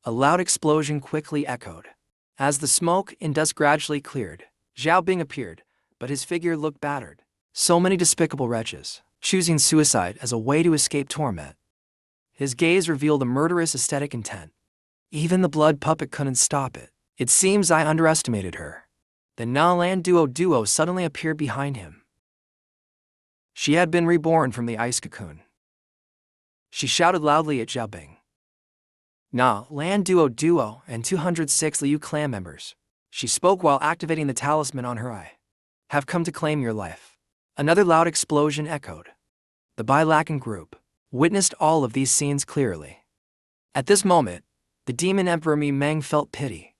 A loud explosion quickly echoed. As the smoke and dust gradually cleared, Zhao Bing appeared, but his figure looked battered. So many despicable wretches, choosing suicide as a way to escape torment. His gaze revealed a murderous aesthetic intent. Even the blood puppet couldn't stop it. It seems I underestimated her. The Na-Lan Duo suddenly appeared behind him. She had been reborn from the ice cocoon. She shouted loudly at Zhao Bing. Na-Lan Duo and 206 Liu clan members. She spoke while activating the talisman on her eye. Have come to claim your life. Another loud explosion echoed. The Bailacan group witnessed all of these scenes clearly. At this moment, the demon emperor Meng felt pity.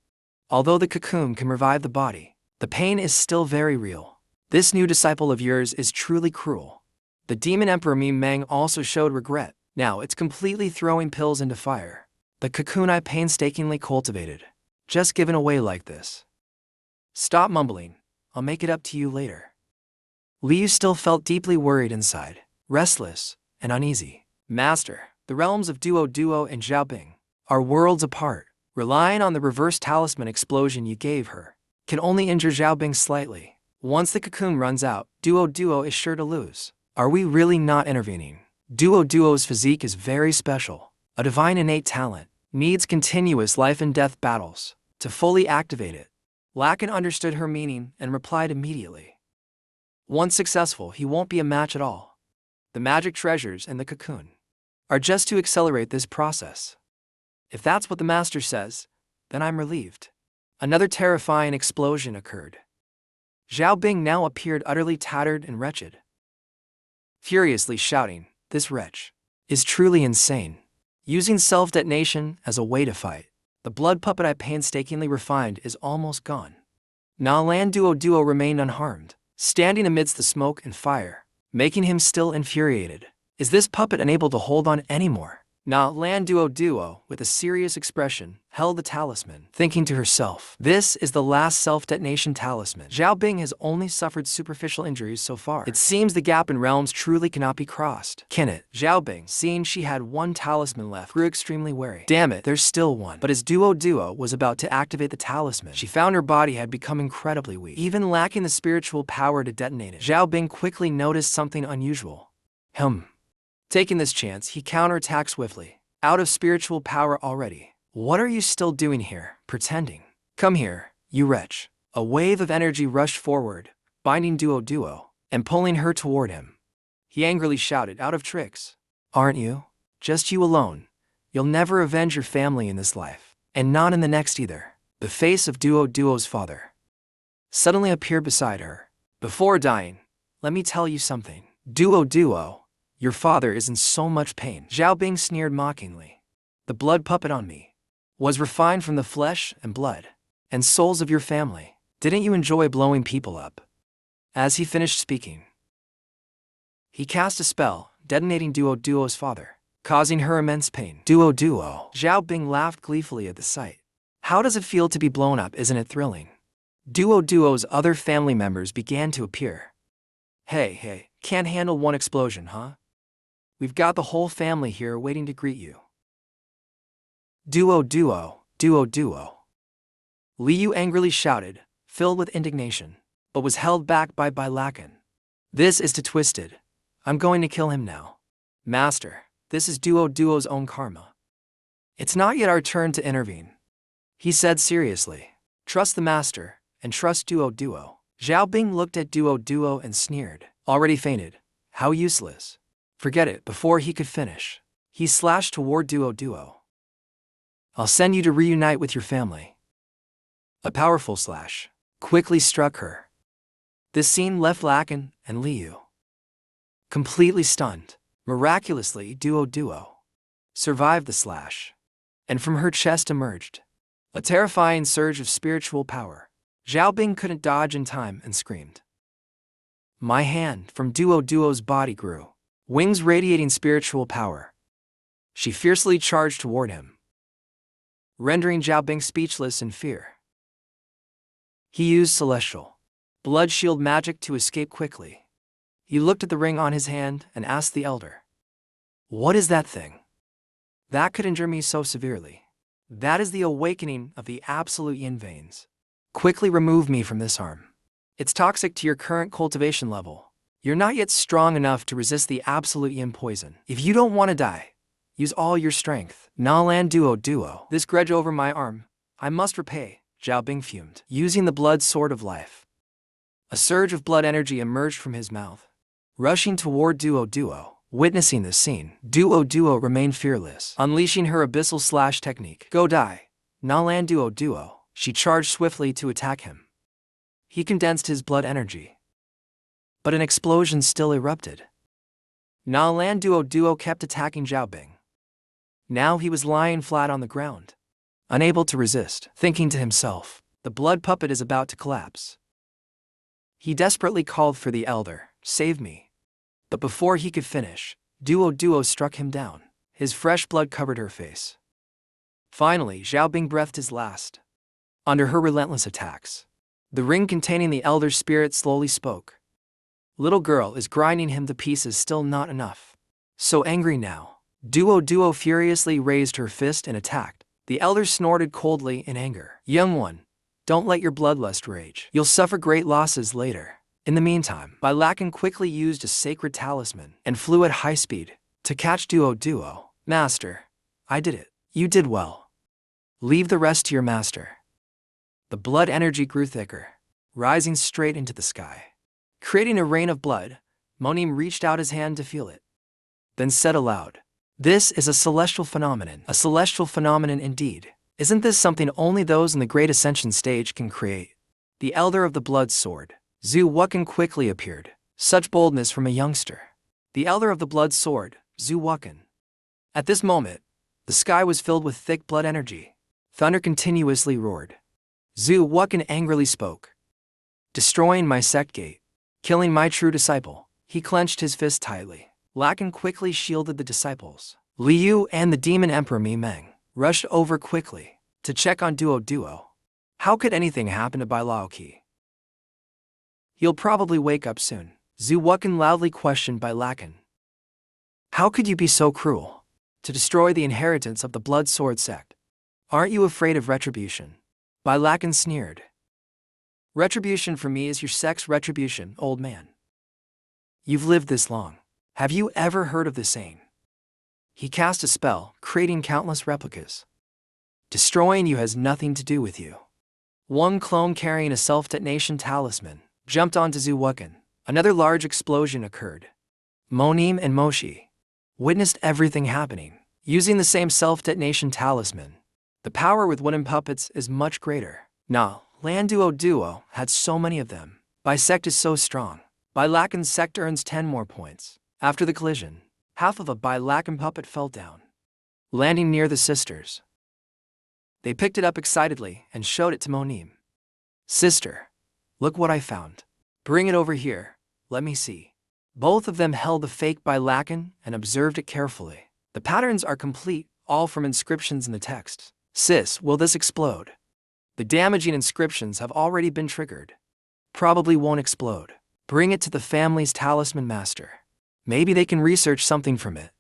Although the cocoon can revive the body, the pain is still very real. This new disciple of yours is truly cruel. The demon emperor Meng also showed regret. Now it's completely throwing pills into fire. The cocoon I painstakingly cultivated, just given away like this. Stop mumbling, I'll make it up to you later. Liu still felt deeply worried inside, restless and uneasy. Master, the realms of Duo and Zhao Bing are worlds apart. Relying on the reverse talisman explosion you gave her can only injure Zhao Bing slightly. Once the cocoon runs out, Duo is sure to lose. Are we really not intervening? Duo's physique is very special. A divine innate talent, needs continuous life and death battles to fully activate it. Lacan understood her meaning and replied immediately. Once successful, he won't be a match at all. The magic treasures and the cocoon are just to accelerate this process. If that's what the master says, then I'm relieved. Another terrifying explosion occurred. Zhao Bing now appeared utterly tattered and wretched. Furiously shouting, this wretch is truly insane. Using self-detonation as a way to fight, the blood puppet I painstakingly refined is almost gone. Na-Lan Duo remained unharmed, standing amidst the smoke and fire, making him still infuriated. Is this puppet unable to hold on anymore? Na-Lan Duo, with a serious expression, held the talisman, thinking to herself, this is the last self-detonation talisman. Zhao Bing has only suffered superficial injuries so far. It seems the gap in realms truly cannot be crossed. Can it? Zhao Bing, seeing she had one talisman left, grew extremely wary. Damn it, there's still one. But as Duo was about to activate the talisman, she found her body had become incredibly weak, even lacking the spiritual power to detonate it. Zhao Bing quickly noticed something unusual. Taking this chance, he counterattacked swiftly. Out of spiritual power already. What are you still doing here, pretending? Come here, you wretch. A wave of energy rushed forward, binding Duo, and pulling her toward him. He angrily shouted, out of tricks. Aren't you? Just you alone. You'll never avenge your family in this life, and not in the next either. The face of Duo's father suddenly appeared beside her. Before dying, let me tell you something. Duo, your father is in so much pain. Zhao Bing sneered mockingly. The blood puppet on me was refined from the flesh and blood and souls of your family. Didn't you enjoy blowing people up? As he finished speaking, he cast a spell, detonating Duo's father, causing her immense pain. Duo. Zhao Bing laughed gleefully at the sight. How does it feel to be blown up, isn't it thrilling? Duo's other family members began to appear. Hey, can't handle one explosion, huh? We've got the whole family here waiting to greet you. Duo. Liu angrily shouted, filled with indignation, but was held back by Bailacan. This is too twisted. I'm going to kill him now. Master, this is Duo's own karma. It's not yet our turn to intervene. He said seriously. Trust the master, and trust Duo. Zhao Bing looked at Duo and sneered. Already fainted. How useless. Forget it. Before he could finish, he slashed toward Duo. I'll send you to reunite with your family. A powerful slash quickly struck her. This scene left Lacan and Liu completely stunned. Miraculously, Duo survived the slash, and from her chest emerged a terrifying surge of spiritual power. Zhao Bing couldn't dodge in time and screamed. My hand from Duo's body grew, wings radiating spiritual power. She fiercely charged toward him, rendering Zhao Bing speechless in fear. He used celestial blood shield magic to escape quickly. He looked at the ring on his hand and asked the elder, what is that thing? That could injure me so severely. That is the awakening of the absolute yin veins. Quickly remove me from this arm. It's toxic to your current cultivation level. You're not yet strong enough to resist the absolute yin poison. If you don't want to die, use all your strength. Na Lan Duo. This grudge over my arm, I must repay, Zhao Bing fumed, using the blood sword of life. A surge of blood energy emerged from his mouth. Rushing toward Duo. Witnessing this scene, Duo remained fearless, unleashing her abyssal slash technique. Go die. Na Lan Duo. She charged swiftly to attack him. He condensed his blood energy, but an explosion still erupted. Na Lan Duo kept attacking Zhao Bing. Now he was lying flat on the ground, unable to resist, thinking to himself, the blood puppet is about to collapse. He desperately called for the elder, save me. But before he could finish, Duo struck him down. His fresh blood covered her face. Finally, Zhao Bing breathed his last. Under her relentless attacks, the ring containing the elder's spirit slowly spoke. Little girl, is grinding him to pieces still not enough? So angry now, Duo furiously raised her fist and attacked. The elder snorted coldly in anger. Young one, don't let your bloodlust rage. You'll suffer great losses later. In the meantime, Bailakan quickly used a sacred talisman and flew at high speed to catch Duo. Master, I did it. You did well. Leave the rest to your master. The blood energy grew thicker, rising straight into the sky. Creating a rain of blood, Monim reached out his hand to feel it, then said aloud, this is a celestial phenomenon. A celestial phenomenon indeed. Isn't this something only those in the Great Ascension stage can create? The Elder of the Blood Sword, Zhu Wuken, quickly appeared. Such boldness from a youngster. The Elder of the Blood Sword, Zhu Wuken. At this moment, the sky was filled with thick blood energy. Thunder continuously roared. Zhu Wuken angrily spoke. Destroying my sect gate. Killing my true disciple. He clenched his fist tightly. Lakan quickly shielded the disciples. Liu and the Demon Emperor Mi Meng rushed over quickly to check on Duo. How could anything happen to Bai Laoqi? He'll probably wake up soon. Zhu Wuken loudly questioned Bai Lakan. How could you be so cruel to destroy the inheritance of the Blood Sword sect? Aren't you afraid of retribution? Bai Lakan sneered. Retribution for me is your sect's retribution, old man. You've lived this long. Have you ever heard of the saying? He cast a spell, creating countless replicas. Destroying you has nothing to do with you. One clone carrying a self-detonation talisman jumped onto Zhu Wuken. Another large explosion occurred. Monim and Moshi witnessed everything happening. Using the same self-detonation talisman, the power with wooden puppets is much greater. Nah, Lan Duo had so many of them. Bai sect is so strong. Bai Lakan's sect earns 10 more points. After the collision, half of a Bai Lakan puppet fell down, landing near the sisters. They picked it up excitedly and showed it to Monim. Sister, look what I found. Bring it over here, let me see. Both of them held the fake Bai Lakan and observed it carefully. The patterns are complete, all from inscriptions in the text. Sis, will this explode? The damaging inscriptions have already been triggered. Probably won't explode. Bring it to the family's talisman master. Maybe they can research something from it.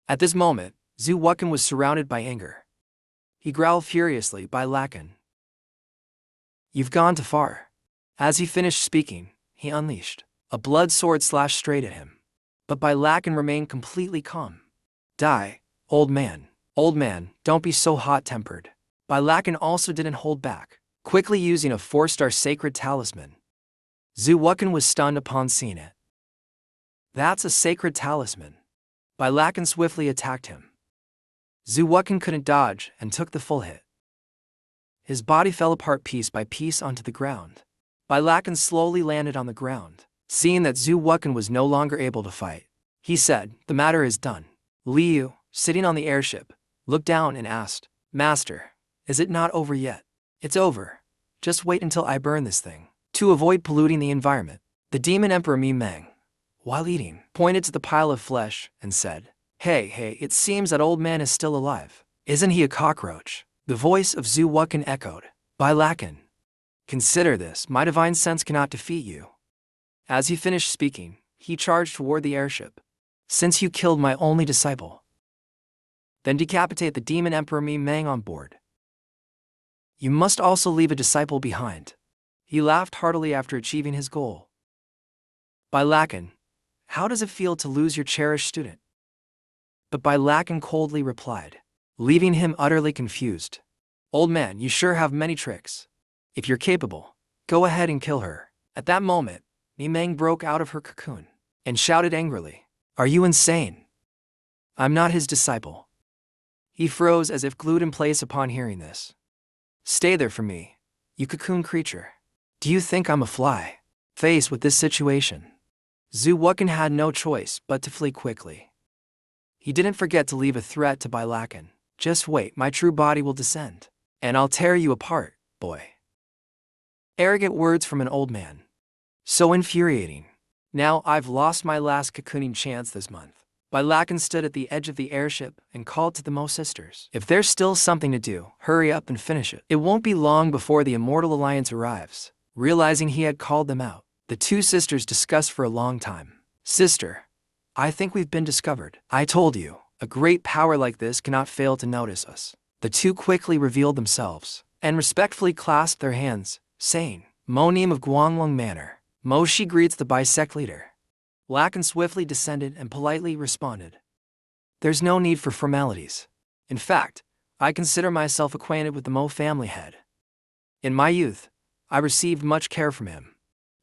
At this moment, Zhu Wuken was surrounded by anger. He growled furiously, Bai Lakan. You've gone too far. As he finished speaking, he unleashed a blood sword slash straight at him. But Bai Lakan remained completely calm. Die, old man. Old man, don't be so hot-tempered. Bai Lakan also didn't hold back, quickly using a 4-star sacred talisman. Zhu Wuken was stunned upon seeing it. That's a sacred talisman. Bai Lakan swiftly attacked him. Zhu Wuken couldn't dodge and took the full hit. His body fell apart piece by piece onto the ground. Bai Lakan slowly landed on the ground. Seeing that Zhu Wuken was no longer able to fight, he said, the matter is done. Liu, sitting on the airship, looked down and asked, Master, is it not over yet? It's over. Just wait until I burn this thing. To avoid polluting the environment, the Demon Emperor Mi Meng, while eating, pointed to the pile of flesh and said, Hey, it seems that old man is still alive. Isn't he a cockroach? The voice of Zhu Wuken echoed. Bai Lakan, consider this, my divine sense cannot defeat you. As he finished speaking, he charged toward the airship. Since you killed my only disciple, then decapitate the Demon Emperor Mi Meng on board. You must also leave a disciple behind. He laughed heartily after achieving his goal. Bailakan, how does it feel to lose your cherished student? But Bailakan coldly replied, leaving him utterly confused. Old man, you sure have many tricks. If you're capable, go ahead and kill her. At that moment, Nimeng broke out of her cocoon and shouted angrily, are you insane? I'm not his disciple. He froze as if glued in place upon hearing this. Stay there for me, you cocoon creature. Do you think I'm a fly? Faced with this situation, Zhu Wukan had no choice but to flee quickly. He didn't forget to leave a threat to Bailakan. Just wait, my true body will descend, and I'll tear you apart, boy. Arrogant words from an old man. So infuriating. Now I've lost my last cocooning chance this month. Bailakan stood at the edge of the airship and called to the Mo sisters. If there's still something to do, hurry up and finish it. It won't be long before the Immortal Alliance arrives. Realizing he had called them out, the two sisters discussed for a long time. Sister, I think we've been discovered. I told you, a great power like this cannot fail to notice us. The two quickly revealed themselves and respectfully clasped their hands, saying, Mo Nim of Guanglong Manor. Mo Shi greets the bisect leader. Lakan swiftly descended and politely responded. There's no need for formalities. In fact, I consider myself acquainted with the Mo family head. In my youth, I received much care from him.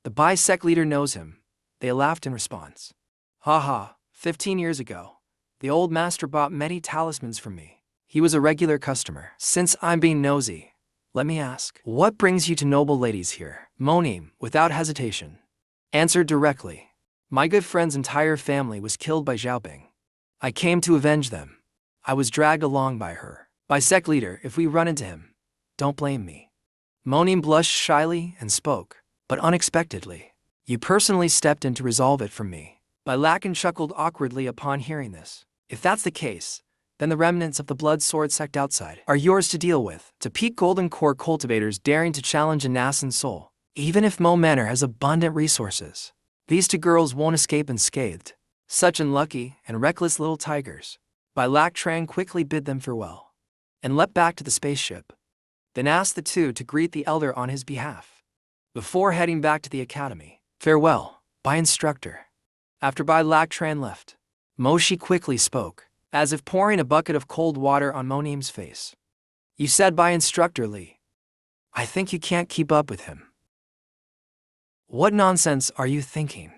The bisect leader knows him. They laughed in response. Haha, 15 years ago, the old master bought many talismans from me. He was a regular customer. Since I'm being nosy, let me ask, what brings you to noble ladies here? Mo Nim, without hesitation, answered directly. My good friend's entire family was killed by Xiaobing. I came to avenge them. I was dragged along by her. Bisect leader, if we run into him, don't blame me. Mo Nim blushed shyly and spoke, but unexpectedly. You personally stepped in to resolve it from me. Bailakan chuckled awkwardly upon hearing this. If that's the case, then the remnants of the blood sword sect outside are yours to deal with. To peak golden core cultivators daring to challenge a nascent soul, even if Mo Manor has abundant resources, these two girls won't escape unscathed. Such unlucky and reckless little tigers. Bailak Trang quickly bid them farewell and leapt back to the spaceship, then asked the two to greet the elder on his behalf. Before heading back to the academy, farewell, Bai instructor. After Bailak Tran left, Mo Shi quickly spoke, as if pouring a bucket of cold water on Mo Nim's face. You said Bai instructor Li. I think you can't keep up with him. What nonsense are you thinking?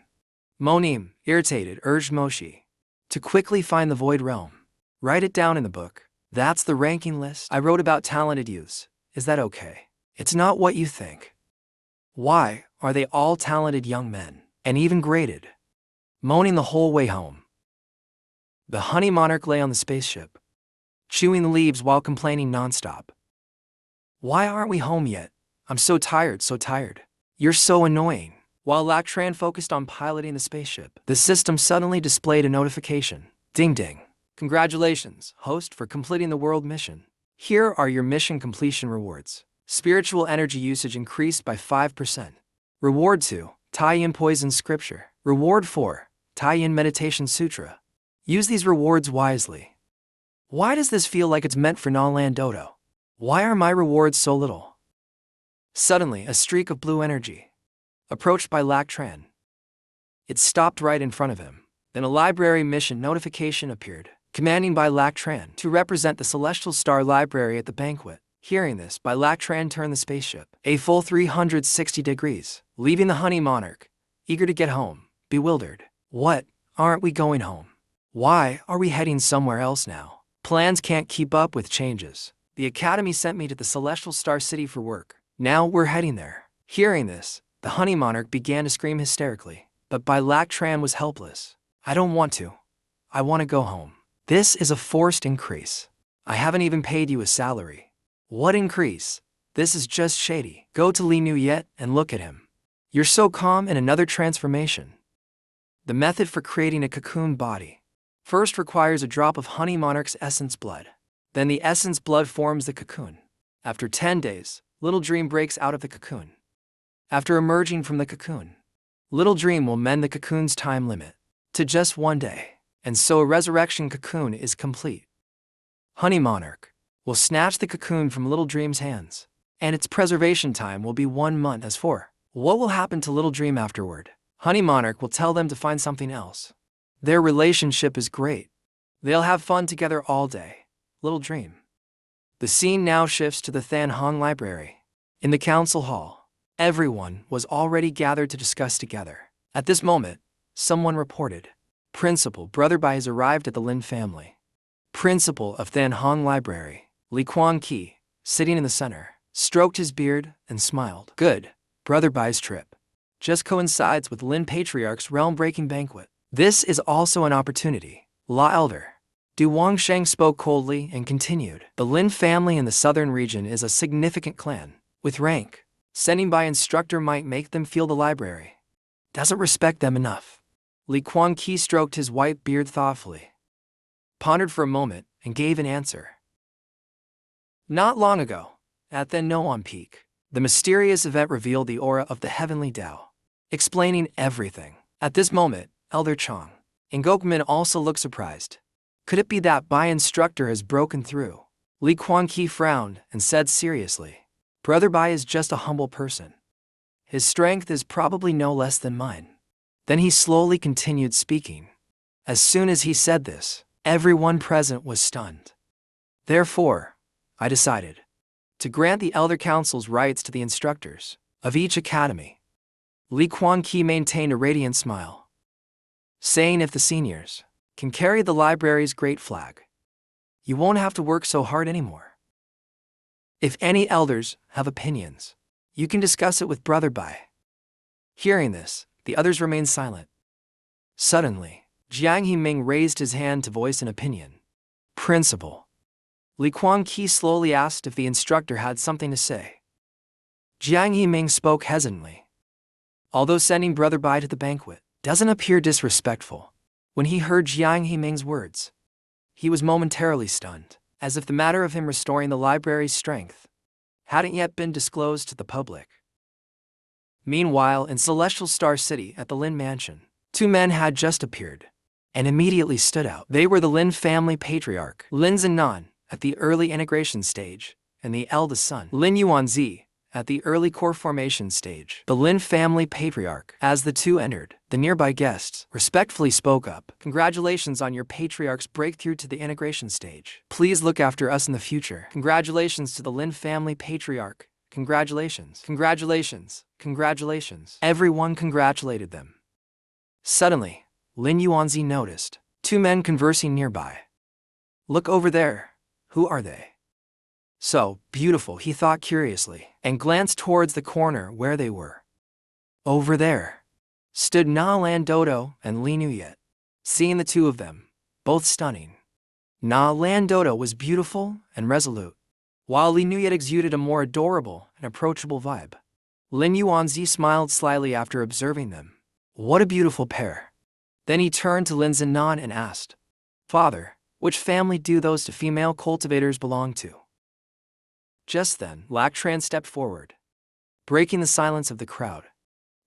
Mo Nim, irritated, urged Mo Shi to quickly find the Void Realm. Write it down in the book. That's the ranking list I wrote about talented youths. Is that okay? It's not what you think. Why are they all talented young men, and even graded? Moaning the whole way home. The honey monarch lay on the spaceship, chewing the leaves while complaining nonstop. Why aren't we home yet? I'm so tired, so tired. You're so annoying. While Lactran focused on piloting the spaceship, the system suddenly displayed a notification. Ding ding. Congratulations, host, for completing the world mission. Here are your mission completion rewards. Spiritual energy usage increased by 5%. Reward 2, tie-in poison scripture. Reward 4, tie-in meditation sutra. Use these rewards wisely. Why does this feel like it's meant for non-land dodo? Why are my rewards so little? Suddenly, a streak of blue energy approached by Lactran. It stopped right in front of him. Then a library mission notification appeared, commanding by Lactran to represent the Celestial Star Library at the banquet. Hearing this, by Lactran turned the spaceship a full 360 degrees, leaving the Honey Monarch, eager to get home, bewildered. What? Aren't we going home? Why are we heading somewhere else now? Plans can't keep up with changes. The Academy sent me to the Celestial Star City for work. Now we're heading there. Hearing this, the Honey Monarch began to scream hysterically, but Lactran was helpless. I don't want to. I want to go home. This is a forced increase. I haven't even paid you a salary. What increase? This is just shady. Go to Li Nu Yet and look at him. You're so calm in another transformation. The method for creating a cocoon body first requires a drop of Honey Monarch's essence blood. Then the essence blood forms the cocoon. After 10 days, Little Dream breaks out of the cocoon. After emerging from the cocoon, Little Dream will mend the cocoon's time limit to just 1 day, and so a resurrection cocoon is complete. Honey Monarch will snatch the cocoon from Little Dream's hands and its preservation time will be 1 month. As for what will happen to Little Dream afterward, Honey Monarch will tell them to find something else. Their relationship is great. They'll have fun together all day. Little Dream. The scene now shifts to the Than Hong Library. In the council hall, everyone was already gathered to discuss together. At this moment, someone reported, Principal Brother Bai has arrived at the Lin family. Principal of Than Hong Library, Li Kuan-ki, sitting in the center, stroked his beard and smiled. Good, Brother Bai's trip just coincides with Lin Patriarch's realm-breaking banquet. This is also an opportunity. La Elder. Du Wangsheng spoke coldly and continued. The Lin family in the southern region is a significant clan, with rank. Sending by instructor might make them feel the library doesn't respect them enough. Li Kuan-ki stroked his white beard thoughtfully, pondered for a moment, and gave an answer. Not long ago, at Than Noan Peak, the mysterious event revealed the aura of the heavenly Tao, explaining everything. At this moment, Elder Chong and Gokmin also looked surprised. Could it be that Bai instructor has broken through? Li Kuan-ki frowned and said seriously, Brother Bai is just a humble person. His strength is probably no less than mine. Then he slowly continued speaking. As soon as he said this, everyone present was stunned. Therefore, I decided to grant the Elder Council's rights to the instructors of each academy. Li Kuan-ki maintained a radiant smile, saying if the seniors can carry the library's great flag, you won't have to work so hard anymore. If any elders have opinions, you can discuss it with Brother Bai. Hearing this, the others remained silent. Suddenly, Jiang Himing raised his hand to voice an opinion. Principal. Li Kuan-ki slowly asked if the instructor had something to say. Jiang Himing spoke hesitantly. Although sending Brother Bai to the banquet doesn't appear disrespectful, when he heard Jiang Himing's words, he was momentarily stunned, as if the matter of him restoring the library's strength hadn't yet been disclosed to the public. Meanwhile, in Celestial Star City at the Lin Mansion, two men had just appeared and immediately stood out. They were the Lin family patriarch, Lin Zinan, at the early integration stage, and the eldest son, Lin Yuanzi, at the early core formation stage. The Lin family patriarch. As the two entered, the nearby guests respectfully spoke up. Congratulations on your patriarch's breakthrough to the integration stage. Please look after us in the future. Congratulations to the Lin family patriarch. Congratulations. Congratulations. Congratulations. Everyone congratulated them. Suddenly, Lin Yuanzi noticed two men conversing nearby. Look over there. Who are they? So beautiful, he thought curiously, and glanced towards the corner where they were. Over there stood Na Lan Dodo and Li Nuyet. Seeing the two of them, both stunning, Na Lan Dodo was beautiful and resolute, while Li Nuyet exuded a more adorable and approachable vibe. Lin Yuanzi smiled slyly after observing them. What a beautiful pair. Then he turned to Lin Zinan and asked, Father, which family do those two female cultivators belong to? Just then, Lac Tran stepped forward, breaking the silence of the crowd.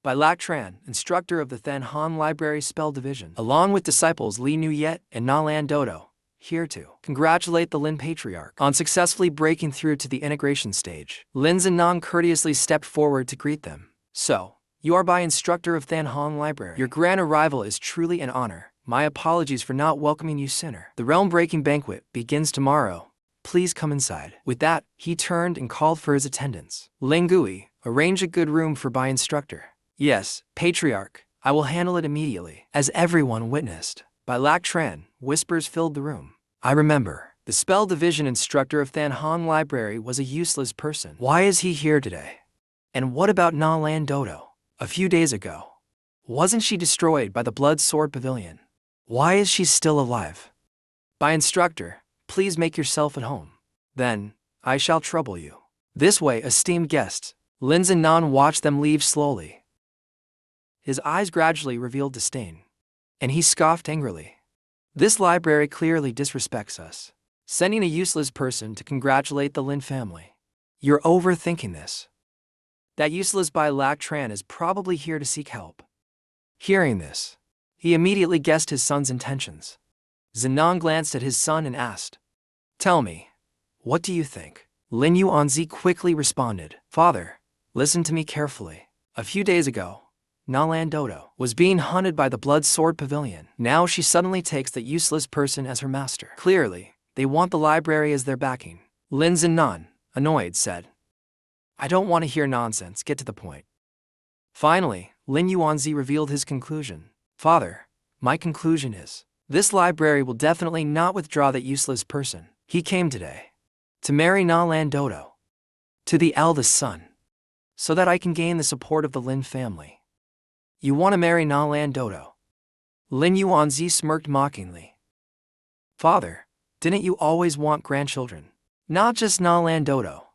By Lac Tran, instructor of the Than Han Library Spell Division, along with disciples Li Nuyet and Na Lan Dodo, here to congratulate the Lin Patriarch on successfully breaking through to the integration stage. Lin Zinan courteously stepped forward to greet them. So, you are Bai instructor of Than Han Library. Your grand arrival is truly an honor. My apologies for not welcoming you sooner. The realm-breaking banquet begins tomorrow. Please come inside. With that, he turned and called for his attendants. Ling Gui, arrange a good room for Bai instructor. Yes, Patriarch, I will handle it immediately. As everyone witnessed, by Lac Tran, whispers filled the room. I remember, the spell division instructor of Than Han Library was a useless person. Why is he here today? And what about Na Lan Dodo? A few days ago, wasn't she destroyed by the Blood Sword Pavilion? Why is she still alive? By instructor, please make yourself at home. Then, I shall trouble you. This way, esteemed guests. Lin Zinan watched them leave slowly. His eyes gradually revealed disdain, and he scoffed angrily. This library clearly disrespects us, sending a useless person to congratulate the Lin family. You're overthinking this. That useless Bai Lac Tran is probably here to seek help. Hearing this, he immediately guessed his son's intentions. Zinan glanced at his son and asked, Tell me, what do you think? Lin Yuanzi quickly responded, Father, listen to me carefully. A few days ago, Nalan Dodo was being hunted by the Blood Sword Pavilion. Now she suddenly takes that useless person as her master. Clearly, they want the library as their backing. Lin Zinan, annoyed, said, I don't want to hear nonsense, get to the point. Finally, Lin Yuanzi revealed his conclusion. Father, my conclusion is, this library will definitely not withdraw that useless person. He came today to marry Nalan Dodo to the eldest son, so that I can gain the support of the Lin family. You want to marry Nalan Dodo? Lin Yuanzi smirked mockingly. Father, didn't you always want grandchildren? Not just Nalan Dodo.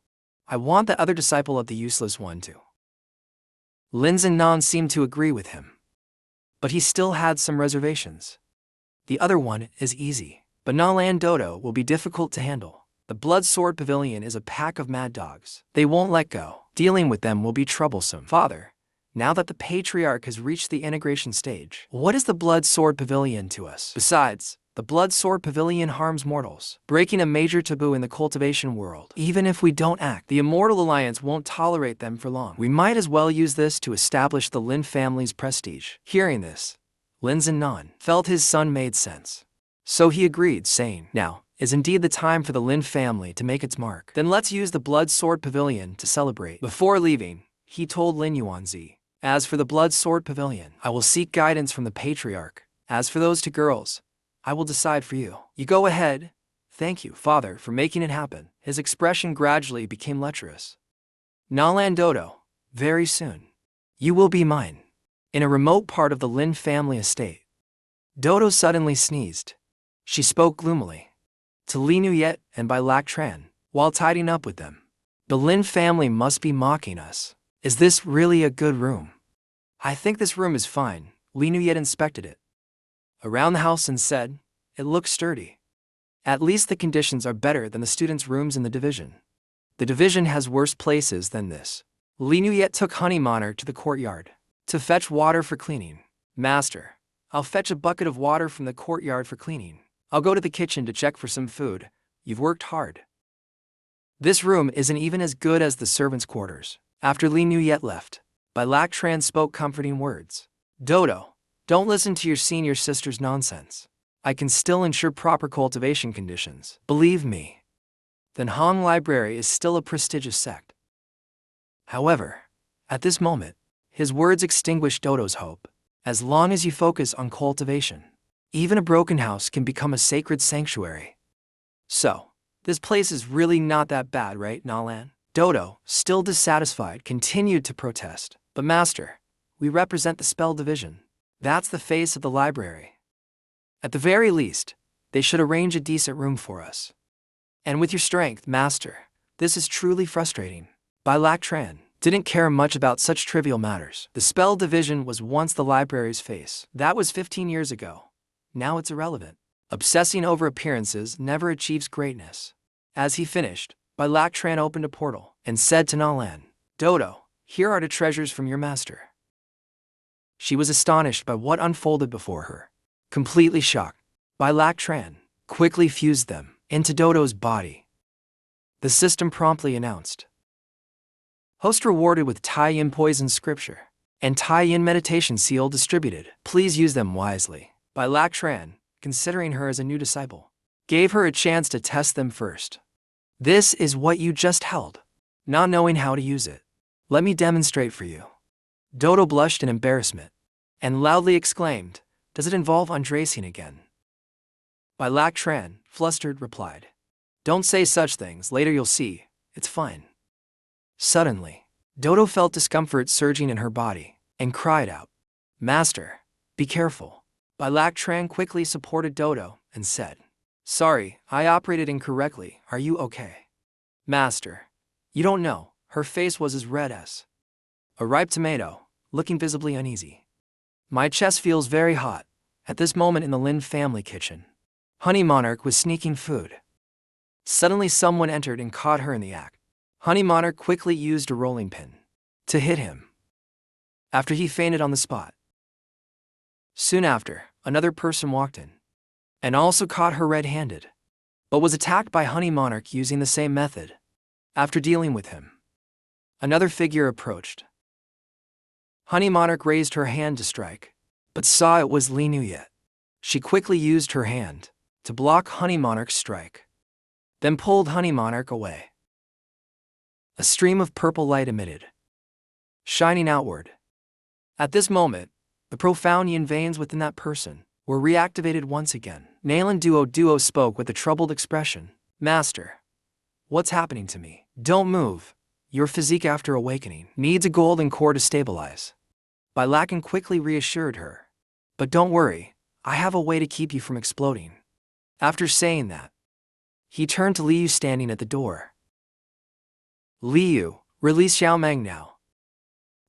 I want the other disciple of the useless one too. Lin Zinan seemed to agree with him, but he still had some reservations. The other one is easy, but Nalan Dodo will be difficult to handle. The Blood Sword Pavilion is a pack of mad dogs. They won't let go. Dealing with them will be troublesome. Father, now that the Patriarch has reached the integration stage, what is the Blood Sword Pavilion to us? Besides, the Blood Sword Pavilion harms mortals, breaking a major taboo in the cultivation world. Even if we don't act, the Immortal Alliance won't tolerate them for long. We might as well use this to establish the Lin family's prestige. Hearing this, Lin Zinan felt his son made sense. So he agreed, saying, Now is indeed the time for the Lin family to make its mark. Then let's use the Blood Sword Pavilion to celebrate. Before leaving, he told Lin Yuanzi, As for the Blood Sword Pavilion, I will seek guidance from the Patriarch. As for those two girls, I will decide for you. You go ahead. Thank you, Father, for making it happen. His expression gradually became lecherous. Nalan Dodo, very soon, you will be mine. In a remote part of the Lin family estate, Dodo suddenly sneezed. She spoke gloomily to Li Nuyet and Bai Lak Tran while tidying up with them. The Lin family must be mocking us. Is this really a good room? I think this room is fine. Li Nuyet inspected it around the house and said, It looks sturdy. At least the conditions are better than the students' rooms in the division. The division has worse places than this. Li Nuyet took Honey Monarch to the courtyard to fetch water for cleaning. Master, I'll fetch a bucket of water from the courtyard for cleaning. I'll go to the kitchen to check for some food. You've worked hard. This room isn't even as good as the servants' quarters. After Li Nuyet left, Bai Lak Tran spoke comforting words. Dodo, don't listen to your senior sister's nonsense. I can still ensure proper cultivation conditions. Believe me. Then Hong Library is still a prestigious sect. However, at this moment, his words extinguished Dodo's hope. As long as you focus on cultivation, even a broken house can become a sacred sanctuary. So, this place is really not that bad, right, Nalan? Dodo, still dissatisfied, continued to protest. But Master, we represent the spell division. That's the face of the library. At the very least, they should arrange a decent room for us. And with your strength, Master, this is truly frustrating. Bai Lak Tran didn't care much about such trivial matters. The spell division was once the library's face. That was 15 years ago. Now it's irrelevant. Obsessing over appearances never achieves greatness. As he finished, Bai Lak Tran opened a portal and said to Nalan, Dodo, here are the treasures from your master. She was astonished by what unfolded before her. Completely shocked, Bai Lak Tran quickly fused them into Dodo's body. The system promptly announced, Host rewarded with Tai-Yin Poison Scripture and Tai-Yin Meditation Seal distributed. Please use them wisely. Bai Lak Tran, considering her as a new disciple, gave her a chance to test them first. This is what you just held, not knowing how to use it. Let me demonstrate for you. Dodo blushed in embarrassment and loudly exclaimed, Does it involve undressing again? Bai Lak Tran, flustered, replied, Don't say such things, later you'll see, it's fine. Suddenly, Dodo felt discomfort surging in her body and cried out, Master, be careful. Bai Lak Tran quickly supported Dodo and said, Sorry, I operated incorrectly, are you okay? Master, you don't know, her face was as red as a ripe tomato, looking visibly uneasy. My chest feels very hot. At this moment in the Lin family kitchen, Honey Monarch was sneaking food. Suddenly someone entered and caught her in the act. Honey Monarch quickly used a rolling pin to hit him, after he fainted on the spot. Soon after, another person walked in and also caught her red-handed, but was attacked by Honey Monarch using the same method. After dealing with him, another figure approached. Honey Monarch raised her hand to strike, but saw it was Li Nuyet. She quickly used her hand to block Honey Monarch's strike, then pulled Honey Monarch away. A stream of purple light emitted, shining outward. At this moment, the profound yin veins within that person were reactivated once again. Nalan Duo spoke with a troubled expression. Master, what's happening to me? Don't move. Your physique after awakening needs a golden core to stabilize. Bailakan quickly reassured her. But don't worry, I have a way to keep you from exploding. After saying that, he turned to Liu standing at the door. Liu, release Xiaomeng now.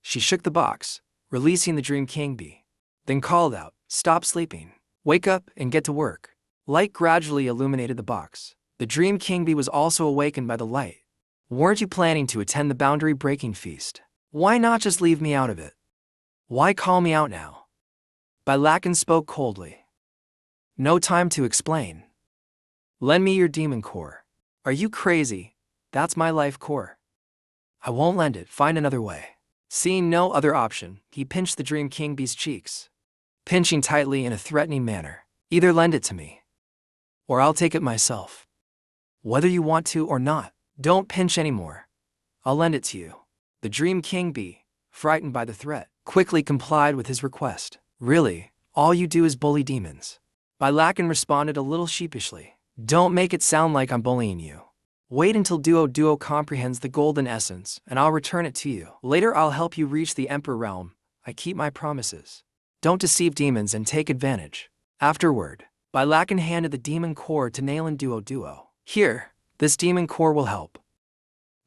She shook the box, releasing the Dream King Bee, then called out, stop sleeping. Wake up and get to work. Light gradually illuminated the box. The Dream King Bee was also awakened by the light. Weren't you planning to attend the boundary-breaking feast? Why not just leave me out of it? Why call me out now? Bailakan spoke coldly. No time to explain. Lend me your demon core. Are you crazy? That's my life core. I won't lend it, find another way. Seeing no other option, he pinched the Dream King Bee's cheeks, pinching tightly in a threatening manner. Either lend it to me, or I'll take it myself. Whether you want to or not, don't pinch anymore. I'll lend it to you. The Dream King Bee, frightened by the threat, quickly complied with his request. Really, all you do is bully demons. Bailakan responded a little sheepishly. Don't make it sound like I'm bullying you. Wait until Duo comprehends the golden essence, and I'll return it to you. Later I'll help you reach the Emperor realm. I keep my promises. Don't deceive demons and take advantage. Afterward, Bailakan handed the demon core to Nalan Duo. Here, this demon core will help.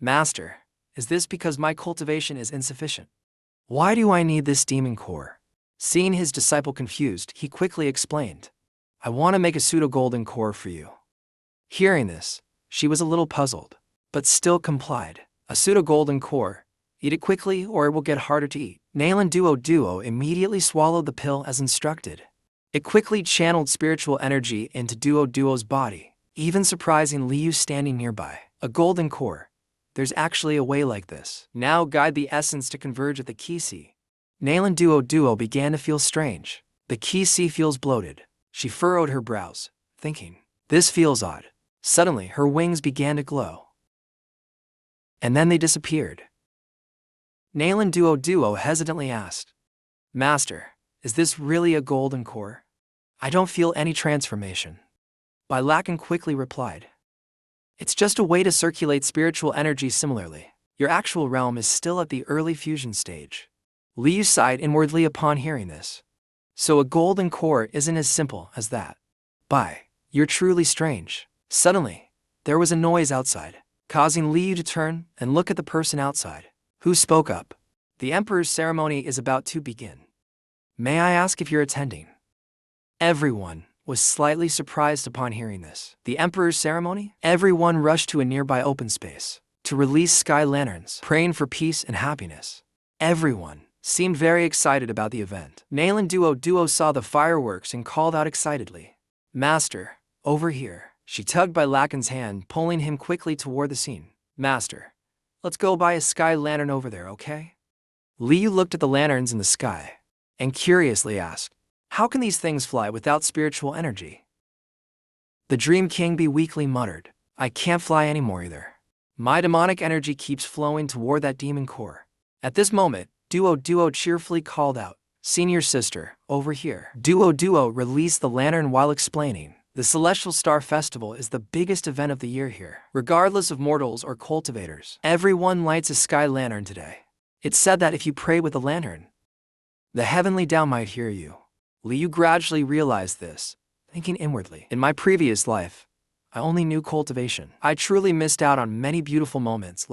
Master, is this because my cultivation is insufficient? Why do I need this demon core? Seeing his disciple confused, he quickly explained. I want to make a pseudo-golden core for you. Hearing this, she was a little puzzled, but still complied. A pseudo-golden core. Eat it quickly or it will get harder to eat. Nalan Duo immediately swallowed the pill as instructed. It quickly channeled spiritual energy into Duo's body, even surprising Liu standing nearby. A golden core. There's actually a way like this. Now guide the essence to converge at the Qi. Nalan Duo began to feel strange. The Qi feels bloated. She furrowed her brows, thinking, this feels odd. Suddenly, her wings began to glow. And then they disappeared. Nalan Duo hesitantly asked, Master, is this really a golden core? I don't feel any transformation. Bailakan quickly replied. It's just a way to circulate spiritual energy similarly. Your actual realm is still at the early fusion stage. Liu sighed inwardly upon hearing this. So a golden core isn't as simple as that. You're truly strange. Suddenly, there was a noise outside, causing Liu to turn and look at the person outside, who spoke up. The Emperor's ceremony is about to begin. May I ask if you're attending? Everyone was slightly surprised upon hearing this. The Emperor's ceremony? Everyone rushed to a nearby open space to release sky lanterns, praying for peace and happiness. Everyone seemed very excited about the event. Nalan Duo saw the fireworks and called out excitedly. Master, over here. She tugged Bailakan's hand, pulling him quickly toward the scene. Master, let's go buy a sky lantern over there, okay? Liu looked at the lanterns in the sky and curiously asked, how can these things fly without spiritual energy? The Dream King Bee weakly muttered, I can't fly anymore either. My demonic energy keeps flowing toward that demon core. At this moment, Duo cheerfully called out, Senior sister, over here. Duo released the lantern while explaining. The Celestial Star Festival is the biggest event of the year here. Regardless of mortals or cultivators, everyone lights a sky lantern today. It's said that if you pray with a lantern, the heavenly Tao might hear you. Liu gradually realized this, thinking inwardly. In my previous life, I only knew cultivation. I truly missed out on many beautiful moments.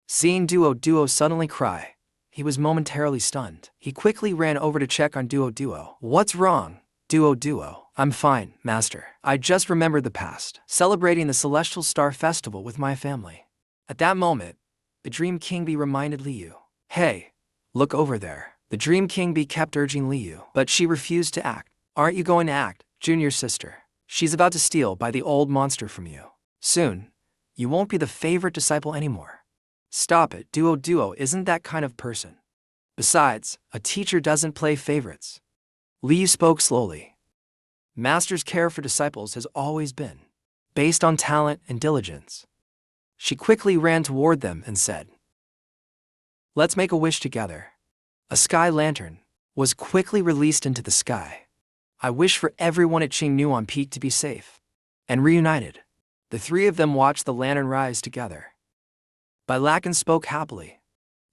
Seeing Duo suddenly cry, he was momentarily stunned. He quickly ran over to check on Duo. What's wrong? Duo. I'm fine, Master. I just remembered the past, celebrating the Celestial Star Festival with my family. At that moment, the Dream King Bee reminded Liu. Hey, look over there. The Dream King Bee kept urging Liu, but she refused to act. Aren't you going to act, junior sister? She's about to steal by the old monster from you. Soon, you won't be the favorite disciple anymore. Stop it, Duo isn't that kind of person. Besides, a teacher doesn't play favorites. Liu spoke slowly. Master's care for disciples has always been based on talent and diligence. She quickly ran toward them and said, "Let's make a wish together." A sky lantern was quickly released into the sky. "I wish for everyone at Qingnuan Peak to be safe and reunited." The three of them watched the lantern rise together. Bailakan spoke happily.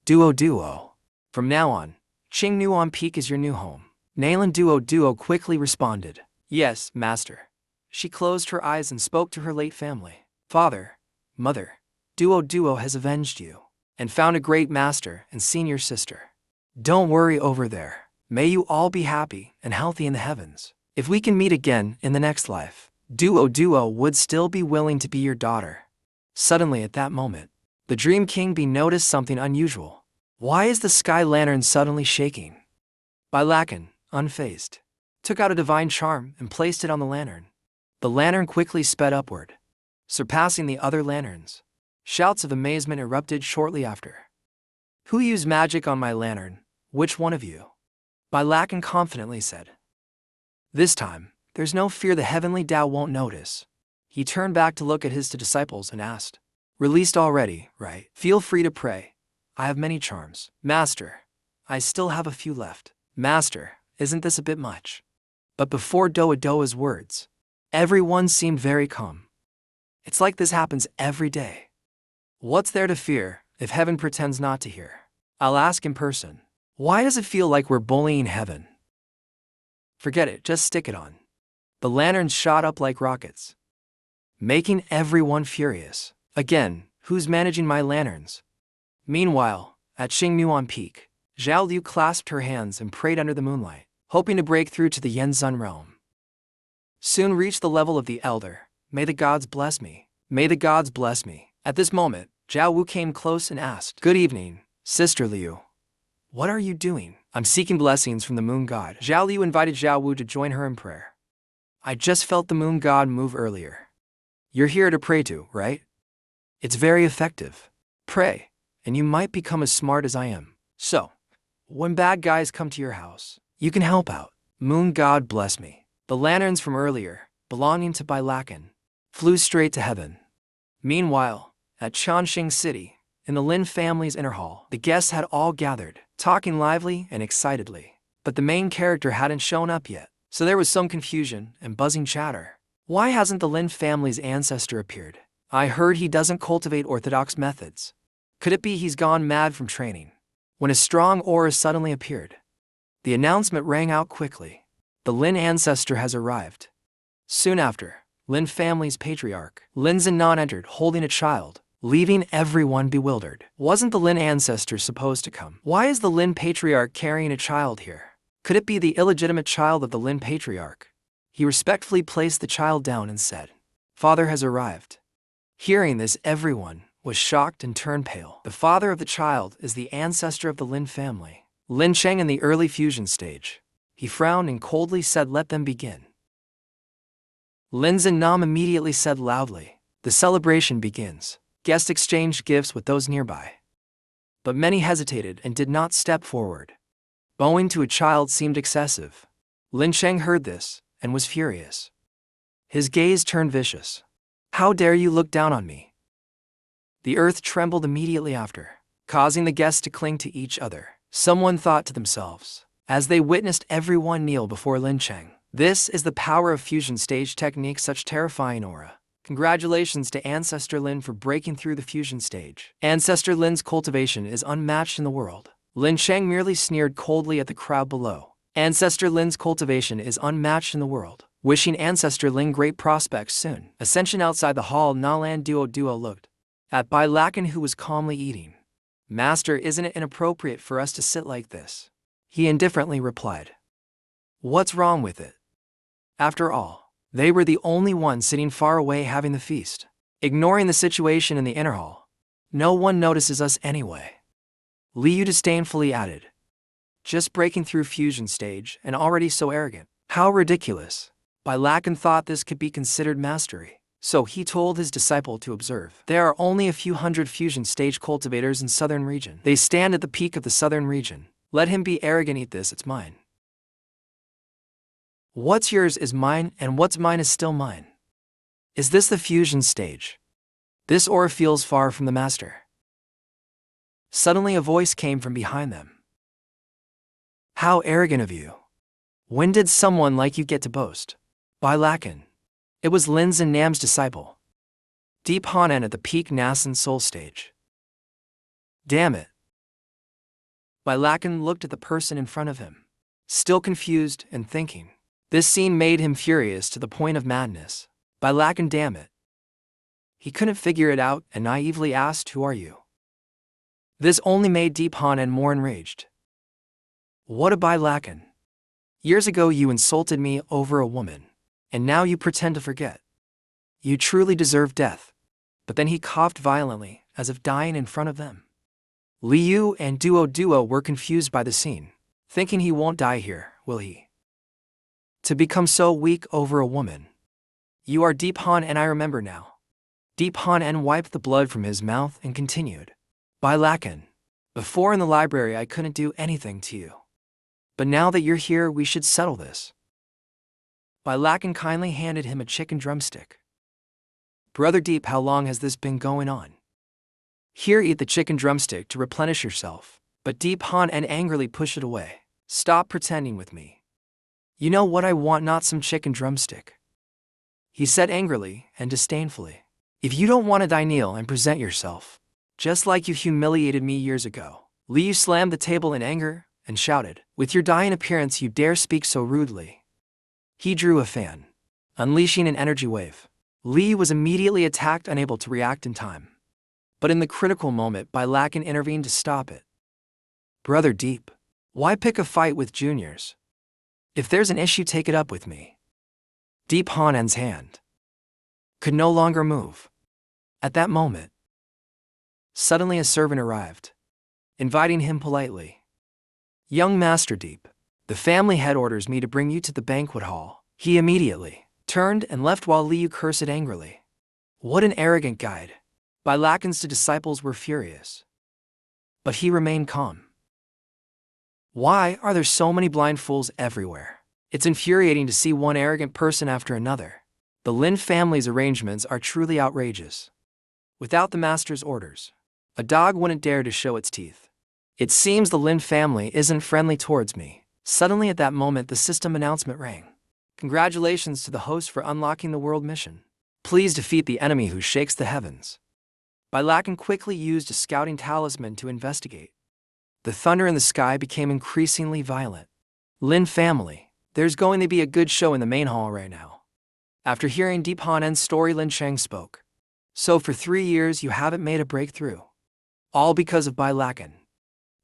Duo. From now on, Qingnuan Peak is your new home." Nalan Duo quickly responded, "Yes, master." She closed her eyes and spoke to her late family. "Father, mother, Duo has avenged you and found a great master and senior sister. Don't worry over there. May you all be happy and healthy in the heavens. If we can meet again in the next life, Duo would still be willing to be your daughter." Suddenly at that moment, the Dream King Bee noticed something unusual. Why is the sky lantern suddenly shaking? Bailakan, unfazed, took out a divine charm and placed it on the lantern. The lantern quickly sped upward, surpassing the other lanterns. Shouts of amazement erupted shortly after. "Who used magic on my lantern? Which one of you?" Bailakan confidently said. "This time, there's no fear the heavenly Tao won't notice." He turned back to look at his two disciples and asked, "Released already, right? Feel free to pray. I have many charms." "Master, I still have a few left." "Master, isn't this a bit much?" But before Doa's words, everyone seemed very calm. It's like this happens every day. What's there to fear if heaven pretends not to hear? I'll ask in person. Why does it feel like we're bullying heaven? Forget it, just stick it on. The lanterns shot up like rockets, making everyone furious. Again, who's managing my lanterns? Meanwhile, at Qingnuan Peak, Zhao Liu clasped her hands and prayed under the moonlight, hoping to break through to the Yenzun realm. Soon reached the level of the elder. "May the gods bless me. May the gods bless me." At this moment, Zhao Wu came close and asked, "Good evening, Sister Liu. What are you doing?" "I'm seeking blessings from the moon god." Zhao Liu invited Zhao Wu to join her in prayer. "I just felt the moon god move earlier. You're here to pray to, right? It's very effective. Pray, and you might become as smart as I am. So, when bad guys come to your house, you can help out. Moon god bless me." The lanterns from earlier, belonging to Bailakan, flew straight to heaven. Meanwhile, at Changxing City, in the Lin family's inner hall, the guests had all gathered, talking lively and excitedly. But the main character hadn't shown up yet, so there was some confusion and buzzing chatter. Why hasn't the Lin family's ancestor appeared? I heard he doesn't cultivate orthodox methods. Could it be he's gone mad from training? When a strong aura suddenly appeared, the announcement rang out quickly. The Lin ancestor has arrived. Soon after, Lin family's patriarch, Lin Zinan, entered holding a child, leaving everyone bewildered. Wasn't the Lin ancestor supposed to come? Why is the Lin patriarch carrying a child here? Could it be the illegitimate child of the Lin patriarch? He respectfully placed the child down and said, "Father has arrived." Hearing this, everyone was shocked and turned pale. The father of the child is the ancestor of the Lin family, Lin Cheng, in the early fusion stage. He frowned and coldly said, "Let them begin." Lin Zinan immediately said loudly, "The celebration begins." Guests exchanged gifts with those nearby, but many hesitated and did not step forward. Bowing to a child seemed excessive. Lin Cheng heard this and was furious. His gaze turned vicious. "How dare you look down on me?" The earth trembled immediately after, causing the guests to cling to each other. Someone thought to themselves, as they witnessed everyone kneel before Lin Cheng, "This is the power of fusion stage technique, such terrifying aura. Congratulations to Ancestor Lin for breaking through the fusion stage. Ancestor Lin's cultivation is unmatched in the world." Lin Cheng merely sneered coldly at the crowd below. "Ancestor Lin's cultivation is unmatched in the world. Wishing Ancestor Lin great prospects soon." Ascension outside the hall, Nalan Duo looked at Bailakan, who was calmly eating. "Master, isn't it inappropriate for us to sit like this?" He indifferently replied. "What's wrong with it? After all, they were the only ones sitting far away having the feast. Ignoring the situation in the inner hall, no one notices us anyway." Liu disdainfully added, "Just breaking through fusion stage and already so arrogant. How ridiculous." Bailakan thought this could be considered mastery. So he told his disciple to observe. There are only a few hundred fusion stage cultivators in southern region. They stand at the peak of the southern region. Let him be arrogant, eat this, it's mine. What's yours is mine, and what's mine is still mine. Is this the fusion stage? This aura feels far from the master. Suddenly a voice came from behind them. How arrogant of you. When did someone like you get to boast? By Lacan. It was Lin's and Nam's disciple. Deep Hanan at the peak Nasan soul stage. Damn it. By Lacan looked at the person in front of him, still confused and thinking. This scene made him furious to the point of madness. By Lacan, damn it. He couldn't figure it out and naively asked, who are you? This only made Deep Hanan more enraged. What a By Lacan. Years ago you insulted me over a woman, and now you pretend to forget. You truly deserve death. But then he coughed violently, as if dying in front of them. Liu and Duo were confused by the scene, thinking he won't die here, will he? To become so weak over a woman. You are Deep Han, and I remember now. Deep Han wiped the blood from his mouth and continued. By Lacan. Before in the library I couldn't do anything to you. But now that you're here we should settle this. By Lacan kindly handed him a chicken drumstick. Brother Deep, how long has this been going on? Here, eat the chicken drumstick to replenish yourself. But Deep Han angrily pushed it away. Stop pretending with me. You know what I want, not some chicken drumstick. He said angrily and disdainfully. If you don't want to die, kneel and present yourself. Just like you humiliated me years ago. Liu slammed the table in anger and shouted, with your dying appearance you dare speak so rudely. He drew a fan, unleashing an energy wave. Liu was immediately attacked, unable to react in time. But in the critical moment, By Lacan intervened to stop it. Brother Deep, why pick a fight with juniors? If there's an issue, take it up with me. Deep Hanan's hand could no longer move. At that moment, suddenly a servant arrived, inviting him politely. Young Master Deep, the family head orders me to bring you to the banquet hall. He immediately turned and left while Liu cursed angrily. What an arrogant guide. By Lacan's disciples were furious. But he remained calm. Why are there so many blind fools everywhere? It's infuriating to see one arrogant person after another. The Lin family's arrangements are truly outrageous. Without the master's orders, a dog wouldn't dare to show its teeth. It seems the Lin family isn't friendly towards me. Suddenly at that moment the system announcement rang. Congratulations to the host for unlocking the world mission. Please defeat the enemy who shakes the heavens. By Lacan quickly used a scouting talisman to investigate. The thunder in the sky became increasingly violent. Lin family, there's going to be a good show in the main hall right now. After hearing Deep Hanan's story, Lin Cheng spoke. So for 3 years you haven't made a breakthrough. All because of By Lacan.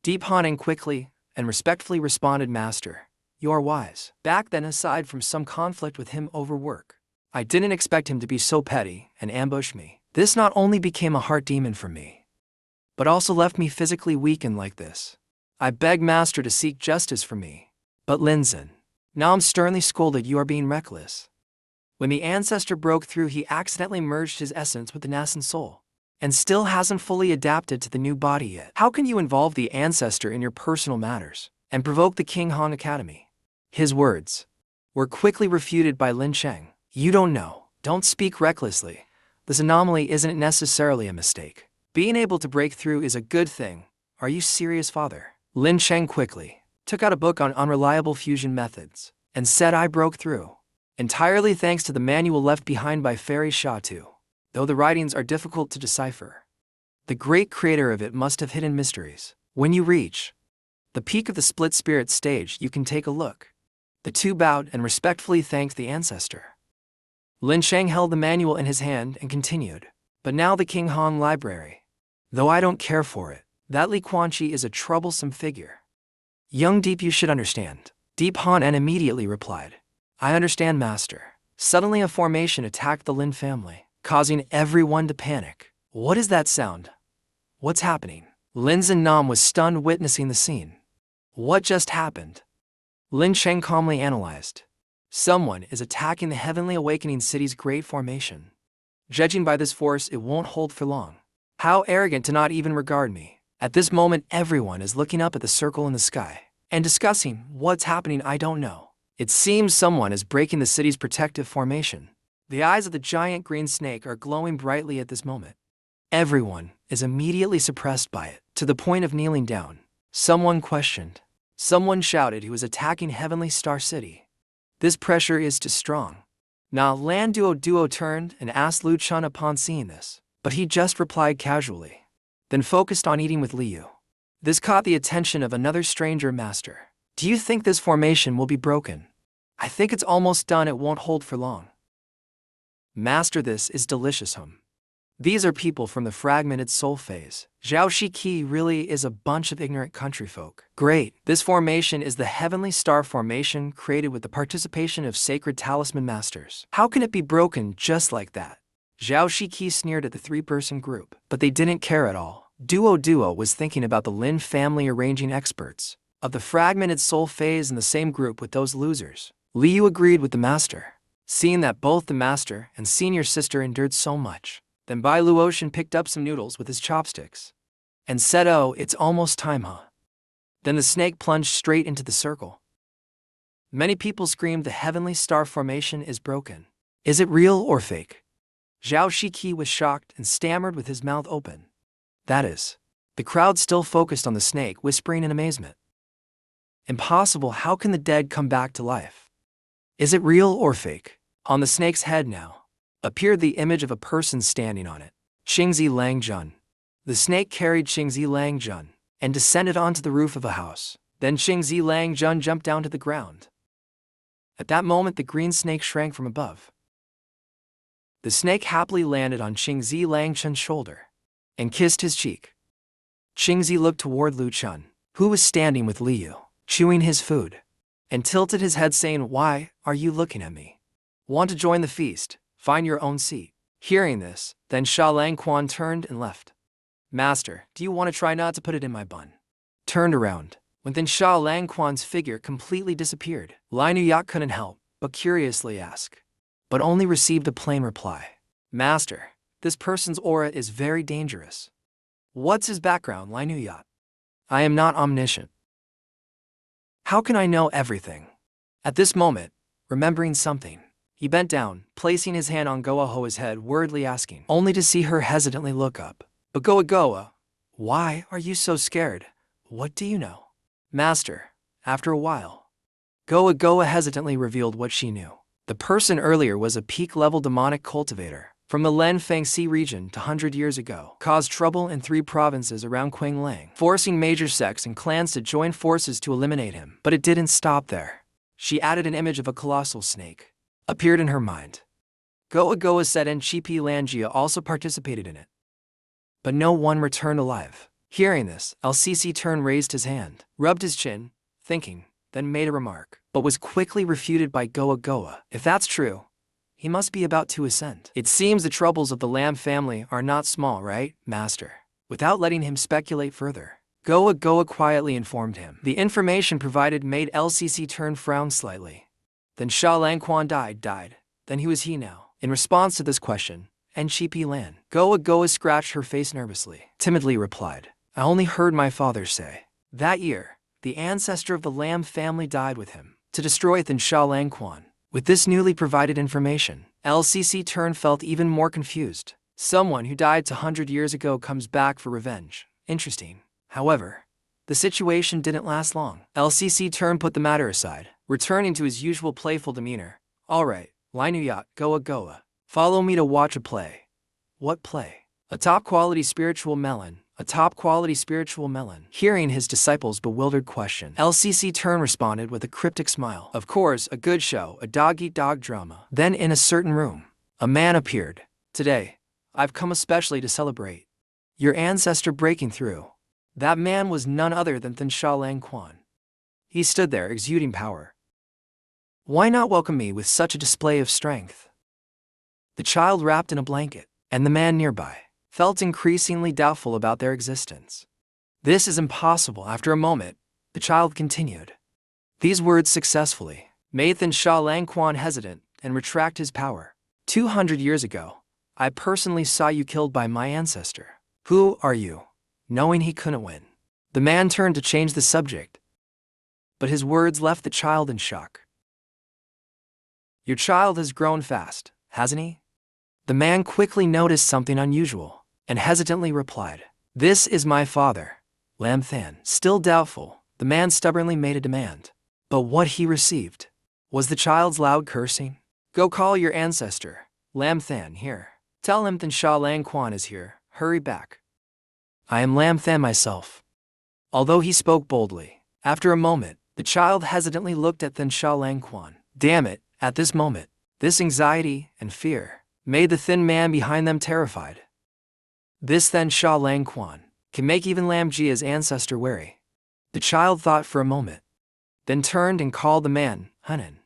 Deep Hanan quickly and respectfully responded, Master, you are wise. Back then, aside from some conflict with him over work, I didn't expect him to be so petty and ambush me. This not only became a heart demon for me, but also left me physically weakened like this. I beg Master to seek justice for me. But Linzen, now I'm sternly scolded, you are being reckless. When the ancestor broke through, he accidentally merged his essence with the Nasan soul, and still hasn't fully adapted to the new body yet. How can you involve the ancestor in your personal matters and provoke the King Hong Academy? His words were quickly refuted by Lin Cheng. You don't know. Don't speak recklessly. This anomaly isn't necessarily a mistake. Being able to break through is a good thing. Are you serious, father? Lin Cheng quickly took out a book on unreliable fusion methods and said, I broke through. Entirely thanks to the manual left behind by Fairy Sha Tu. Though the writings are difficult to decipher, the great creator of it must have hidden mysteries. When you reach the peak of the split spirit stage, you can take a look. The two bowed and respectfully thanked the ancestor. Lin Cheng held the manual in his hand and continued. But now the King Hong Library. Though I don't care for it, that Li Quanqi is a troublesome figure. Young Deep, you should understand. Deep Han immediately replied. I understand, Master. Suddenly a formation attacked the Lin family, causing everyone to panic. What is that sound? What's happening? Lin Zhen Nam was stunned witnessing the scene. What just happened? Lin Cheng calmly analyzed. Someone is attacking the Heavenly Awakening City's great formation. Judging by this force, it won't hold for long. How arrogant to not even regard me. At this moment, everyone is looking up at the circle in the sky and discussing what's happening. I don't know. It seems someone is breaking the city's protective formation. The eyes of the giant green snake are glowing brightly at this moment. Everyone is immediately suppressed by it, to the point of kneeling down. Someone questioned. Someone shouted he was attacking Heavenly Star City. This pressure is too strong. Now Lan Duo turned and asked Lu Chun upon seeing this, but he just replied casually, then focused on eating with Liu. This caught the attention of another stranger. Master, do you think this formation will be broken? I think it's almost done. It won't hold for long. Master, this is delicious. These are people from the fragmented soul phase. Zhao Shiki really is a bunch of ignorant country folk. Great. This formation is the Heavenly Star Formation created with the participation of sacred talisman masters. How can it be broken just like that? Zhao Shiki sneered at the three-person group, but they didn't care at all. Duo was thinking about the Lin family arranging experts of the fragmented soul phase in the same group with those losers. Liu agreed with the master, seeing that both the master and senior sister endured so much. Then Bai Luotian picked up some noodles with his chopsticks and said, "Oh, it's almost time, huh?" Then the snake plunged straight into the circle. Many people screamed, "The Heavenly Star Formation is broken. Is it real or fake?" Zhao Shiki was shocked and stammered with his mouth open. That is. The crowd still focused on the snake, whispering in amazement. Impossible, how can the dead come back to life? Is it real or fake? On the snake's head now appeared the image of a person standing on it. Qingzi Langjun. The snake carried Qingzi Langjun and descended onto the roof of a house. Then Qingzi Langjun jumped down to the ground. At that moment, the green snake shrank from above. The snake happily landed on Qingzi Langjun's shoulder and kissed his cheek. Qingzi looked toward Lu Chun, who was standing with Liu, chewing his food, and tilted his head, saying, "Why are you looking at me? Want to join the feast? Find your own seat." Hearing this, then Sha Langquan turned and left. "Master, do you want to try not to put it in my bun?" Turned around, when then Sha Langquan's figure completely disappeared. Lai Nuyat couldn't help but curiously ask, but only received a plain reply. "Master, this person's aura is very dangerous." "What's his background, Lai Nuyat?" "I am not omniscient. How can I know everything?" At this moment, remembering something, he bent down, placing his hand on Goa Hoa's head, worriedly asking, only to see her hesitantly look up. "But Goa, why are you so scared? What do you know?" "Master," after a while, Goa hesitantly revealed what she knew. The person earlier was a peak-level demonic cultivator from the Len Fangxi region 100 years ago, caused trouble in 3 provinces around Qinglang, forcing major sects and clans to join forces to eliminate him. But it didn't stop there. She added an image of a colossal snake appeared in her mind. Goa said Nchipi Langia also participated in it, but no one returned alive. Hearing this, LCC Turn raised his hand, rubbed his chin, thinking, then made a remark, but was quickly refuted by Goa. If that's true, he must be about to ascend. It seems the troubles of the Lam family are not small, right, Master? Without letting him speculate further, Goa quietly informed him. The information provided made LCC Turn frown slightly. Then Sha Langquan died. Then he was he now. In response to this question, Nchipi Lan, Goa scratched her face nervously, timidly replied, "I only heard my father say that year, the ancestor of the Lam family died with him to destroy Than Sha Langquan." With this newly provided information, LCC Turn felt even more confused. Someone who died 200 years ago comes back for revenge. Interesting. However, the situation didn't last long. LCC Turn put the matter aside, returning to his usual playful demeanor. "All right, Lai Nuyat, Goa. Follow me to watch a play." "What play?" "A top-quality spiritual melon. A top-quality spiritual melon." Hearing his disciple's bewildered question, LCC Turn responded with a cryptic smile. "Of course, a good show, a dog-eat-dog drama." Then in a certain room, a man appeared. "Today, I've come especially to celebrate your ancestor breaking through." That man was none other than Than Sha Langquan. He stood there exuding power. Why not welcome me with such a display of strength? The child wrapped in a blanket, and the man nearby, felt increasingly doubtful about their existence. "This is impossible." After a moment, the child continued. These words successfully made Than Sha Langquan hesitant and retract his power. 200 years ago, I personally saw you killed by my ancestor. Who are you? Knowing he couldn't win, the man turned to change the subject, but his words left the child in shock. Your child has grown fast, hasn't he? The man quickly noticed something unusual and hesitantly replied, "This is my father, Lam Than." Still doubtful, the man stubbornly made a demand. But what he received was the child's loud cursing. "Go call your ancestor, Lam Than, here. Tell him Than Sha Lang Quan is here. Hurry back. I am Lam Than myself." Although he spoke boldly, after a moment, the child hesitantly looked at Than Sha Lang Quan. Damn it, at this moment, this anxiety and fear made the thin man behind them terrified. This Than Sha Lang Quan can make even Lam Jia's ancestor wary. The child thought for a moment, then turned and called the man, "Hunan.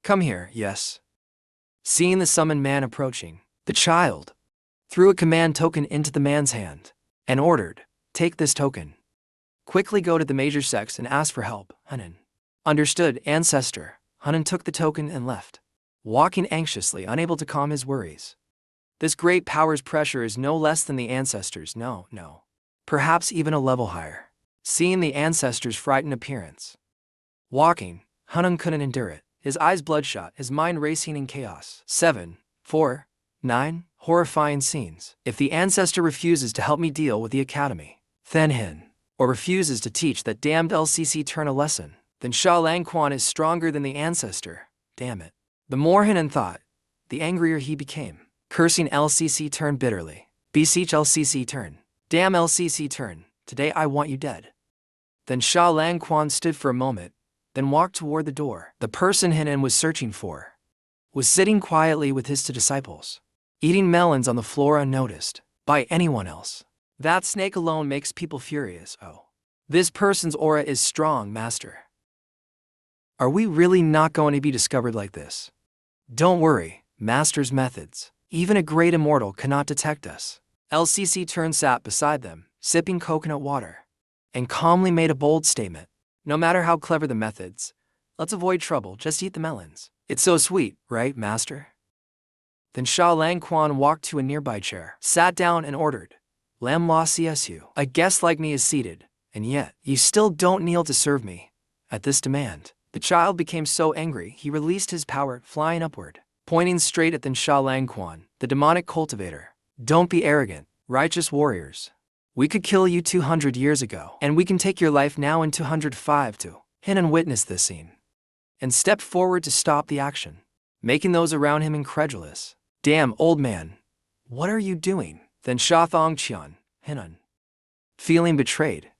Come here, yes." Seeing the summoned man approaching, the child threw a command token into the man's hand and ordered, "Take this token. Quickly go to the major sects and ask for help, Hunan." Understood, ancestor. Hunan took the token and left, walking anxiously, unable to calm his worries. This great power's pressure is no less than the ancestors', no, perhaps even a level higher. Seeing the ancestors' frightened appearance, walking, Hunan couldn't endure it, his eyes bloodshot, his mind racing in chaos. 7, 4, 9, horrifying scenes. If the ancestor refuses to help me deal with the academy, then Hin, or refuses to teach that damned LCC turn a lesson, then Sha Lang Quan is stronger than the ancestor. Damn it. The more Hinan thought, the angrier he became. Cursing LCC turn bitterly. Beseech LCC turn. Damn LCC turn. Today I want you dead. Then Sha Lang Quan stood for a moment, then walked toward the door. The person Hinan was searching for was sitting quietly with his two disciples, eating melons on the floor unnoticed by anyone else. That snake alone makes people furious. Oh. This person's aura is strong, master. Are we really not going to be discovered like this? Don't worry, master's methods. Even a great immortal cannot detect us. LCC Turn sat beside them, sipping coconut water, and calmly made a bold statement. No matter how clever the methods, let's avoid trouble, just eat the melons. It's so sweet, right, master? Then Sha Lang Quan walked to a nearby chair, sat down and ordered, "Lam La CSU. A guest like me is seated, and yet you still don't kneel to serve me." At this demand, the child became so angry he released his power, flying upward, pointing straight at Than Sha Lang Quan, the demonic cultivator. "Don't be arrogant, righteous warriors. We could kill you 200 years ago, and we can take your life now in 205 too." Hinan witnessed this scene and stepped forward to stop the action, making those around him incredulous. "Damn, old man, what are you doing?" Then Sha Thong Qian, Hinan. Feeling betrayed,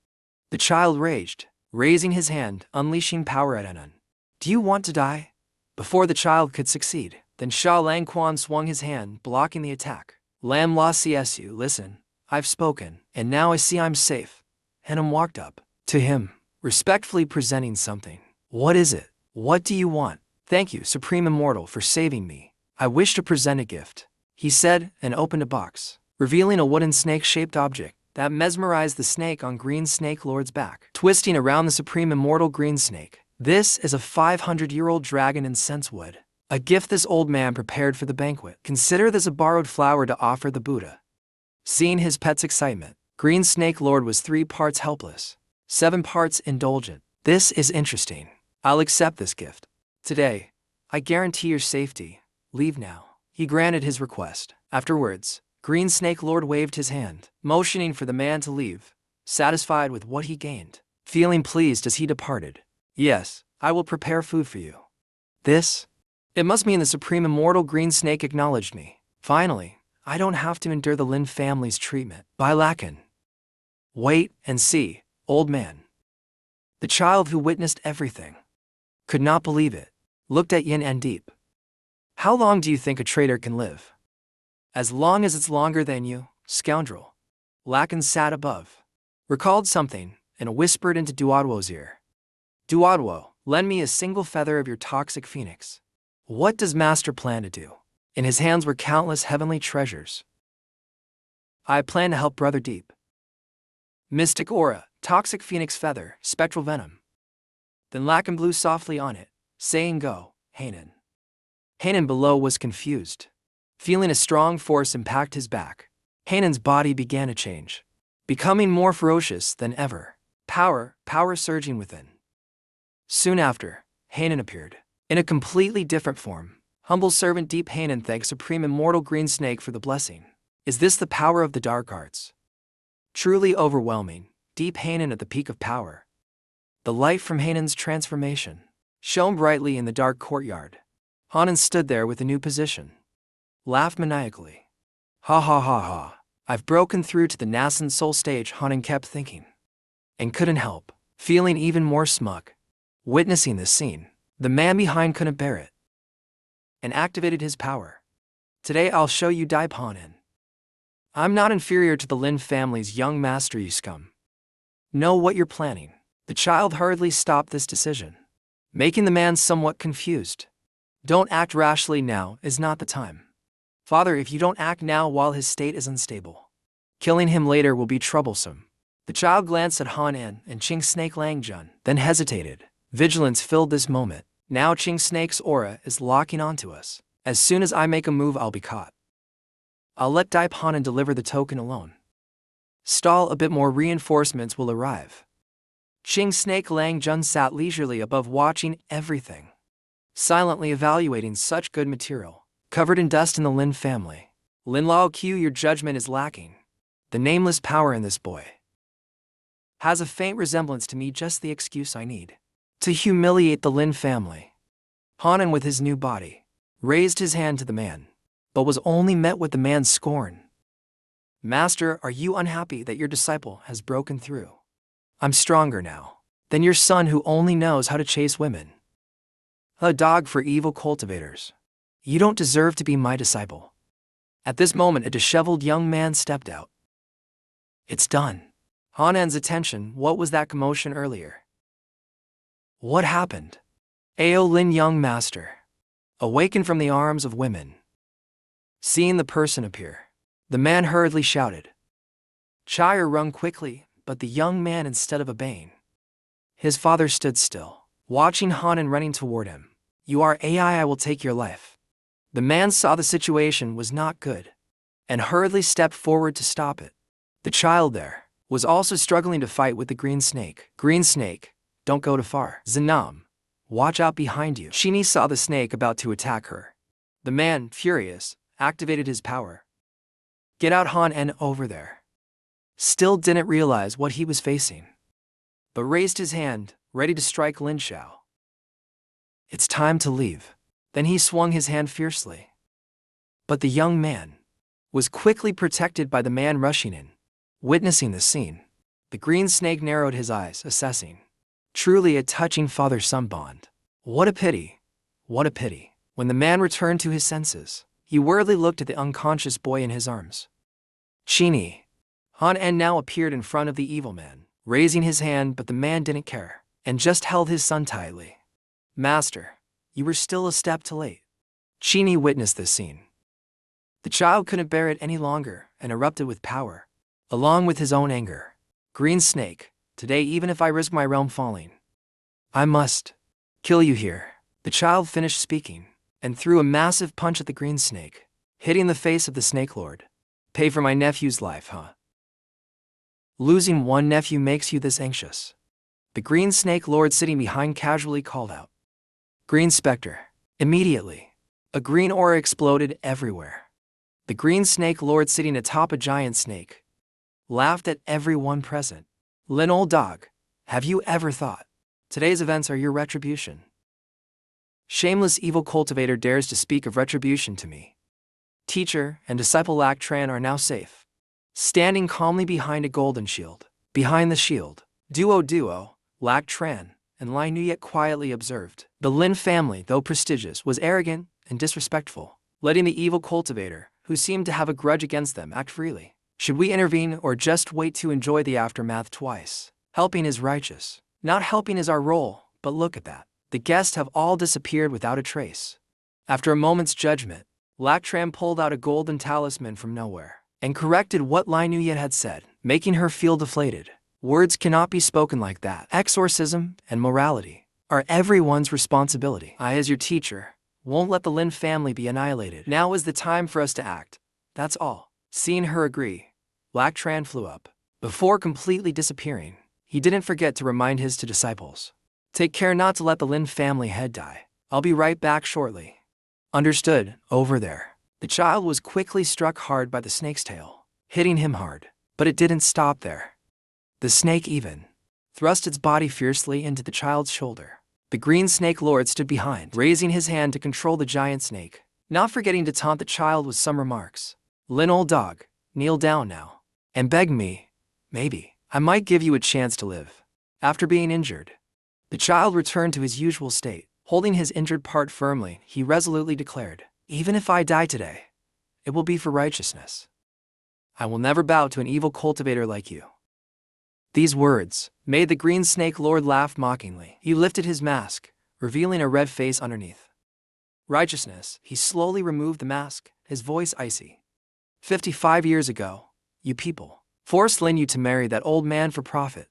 the child raged, raising his hand, unleashing power at Hinan. "Do you want to die?" Before the child could succeed, then Sha Lang Quan swung his hand, blocking the attack. "Lam La CSU, listen, I've spoken, and now I see I'm safe." Hinan walked up to him, respectfully presenting something. "What is it? What do you want?" "Thank you, Supreme Immortal, for saving me. I wish to present a gift," he said, and opened a box, revealing a wooden snake-shaped object that mesmerized the snake on Green Snake Lord's back, twisting around the Supreme Immortal Green Snake. "This is a 500-year-old dragon incense wood, a gift this old man prepared for the banquet. Consider this a borrowed flower to offer the Buddha." Seeing his pet's excitement, Green Snake Lord was 3 parts helpless, 7 parts indulgent. "This is interesting. I'll accept this gift. Today, I guarantee your safety. Leave now." He granted his request. Afterwards, Green Snake Lord waved his hand, motioning for the man to leave, satisfied with what he gained. Feeling pleased as he departed. "Yes, I will prepare food for you." This? It must mean the Supreme Immortal Green Snake acknowledged me. Finally, I don't have to endure the Lin family's treatment. By Lacan. "Wait and see, old man." The child, who witnessed everything, could not believe it, looked at Yin and Deep. "How long do you think a traitor can live?" "As long as it's longer than you, scoundrel." Lacan sat above, recalled something, and whispered into Duodwo's ear. "Duodwo, lend me a single feather of your toxic phoenix." What does Master plan to do? In his hands were countless heavenly treasures. "I plan to help Brother Deep." Mystic aura, toxic phoenix feather, spectral venom. Then Lacan blew softly on it, saying, "Go, Hanan." Hanan below was confused. Feeling a strong force impact his back, Hanan's body began to change, becoming more ferocious than ever. Power surging within. Soon after, Hanan appeared, in a completely different form. Humble servant Deep Hanan thanks Supreme Immortal Green Snake for the blessing. Is this the power of the dark arts? Truly overwhelming, Deep Hanan at the peak of power. The light from Hanan's transformation shone brightly in the dark courtyard. Hanan stood there with a new position. Laughed maniacally. Ha ha ha ha. I've broken through to the nascent soul stage, Hanan kept thinking. And couldn't help feeling even more smug. Witnessing this scene, the man behind couldn't bear it and activated his power. Today I'll show you Deep Hanan. I'm not inferior to the Lin family's young master, you scum. Know what you're planning. The child hurriedly stopped this decision, making the man somewhat confused. Don't act rashly, now is not the time. Father, if you don't act now while his state is unstable, killing him later will be troublesome. The child glanced at Hanan and Ching Snake Langjun, then hesitated. Vigilance filled this moment. Now Ching Snake's aura is locking onto us. As soon as I make a move, I'll be caught. I'll let Deep Hanan deliver the token alone. Stall a bit more, reinforcements will arrive. Ching Snake Langjun sat leisurely above, watching everything, silently evaluating such good material, covered in dust in the Lin family. Lin Lao Q, your judgment is lacking. The nameless power in this boy has a faint resemblance to me, just the excuse I need to humiliate the Lin family. Hanan, with his new body, raised his hand to the man, but was only met with the man's scorn. Master, are you unhappy that your disciple has broken through? I'm stronger now than your son, who only knows how to chase women. A dog for evil cultivators. You don't deserve to be my disciple. At this moment, a disheveled young man stepped out. It's done. Hanan's attention. What was that commotion earlier? What happened? Ao Lin, young master, awakened from the arms of women. Seeing the person appear, the man hurriedly shouted. Chire rung quickly, but the young man, instead of obeying, his father stood still, watching Hanan running toward him. You are AI, I will take your life. The man saw the situation was not good and hurriedly stepped forward to stop it. The child there was also struggling to fight with the green snake. Green snake, don't go too far. Zanam, watch out behind you. Shini saw the snake about to attack her. The man, furious, activated his power. Get out, Hanan over there. Still didn't realize what he was facing, but raised his hand, ready to strike Lin Xiao. It's time to leave. Then he swung his hand fiercely. But the young man was quickly protected by the man rushing in. Witnessing the scene, the green snake narrowed his eyes, assessing. Truly a touching father-son bond. What a pity. What a pity. When the man returned to his senses, he worriedly looked at the unconscious boy in his arms. Chini. Hanan now appeared in front of the evil man, raising his hand, but the man didn't care, and just held his son tightly. Master, you were still a step too late. Chini witnessed this scene. The child couldn't bear it any longer and erupted with power, along with his own anger. Green snake, today even if I risk my realm falling, I must kill you here. The child finished speaking and threw a massive punch at the green snake, hitting the face of the snake lord. Pay for my nephew's life, huh? Losing one nephew makes you this anxious? The green snake lord sitting behind casually called out. Green specter. Immediately, a green aura exploded everywhere. The green snake lord sitting atop a giant snake laughed at everyone present. Lin, old dog, have you ever thought today's events are your retribution? Shameless evil cultivator dares to speak of retribution to me. Teacher and disciple Lac Tran are now safe, standing calmly behind a golden shield. Behind the shield, Duo, Lac Tran, and Lai Nu yet quietly observed. The Lin family, though prestigious, was arrogant and disrespectful, letting the evil cultivator, who seemed to have a grudge against them, act freely. Should we intervene or just wait to enjoy the aftermath twice? Helping is righteous. Not helping is our role, but look at that. The guests have all disappeared without a trace. After a moment's judgment, Lac Tran pulled out a golden talisman from nowhere and corrected what Lai Nu yet had said, making her feel deflated. Words cannot be spoken like that. Exorcism and morality are everyone's responsibility. I, as your teacher, won't let the Lin family be annihilated. Now is the time for us to act. That's all. Seeing her agree, Black Tran flew up. Before completely disappearing, he didn't forget to remind his two disciples. Take care not to let the Lin family head die. I'll be right back shortly. Understood, over there. The child was quickly struck hard by the snake's tail, hitting him hard. But it didn't stop there. The snake even thrust its body fiercely into the child's shoulder. The green snake lord stood behind, raising his hand to control the giant snake, not forgetting to taunt the child with some remarks. Lin, old dog, kneel down now, and beg me, maybe, I might give you a chance to live. After being injured, the child returned to his usual state. Holding his injured part firmly, he resolutely declared, even if I die today, it will be for righteousness. I will never bow to an evil cultivator like you. These words made the green snake lord laugh mockingly. He lifted his mask, revealing a red face underneath. Righteousness, he slowly removed the mask, his voice icy. 55 years ago, you people forced Lin Yu to marry that old man for profit.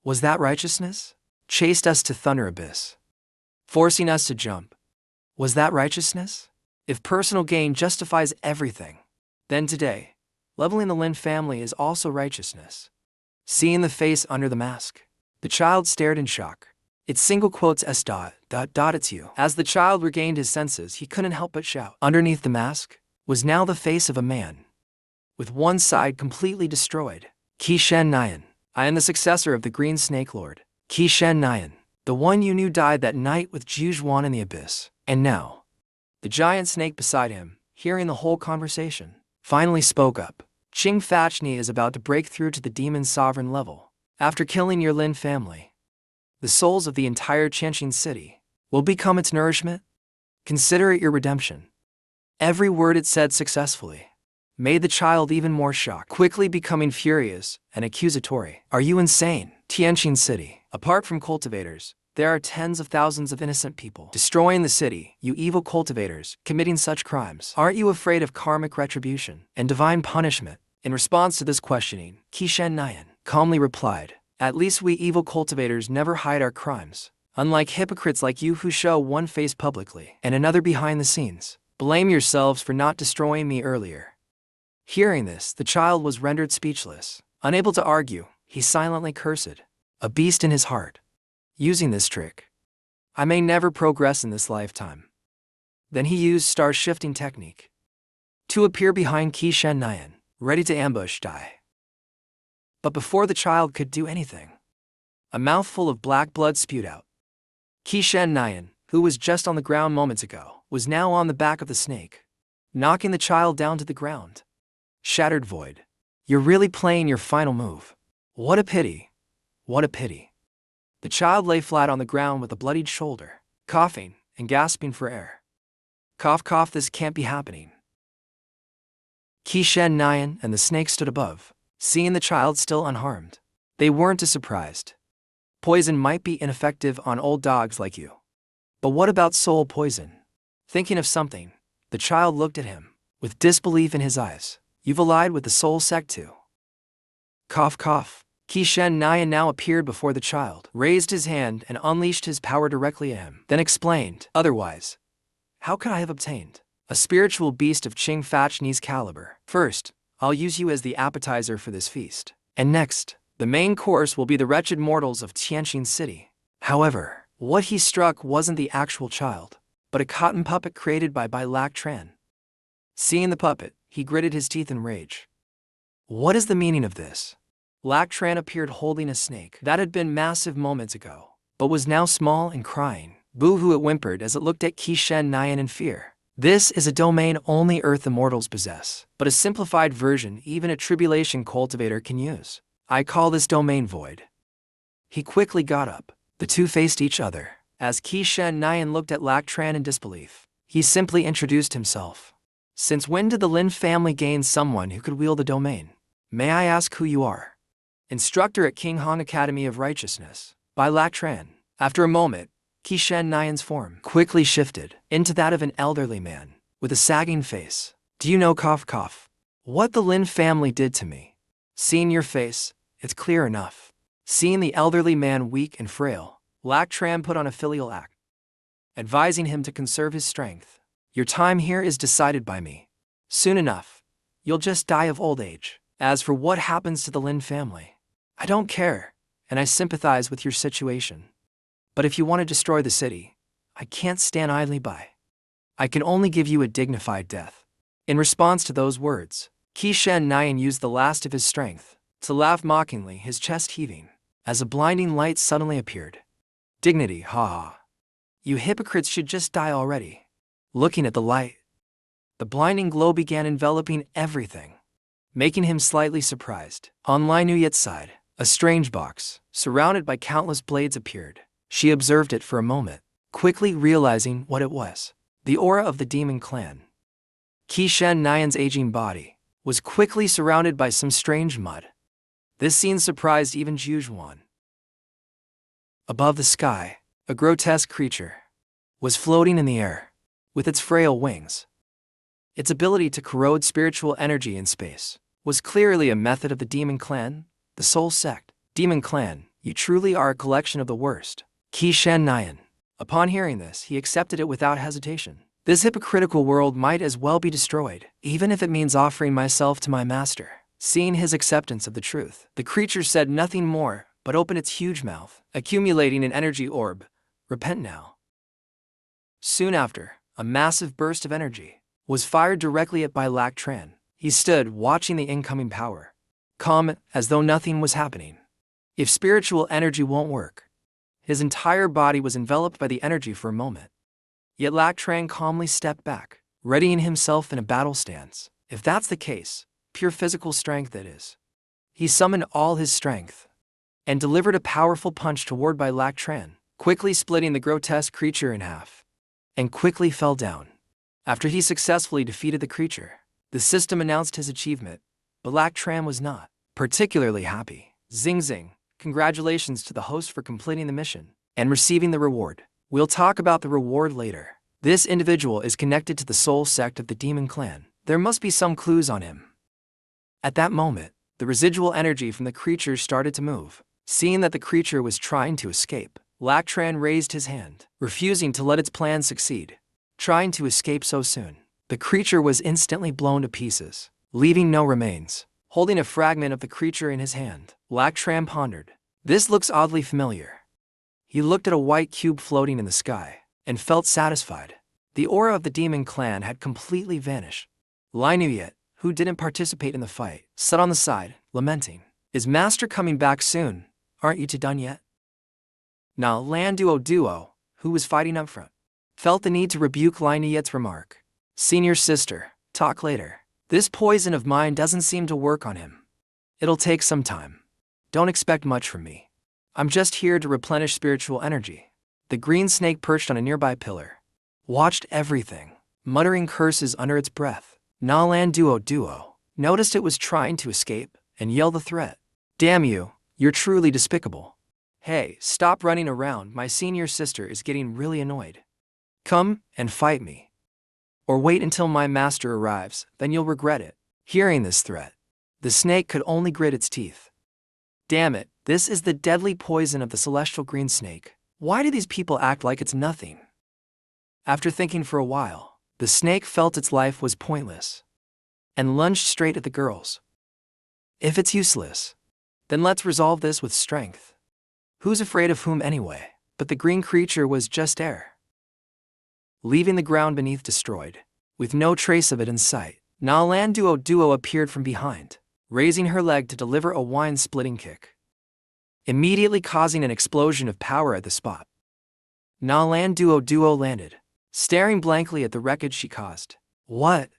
Was that righteousness? Chased us to Thunder Abyss, forcing us to jump. Was that righteousness? If personal gain justifies everything, then today, leveling the Lin family is also righteousness. Seeing the face under the mask, the child stared in shock. It's single quotes s dot dot dot it's you. As the child regained his senses, he couldn't help but shout. Underneath the mask was now the face of a man, with one side completely destroyed. Qi Shen Nian, I am the successor of the Green Snake Lord. Qi Shen Nian, the one you knew died that night with Zhu Zhuan in the abyss. And now, the giant snake beside him, hearing the whole conversation, finally spoke up. Qing Fachni is about to break through to the demon sovereign level. After killing your Lin family, the souls of the entire Qianxin city will become its nourishment. Consider it your redemption. Every word it said successfully made the child even more shocked, quickly becoming furious and accusatory. Are you insane? Tianqin City. Apart from cultivators, there are tens of thousands of innocent people destroying the city. You evil cultivators, committing such crimes. Aren't you afraid of karmic retribution and divine punishment? In response to this questioning, Qi Shen Nian calmly replied, at least we evil cultivators never hide our crimes. Unlike hypocrites like you who show one face publicly and another behind the scenes. Blame yourselves for not destroying me earlier. Hearing this, the child was rendered speechless. Unable to argue, he silently cursed, a beast in his heart. Using this trick, I may never progress in this lifetime. Then he used star shifting technique to appear behind Qi Shen Nian, ready to ambush Dai. But before the child could do anything, a mouthful of black blood spewed out. Qi Shen Nian, who was just on the ground moments ago, was now on the back of the snake, knocking the child down to the ground. Shattered void. You're really playing your final move. What a pity. What a pity. The child lay flat on the ground with a bloodied shoulder, coughing and gasping for air. Cough cough, this can't be happening. Qi Shen Nian and the snake stood above, seeing the child still unharmed. They weren't too surprised. Poison might be ineffective on old dogs like you. But what about soul poison? Thinking of something, the child looked at him, with disbelief in his eyes. You've allied with the soul sect too. Cough cough. Qi Shen Nian now appeared before the child, raised his hand and unleashed his power directly at him, then explained, otherwise, how could I have obtained a spiritual beast of Qing Fachni's caliber? First, I'll use you as the appetizer for this feast. And next, the main course will be the wretched mortals of Tianqin City. However, what he struck wasn't the actual child, but a cotton puppet created by Black Tran. Seeing the puppet, he gritted his teeth in rage. What is the meaning of this? Black Tran appeared holding a snake that had been massive moments ago, but was now small and crying. Boo-hoo, it whimpered as it looked at Qi Shen Nian in fear. This is a domain only Earth Immortals possess, but a simplified version even a tribulation cultivator can use. I call this domain void. He quickly got up. The two faced each other. As Qi Shen Nian looked at Black Tran in disbelief, he simply introduced himself. Since when did the Lin family gain someone who could wield the domain? May I ask who you are? Instructor at King Han Academy of Righteousness, by Black Tran. After a moment, Qi Shen Nian's form quickly shifted into that of an elderly man, with a sagging face. Do you know cough cough? What the Lin family did to me? Seeing your face, it's clear enough. Seeing the elderly man weak and frail, Black Tran put on a filial act. advising him to conserve his strength. Your time here is decided by me. Soon enough, you'll just die of old age. As for what happens to the Lin family, I don't care, and I sympathize with your situation. But if you want to destroy the city, I can't stand idly by. I can only give you a dignified death. In response to those words, Qi Shen Nian used the last of his strength to laugh mockingly, his chest heaving, as a blinding light suddenly appeared. Dignity, ha ha. You hypocrites should just die already. Looking at the light, the blinding glow began enveloping everything, making him slightly surprised. On Lai Nuyet's side, a strange box, surrounded by countless blades, appeared. She observed it for a moment, quickly realizing what it was. The aura of the demon clan. Qi Shen Nian's aging body was quickly surrounded by some strange mud. This scene surprised even Zhu Juan. Above the sky, a grotesque creature was floating in the air, with its frail wings. Its ability to corrode spiritual energy in space was clearly a method of the demon clan, the soul sect. Demon clan, you truly are a collection of the worst. Qi Shen Nian. Upon hearing this, he accepted it without hesitation. This hypocritical world might as well be destroyed, even if it means offering myself to my master. Seeing his acceptance of the truth, the creature said nothing more, but opened its huge mouth, accumulating an energy orb. Repent now. Soon after, a massive burst of energy was fired directly at Bai Lak Tran. He stood watching the incoming power, calm as though nothing was happening. If spiritual energy won't work, his entire body was enveloped by the energy for a moment. Yet Lak Tran calmly stepped back, readying himself in a battle stance. If that's the case, pure physical strength it is. He summoned all his strength and delivered a powerful punch toward Bai Lak Tran, quickly splitting the grotesque creature in half, and quickly fell down. After he successfully defeated the creature, the system announced his achievement, but Lak Tran was not particularly happy. Zing zing, congratulations to the host for completing the mission and receiving the reward. We'll talk about the reward later. This individual is connected to the soul sect of the demon clan. There must be some clues on him. At that moment, the residual energy from the creature started to move. Seeing that the creature was trying to escape, Lak Tran raised his hand, refusing to let its plan succeed. Trying to escape so soon, the creature was instantly blown to pieces, leaving no remains. Holding a fragment of the creature in his hand, Lak Tran pondered. This looks oddly familiar. He looked at a white cube floating in the sky and felt satisfied. The aura of the demon clan had completely vanished. Lai Nuyet, who didn't participate in the fight, sat on the side, lamenting. Is master coming back soon? Aren't you two done yet? Now Lan Duo, who was fighting up front, felt the need to rebuke Lai Nuyet's remark. Senior sister, talk later. This poison of mine doesn't seem to work on him. It'll take some time. Don't expect much from me. I'm just here to replenish spiritual energy. The green snake perched on a nearby pillar watched everything, muttering curses under its breath. Nalan Duo noticed it was trying to escape and yelled a threat. Damn you, you're truly despicable. Hey, stop running around, my senior sister is getting really annoyed. Come and fight me. Or wait until my master arrives, then you'll regret it. Hearing this threat, the snake could only grit its teeth. Damn it, this is the deadly poison of the celestial green snake. Why do these people act like it's nothing? After thinking for a while, the snake felt its life was pointless and lunged straight at the girls. If it's useless, then let's resolve this with strength. Who's afraid of whom anyway? But the green creature was just air, leaving the ground beneath destroyed, with no trace of it in sight. Nalan Duo appeared from behind, raising her leg to deliver a wine-splitting kick, immediately causing an explosion of power at the spot. Nalan Duo landed, staring blankly at the wreckage she caused. What?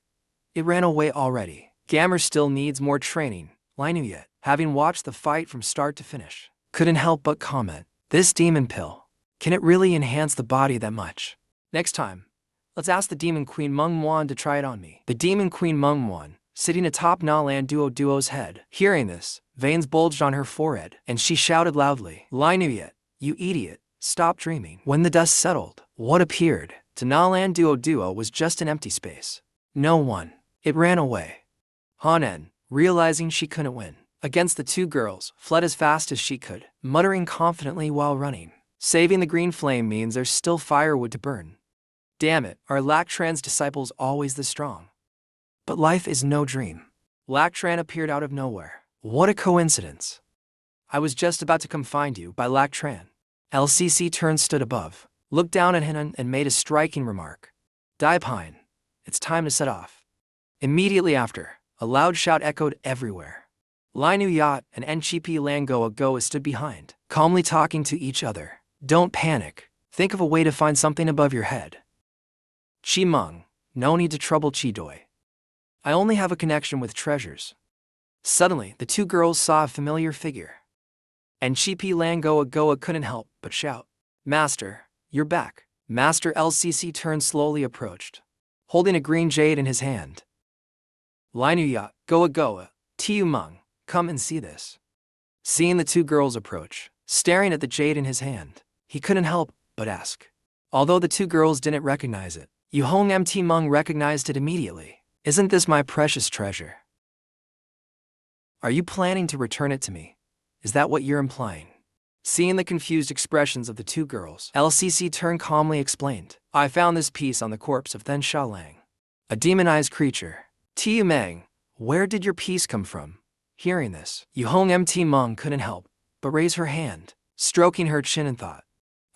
It ran away already. Gamer still needs more training. Lai Nuyet, having watched the fight from start to finish, couldn't help but comment. This demon pill, can it really enhance the body that much? Next time, let's ask the Demon Queen Meng Muan to try it on me. The Demon Queen Meng Muan, sitting atop Nalan Duo's head. Hearing this, veins bulged on her forehead, and she shouted loudly, Lai Nuyet, you idiot, stop dreaming. When the dust settled, what appeared to Nalan Duo was just an empty space. No one. It ran away. Hanen, realizing she couldn't win against the two girls, fled as fast as she could, muttering confidently while running. Saving the green flame means there's still firewood to burn. Damn it, are Lactran's disciples always this strong? But life is no dream. Lactran appeared out of nowhere. What a coincidence. I was just about to come find you by Lactran. LCC turned stood above, looked down at him and made a striking remark. Die Pine, it's time to set off. Immediately after, a loud shout echoed everywhere. Linu Yacht and Nchipi Langoa Goa stood behind, calmly talking to each other. Don't panic, think of a way to find something above your head. Chi Mung, no need to trouble Chi Doi. I only have a connection with treasures. Suddenly, the two girls saw a familiar figure. And Chipi Langoa Goa couldn't help but shout, Master, you're back. Master LCC turned slowly approached, holding a green jade in his hand. Linu Yacht, Goa Goa, Tiu Mung, come and see this. Seeing the two girls approach, staring at the jade in his hand, he couldn't help but ask. Although the two girls didn't recognize it, Yu Hong Mt Mung recognized it immediately. Isn't this my precious treasure? Are you planning to return it to me? Is that what you're implying? Seeing the confused expressions of the two girls, LCC turned calmly explained. I found this piece on the corpse of Then Sha Lang, a demonized creature. Tiu Meng, where did your piece come from? Hearing this, Yu Hong Mt Mung couldn't help but raise her hand, stroking her chin and thought.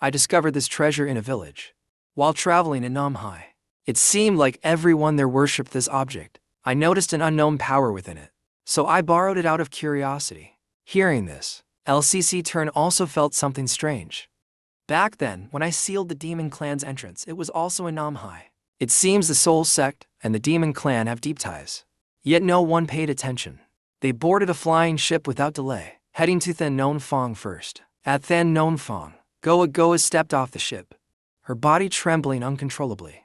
I discovered this treasure in a village. While traveling in Namhai, it seemed like everyone there worshipped this object. I noticed an unknown power within it, so I borrowed it out of curiosity. Hearing this, LCC Turn also felt something strange. Back then, when I sealed the demon clan's entrance, it was also in Namhai. It seems the Soul Sect and the demon clan have deep ties. Yet no one paid attention. They boarded a flying ship without delay, heading to Than Non Fong first. At Than Non Fong, Goa Goa stepped off the ship, her body trembling uncontrollably.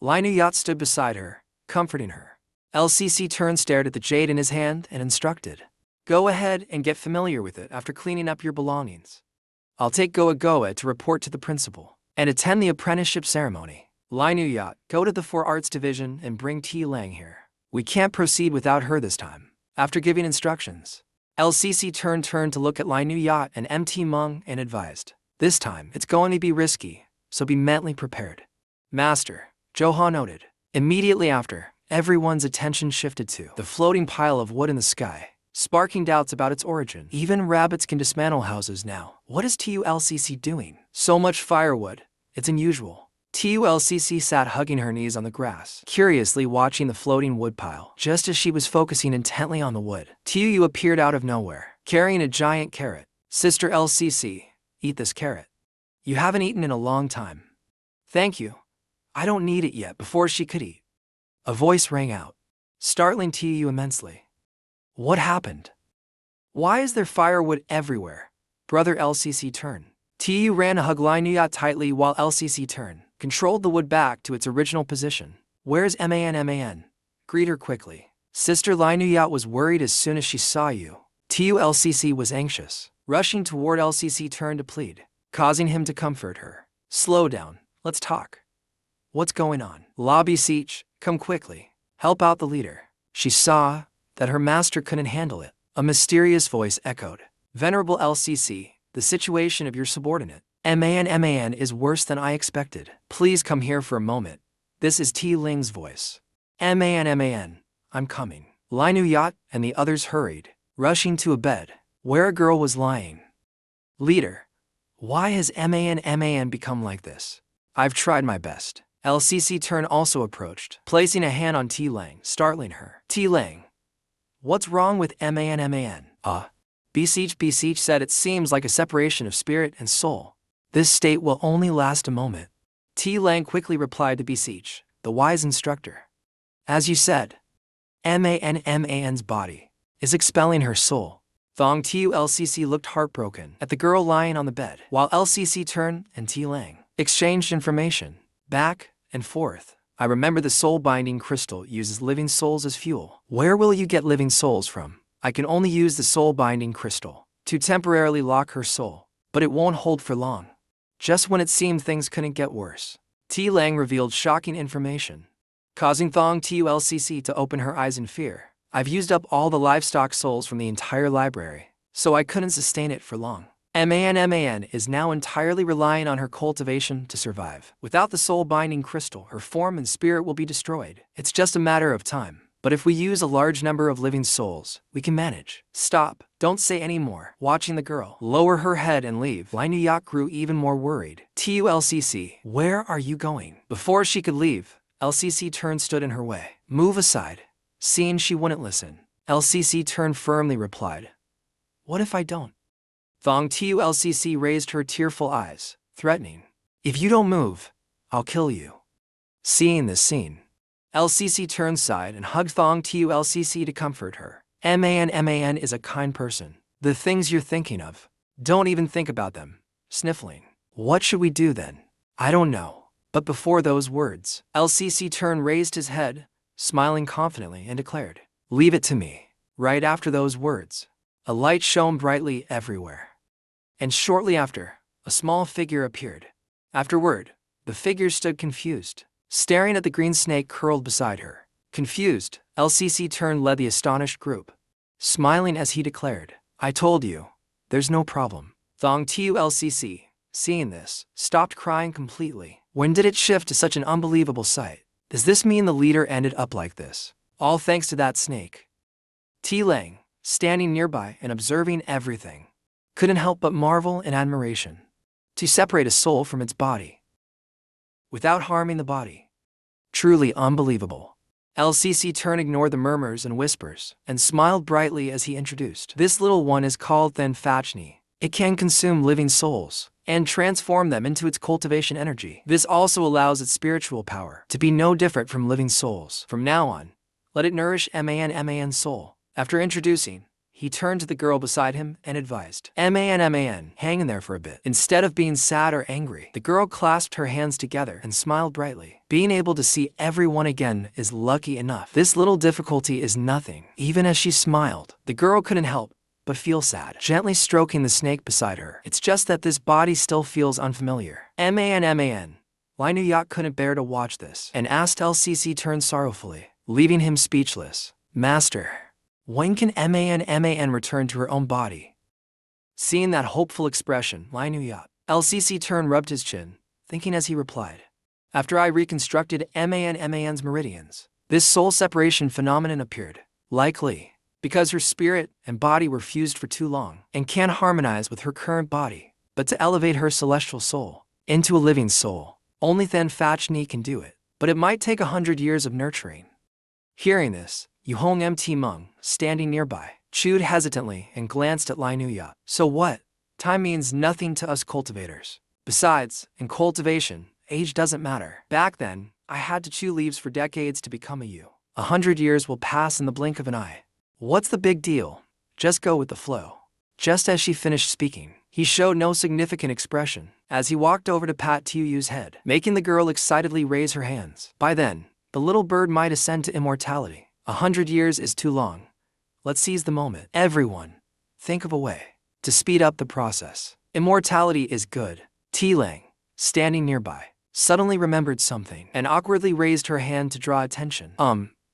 Linu Yacht stood beside her, comforting her. LCC Turn stared at the jade in his hand and instructed. Go ahead and get familiar with it after cleaning up your belongings. I'll take Goa Goa to report to the principal and attend the apprenticeship ceremony. Linu Yacht, go to the 4 Arts Division and bring Ti Lang here. We can't proceed without her this time. After giving instructions, LCC turned to look at Linu Yacht and MT Mung and advised. This time, it's going to be risky, so be mentally prepared. Master, Johan noted. Immediately after, everyone's attention shifted to the floating pile of wood in the sky, sparking doubts about its origin. Even rabbits can dismantle houses now. What is TULCC doing? So much firewood. It's unusual. TULCC sat hugging her knees on the grass, curiously watching the floating wood pile. Just as she was focusing intently on the wood, TUU appeared out of nowhere, carrying a giant carrot. Sister LCC, eat this carrot. You haven't eaten in a long time. Thank you. I don't need it yet. Before she could eat, a voice rang out, startling TUU immensely. What happened? Why is there firewood everywhere? Brother LCC Turn. TUU ran to hug Linu tightly while LCC Turn controlled the wood back to its original position. Where's MAN? Greet her quickly. Sister Linu was worried as soon as she saw you. TULCC was anxious, rushing toward LCC Turn to plead, causing him to comfort her. Slow down, let's talk. What's going on? Lobby Siege, come quickly. Help out the leader. She saw that her master couldn't handle it. A mysterious voice echoed. Venerable LCC, the situation of your subordinate, MAN is worse than I expected. Please come here for a moment. This is T Ling's voice. MAN, I'm coming. Linu Yacht and the others hurried, rushing to a bed where a girl was lying. Leader, why has MAN become like this? I've tried my best. LCC Turn also approached, placing a hand on T Lang, startling her. T Lang, what's wrong with MAN? Beseech said it seems like a separation of spirit and soul. This state will only last a moment. T Lang quickly replied to Beseech, the wise instructor. As you said, MAN's body is expelling her soul. Thong TULCC looked heartbroken at the girl lying on the bed, while LCC Turn and T Lang exchanged information back and forth. I remember the soul-binding crystal uses living souls as fuel. Where will you get living souls from? I can only use the soul-binding crystal to temporarily lock her soul, but it won't hold for long. Just when it seemed things couldn't get worse, T Lang revealed shocking information, causing Thong TULCC to open her eyes in fear. I've used up all the livestock souls from the entire library, so I couldn't sustain it for long. Man is now entirely reliant on her cultivation to survive. Without the soul-binding crystal, her form and spirit will be destroyed. It's just a matter of time. But if we use a large number of living souls, we can manage. Stop. Don't say any more. Watching the girl lower her head and leave, Lai Nuyat grew even more worried. TULCC, where are you going? Before she could leave, LCC turned stood in her way. Move aside. Seeing she wouldn't listen, LCC turned firmly replied, what if I don't? Thong TULCC raised her tearful eyes, threatening, if you don't move, I'll kill you. Seeing this scene, LCC turned side and hugged Thong TULCC to comfort her. Man is a kind person. The things you're thinking of, don't even think about them. Sniffling. What should we do then? I don't know. But before those words, LCC turned raised his head, smiling confidently and declared, leave it to me. Right after those words, a light shone brightly everywhere. And shortly after, a small figure appeared. Afterward, the figure stood confused, staring at the green snake curled beside her. Confused, LCC turned led the astonished group, smiling as he declared, I told you, there's no problem. Thong TULCC, seeing this, stopped crying completely. When did it shift to such an unbelievable sight? Does this mean the leader ended up like this? All thanks to that snake. T Lang, standing nearby and observing everything, couldn't help but marvel in admiration. To separate a soul from its body without harming the body. Truly unbelievable. LCC turned ignored the murmurs and whispers and smiled brightly as he introduced. This little one is called Then Fachni. It can consume living souls and transform them into its cultivation energy. This also allows its spiritual power to be no different from living souls. From now on, let it nourish Man's soul. After introducing, he turned to the girl beside him and advised, Man, hang in there for a bit. Instead of being sad or angry, the girl clasped her hands together and smiled brightly. Being able to see everyone again is lucky enough. This little difficulty is nothing. Even as she smiled, the girl couldn't help but feel sad, gently stroking the snake beside her. It's just that this body still feels unfamiliar. Man. Lai Nuyat couldn't bear to watch this and asked LCC turned sorrowfully, leaving him speechless. Master, when can Man return to her own body? Seeing that hopeful expression, Lai Nuyat, LCC turned rubbed his chin, thinking as he replied, after I reconstructed Man's meridians, this soul separation phenomenon appeared. Likely, because her spirit and body were fused for too long and can't harmonize with her current body, but to elevate her celestial soul into a living soul, only Then Fachni can do it. But it might take 100 years of nurturing. Hearing this, Yuhong Mt Mung, standing nearby, chewed hesitantly and glanced at Lai Nuyat. So what? Time means nothing to us cultivators. Besides, in cultivation, age doesn't matter. Back then, I had to chew leaves for decades to become a Yu. 100 years will pass in the blink of an eye. What's the big deal? Just go with the flow. Just as she finished speaking, he showed no significant expression as he walked over to pat Tuyu's head, making the girl excitedly raise her hands. By then, the little bird might ascend to immortality. 100 years is too long. Let's seize the moment. Everyone, think of a way to speed up the process. Immortality is good. T Lang, standing nearby, suddenly remembered something and awkwardly raised her hand to draw attention.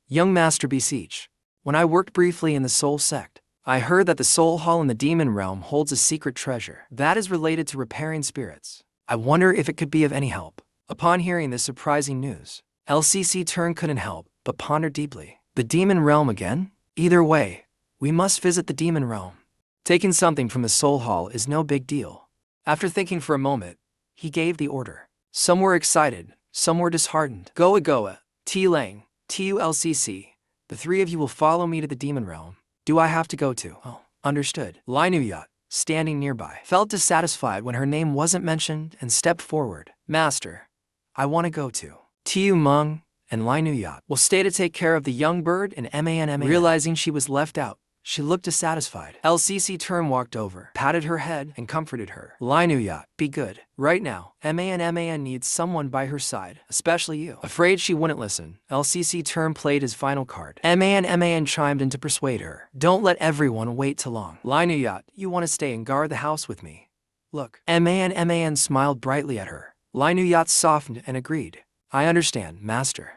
Young master beseech. When I worked briefly in the soul sect, I heard that the soul hall in the demon realm holds a secret treasure that is related to repairing spirits. I wonder if it could be of any help. Upon hearing this surprising news, LCC Turn couldn't help but ponder deeply. The demon realm again? Either way, we must visit the demon realm. Taking something from the soul hall is no big deal. After thinking for a moment, he gave the order. Some were excited, some were disheartened. Goa, T Lang, TULCC. The three of you will follow me to the demon realm. Do I have to go to? Oh, understood. Lai Nuyat, standing nearby, felt dissatisfied when her name wasn't mentioned and stepped forward. Master, I want to go to. Tu Mung and Lai Nuyat will stay to take care of the young bird and Man. Realizing she was left out, she looked dissatisfied. LCC Turn walked over, patted her head, and comforted her. Lai Nuyat, be good. Right now, Man needs someone by her side, especially you. Afraid she wouldn't listen, LCC Turn played his final card. Man chimed in to persuade her. Don't let everyone wait too long. Lai Nuyat, you want to stay and guard the house with me? Look. Man smiled brightly at her. Lai Nuyat softened and agreed. I understand, master.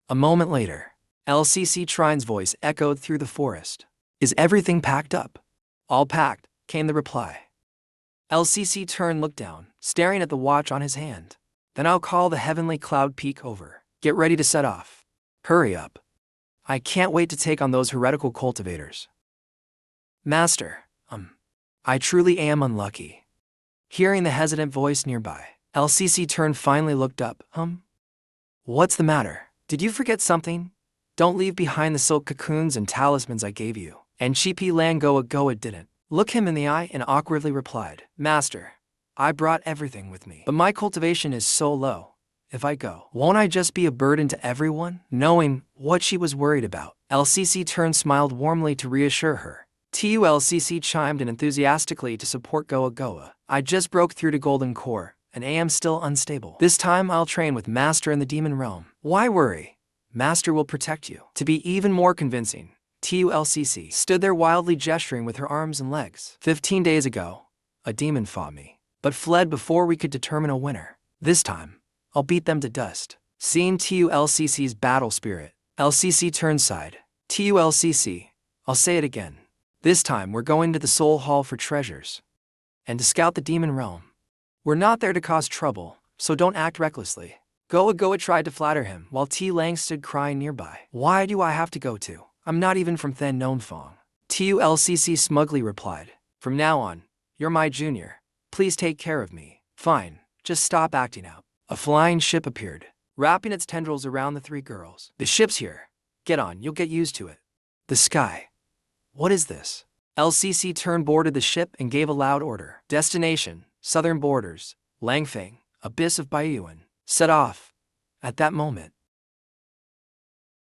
A moment later, LCC Trine's voice echoed through the forest. Is everything packed up? All packed, came the reply. LCC turned, looked down, staring at the watch on his hand. Then I'll call the heavenly cloud peak over. Get ready to set off. Hurry up. I can't wait to take on those heretical cultivators. Master, I truly am unlucky. Hearing the hesitant voice nearby, LCC turned, finally looked up. What's the matter? Did you forget something? Don't leave behind the silk cocoons and talismans I gave you. And Chipi Lan Goa didn't look him in the eye and awkwardly replied, Master, I brought everything with me, but my cultivation is so low. If I go, won't I just be a burden to everyone? Knowing what she was worried about, LCC turned, smiled warmly to reassure her. TULCC chimed in enthusiastically to support Goa. I just broke through to Golden Core, and am still unstable. This time I'll train with Master in the Demon Realm. Why worry? Master will protect you. To be even more convincing, TULCC stood there wildly gesturing with her arms and legs. 15 days ago, a demon fought me, but fled before we could determine a winner. This time, I'll beat them to dust. Seeing TULCC's battle spirit, LCC turned side. TULCC, I'll say it again. This time we're going to the Soul Hall for treasures and to scout the Demon Realm. We're not there to cause trouble, so don't act recklessly. Goa tried to flatter him while T Lang stood crying nearby. Why do I have to go to? I'm not even from Then Non Fong. TULCC smugly replied. From now on, you're my junior. Please take care of me. Fine, just stop acting out. A flying ship appeared, wrapping its tendrils around the three girls. The ship's here. Get on, you'll get used to it. The sky. What is this? LCC turned, boarded the ship and gave a loud order. Destination, southern borders, Langfang, abyss of Baiyuan. Set off. At that moment,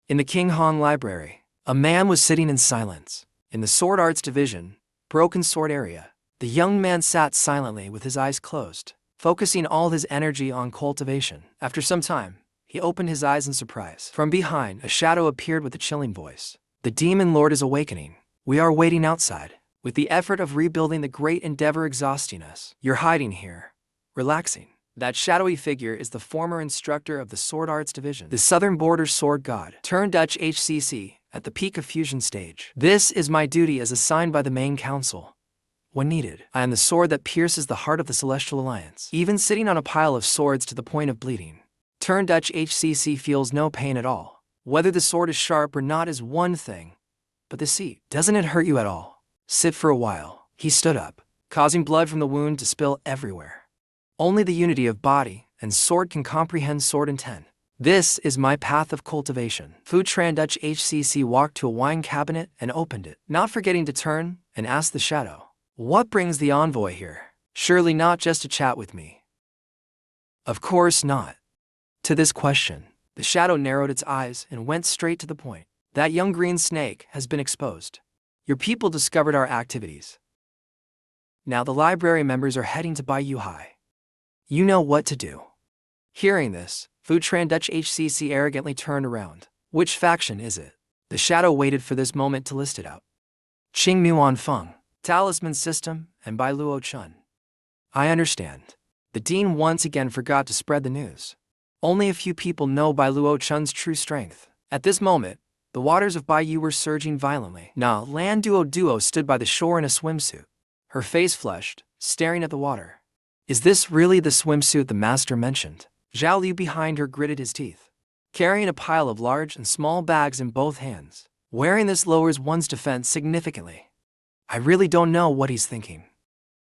in the King Han Library, a man was sitting in silence. In the Sword Arts Division, Broken Sword area, the young man sat silently with his eyes closed, focusing all his energy on cultivation. After some time, he opened his eyes in surprise. From behind, a shadow appeared with a chilling voice. The Demon Lord is awakening. We are waiting outside, with the effort of rebuilding the great endeavor exhausting us. You're hiding here, relaxing. That shadowy figure is the former instructor of the Sword Arts Division, the Southern Border Sword God, turned Dutch HCC, at the peak of fusion stage. This is my duty as assigned by the main council. When needed, I am the sword that pierces the heart of the Celestial Alliance, even sitting on a pile of swords to the point of bleeding. Turned Dutch HCC feels no pain at all. Whether the sword is sharp or not is one thing, but the seat, doesn't it hurt you at all? Sit for a while. He stood up, causing blood from the wound to spill everywhere. Only the unity of body and sword can comprehend sword intent. This is my path of cultivation. Fu Tran Dutch HCC walked to a wine cabinet and opened it, not forgetting to turn and ask the shadow, what brings the envoy here? Surely not just to chat with me. Of course not. To this question, the shadow narrowed its eyes and went straight to the point. That young green snake has been exposed. Your people discovered our activities. Now the library members are heading to Baiyu High. You know what to do. Hearing this, Fu Tran Dutch HCC arrogantly turned around. Which faction is it? The shadow waited for this moment to list it out. Qing Muan Feng, Talisman System, and Bai Luo Chun. I understand. The dean once again forgot to spread the news. Only a few people know Bai Luo Chun's true strength. At this moment, the waters of Baiyu were surging violently. Na Lan Duo stood by the shore in a swimsuit, her face flushed, staring at the water. Is this really the swimsuit the master mentioned? Zhao Liu behind her gritted his teeth, carrying a pile of large and small bags in both hands. Wearing this lowers one's defense significantly. I really don't know what he's thinking.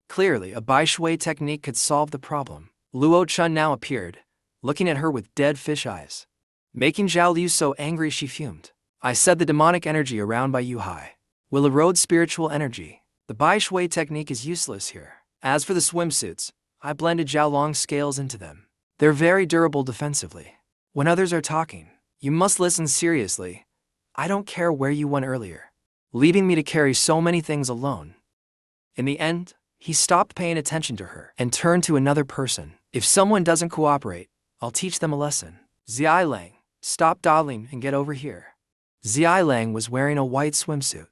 Clearly, a Bai Shui technique could solve the problem. Luo Chun now appeared, looking at her with dead fish eyes, making Zhao Liu so angry she fumed. I said the demonic energy around Baiyu High will erode spiritual energy. The Bai Shui technique is useless here. As for the swimsuits, I blended Zhaolong's scales into them. They're very durable defensively. When others are talking, you must listen seriously. I don't care where you went earlier, leaving me to carry so many things alone. In the end, he stopped paying attention to her and turned to another person. If someone doesn't cooperate, I'll teach them a lesson. Ziai Lang, stop dawdling and get over here. Ziai Lang was wearing a white swimsuit,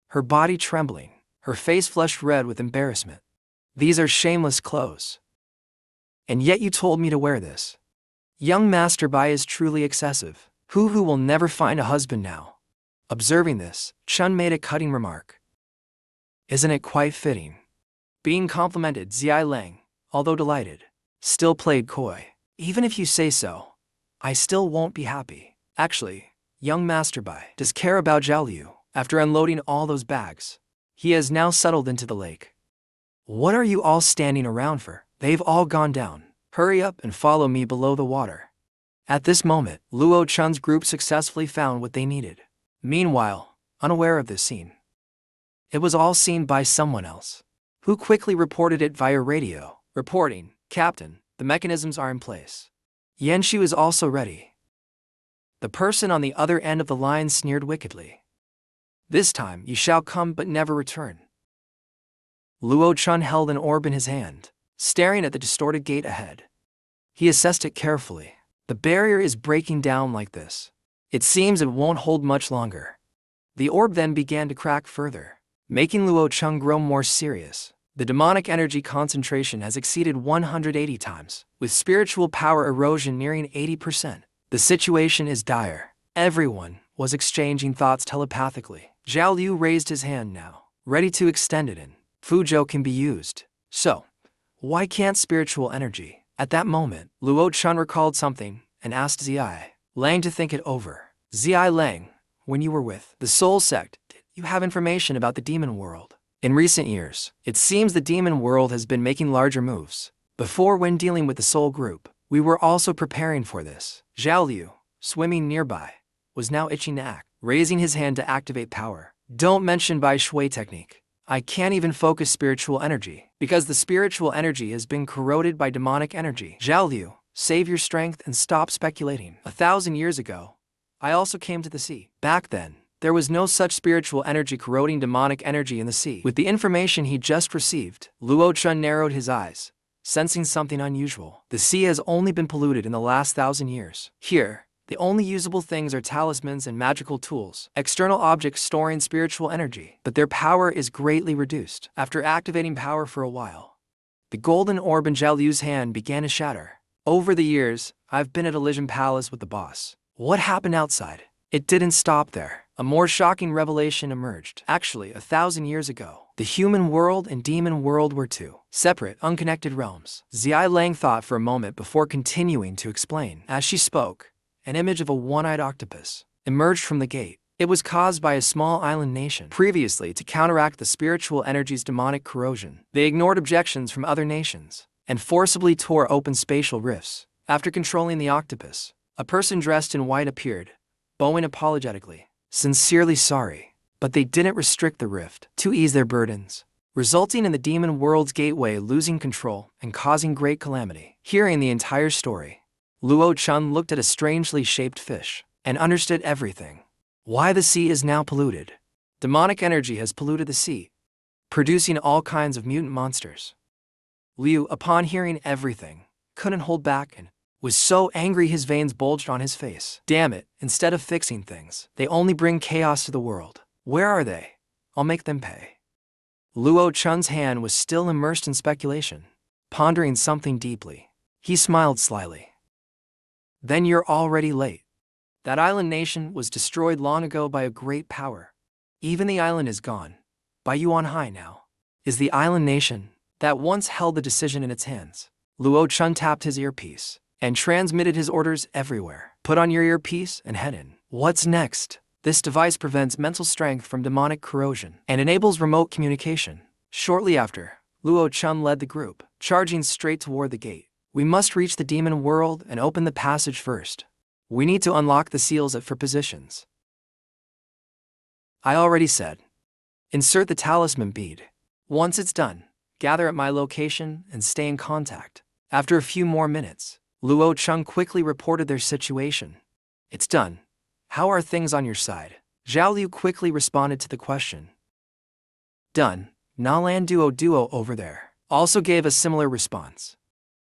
her body trembling, her face flushed red with embarrassment. These are shameless clothes. And yet you told me to wear this. Young Master Bai is truly excessive. Who will never find a husband now. Observing this, Chun made a cutting remark. Isn't it quite fitting? Being complimented, Zai Lang, although delighted, still played coy. Even if you say so, I still won't be happy. Actually, young Master Bai does care about Zhao Liu. After unloading all those bags, he has now settled into the lake. What are you all standing around for? They've all gone down. Hurry up and follow me below the water. At this moment, Luo Chun's group successfully found what they needed. Meanwhile, unaware of this scene, it was all seen by someone else, who quickly reported it via radio. Reporting, Captain, the mechanisms are in place. Yanxu is also ready. The person on the other end of the line sneered wickedly. This time you shall come but never return. Luo Chun held an orb in his hand, staring at the distorted gate ahead. He assessed it carefully. The barrier is breaking down like this. It seems it won't hold much longer. The orb then began to crack further, making Luo Chun grow more serious. The demonic energy concentration has exceeded 180 times, with spiritual power erosion nearing 80%. The situation is dire. Everyone was exchanging thoughts telepathically. Zhao Liu raised his hand now, ready to extend it in. Fuzhou can be used. So, why can't spiritual energy? At that moment, Luo Chun recalled something and asked Zai Lang to think it over. Zai Lang, when you were with the Soul Sect, did you have information about the demon world? In recent years, it seems the demon world has been making larger moves. Before, when dealing with the Soul Group, we were also preparing for this. Zhao Liu, swimming nearby, was now itching to act, raising his hand to activate power. Don't mention Bai Shui technique. I can't even focus spiritual energy, because the spiritual energy has been corroded by demonic energy. Zhao Liu, save your strength and stop speculating. 1,000 years ago, I also came to the sea. Back then, there was no such spiritual energy corroding demonic energy in the sea. With the information he just received, Luo Chun narrowed his eyes, sensing something unusual. The sea has only been polluted in the last 1,000 years. Here, the only usable things are talismans and magical tools, external objects storing spiritual energy, but their power is greatly reduced. After activating power for a while, the golden orb in Zhao Liu's hand began to shatter. Over the years, I've been at Elysian Palace with the boss. What happened outside? It didn't stop there. A more shocking revelation emerged. Actually, 1,000 years ago, the human world and demon world were two separate, unconnected realms. Zai Lang thought for a moment before continuing to explain. As she spoke, an image of a one-eyed octopus emerged from the gate. It was caused by a small island nation. Previously, to counteract the spiritual energy's demonic corrosion, they ignored objections from other nations and forcibly tore open spatial rifts. After controlling the octopus, a person dressed in white appeared, bowing apologetically. Sincerely sorry, but they didn't restrict the rift to ease their burdens, resulting in the demon world's gateway losing control and causing great calamity. Hearing the entire story, Luo Chun looked at a strangely shaped fish and understood everything. Why the sea is now polluted. Demonic energy has polluted the sea, producing all kinds of mutant monsters. Liu, upon hearing everything, couldn't hold back and was so angry his veins bulged on his face. Damn it, instead of fixing things, they only bring chaos to the world. Where are they? I'll make them pay. Luo Chun's hand was still immersed in speculation, pondering something deeply. He smiled slyly. Then you're already late. That island nation was destroyed long ago by a great power. Even the island is gone. By Yuan Hai now is the island nation that once held the decision in its hands. Luo Chun tapped his earpiece and transmitted his orders everywhere. Put on your earpiece and head in. What's next? This device prevents mental strength from demonic corrosion and enables remote communication. Shortly after, Luo Chun led the group, charging straight toward the gate. We must reach the demon world and open the passage first. We need to unlock the seals for positions. I already said. Insert the talisman bead. Once it's done, gather at my location and stay in contact. After a few more minutes, Luo Chun quickly reported their situation. It's done. How are things on your side? Zhao Liu quickly responded to the question. Done. Nalan Duo over there also gave a similar response.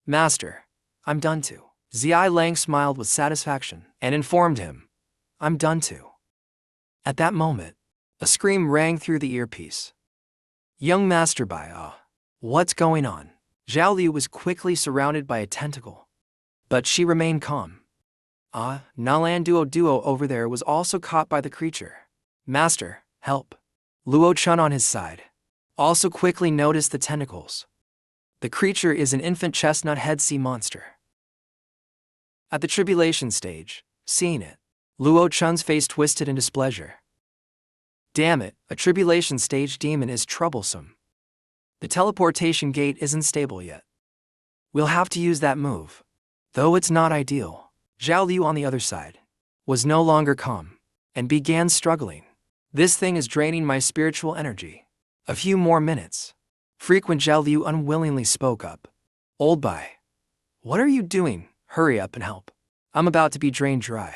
Master, I'm done too. Zai Lang smiled with satisfaction and informed him. I'm done too. At that moment, a scream rang through the earpiece. Young Master Bai, what's going on? Zhao Liu was quickly surrounded by a tentacle, but she remained calm. Nalan Duo over there was also caught by the creature. Master, help. Luo Chun on his side Also quickly noticed the tentacles. The creature is an infant chestnut head sea monster. At the tribulation stage, seeing it, Luo Chun's face twisted in displeasure. Damn it, a tribulation stage demon is troublesome. The teleportation gate isn't stable yet. We'll have to use that move. Though it's not ideal. Zhao Liu on the other side was no longer calm and began struggling. This thing is draining my spiritual energy. A few more minutes. Frequent Zhao Liu unwillingly spoke up. Old Bai, what are you doing? Hurry up and help. I'm about to be drained dry.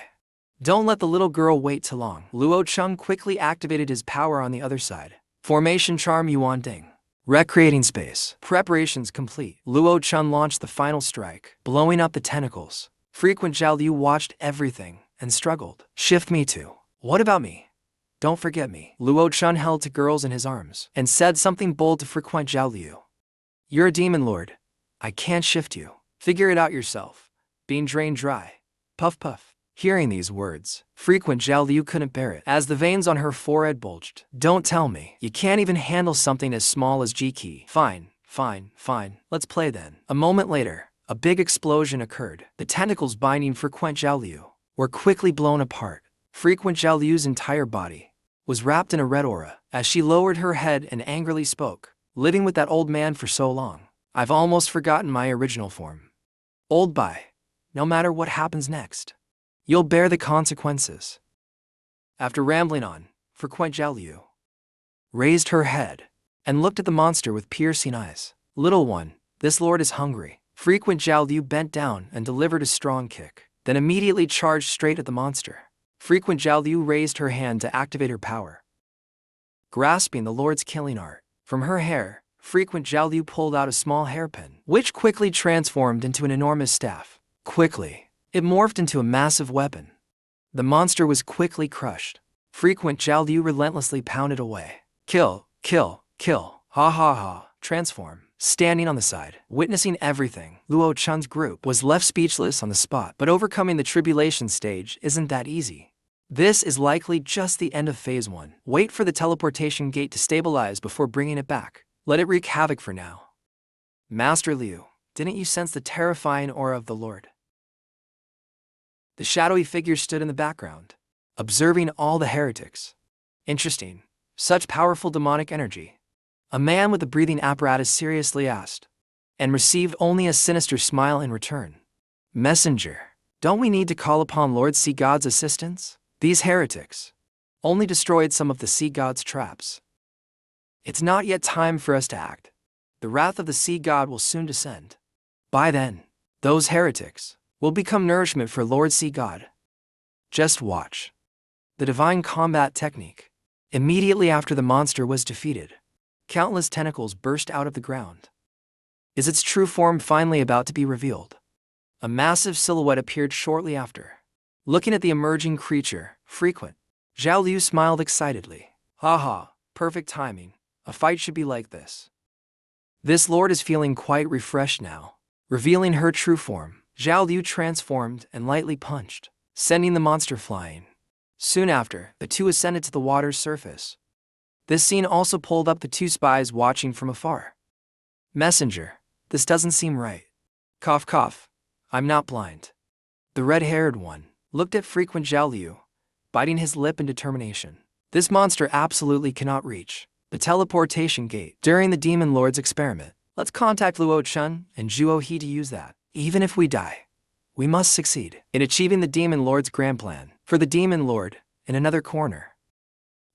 Don't let the little girl wait too long. Luo Chun quickly activated his power on the other side. Formation Charm Yuan Ding. Recreating space. Preparations complete. Luo Chun launched the final strike, blowing up the tentacles. Frequent Zhao Liu watched everything and struggled. Shift me too. What about me? Don't forget me. Luo Chun held two girls in his arms and said something bold to Frequent Zhao Liu. You're a demon lord. I can't shift you. Figure it out yourself. Being drained dry. Puff puff. Hearing these words, Frequent Zhao Liu couldn't bear it as the veins on her forehead bulged. Don't tell me you can't even handle something as small as G-Key. Fine. Let's play then. A moment later, a big explosion occurred. The tentacles binding Frequent Zhao Liu were quickly blown apart. Frequent Zhao Liu's entire body was wrapped in a red aura as she lowered her head and angrily spoke. Living with that old man for so long, I've almost forgotten my original form. Old Bai, no matter what happens next, you'll bear the consequences. After rambling on, Frequent Zhao Liu raised her head and looked at the monster with piercing eyes. Little one, this lord is hungry. Frequent Zhao Liu bent down and delivered a strong kick, then immediately charged straight at the monster. Frequent Zhao Liu raised her hand to activate her power. Grasping the lord's killing art, from her hair, Frequent Zhao Liu pulled out a small hairpin, which quickly transformed into an enormous staff. Quickly, it morphed into a massive weapon. The monster was quickly crushed. Frequent Zhao Liu relentlessly pounded away. Kill. Ha ha ha. Transform. Standing on the side, witnessing everything, Luo Chun's group was left speechless on the spot. But overcoming the tribulation stage isn't that easy. This is likely just the end of Phase 1. Wait for the teleportation gate to stabilize before bringing it back. Let it wreak havoc for now. Master Liu, didn't you sense the terrifying aura of the Lord? The shadowy figure stood in the background, observing all the heretics. Interesting. Such powerful demonic energy. A man with a breathing apparatus seriously asked, and received only a sinister smile in return. Messenger, don't we need to call upon Lord Sea God's assistance? These heretics only destroyed some of the Sea God's traps. It's not yet time for us to act. The wrath of the Sea God will soon descend. By then, those heretics will become nourishment for Lord Sea God. Just watch. The divine combat technique. Immediately after the monster was defeated, countless tentacles burst out of the ground. Is its true form finally about to be revealed? A massive silhouette appeared shortly after. Looking at the emerging creature, Frequent Zhao Liu smiled excitedly. Haha, perfect timing. A fight should be like this. This lord is feeling quite refreshed now. Revealing her true form, Zhao Liu transformed and lightly punched, sending the monster flying. Soon after, the two ascended to the water's surface. This scene also pulled up the two spies watching from afar. Messenger, this doesn't seem right. Cough. I'm not blind. The red-haired one looked at Frequent Zhao Liu, biting his lip in determination. This monster absolutely cannot reach the teleportation gate during the Demon Lord's experiment. Let's contact Luo Chun and Zhuo He to use that. Even if we die, we must succeed in achieving the Demon Lord's grand plan. For the Demon Lord, in another corner,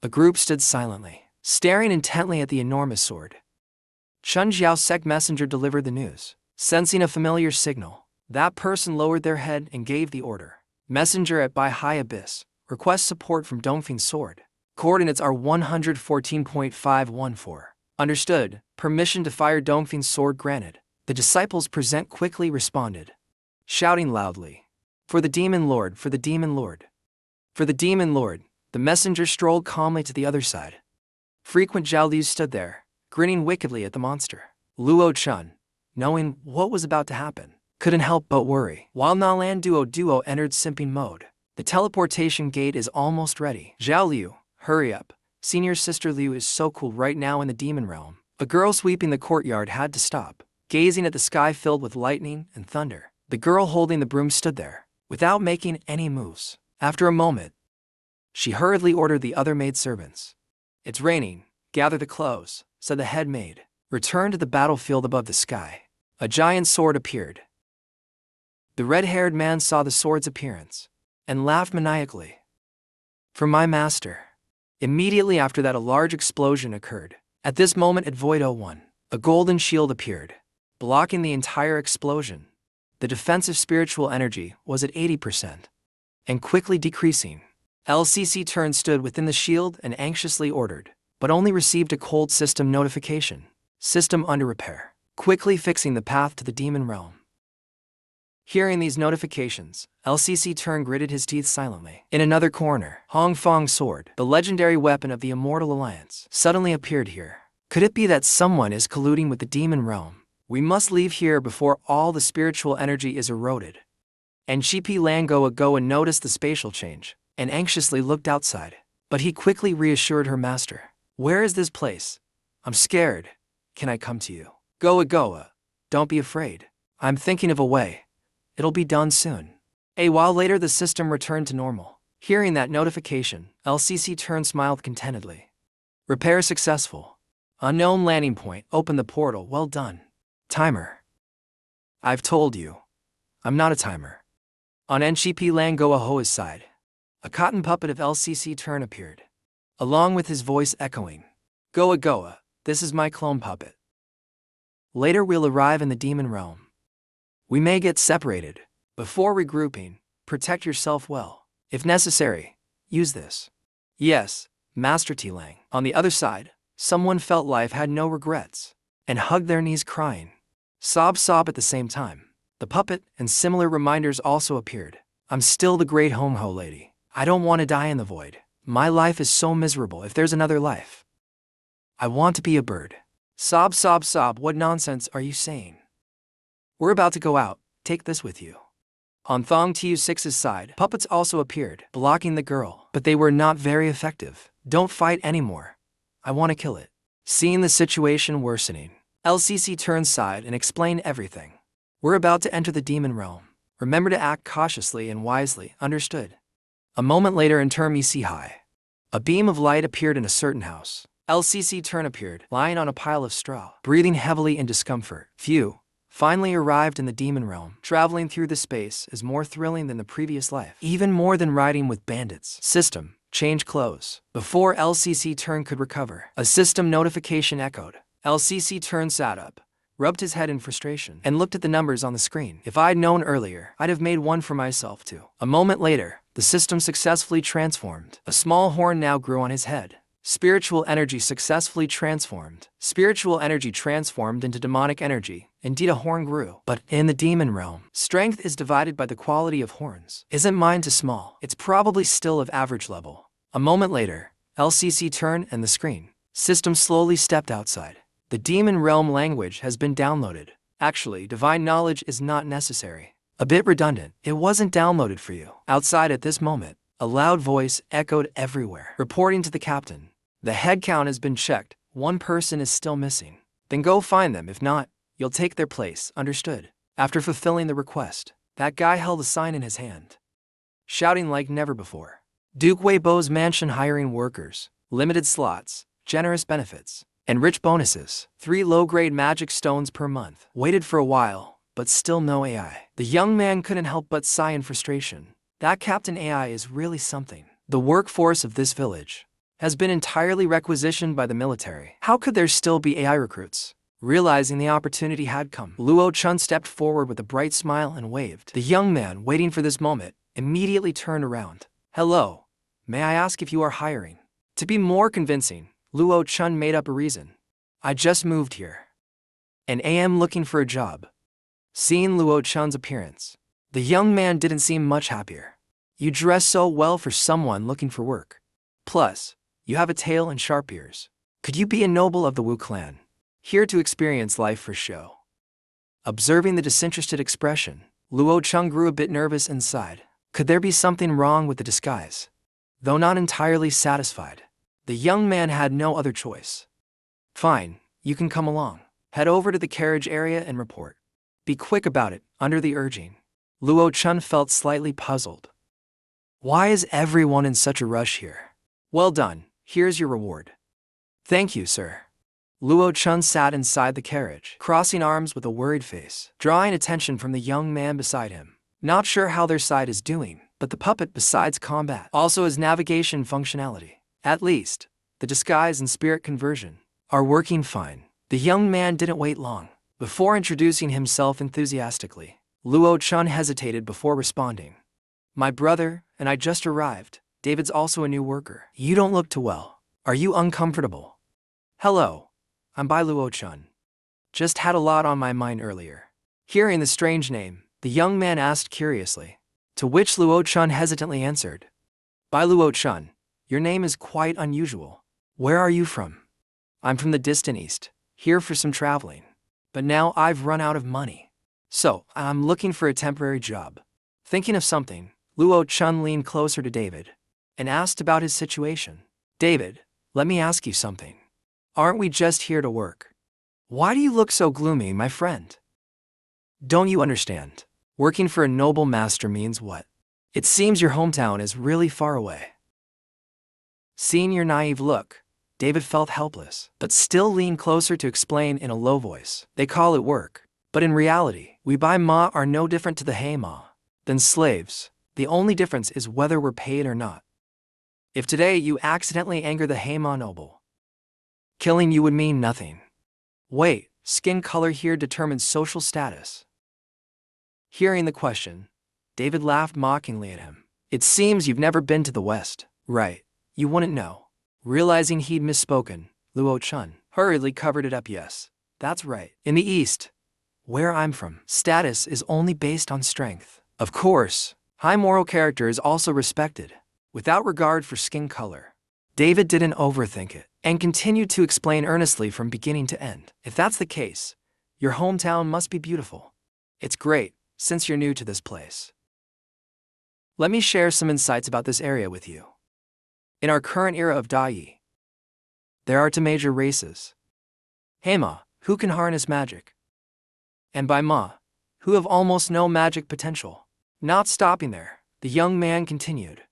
the group stood silently, staring intently at the enormous sword. Chun Jiao's sect messenger delivered the news. Sensing a familiar signal, that person lowered their head and gave the order. Messenger at Bai High Abyss, request support from Dongfeng's sword. Coordinates are 114.514. Understood. Permission to fire Dongfeng's sword granted. The disciples present quickly responded, shouting loudly, For the Demon Lord, for the Demon Lord. For the Demon Lord, the messenger strolled calmly to the other side. Frequent Zhao Liu stood there, grinning wickedly at the monster. Luo Chun, knowing what was about to happen, couldn't help but worry. While Nalan Duo entered simping mode, the teleportation gate is almost ready. Zhao Liu, hurry up. Senior Sister Liu is so cool right now in the demon realm. A girl sweeping the courtyard had to stop, gazing at the sky filled with lightning and thunder. The girl holding the broom stood there, without making any moves. After a moment, she hurriedly ordered the other maidservants. "It's raining, gather the clothes," said the head maid. Return to the battlefield above the sky. A giant sword appeared. The red-haired man saw the sword's appearance, and laughed maniacally. "For my master." Immediately after that, a large explosion occurred. At this moment at Void 01, a golden shield appeared, blocking the entire explosion. The defensive spiritual energy was at 80%, and quickly decreasing. LCC Turn stood within the shield and anxiously ordered, but only received a cold system notification. System under repair, quickly fixing the path to the demon realm. Hearing these notifications, LCC Turn gritted his teeth silently. In another corner, Hong Fong's sword, the legendary weapon of the Immortal Alliance, suddenly appeared here. Could it be that someone is colluding with the demon realm? We must leave here before all the spiritual energy is eroded. And Shipi Langoa noticed the spatial change, and anxiously looked outside. But he quickly reassured her master. "Where is this place? I'm scared. Can I come to you?" Goa, don't be afraid. I'm thinking of a way. It'll be done soon." A while later, the system returned to normal. Hearing that notification, LCC Turn smiled contentedly. "Repair successful. Unknown landing point, open the portal, well done." Timer. "I've told you. I'm not a timer." On Nshipi Langoa Hoa's side, a cotton puppet of LCC Turn appeared, along with his voice echoing. Goa, this is my clone puppet. Later we'll arrive in the demon realm. We may get separated. Before regrouping, protect yourself well. If necessary, use this. Yes, Master T-Lang. On the other side, someone felt life had no regrets, and hugged their knees crying. Sob at the same time. The puppet and similar reminders also appeared. I'm still the great Hong Ho lady. I don't want to die in the void. My life is so miserable if there's another life. I want to be a bird. Sob, what nonsense are you saying? We're about to go out, take this with you. On Thong Tu6's side, puppets also appeared, blocking the girl, but they were not very effective. Don't fight anymore. I want to kill it. Seeing the situation worsening, LCC turned side and explained everything. We're about to enter the demon realm. Remember to act cautiously and wisely, understood? A moment later in Term EC High, a beam of light appeared in a certain house. LCC Turn appeared, lying on a pile of straw, breathing heavily in discomfort. Phew. Finally arrived in the demon realm. Traveling through the space is more thrilling than the previous life. Even more than riding with bandits. System, change clothes. Before LCC Turn could recover, a system notification echoed. LCC Turn sat up, rubbed his head in frustration, and looked at the numbers on the screen. If I'd known earlier, I'd have made one for myself too. A moment later, the system successfully transformed. A small horn now grew on his head. Spiritual energy successfully transformed. Spiritual energy transformed into demonic energy. Indeed, a horn grew. But in the demon realm, strength is divided by the quality of horns. Isn't mine too small? It's probably still of average level. A moment later, LCC Turn and the screen. System slowly stepped outside. The demon realm language has been downloaded. Actually, divine knowledge is not necessary. A bit redundant. It wasn't downloaded for you. Outside at this moment, a loud voice echoed everywhere, reporting to the captain. The head count has been checked. One person is still missing. Then go find them. If not, you'll take their place, understood? After fulfilling the request, that guy held a sign in his hand, shouting like never before. Duke Weibo's mansion hiring workers, limited slots, generous benefits, and rich bonuses. 3 low-grade magic stones per month. Waited for a while, but still no AI. The young man couldn't help but sigh in frustration. That Captain AI is really something. The workforce of this village has been entirely requisitioned by the military. How could there still be AI recruits? Realizing the opportunity had come, Luo Chun stepped forward with a bright smile and waved. The young man, waiting for this moment, immediately turned around. Hello, may I ask if you are hiring? To be more convincing, Luo Chun made up a reason. I just moved here, and am looking for a job. Seeing Luo Chun's appearance, the young man didn't seem much happier. You dress so well for someone looking for work. Plus, you have a tail and sharp ears. Could you be a noble of the Wu clan? Here to experience life for show. Observing the disinterested expression, Luo Chun grew a bit nervous inside. Could there be something wrong with the disguise? Though not entirely satisfied, The young man had no other choice. Fine, you can come along. Head over to the carriage area and report. Be quick about it, under the urging. Luo Chun felt slightly puzzled. Why is everyone in such a rush here? Well done, here's your reward. Thank you, sir. Luo Chun sat inside the carriage, crossing arms with a worried face, drawing attention from the young man beside him. Not sure how their side is doing, but the puppet, besides combat, also has navigation functionality. At least, the disguise and spirit conversion are working fine. The young man didn't wait long. Before introducing himself enthusiastically, Luo Chun hesitated before responding. My brother and I just arrived. David's also a new worker. You don't look too well. Are you uncomfortable? Hello, I'm Bai Luo Chun. Just had a lot on my mind earlier. Hearing the strange name, the young man asked curiously, to which Luo Chun hesitantly answered. Bai Luo Chun, your name is quite unusual. Where are you from? I'm from the distant east, here for some traveling. But now I've run out of money. So, I'm looking for a temporary job. Thinking of something, Luo Chun leaned closer to David and asked about his situation. David, let me ask you something. Aren't we just here to work? Why do you look so gloomy, my friend? Don't you understand? Working for a noble master means what? It seems your hometown is really far away. Seeing your naive look, David felt helpless, but still leaned closer to explain in a low voice. They call it work, but in reality, we Bai Ma are no different to the Hei Ma than slaves. The only difference is whether we're paid or not. If today you accidentally anger the Hei Ma noble, killing you would mean nothing. Wait, skin color here determines social status. Hearing the question, David laughed mockingly at him. It seems you've never been to the West, right? You wouldn't know. Realizing he'd misspoken, Luo Chun hurriedly covered it up. Yes, that's right. In the East, where I'm from, status is only based on strength. Of course, high moral character is also respected, without regard for skin color. David didn't overthink it, and continued to explain earnestly from beginning to end. If that's the case, your hometown must be beautiful. It's great, since you're new to this place. Let me share some insights about this area with you. In our current era of Dai, there are two major races. Hei Ma, who can harness magic, and Bai Ma, who have almost no magic potential. Not stopping there, the young man continued.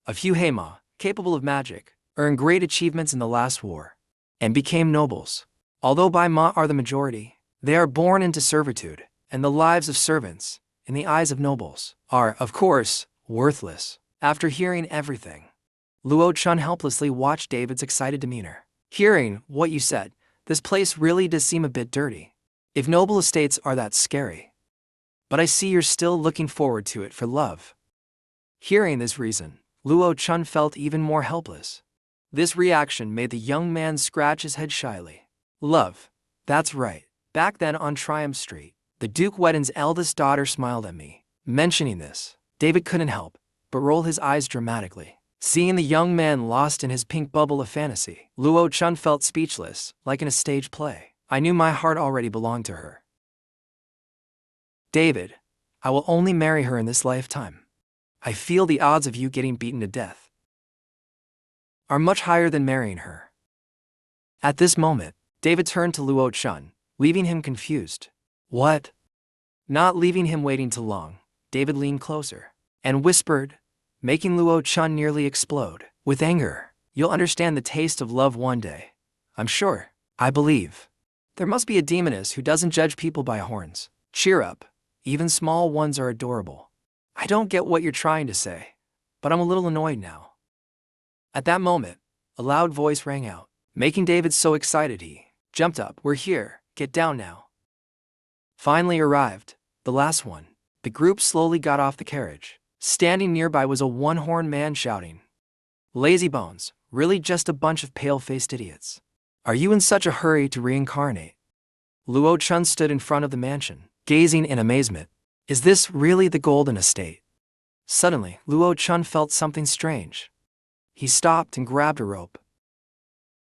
A few Hei Ma, capable of magic, earned great achievements in the last war, and became nobles. Although Bai Ma are the majority, they are born into servitude, and the lives of servants, in the eyes of nobles, are, of course, worthless. After hearing everything, Luo Chun helplessly watched David's excited demeanor. Hearing what you said, this place really does seem a bit dirty. If noble estates are that scary. But I see you're still looking forward to it for love. Hearing this reason, Luo Chun felt even more helpless. This reaction made the young man scratch his head shyly. Love, that's right. Back then on Triumph Street, the Duke Wedden's eldest daughter smiled at me. Mentioning this, David couldn't help but roll his eyes dramatically. Seeing the young man lost in his pink bubble of fantasy, Luo Chun felt speechless, like in a stage play. I knew my heart already belonged to her. David, I will only marry her in this lifetime. I feel the odds of you getting beaten to death are much higher than marrying her. At this moment, David turned to Luo Chun, leaving him confused. What? Not leaving him waiting too long, David leaned closer and whispered, making Luo Chun nearly explode with anger. You'll understand the taste of love one day. I'm sure. I believe. There must be a demoness who doesn't judge people by horns. Cheer up. Even small ones are adorable. I don't get what you're trying to say, but I'm a little annoyed now. At that moment, a loud voice rang out, making David so excited he jumped up. We're here. Get down now. Finally arrived, the last one. The group slowly got off the carriage. Standing nearby was a one-horned man shouting, Lazy bones, really just a bunch of pale-faced idiots. Are you in such a hurry to reincarnate? Luo Chun stood in front of the mansion, gazing in amazement. Is this really the Golden Estate? Suddenly, Luo Chun felt something strange. He stopped and grabbed a rope.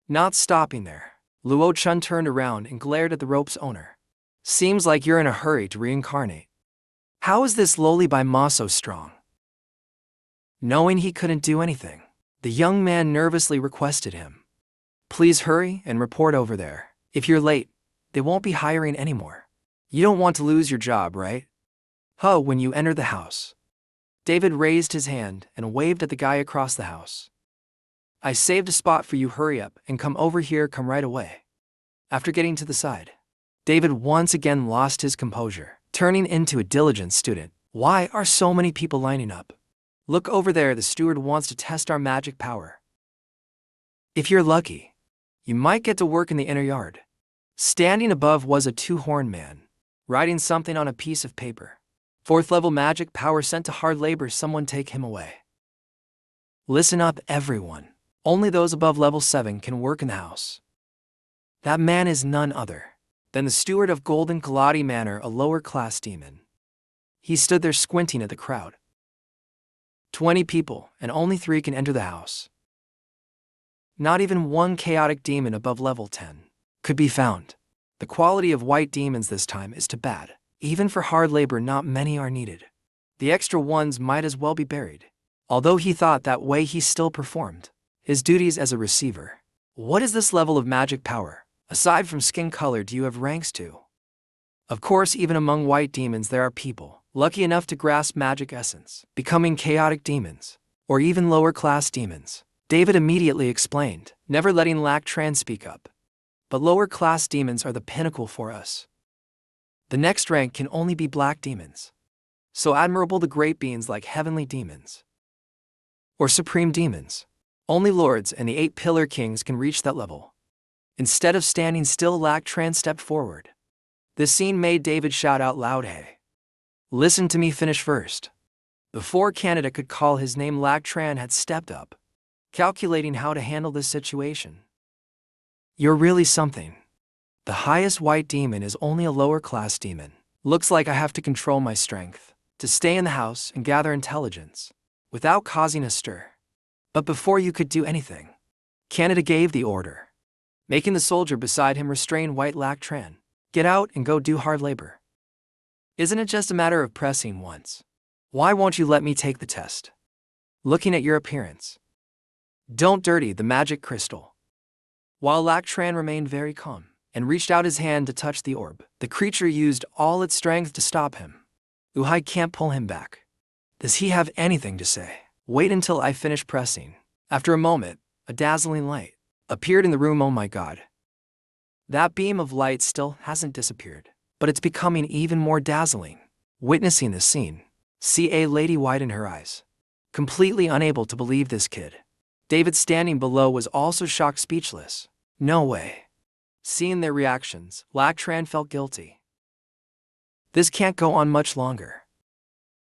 Not stopping there, Luo Chun turned around and glared at the rope's owner. Seems like you're in a hurry to reincarnate. How is this lowly Bai Ma so strong? Knowing he couldn't do anything, The young man nervously requested him. Please hurry and report over there. If you're late, they won't be hiring anymore. You don't want to lose your job, right? When you enter the house. David raised his hand and waved at the guy across the house. I saved a spot for you, hurry up and come over here, come right away. After getting to the side, David once again lost his composure, turning into a diligent student. Why are so many people lining up? Look over there, the steward wants to test our magic power. If you're lucky, you might get to work in the inner yard. Standing above was a two-horned man, writing something on a piece of paper. 4th level magic power sent to hard labor, someone take him away. Listen up, everyone. Only those above level 7 can work in the house. That man is none other than the steward of Golden Kaladi Manor, a lower-class demon. He stood there squinting at the crowd. 20 people, and only 3 can enter the house. Not even one chaotic demon above level 10 could be found. The quality of white demons this time is too bad. Even for hard labor, not many are needed. The extra ones might as well be buried. Although he thought that way, he still performed his duties as a receiver. What is this level of magic power? Aside from skin color, do you have ranks too? Of course, even among white demons there are people lucky enough to grasp magic essence, becoming chaotic demons, or even lower class demons. David immediately explained, never letting Lac Tran speak up. But lower class demons are the pinnacle for us. The next rank can only be black demons. So admirable the great beings like heavenly demons. Or supreme demons. Only lords and the 8 pillar kings can reach that level. Instead of standing still, Lac Tran stepped forward. This scene made David shout out loud, hey. Listen to me finish first. Before Canada could call his name, Lac Tran had stepped up, calculating how to handle this situation. You're really something. The highest white demon is only a lower class demon. Looks like I have to control my strength to stay in the house and gather intelligence without causing a stir. But before you could do anything, Canada gave the order, making the soldier beside him restrain white Lac Tran. Get out and go do hard labor. Isn't it just a matter of pressing once? Why won't you let me take the test? Looking at your appearance. Don't dirty the magic crystal. While Lac Tran remained very calm and reached out his hand to touch the orb, the creature used all its strength to stop him. Uhai can't pull him back. Does he have anything to say? Wait until I finish pressing. After a moment, a dazzling light appeared in the room. Oh my god. That beam of light still hasn't disappeared, but it's becoming even more dazzling. Witnessing this scene, C.A. Lady widened her eyes, completely unable to believe this kid. David standing below was also shocked, speechless. No way. Seeing their reactions, Lac Tran felt guilty. This can't go on much longer.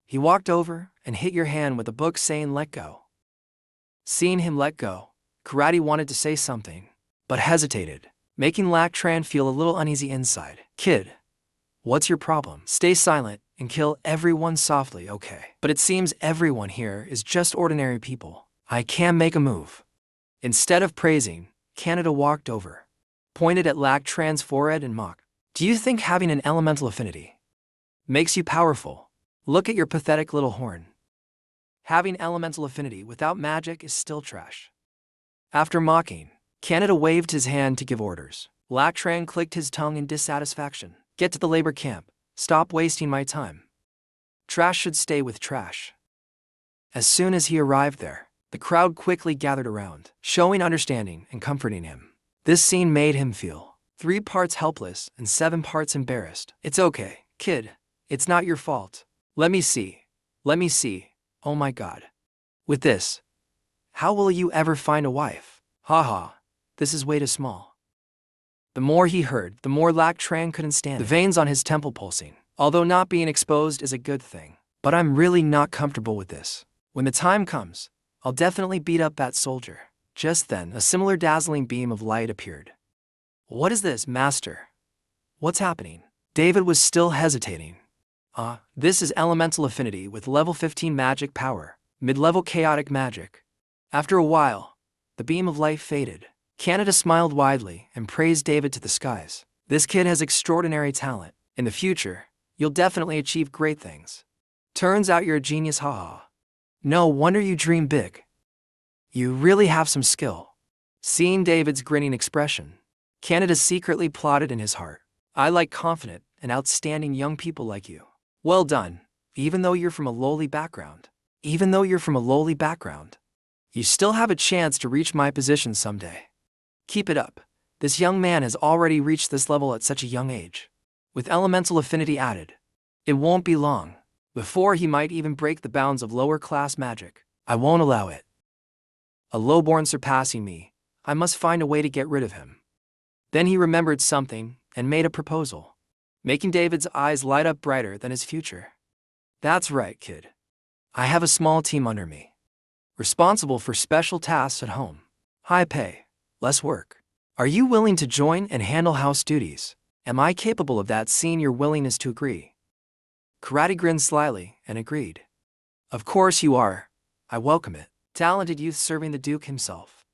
He walked over and hit your hand with a book, saying let go. Seeing him let go, Karate wanted to say something, but hesitated, making Lac Tran feel a little uneasy inside. Kid, what's your problem? Stay silent and kill everyone softly, okay? But it seems everyone here is just ordinary people. I can't make a move. Instead of praising, Canada walked over, pointed at Lac Tran's forehead and mocked. Do you think having an elemental affinity makes you powerful? Look at your pathetic little horn. Having elemental affinity without magic is still trash. After mocking, Canada waved his hand to give orders. Lac Tran clicked his tongue in dissatisfaction. Get to the labor camp. Stop wasting my time. Trash should stay with trash. As soon as he arrived there, the crowd quickly gathered around, showing understanding and comforting him. This scene made him feel 3 parts helpless and 7 parts embarrassed. It's okay, kid. It's not your fault. Let me see. Let me see. Oh my god. With this, how will you ever find a wife? Haha, this is way too small. The more he heard, the more Lac Tran couldn't stand it. The veins on his temple pulsing. Although not being exposed is a good thing. But I'm really not comfortable with this. When the time comes, I'll definitely beat up that soldier. Just then, a similar dazzling beam of light appeared. What is this, master? What's happening? David was still hesitating. This is elemental affinity with level 15 magic power, mid-level chaotic magic. After a while, the beam of light faded. Canada smiled widely and praised David to the skies. This kid has extraordinary talent. In the future, you'll definitely achieve great things. Turns out you're a genius, haha. No wonder you dream big. You really have some skill. Seeing David's grinning expression, Canada secretly plotted in his heart. I like confident and outstanding young people like you. Well done, even though you're from a lowly background. Even though you're from a lowly background, you still have a chance to reach my position someday. Keep it up. This young man has already reached this level at such a young age. With elemental affinity added, it won't be long before he might even break the bounds of lower-class magic. I won't allow it. A lowborn surpassing me, I must find a way to get rid of him. Then he remembered something and made a proposal, making David's eyes light up brighter than his future. That's right, kid. I have a small team under me, responsible for special tasks at home. High pay, less work. Are you willing to join and handle house duties? Am I capable of that, seeing your willingness to agree? Karate grinned slyly and agreed. Of course you are. I welcome it. Talented youth serving the Duke himself.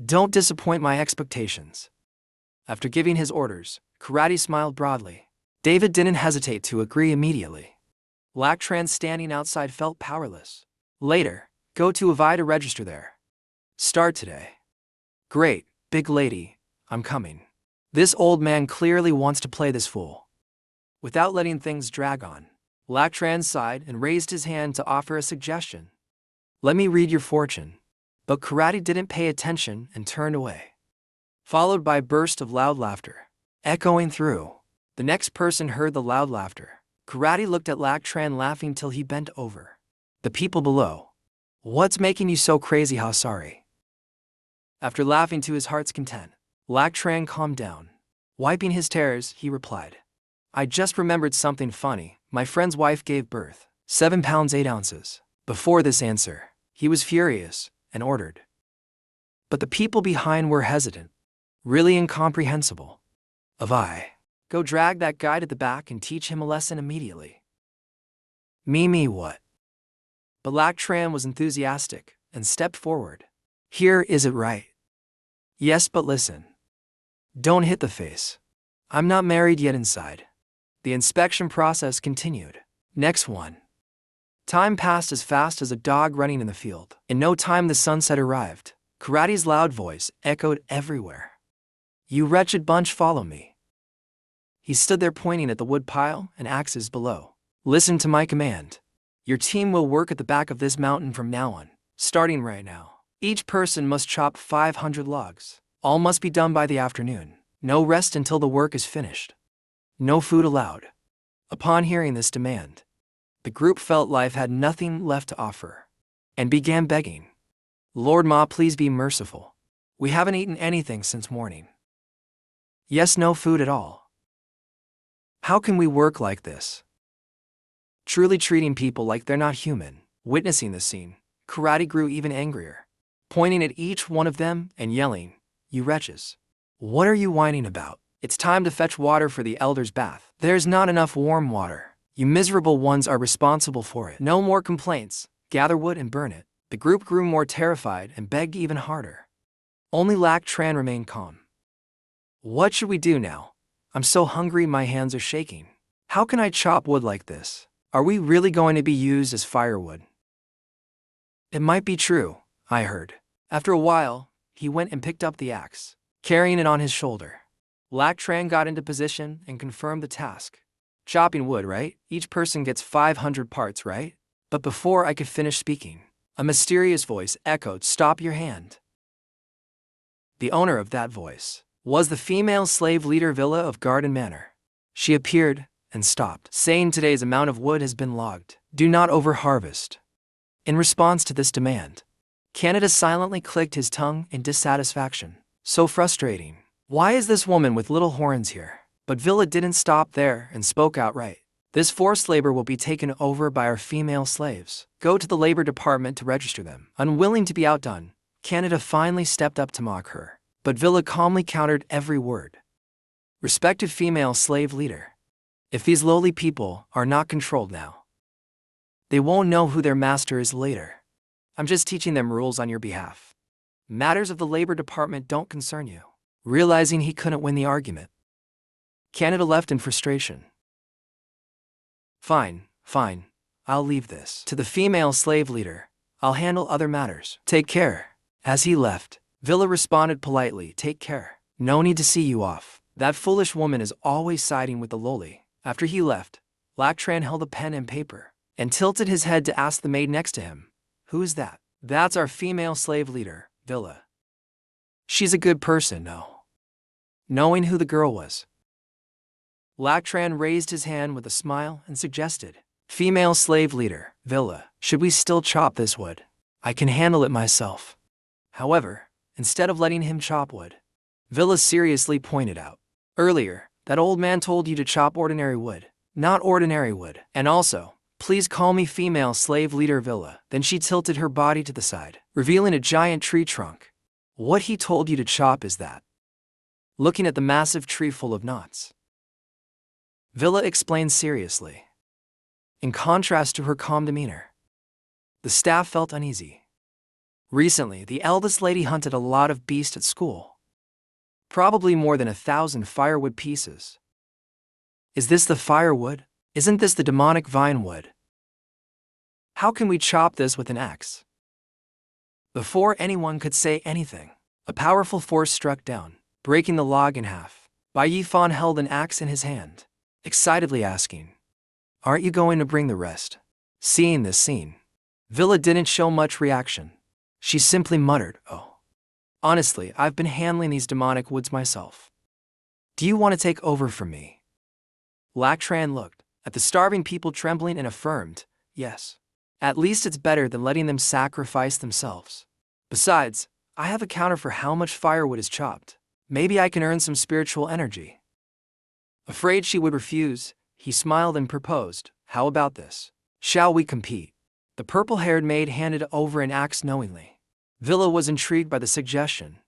Don't disappoint my expectations. After giving his orders, Karate smiled broadly. David didn't hesitate to agree immediately. Lactran standing outside felt powerless. Later, go to Avi to register there. Start today. Great, big lady, I'm coming. This old man clearly wants to play this fool. Without letting things drag on, Lactran sighed and raised his hand to offer a suggestion. Let me read your fortune. But Karate didn't pay attention and turned away, followed by a burst of loud laughter, echoing through. The next person heard the loud laughter. Karate looked at Lactran laughing till he bent over. The people below. What's making you so crazy, how sorry? After laughing to his heart's content, Lactran calmed down. Wiping his tears, he replied, I just remembered something funny. My friend's wife gave birth, 7 pounds 8 ounces. Before this answer, he was furious and ordered. But the people behind were hesitant, really incomprehensible. Avi, go drag that guy to the back and teach him a lesson immediately. Me what? But Lactran was enthusiastic and stepped forward. Here, is it right? Yes, but listen. Don't hit the face. I'm not married yet inside. The inspection process continued. Next one. Time passed as fast as a dog running in the field. In no time the sunset arrived. Karate's loud voice echoed everywhere. You wretched bunch, follow me. He stood there pointing at the wood pile and axes below. Listen to my command. Your team will work at the back of this mountain from now on, starting right now. Each person must chop 500 logs. All must be done by the afternoon. No rest until the work is finished. No food allowed. Upon hearing this demand, the group felt life had nothing left to offer, and began begging. Lord Ma, please be merciful. We haven't eaten anything since morning. Yes, no food at all. How can we work like this? Truly treating people like they're not human. Witnessing the scene, Karate grew even angrier, pointing at each one of them and yelling, You wretches! What are you whining about? It's time to fetch water for the elder's bath. There's not enough warm water. You miserable ones are responsible for it. No more complaints. Gather wood and burn it. The group grew more terrified and begged even harder. Only Lactran remained calm. What should we do now? I'm so hungry my hands are shaking. How can I chop wood like this? Are we really going to be used as firewood? It might be true, I heard. After a while, he went and picked up the axe, carrying it on his shoulder. Lactran got into position and confirmed the task. Chopping wood, right? Each person gets 500 parts, right? But before I could finish speaking, a mysterious voice echoed, Stop your hand. The owner of that voice was the female slave leader Villa of Garden Manor. She appeared and stopped, saying today's amount of wood has been logged. Do not overharvest. In response to this demand, Canada silently clicked his tongue in dissatisfaction. So frustrating. Why is this woman with little horns here? But Villa didn't stop there and spoke outright. This forced labor will be taken over by our female slaves. Go to the labor department to register them. Unwilling to be outdone, Canada finally stepped up to mock her. But Villa calmly countered every word. Respected female slave leader, if these lowly people are not controlled now, they won't know who their master is later. I'm just teaching them rules on your behalf. Matters of the labor department don't concern you. Realizing he couldn't win the argument, Canada left in frustration. Fine, I'll leave this to the female slave leader. I'll handle other matters. Take care. As he left, Villa responded politely, "Take care. No need to see you off. That foolish woman is always siding with the lowly." After he left, Lactran held a pen and paper and tilted his head to ask the maid next to him, "Who is that?" "That's our female slave leader, Villa. She's a good person, no?" Knowing who the girl was, Lactran raised his hand with a smile and suggested, "Female slave leader, Villa, should we still chop this wood? I can handle it myself." However, instead of letting him chop wood, Villa seriously pointed out, "Earlier, that old man told you to chop ordinary wood, not ordinary wood. And also, please call me female slave leader Villa." Then she tilted her body to the side, revealing a giant tree trunk. "What he told you to chop is that?" Looking at the massive tree full of knots, Villa explained seriously. In contrast to her calm demeanor, the staff felt uneasy. Recently, the eldest lady hunted a lot of beasts at school. Probably more than 1,000 firewood pieces. Is this the firewood? Isn't this the demonic vine wood? How can we chop this with an axe? Before anyone could say anything, a powerful force struck down, breaking the log in half. Bai Yifan held an axe in his hand, excitedly asking, "Aren't you going to bring the rest?" Seeing this scene, Villa didn't show much reaction. She simply muttered, "Oh. Honestly, I've been handling these demonic woods myself. Do you want to take over from me?" Lactran looked at the starving people trembling and affirmed, "Yes. At least it's better than letting them sacrifice themselves. Besides, I have a counter for how much firewood is chopped. Maybe I can earn some spiritual energy." Afraid she would refuse, he smiled and proposed, "How about this? Shall we compete?" The purple-haired maid handed over an axe knowingly. Villa was intrigued by the suggestion.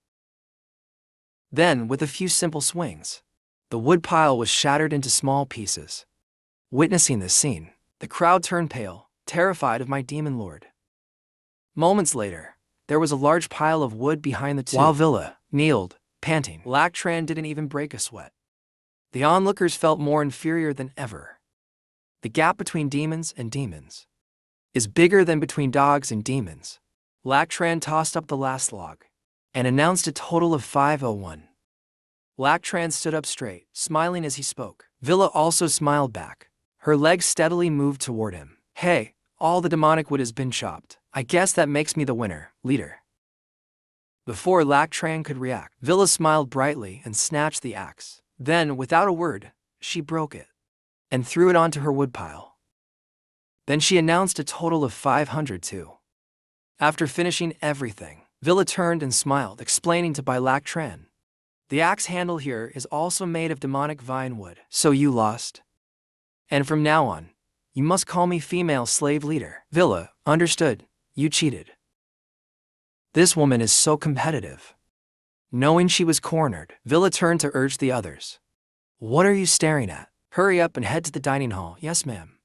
Then, with a few simple swings, the wood pile was shattered into small pieces. Witnessing this scene, the crowd turned pale, terrified of my demon lord. Moments later, there was a large pile of wood behind the two. While Villa kneeled, panting, Lactran didn't even break a sweat. The onlookers felt more inferior than ever. The gap between demons and demons is bigger than between dogs and demons. Lactran tossed up the last log and announced a total of 501. Lactran stood up straight, smiling as he spoke. Villa also smiled back. Her legs steadily moved toward him. "Hey, all the demonic wood has been chopped. I guess that makes me the winner, leader." Before Lactran could react, Villa smiled brightly and snatched the axe. Then, without a word, she broke it and threw it onto her woodpile. Then she announced a total of 502. After finishing everything, Villa turned and smiled, explaining to Lactran, "The axe handle here is also made of demonic vine wood. So you lost. And from now on, you must call me female slave leader." Villa, "Understood, you cheated." This woman is so competitive. Knowing she was cornered, Villa turned to urge the others. "What are you staring at? Hurry up and head to the dining hall." "Yes, ma'am."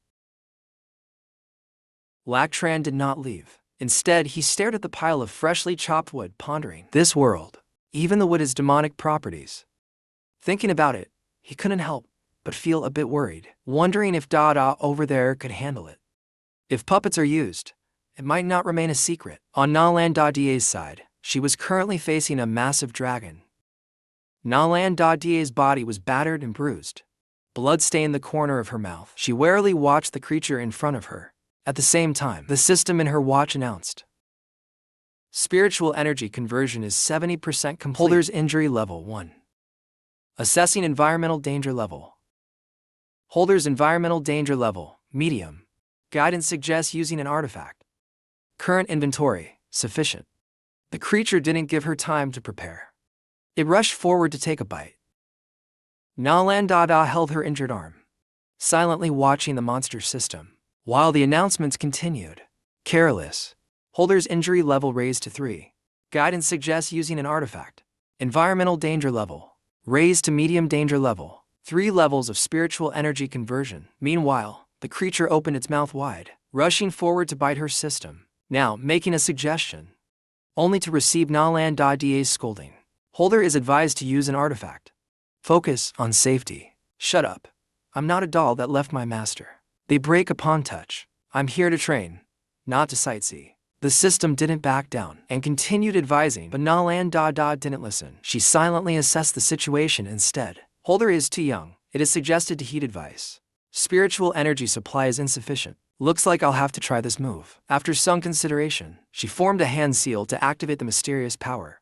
Lactran did not leave. Instead, he stared at the pile of freshly chopped wood, pondering. This world, even the wood has demonic properties. Thinking about it, he couldn't help but feel a bit worried, wondering if Dada over there could handle it. If puppets are used, it might not remain a secret. On Nalan Dada's side, she was currently facing a massive dragon. Nalan Dada's body was battered and bruised. Blood stained the corner of her mouth. She warily watched the creature in front of her. At the same time, the system in her watch announced, "Spiritual energy conversion is 70% complete. Holder's injury level 1. Assessing environmental danger level. Holder's environmental danger level, medium. Guidance suggests using an artifact. Current inventory, sufficient." The creature didn't give her time to prepare. It rushed forward to take a bite. Nalan Dada held her injured arm, silently watching the monster's system. While the announcements continued, careless. Holder's injury level raised to 3. Guidance suggests using an artifact. Environmental danger level raised to medium danger level. 3 levels of spiritual energy conversion. Meanwhile, the creature opened its mouth wide, rushing forward to bite her system, now making a suggestion, only to receive Nalan Dada's scolding. Holder is advised to use an artifact. Focus on safety. Shut up. I'm not a doll that left my master. They break upon touch. I'm here to train, not to sightsee. The system didn't back down and continued advising, but Na Lan Da didn't listen. She silently assessed the situation instead. Holder is too young. It is suggested to heed advice. Spiritual energy supply is insufficient. Looks like I'll have to try this move. After some consideration, she formed a hand seal to activate the mysterious power.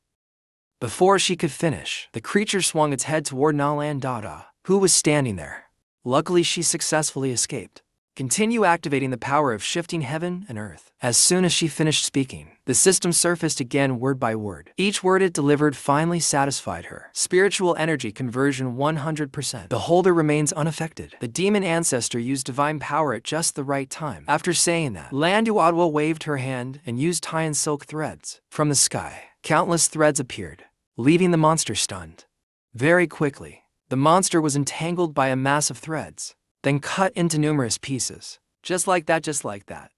Before she could finish, the creature swung its head toward Na Lan Da, who was standing there. Luckily, she successfully escaped. Continue activating the power of shifting heaven and earth. As soon as she finished speaking, the system surfaced again word by word. Each word it delivered finally satisfied her. Spiritual energy conversion 100%. The holder remains unaffected. The demon ancestor used divine power at just the right time. After saying that, Lan Duodwa waved her hand and used tie and silk threads. From the sky, countless threads appeared, leaving the monster stunned. Very quickly, the monster was entangled by a mass of threads, then cut into numerous pieces. Just like that.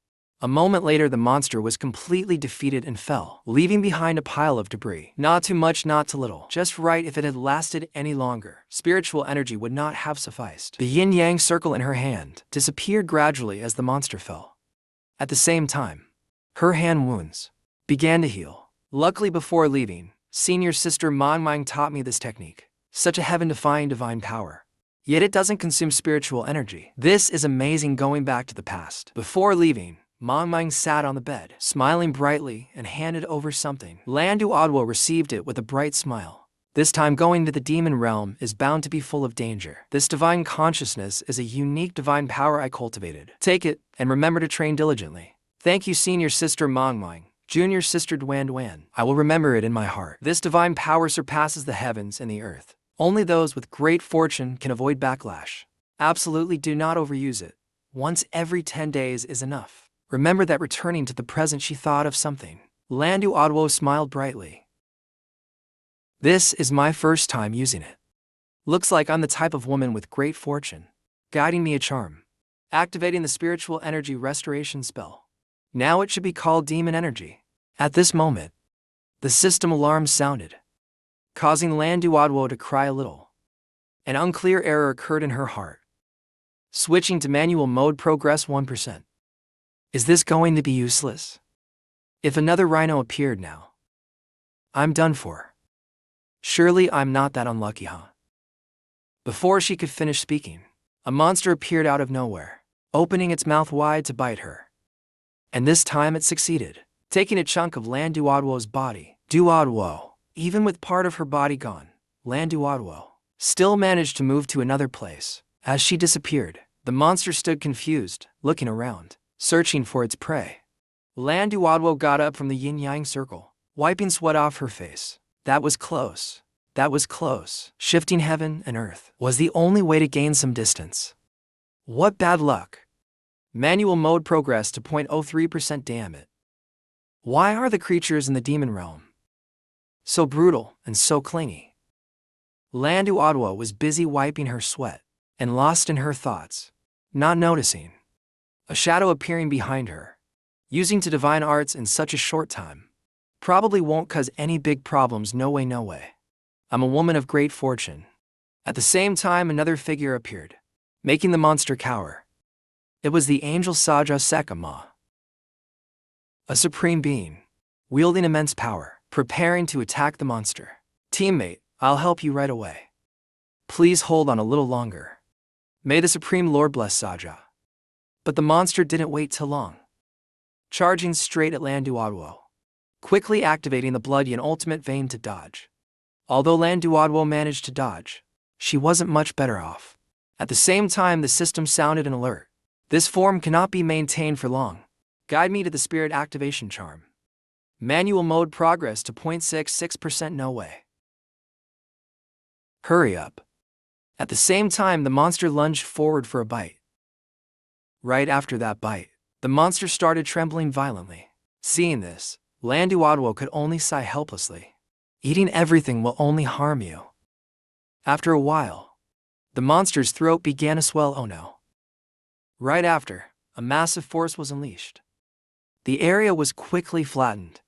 A moment later, the monster was completely defeated and fell, leaving behind a pile of debris. Not too much, not too little. Just right. If it had lasted any longer, spiritual energy would not have sufficed. The yin-yang circle in her hand disappeared gradually as the monster fell. At the same time, her hand wounds began to heal. Luckily, before leaving, senior sister Manga taught me this technique. Such a heaven-defying divine power. Yet it doesn't consume spiritual energy. This is amazing. Going back to the past. Before leaving, Manga sat on the bed, smiling brightly and handed over something. Lan Duodwa received it with a bright smile. This time going to the demon realm is bound to be full of danger. This divine consciousness is a unique divine power I cultivated. Take it and remember to train diligently. Thank you, senior sister Manga. Junior sister Duan. I will remember it in my heart. This divine power surpasses the heavens and the earth. Only those with great fortune can avoid backlash. Absolutely do not overuse it. Once every 10 days is enough. Remember that. Returning to the present, she thought of something. Lan Duodwa smiled brightly. This is my first time using it. Looks like I'm the type of woman with great fortune. Guiding me a charm. Activating the spiritual energy restoration spell. Now it should be called demon energy. At this moment, the system alarm sounded, causing Lan Duodwa to cry a little. An unclear error occurred in her heart. Switching to manual mode, progress 1%. Is this going to be useless? If another rhino appeared now, I'm done for. Surely I'm not that unlucky, huh? Before she could finish speaking, a monster appeared out of nowhere, opening its mouth wide to bite her. And this time it succeeded, taking a chunk of Lan Duodwa's body. Duodwa, even with part of her body gone, Lan Duodwa still managed to move to another place. As she disappeared, the monster stood confused, looking around, searching for its prey. Lan Duodwa got up from the yin-yang circle, wiping sweat off her face. That was close. That was close. Shifting heaven and earth was the only way to gain some distance. What bad luck. Manual mode progress to 0.03%. Damn it. Why are the creatures in the demon realm so brutal and so clingy? Lan Duodwa was busy wiping her sweat and lost in her thoughts, not noticing a shadow appearing behind her. Using to divine arts in such a short time probably won't cause any big problems. No way, no way. I'm a woman of great fortune. At the same time, another figure appeared, making the monster cower. It was the angel Saja Sekama, a supreme being, wielding immense power, preparing to attack the monster. Teammate, I'll help you right away. Please hold on a little longer. May the Supreme Lord bless Saja. But the monster didn't wait too long, charging straight at Lan Duodwa, quickly activating the Blood Yin ultimate vein to dodge. Although Lan Duodwa managed to dodge, she wasn't much better off. At the same time, the system sounded an alert. This form cannot be maintained for long. Guide me to the spirit activation charm. Manual mode progress to 0.66%. No way. Hurry up. At the same time, the monster lunged forward for a bite. Right after that bite, the monster started trembling violently. Seeing this, Lan Duodwa could only sigh helplessly. Eating everything will only harm you. After a while, the monster's throat began to swell. Oh no. Right after, a massive force was unleashed. The area was quickly flattened.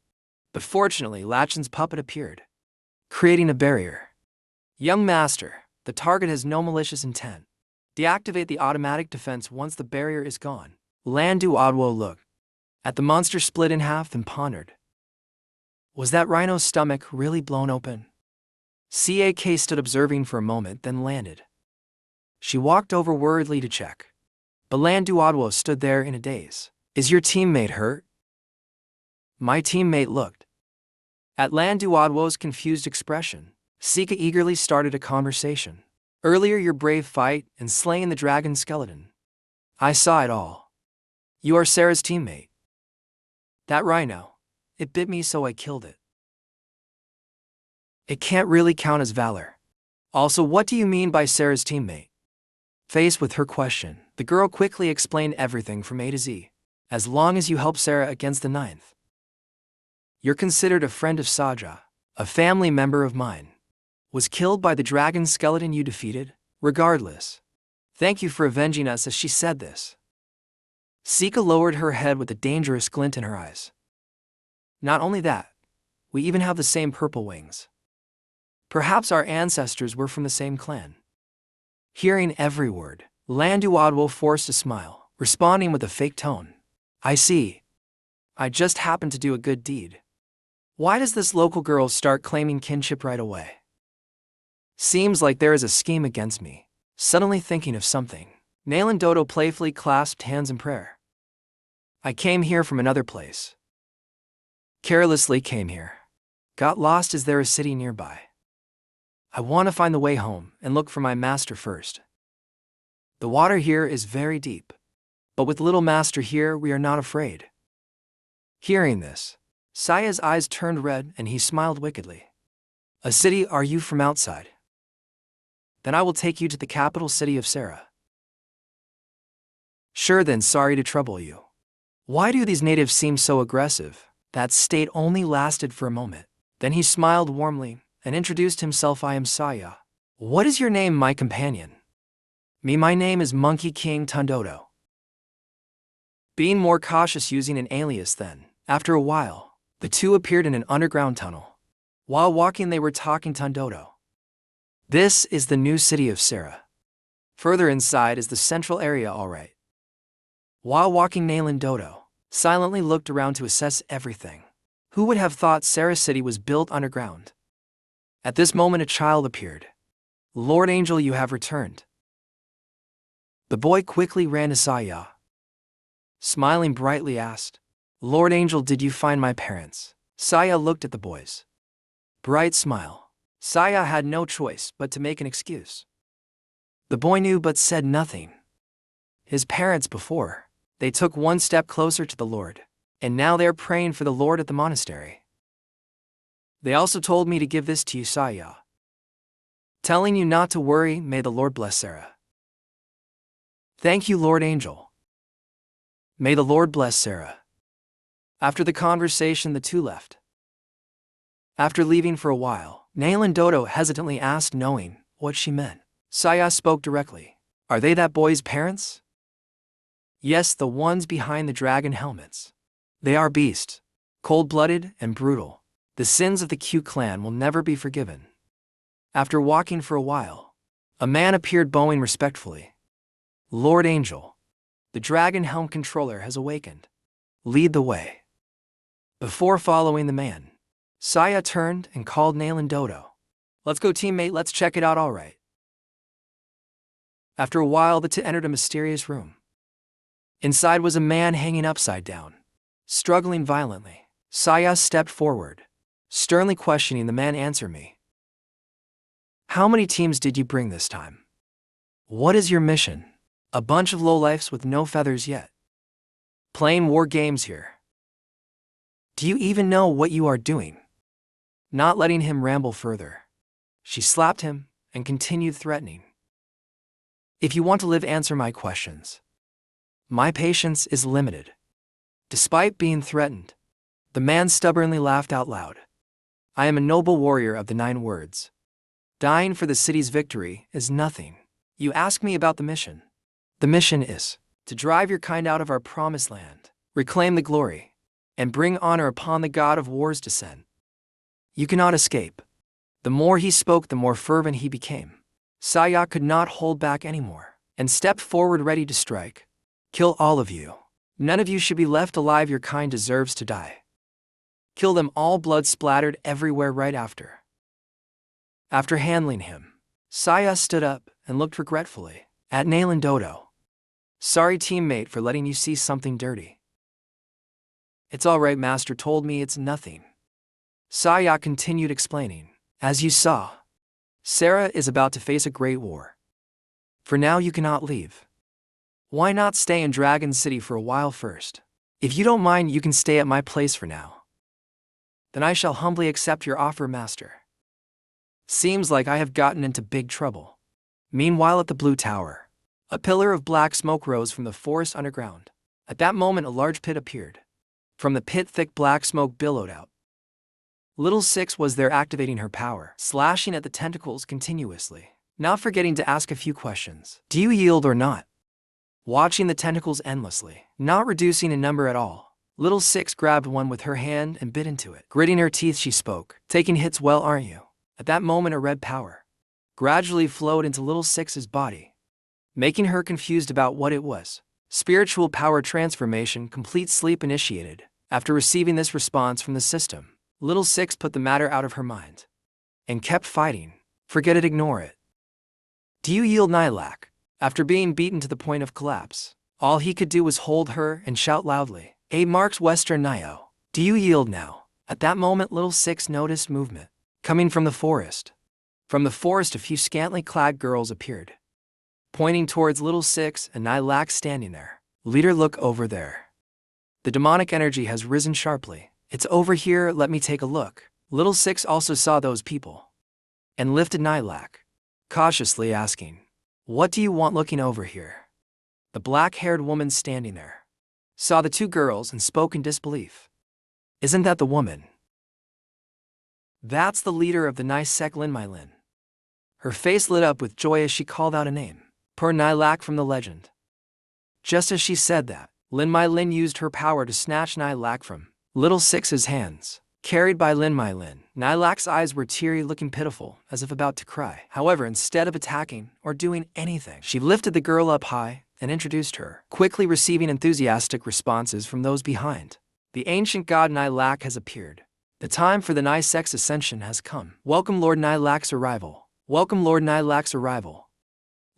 But fortunately, Lachin's puppet appeared, creating a barrier. Young master, the target has no malicious intent. Deactivate the automatic defense once the barrier is gone. Lan Duodwa looked At the monster split in half and pondered. Was that rhino's stomach really blown open? CAK stood observing for a moment, then landed. She walked over worriedly to check. But Landuadwo stood there in a daze. Is your teammate hurt? My teammate looked at Landuadwo's confused expression. Sika eagerly started a conversation. Earlier your brave fight and slaying the dragon skeleton. I saw it all. You are Sarah's teammate. That rhino. It bit me so I killed it. It can't really count as valor. Also, what do you mean by Sarah's teammate? Faced with her question, the girl quickly explained everything from A to Z. As long as you help Sarah against the ninth, you're considered a friend of Saja. A family member of mine was killed by the dragon skeleton you defeated. Regardless, thank you for avenging us. As she said this, Sika lowered her head with a dangerous glint in her eyes. Not only that, we even have the same purple wings. Perhaps our ancestors were from the same clan. Hearing every word, Landuadwo forced a smile, responding with a fake tone. I see. I just happened to do a good deed. Why does this local girl start claiming kinship right away? Seems like there is a scheme against me. Suddenly thinking of something, Nail and Dodo playfully clasped hands in prayer. I came here from another place. Carelessly came here. Got lost. Is there a city nearby? I want to find the way home and look for my master first. The water here is very deep, but with little master here we are not afraid. Hearing this, Saya's eyes turned red and he smiled wickedly. A city? Are you from outside? Then I will take you to the capital city of Sarah. Sure then, sorry to trouble you. Why do these natives seem so aggressive? That state only lasted for a moment. Then he smiled warmly and introduced himself. I am Saya. What is your name, my companion? My name is Monkey King Tundodo. Being more cautious using an alias then, after a while, the two appeared in an underground tunnel. While walking they were talking Tundodo. This is the new city of Sarah. Further inside is the central area, alright. While walking, Nail and Dodo silently looked around to assess everything. Who would have thought Sarah's city was built underground? At this moment a child appeared. Lord Angel, you have returned. The boy quickly ran to Saya. Smiling brightly asked, Lord Angel, did you find my parents? Saya looked at the boys. Bright smile. Saya had no choice but to make an excuse. The boy knew but said nothing. His parents before, they took one step closer to the Lord, and now they are praying for the Lord at the monastery. They also told me to give this to you, Saya. Telling you not to worry, may the Lord bless Sarah. Thank you, Lord Angel. May the Lord bless Sarah. After the conversation the two left. After leaving for a while, Nail and Dodo hesitantly asked, knowing what she meant. Saya spoke directly. Are they that boy's parents? Yes, the ones behind the dragon helmets. They are beasts, cold-blooded and brutal. The sins of the Q clan will never be forgiven. After walking for a while, a man appeared bowing respectfully. Lord Angel, the dragon helm controller has awakened. Lead the way. Before following the man, Saya turned and called Nail and Dodo. Let's go, teammate, let's check it out, alright. After a while the two entered a mysterious room. Inside was a man hanging upside down, struggling violently. Saya stepped forward, sternly questioning the man. Answer me. How many teams did you bring this time? What is your mission? A bunch of lowlifes with no feathers yet. Playing war games here. Do you even know what you are doing? Not letting him ramble further, she slapped him and continued threatening. If you want to live, answer my questions. My patience is limited. Despite being threatened, the man stubbornly laughed out loud. I am a noble warrior of the 9 words. Dying for the city's victory is nothing. You ask me about the mission. The mission is to drive your kind out of our promised land, reclaim the glory, and bring honor upon the god of war's descent. You cannot escape. The more he spoke, the more fervent he became. Saya could not hold back anymore, and stepped forward ready to strike. Kill all of you. None of you should be left alive. Your kind deserves to die. Kill them all. Blood splattered everywhere right after. After handling him, Saya stood up and looked regretfully at Nalan Dodo. Sorry, teammate, for letting you see something dirty. It's alright, master told me it's nothing. Saya continued explaining. As you saw, Sarah is about to face a great war. For now you cannot leave. Why not stay in Dragon City for a while first? If you don't mind, you can stay at my place for now. Then I shall humbly accept your offer, master. Seems like I have gotten into big trouble. Meanwhile, at the Blue Tower, a pillar of black smoke rose from the forest underground. At that moment, a large pit appeared. From the pit, thick black smoke billowed out. Little Six was there, activating her power, slashing at the tentacles continuously, not forgetting to ask a few questions. Do you yield or not? Watching the tentacles endlessly, not reducing in number at all, Little Six grabbed one with her hand and bit into it. Gritting her teeth, she spoke. Taking hits well, aren't you? At that moment, a red power gradually flowed into Little Six's body, making her confused about what it was. Spiritual power transformation, complete sleep initiated. After receiving this response from the system, Little Six put the matter out of her mind and kept fighting. Forget it, ignore it. Do you yield, Nilak? After being beaten to the point of collapse, all he could do was hold her and shout loudly. 8 marks Western Nio. Do you yield now? At that moment, Little Six noticed movement coming from the forest. From the forest, a few scantily clad girls appeared, pointing towards Little Six and Nilak standing there. Leader, look over there. The demonic energy has risen sharply. It's over here, let me take a look. Little Six also saw those people and lifted Nilak, cautiously asking, what do you want? Looking over here, the black-haired woman standing there saw the 2 girls and spoke in disbelief. Isn't that the woman? That's the leader of the nice sect, Lin My Lin. Her face lit up with joy as she called out a name. Per Nilak from the legend. Just as she said that, Lin My Lin used her power to snatch Nilak from Little Six's hands. Carried by Lin My Lin, Nilak's eyes were teary, looking pitiful, as if about to cry. However, instead of attacking or doing anything, she lifted the girl up high and introduced her, quickly receiving enthusiastic responses from those behind. The ancient god Nilak has appeared. The time for the Nisek's ascension has come. Welcome, Lord Nilak's arrival. Welcome, Lord Nilak's arrival.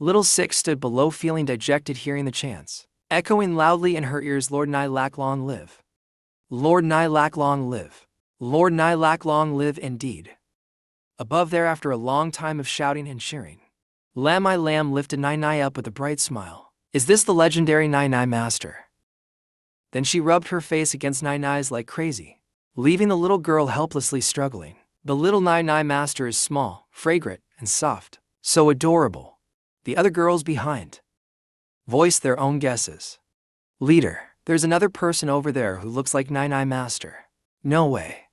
Little Six stood below, feeling dejected, hearing the chants echoing loudly in her ears. Lord Nilak, long live. Lord Nilak, long live. Lord Nilak, long live indeed. Above there, after a long time of shouting and cheering, Lam I Lam lifted Nai up with a bright smile. Is this the legendary Nai master? Then she rubbed her face against Nai's like crazy, leaving the little girl helplessly struggling. The little Nai master is small, fragrant, and soft, so adorable. The other girls behind voiced their own guesses. Leader, there's another person over there who looks like Nai master. No way.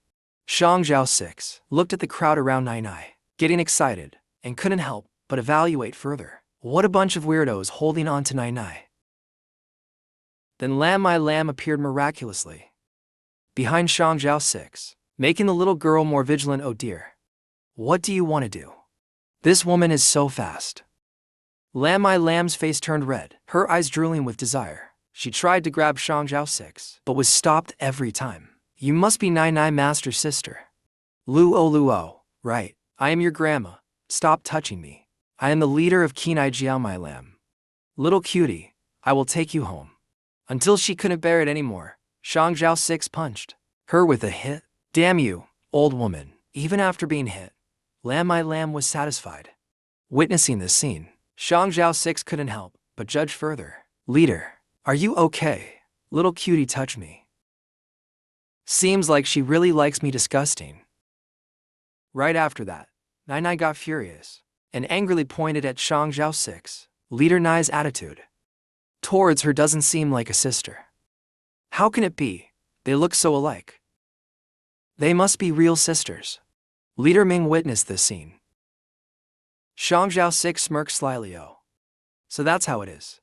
Shang Zhao 6 looked at the crowd around Nai, getting excited, and couldn't help but evaluate further. What a bunch of weirdos holding on to Nai. Then Lam I Lam appeared miraculously behind Shang Zhao 6, making the little girl more vigilant. Oh dear. What do you want to do? This woman is so fast. Lam I Lam's face turned red, her eyes drooling with desire. She tried to grab Shang Zhao 6, but was stopped every time. You must be Nai master's sister. Luo, right. I am your grandma. Stop touching me. I am the leader of Kenai Jiao My Lam. Little cutie, I will take you home. Until she couldn't bear it anymore, Shang Zhao 6 punched her with a hit. Damn you, old woman. Even after being hit, Lam I Lam was satisfied. Witnessing this scene, Shang Zhao 6 couldn't help but judge further. Leader, are you okay? Little cutie, touch me. Seems like she really likes me. Disgusting. Right after that, Nai got furious and angrily pointed at Shang Zhao 6. Leader Nai's attitude towards her doesn't seem like a sister. How can it be? They look so alike. They must be real sisters. Leader Ming witnessed this scene. Shang Zhao 6 smirked slyly. Oh. So that's how it is.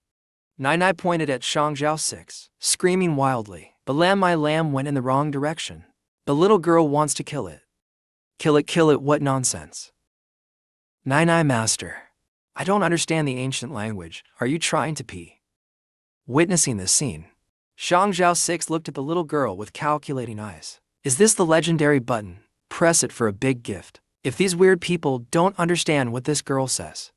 Nai pointed at Shang Zhao 6, screaming wildly. But Lam I Lam went in the wrong direction. The little girl wants to kill it. Kill it, what nonsense. Nai master. I don't understand the ancient language. Are you trying to pee? Witnessing this scene, Shang Zhao 6 looked at the little girl with calculating eyes. Is this the legendary button? Press it for a big gift. If these weird people don't understand what this girl says,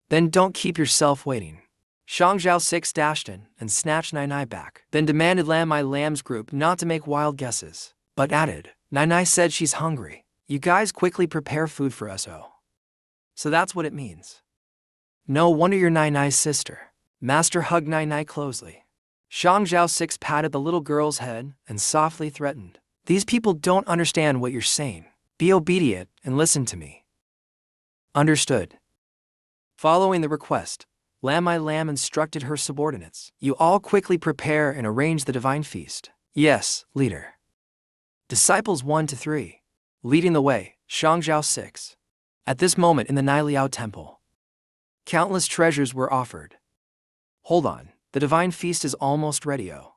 then don't keep yourself waiting. Shang Zhao 6 dashed in and snatched Nai Nai back, then demanded Lam My Lam's group not to make wild guesses, but added, Nai Nai said she's hungry. You guys quickly prepare food for us, oh. So that's what it means. No wonder you're Nai Nai's sister. Master hugged Nai Nai closely. Shang Zhao 6 patted the little girl's head and softly threatened. These people don't understand what you're saying. Be obedient and listen to me. Understood. Following the request, Lam My Lam instructed her subordinates. You all quickly prepare and arrange the divine feast. Yes, leader. Disciples 1 to 3. Leading the way, Shang Zhao 6. At this moment in the Nai Liao temple, countless treasures were offered. Hold on, the divine feast is almost ready, oh.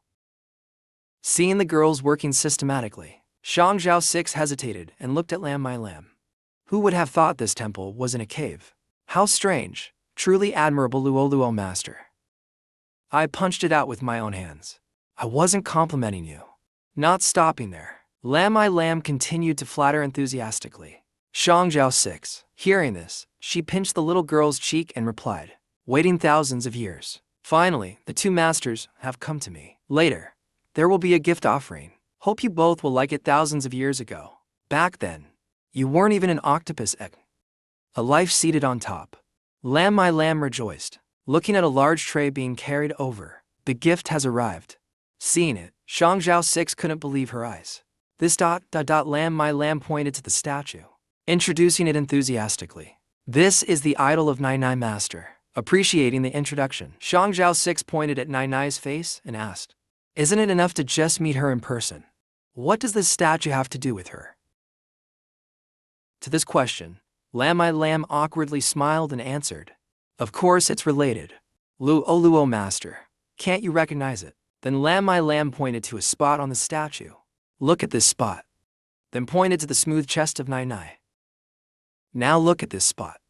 Seeing the girls working systematically, Shang Zhao 6 hesitated and looked at Lam My Lam. Who would have thought this temple was in a cave? How strange, truly admirable Luo master. I punched it out with my own hands. I wasn't complimenting you. Not stopping there, Lam My Lam continued to flatter enthusiastically. Shang Zhao 6, hearing this, she pinched the little girl's cheek and replied, waiting thousands of years. Finally, the two masters have come to me. Later, there will be a gift offering. Hope you both will like it. Thousands of years ago. Back then, you weren't even an octopus egg. A life seated on top. Lam My Lam rejoiced, looking at a large tray being carried over. The gift has arrived. Seeing it, Shang Zhao 6 couldn't believe her eyes. This Lam My Lam pointed to the statue, introducing it enthusiastically. This is the idol of Nai Nai Master. Appreciating the introduction, Shang Zhao 6 pointed at Nai Nai's face and asked, isn't it enough to just meet her in person? What does this statue have to do with her? To this question, Lam My Lam awkwardly smiled and answered, of course it's related. Luo Master, can't you recognize it? Then Lam My Lam pointed to a spot on the statue. Look at this spot. Then pointed to the smooth chest of Nai Nai. Now look at this spot.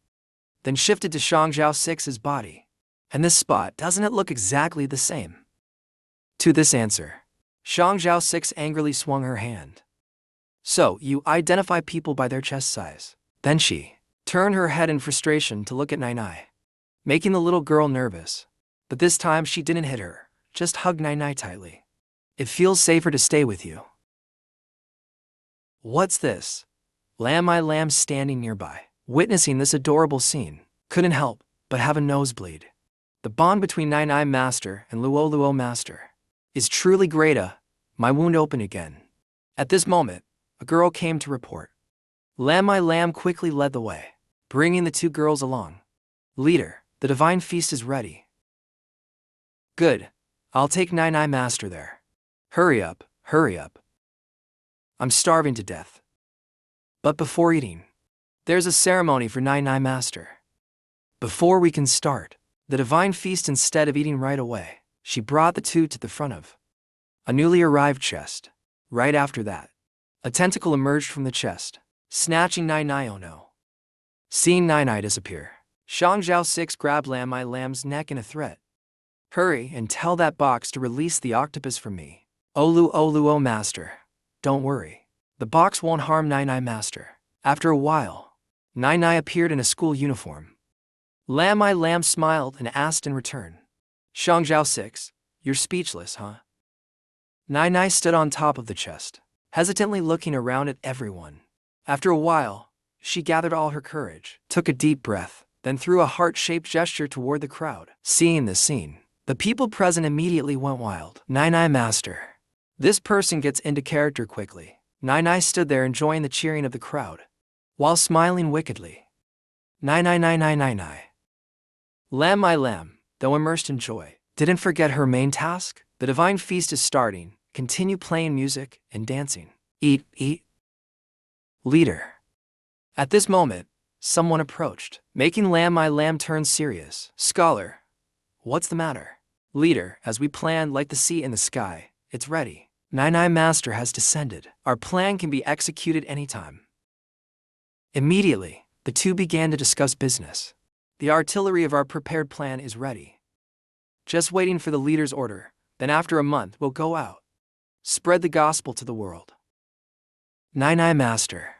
Then shifted to Shang Zhao 6's body. And this spot, doesn't it look exactly the same? To this answer, Shang Zhao 6 angrily swung her hand. So, you identify people by their chest size. Then she turned her head in frustration to look at Nai Nai, making the little girl nervous. But this time she didn't hit her, just hugged Nai Nai tightly. It feels safer to stay with you. What's this? Lam My Lam standing nearby, witnessing this adorable scene, couldn't help but have a nosebleed. The bond between Nai Nai Master and Luo Master is truly great. My wound opened again. At this moment, a girl came to report. Lam My Lam quickly led the way, bringing the two girls along. Leader, the divine feast is ready. Good. I'll take Nai Nai Master there. Hurry up, hurry up. I'm starving to death. But before eating, there's a ceremony for Nai Nai Master. Before we can start the divine feast, instead of eating right away, she brought the two to the front of a newly arrived chest. Right after that, a tentacle emerged from the chest, snatching Nai Nai. Oh no. Seeing Nai Nai disappear, Shang Zhao 6 grabbed Lam My Lam's neck in a threat. Hurry and tell that box to release the octopus from me. Luo Master, don't worry. The box won't harm Nai Nai Master. After a while, Nai Nai appeared in a school uniform. Lam My Lam smiled and asked in return, Shang Zhao 6, you're speechless, huh? Nai Nai stood on top of the chest, hesitantly looking around at everyone. After a while, she gathered all her courage, took a deep breath, then threw a heart-shaped gesture toward the crowd. Seeing this scene, the people present immediately went wild. Nai Nai Master. This person gets into character quickly. Nai Nai stood there enjoying the cheering of the crowd, while smiling wickedly. Nai Nai. Lam My Lam, though immersed in joy, didn't forget her main task. The divine feast is starting. Continue playing music and dancing. Eat. Leader. At this moment, someone approached, making Lam My Lam turn serious. Scholar, what's the matter? Leader, as we planned, like the sea in the sky, it's ready. Nai Nai Master has descended. Our plan can be executed anytime. Immediately, the two began to discuss business. The artillery of our prepared plan is ready. Just waiting for the leader's order. Then after a month we'll go out. Spread the gospel to the world. Nai Master.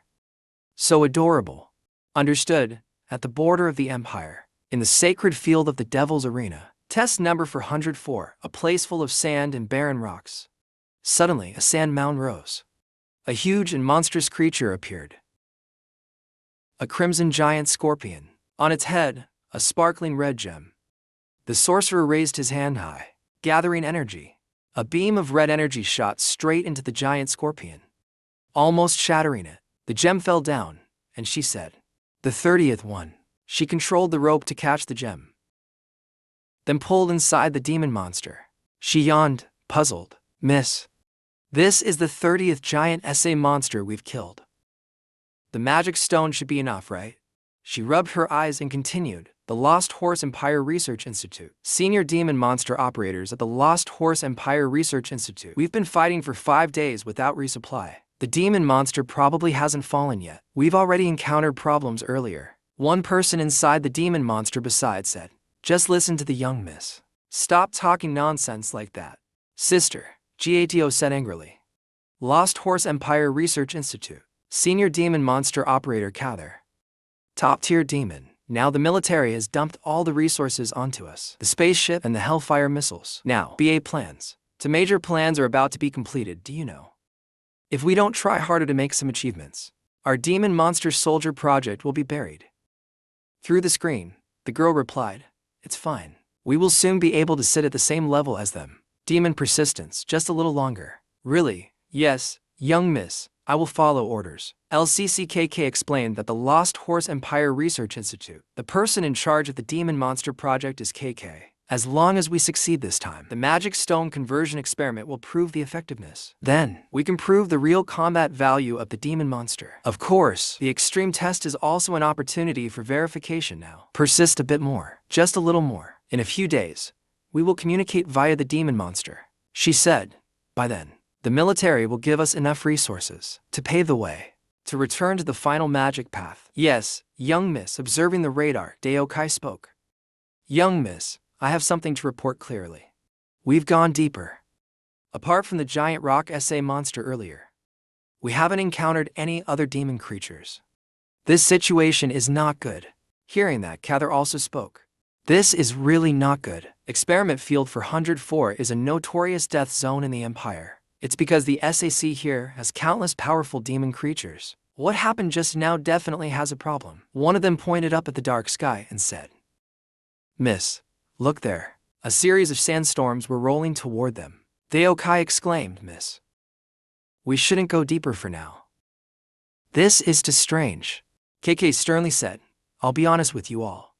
So adorable. Understood, at the border of the empire, in the sacred field of the Devil's Arena, test number 404, a place full of sand and barren rocks. Suddenly a sand mound rose. A huge and monstrous creature appeared. A crimson giant scorpion. On its head, a sparkling red gem. The sorcerer raised his hand high, gathering energy. A beam of red energy shot straight into the giant scorpion. Almost shattering it, the gem fell down, and she said, "The 30th one." She controlled the rope to catch the gem, then pulled inside the demon monster. She yawned, puzzled. "Miss, this is the 30th giant SA monster we've killed. The magic stone should be enough, right?" She rubbed her eyes and continued, "The Lost Horse Empire Research Institute. Senior demon monster operators at the Lost Horse Empire Research Institute. We've been fighting for 5 days without resupply. The demon monster probably hasn't fallen yet. We've already encountered problems earlier." One person inside the demon monster beside said, "Just listen to the young miss. Stop talking nonsense like that." "Sister," Gato said angrily. "Lost Horse Empire Research Institute. Senior demon monster operator Cather. Top-tier demon. Now the military has dumped all the resources onto us. The spaceship and the Hellfire missiles. Now, BA plans. The major plans are about to be completed, do you know? If we don't try harder to make some achievements, our demon monster soldier project will be buried." Through the screen, the girl replied, "It's fine. We will soon be able to sit at the same level as them. Demon persistence, just a little longer." "Really? Yes, young miss, I will follow orders." LCCKK explained that the Lost Horse Empire Research Institute, the person in charge of the demon monster project is KK. As long as we succeed this time, the magic stone conversion experiment will prove the effectiveness. Then, we can prove the real combat value of the demon monster. Of course, the extreme test is also an opportunity for verification now. Persist a bit more, just a little more. In a few days, we will communicate via the demon monster. She said, by then, the military will give us enough resources to pave the way to return to the final magic path. Yes, young miss, observing the radar, Daokai spoke. Young miss, I have something to report clearly. We've gone deeper. Apart from the giant rock SA monster earlier, we haven't encountered any other demon creatures. This situation is not good. Hearing that, Cather also spoke. This is really not good. Experiment Field 404 is a notorious death zone in the Empire. It's because the SAC here has countless powerful demon creatures. What happened just now definitely has a problem. One of them pointed up at the dark sky and said, "Miss, look there." A series of sandstorms were rolling toward them. Daokai exclaimed, "Miss, we shouldn't go deeper for now. This is too strange." KK sternly said, "I'll be honest with you all.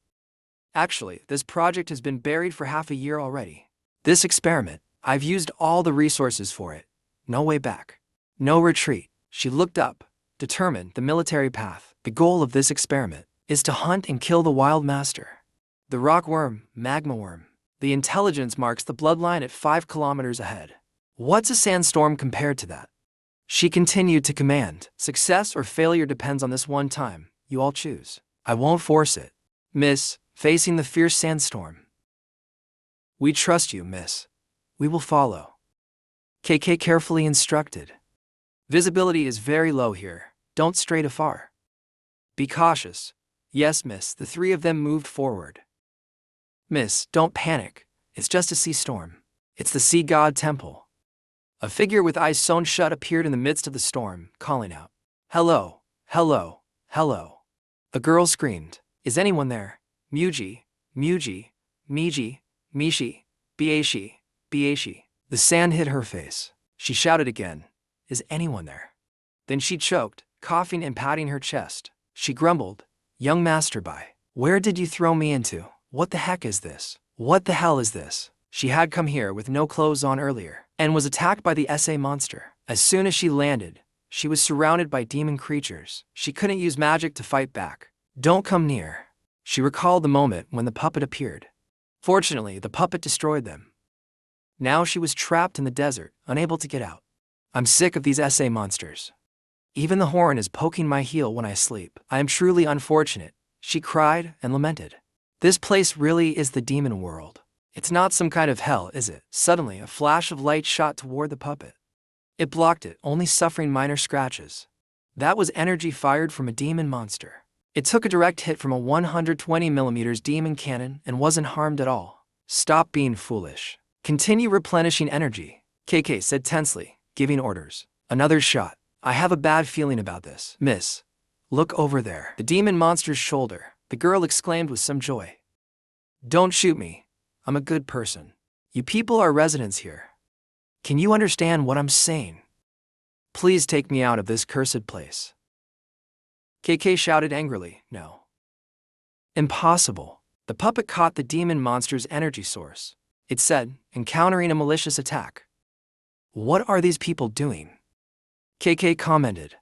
Actually, this project has been buried for half a year already. This experiment, I've used all the resources for it. No way back. No retreat." She looked up, determined, the military path. The goal of this experiment is to hunt and kill the wild master. The rock worm, magma worm. The intelligence marks the bloodline at 5 kilometers ahead. What's a sandstorm compared to that? She continued to command. Success or failure depends on this one time. You all choose. I won't force it. Miss, facing the fierce sandstorm. We trust you, miss. We will follow. KK carefully instructed. Visibility is very low here. Don't stray too far. Be cautious. Yes, miss. The three of them moved forward. Miss, don't panic. It's just a sea storm. It's the sea god temple. A figure with eyes sewn shut appeared in the midst of the storm, calling out, "Hello, hello, hello." A girl screamed, "Is anyone there? Muji, Muji, Miji, Mishi, Biashi, Biashi." The sand hit her face. She shouted again, "Is anyone there?" Then she choked, coughing and patting her chest. She grumbled, "Young masterby, where did you throw me into? What the heck is this? What the hell is this?" She had come here with no clothes on earlier, and was attacked by the SA monster. As soon as she landed, she was surrounded by demon creatures. She couldn't use magic to fight back. "Don't come near." She recalled the moment when the puppet appeared. Fortunately, the puppet destroyed them. Now she was trapped in the desert, unable to get out. "I'm sick of these SA monsters. Even the horn is poking my heel when I sleep. I am truly unfortunate," she cried and lamented. This place really is the demon world. It's not some kind of hell, is it? Suddenly, a flash of light shot toward the puppet. It blocked it, only suffering minor scratches. That was energy fired from a demon monster. It took a direct hit from a 120mm demon cannon and wasn't harmed at all. Stop being foolish. Continue replenishing energy, KK said tensely, giving orders. Another shot. I have a bad feeling about this. Miss, look over there. The demon monster's shoulder, the girl exclaimed with some joy. Don't shoot me. I'm a good person. You people are residents here. Can you understand what I'm saying? Please take me out of this cursed place. KK shouted angrily, no. Impossible. The puppet caught the demon monster's energy source. It said, encountering a malicious attack. What are these people doing? KK commented.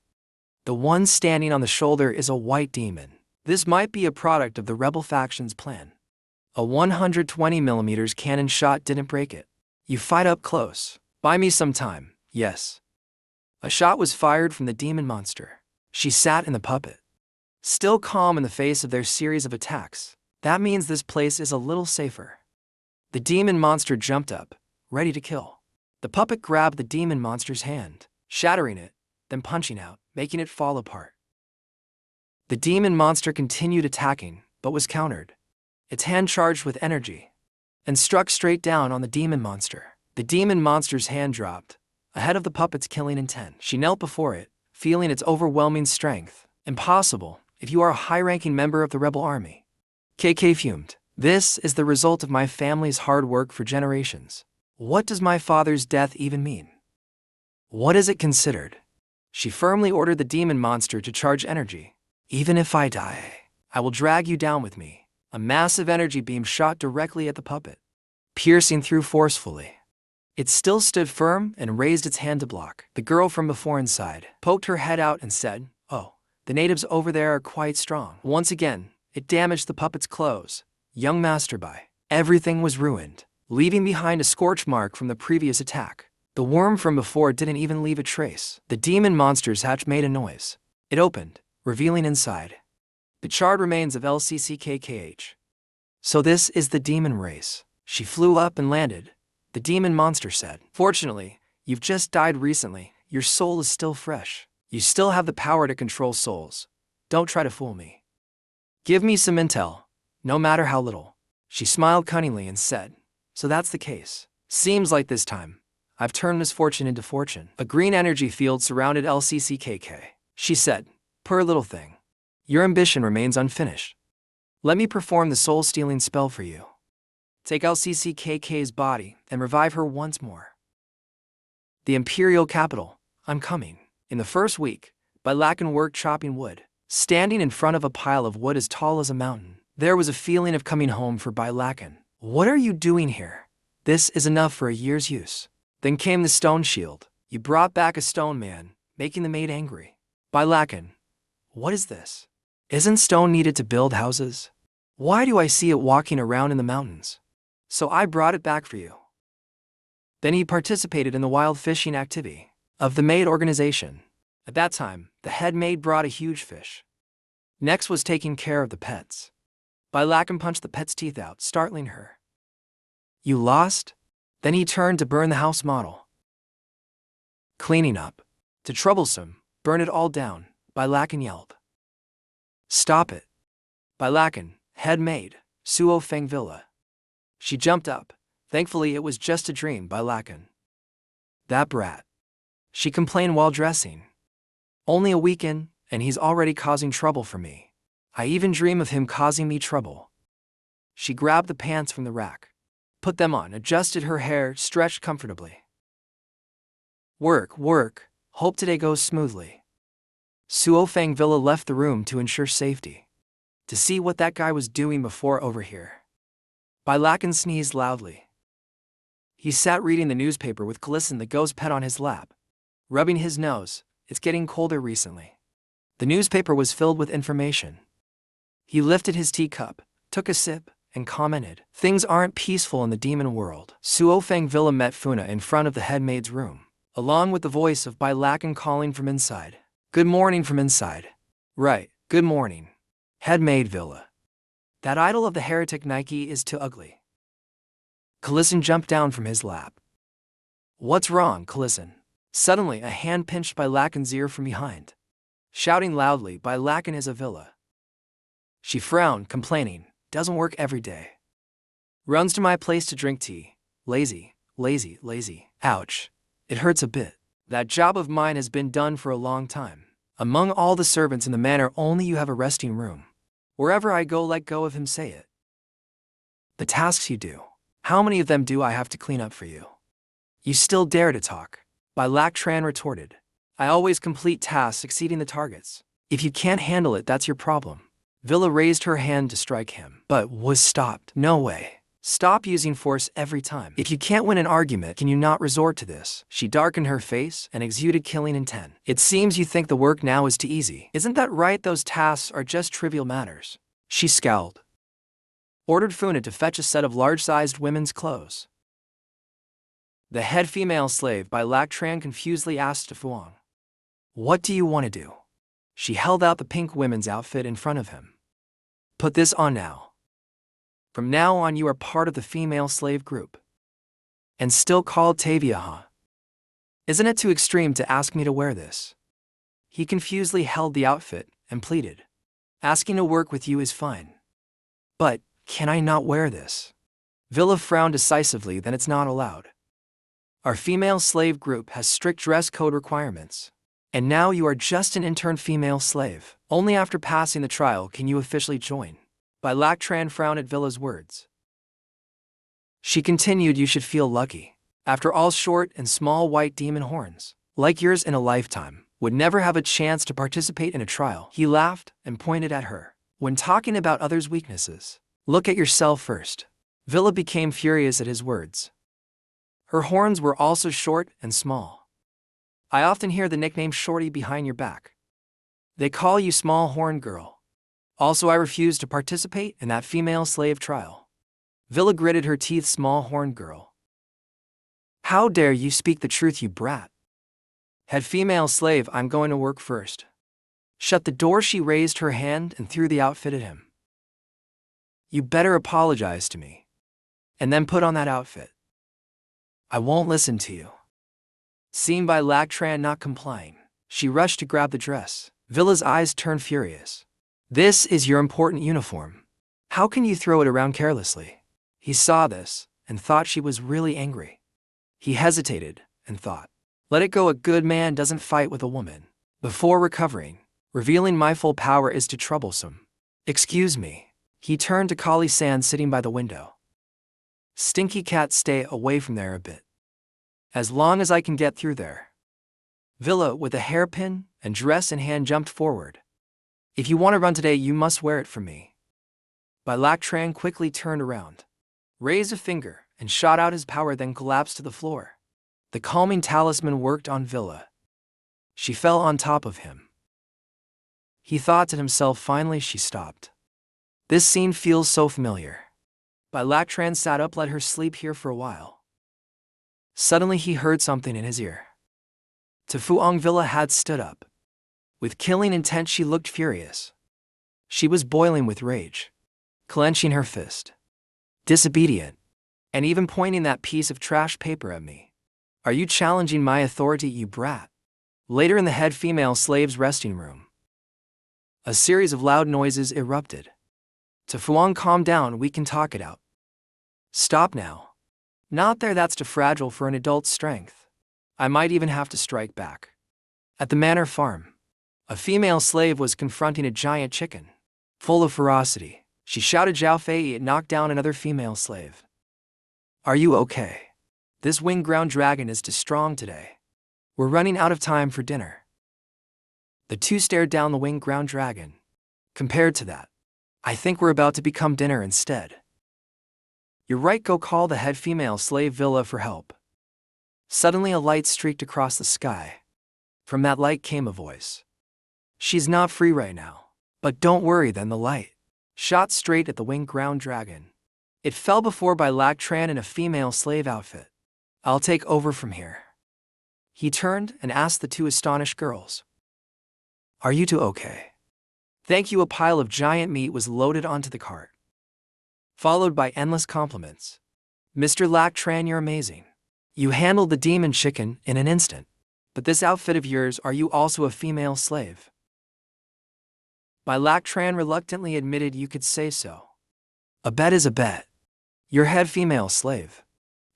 The one standing on the shoulder is a white demon. This might be a product of the rebel faction's plan. A 120mm cannon shot didn't break it. You fight up close. Buy me some time, yes. A shot was fired from the demon monster. She sat in the puppet. Still calm in the face of their series of attacks. That means this place is a little safer. The demon monster jumped up, ready to kill. The puppet grabbed the demon monster's hand, shattering it, then punching out, making it fall apart. The demon monster continued attacking, but was countered. Its hand charged with energy and struck straight down on the demon monster. The demon monster's hand dropped, ahead of the puppet's killing intent. She knelt before it, feeling its overwhelming strength. Impossible, if you are a high-ranking member of the rebel army. KK fumed. This is the result of my family's hard work for generations. What does my father's death even mean? What is it considered? She firmly ordered the demon monster to charge energy. Even if I die, I will drag you down with me. A massive energy beam shot directly at the puppet, piercing through forcefully. It still stood firm and raised its hand to block. The girl from before inside poked her head out and said, oh, the natives over there are quite strong. Once again, it damaged the puppet's clothes. Young masterby. Everything was ruined, leaving behind a scorch mark from the previous attack. The worm from before didn't even leave a trace. The demon monster's hatch made a noise. It opened, revealing inside the charred remains of LCCKKH. So this is the demon race. She flew up and landed. The demon monster said, fortunately, you've just died recently. Your soul is still fresh. You still have the power to control souls. Don't try to fool me. Give me some intel, no matter how little. She smiled cunningly and said, so that's the case. Seems like this time, I've turned misfortune into fortune. A green energy field surrounded LCCKK. She said, poor little thing. Your ambition remains unfinished. Let me perform the soul-stealing spell for you. Take LCCKK's body and revive her once more. The Imperial Capital, I'm coming. In the first week, Bylakan worked chopping wood. Standing in front of a pile of wood as tall as a mountain, there was a feeling of coming home for Bylakan. What are you doing here? This is enough for a year's use. Then came the stone shield. You brought back a stone man, making the maid angry. Bylakan, what is this? Isn't stone needed to build houses? Why do I see it walking around in the mountains? So I brought it back for you. Then he participated in the wild fishing activity of the maid organization. At that time, the head maid brought a huge fish. Next was taking care of the pets. Bylakan punched the pet's teeth out, startling her. You lost? Then he turned to burn the house model. Cleaning up. Too troublesome, burn it all down, Bylakan yelled. Stop it. Bylakan, head maid, Suo Feng Villa. She jumped up. Thankfully it was just a dream, Bylakan. That brat. She complained while dressing. Only a weekend, and he's already causing trouble for me. I even dream of him causing me trouble. She grabbed the pants from the rack, put them on, adjusted her hair, stretched comfortably. Work, work, hope today goes smoothly. Suo Feng Villa left the room to ensure safety. To see what that guy was doing before over here. Bylakan sneezed loudly. He sat reading the newspaper with Glisten the ghost pet on his lap, rubbing his nose. It's getting colder recently. The newspaper was filled with information. He lifted his teacup, took a sip, and commented, things aren't peaceful in the demon world. Suo Feng Villa met Funa in front of the head maid's room, along with the voice of Bylakan calling from inside. Good morning from inside. Right, good morning. Head maid Villa. That idol of the heretic Nike is too ugly. Kalisen jumped down from his lap. What's wrong, Kalisen? Suddenly, a hand pinched by Lakan's ear from behind. Shouting loudly, by Lakan is a villa. She frowned, complaining, doesn't work every day. Runs to my place to drink tea. Lazy, lazy, lazy. Ouch. It hurts a bit. That job of mine has been done for a long time. Among all the servants in the manor, only you have a resting room. Wherever I go, let go of him, say it. The tasks you do. How many of them do I have to clean up for you? You still dare to talk? Bai Lak Tran retorted. I always complete tasks exceeding the targets. If you can't handle it, that's your problem. Villa raised her hand to strike him, but was stopped. No way. Stop using force every time. If you can't win an argument, can you not resort to this? She darkened her face and exuded killing intent. It seems you think the work now is too easy. Isn't that right? Those tasks are just trivial matters. She scowled. Ordered Funa to fetch a set of large-sized women's clothes. The head female slave Bai Lak Tran confusedly asked to Fuang. What do you want to do? She held out the pink women's outfit in front of him. Put this on now. From now on you are part of the female slave group. And still called Tavia, huh? Isn't it too extreme to ask me to wear this? He confusedly held the outfit and pleaded. Asking to work with you is fine. But, can I not wear this? Villa frowned decisively, then it's not allowed. Our female slave group has strict dress code requirements. And now you are just an intern female slave. Only after passing the trial can you officially join. Bai Lak Tran frowned at Villa's words. She continued, you should feel lucky. After all, short and small white demon horns, like yours in a lifetime, would never have a chance to participate in a trial. He laughed and pointed at her. When talking about others' weaknesses, look at yourself first. Villa became furious at his words. Her horns were also short and small. I often hear the nickname Shorty behind your back. They call you Small Horn Girl. Also, I refuse to participate in that female slave trial. Villa gritted her teeth. Small Horn Girl. How dare you speak the truth, you brat? Head female slave, I'm going to work first. Shut the door. She raised her hand and threw the outfit at him. You better apologize to me. And then put on that outfit. I won't listen to you. Seen Bai Lak Tran not complying, she rushed to grab the dress. Villa's eyes turned furious. This is your important uniform. How can you throw it around carelessly? He saw this and thought she was really angry. He hesitated and thought, let it go, a good man doesn't fight with a woman. Before recovering, revealing my full power is too troublesome. Excuse me. He turned to Kali-san sitting by the window. Stinky cat, stay away from there a bit. As long as I can get through there. Villa, with a hairpin and dress in hand, jumped forward. If you want to run today, you must wear it for me. Bai Lak Tran quickly turned around, raised a finger, and shot out his power, then collapsed to the floor. The calming talisman worked on Villa. She fell on top of him. He thought to himself, finally she stopped. This scene feels so familiar. Bai Lak Tran sat up, let her sleep here for a while. Suddenly he heard something in his ear. To Fuang, Villa had stood up. With killing intent, she looked furious. She was boiling with rage, clenching her fist. Disobedient. And even pointing that piece of trash paper at me. Are you challenging my authority, you brat? Later, in the head female slave's resting room, a series of loud noises erupted. To Fuang, calm down, we can talk it out. Stop now. Not there, that's too fragile for an adult's strength. I might even have to strike back. At the manor farm, a female slave was confronting a giant chicken. Full of ferocity, she shouted, Zhao Fei, it knocked down another female slave. Are you okay? This winged ground dragon is too strong today. We're running out of time for dinner. The two stared down the winged ground dragon. Compared to that, I think we're about to become dinner instead. You're right, go call the head female slave Villa for help. Suddenly a light streaked across the sky. From that light came a voice. She's not free right now. But don't worry, then the light shot straight at the winged ground dragon. It fell before Bai Lak Tran in a female slave outfit. I'll take over from here. He turned and asked the two astonished girls. Are you two okay? Thank you. A pile of giant meat was loaded onto the cart, followed by endless compliments. Mr. Lac Tran, you're amazing. You handled the demon chicken in an instant. But this outfit of yours, are you also a female slave? Bai Lac Tran reluctantly admitted you could say so. A bet is a bet. Your head female slave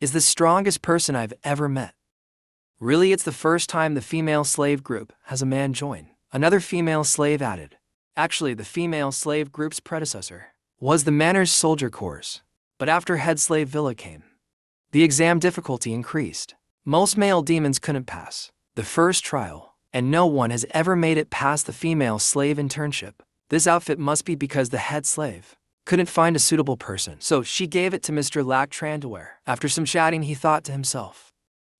is the strongest person I've ever met. Really, it's the first time the female slave group has a man join. Another female slave added. Actually, the female slave group's predecessor was the Manners Soldier Corps. But after Head Slave Villa came, the exam difficulty increased. Most male demons couldn't pass the first trial, and no one has ever made it past the female slave internship. This outfit must be because the head slave couldn't find a suitable person, so she gave it to Mr. Lac Tran to wear. After some chatting, he thought to himself,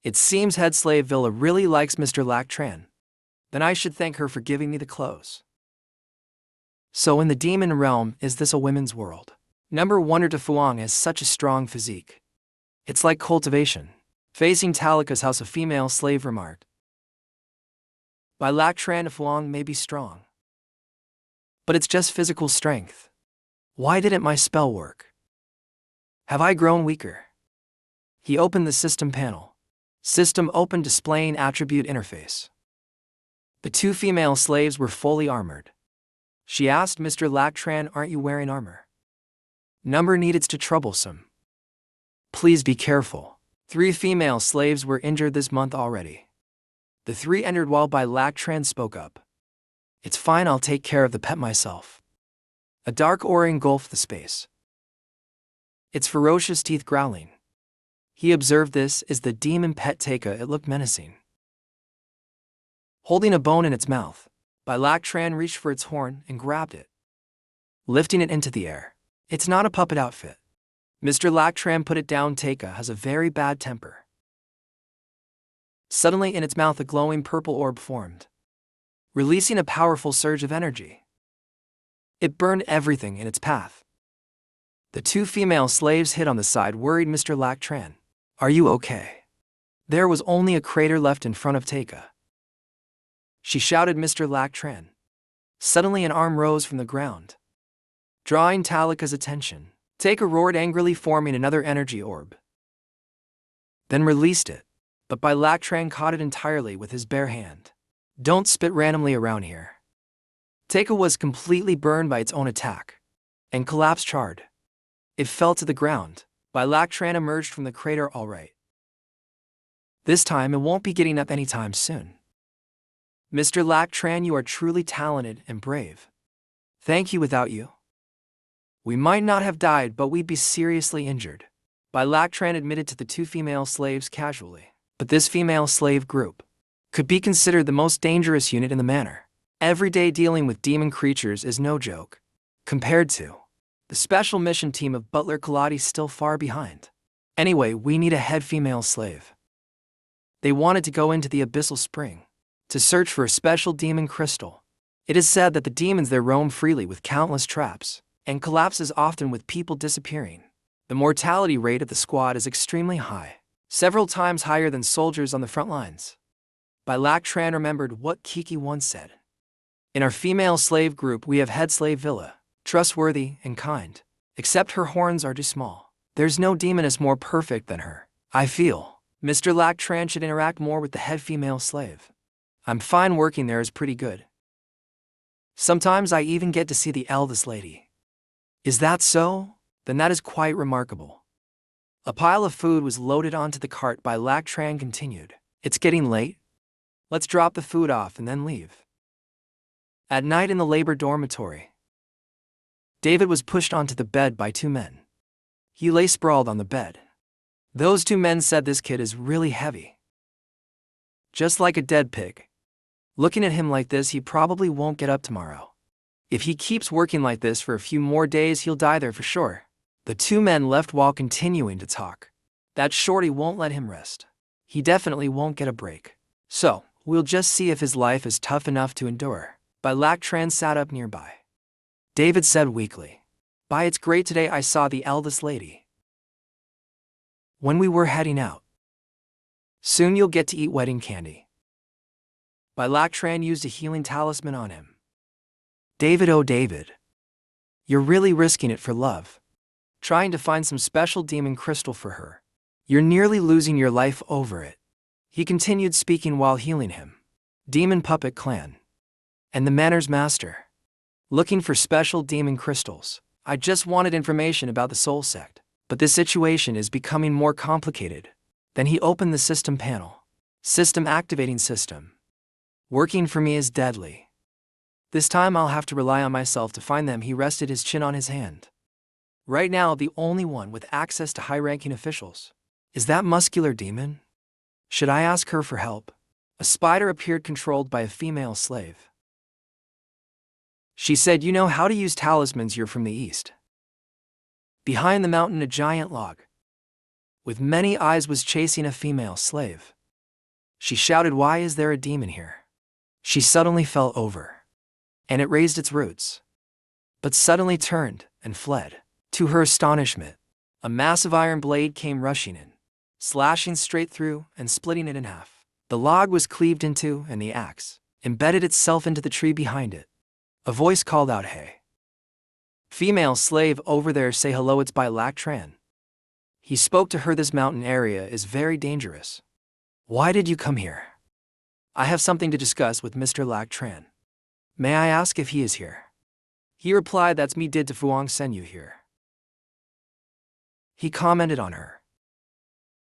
it seems Head Slave Villa really likes Mr. Lac Tran. Then I should thank her for giving me the clothes. So in the demon realm, is this a women's world? Number Wonder to Fuang has such a strong physique. It's like cultivation. Facing Talika's house, a female slave remarked. Bai Lac Tran to Fuang may be strong, but it's just physical strength. Why didn't my spell work? Have I grown weaker? He opened the system panel. System open, displaying attribute interface. The two female slaves were fully armored. She asked Mr. Lac Tran, aren't you wearing armor? Number needed to troublesome. Please be careful. 3 female slaves were injured this month already. The 3 entered while Bai Lac Tran spoke up. It's fine, I'll take care of the pet myself. A dark aura engulfed the space. Its ferocious teeth growling. He observed this as the demon pet Teika. It looked menacing. Holding a bone in its mouth, Bai Lac Tran reached for its horn and grabbed it, lifting it into the air. It's not a puppet outfit. Mr. Lac Tran put it down. Teika has a very bad temper. Suddenly in its mouth a glowing purple orb formed, releasing a powerful surge of energy. It burned everything in its path. The 2 female slaves hid on the side, worried Mr. Lac Tran. Are you okay? There was only a crater left in front of Teika. She shouted Mr. Lac Tran. Suddenly an arm rose from the ground, drawing Talika's attention. Teika roared angrily, forming another energy orb, then released it. But Bai Lac Tran caught it entirely with his bare hand. Don't spit randomly around here. Teika was completely burned by its own attack and collapsed charred. It fell to the ground. Bai Lac Tran emerged from the crater all right. This time it won't be getting up anytime soon. Mr. Lac Tran, you are truly talented and brave. Thank you. Without you, we might not have died, but we'd be seriously injured. Bai Lac Tran admitted to the 2 female slaves casually. But this female slave group could be considered the most dangerous unit in the manor. Every day dealing with demon creatures is no joke, compared to the special mission team of Butler Kaladi, still far behind. Anyway, we need a head female slave. They wanted to go into the Abyssal Spring to search for a special demon crystal. It is said that the demons there roam freely with countless traps and collapses, often with people disappearing. The mortality rate of the squad is extremely high, several times higher than soldiers on the front lines. Bai Lac Tran remembered what Kiki once said. In our female slave group we have Head Slave Villa, trustworthy and kind. Except her horns are too small. There's no demoness more perfect than her. I feel Mr. Lac Tran should interact more with the head female slave. I'm fine working there, is pretty good. Sometimes I even get to see the eldest lady. Is that so? Then that is quite remarkable. A pile of food was loaded onto the cart. Bai Lac Tran continued. It's getting late. Let's drop the food off and then leave. At night in the labor dormitory, David was pushed onto the bed by 2 men. He lay sprawled on the bed. Those 2 men said, this kid is really heavy, just like a dead pig. Looking at him like this, he probably won't get up tomorrow. If he keeps working like this for a few more days, he'll die there for sure. The 2 men left while continuing to talk. That shorty won't let him rest. He definitely won't get a break. So, we'll just see if his life is tough enough to endure. Bai Lac Tran sat up nearby. David said weakly, Bai, it's great today I saw the eldest lady when we were heading out. Soon you'll get to eat wedding candy. Bai Lac Tran used a healing talisman on him. David, oh David, you're really risking it for love. trying to find some special demon crystal for her. You're nearly losing your life over it. He continued speaking while healing him. Demon Puppet Clan. And the Manners Master. Looking for special demon crystals. I just wanted information about the Soul Sect, but this situation is becoming more complicated. Then he opened the system panel. System activating system. Working for me is deadly. This time I'll have to rely on myself to find them. He rested his chin on his hand. Right now, the only one with access to high-ranking officials is that muscular demon. Should I ask her for help? A spider appeared controlled by a female slave. She said, "You know how to use talismans, you're from the east." Behind the mountain, a giant log with many eyes was chasing a female slave. She shouted, "Why is there a demon here?" She suddenly fell over, and it raised its roots, but suddenly turned and fled. To her astonishment, a massive iron blade came rushing in, slashing straight through and splitting it in half. The log was cleaved in two, and the axe embedded itself into the tree behind it. A voice called out, "Hey, female slave over there, say hello, it's by Lac Tran." He spoke to her. "This mountain area is very dangerous. Why did you come here?" "I have something to discuss with Mr. Lac Tran. May I ask if he is here?" He replied, "That's me, did to Fuang send you here?" He commented on her.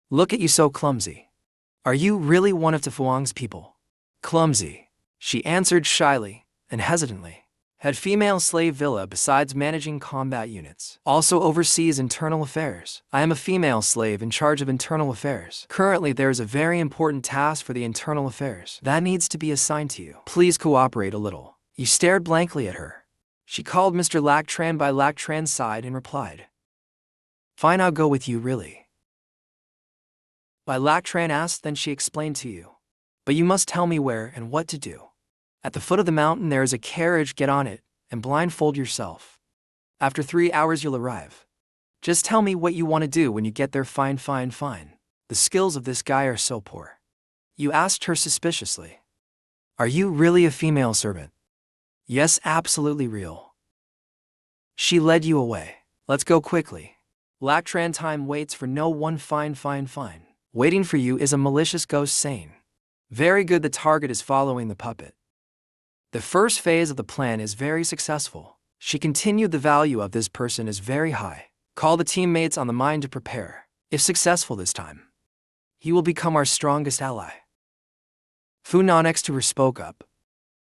"Look at you, so clumsy. Are you really one of Fuang's people?" "Clumsy," she answered shyly and hesitantly. Had female slave villa besides managing combat units, also oversees internal affairs. "I am a female slave in charge of internal affairs. Currently there is a very important task for the internal affairs that needs to be assigned to you. Please cooperate a little." He stared blankly at her. She called Mr. Lac Tran by Lac Tran's side and replied, "Fine, I'll go with you, really." By Lac Tran asked, "Then she explained to you. But you must tell me where and what to do. At the foot of the mountain there is a carriage, get on it and blindfold yourself. After 3 hours you'll arrive. Just tell me what you want to do when you get there." "Fine, fine, fine. The skills of this guy are so poor." You asked her suspiciously. "Are you really a female servant?" "Yes, absolutely real." She led you away. "Let's go quickly. Lac Tran time waits for no one." "Fine, fine, fine. Waiting for you is a malicious ghost saying, 'Very good, the target is following the puppet.' The first phase of the plan is very successful." She continued, "The value of this person is very high. Call the teammates on the mine to prepare. If successful this time, he will become our strongest ally." Fu Na next to her spoke up.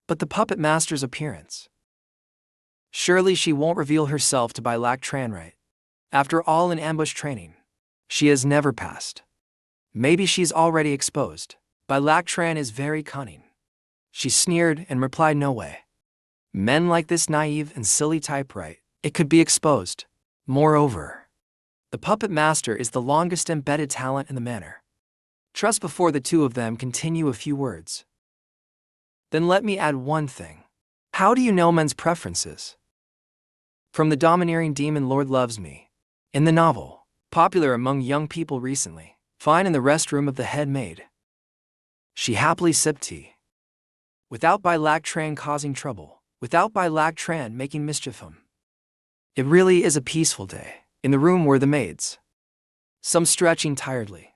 "But the puppet master's appearance. Surely she won't reveal herself to by Lac Tran, right? After all, in ambush training, she has never passed. Maybe she's already exposed. By Lac Tran is very cunning." She sneered and replied, "No way. Men like this naive and silly type, right? It could be exposed. Moreover, the puppet master is the longest embedded talent in the manor. Trust." Before the two of them continue, a few words. "Then let me add one thing. How do you know men's preferences?" "From the domineering demon Lord Loves Me. In the novel, popular among young people recently. Fine, in the restroom of the head maid." She happily sipped tea. Without by Lac Tran causing trouble, without by Lac Tran making mischief. It really is a peaceful day. In the room were the maids. Some stretching tiredly.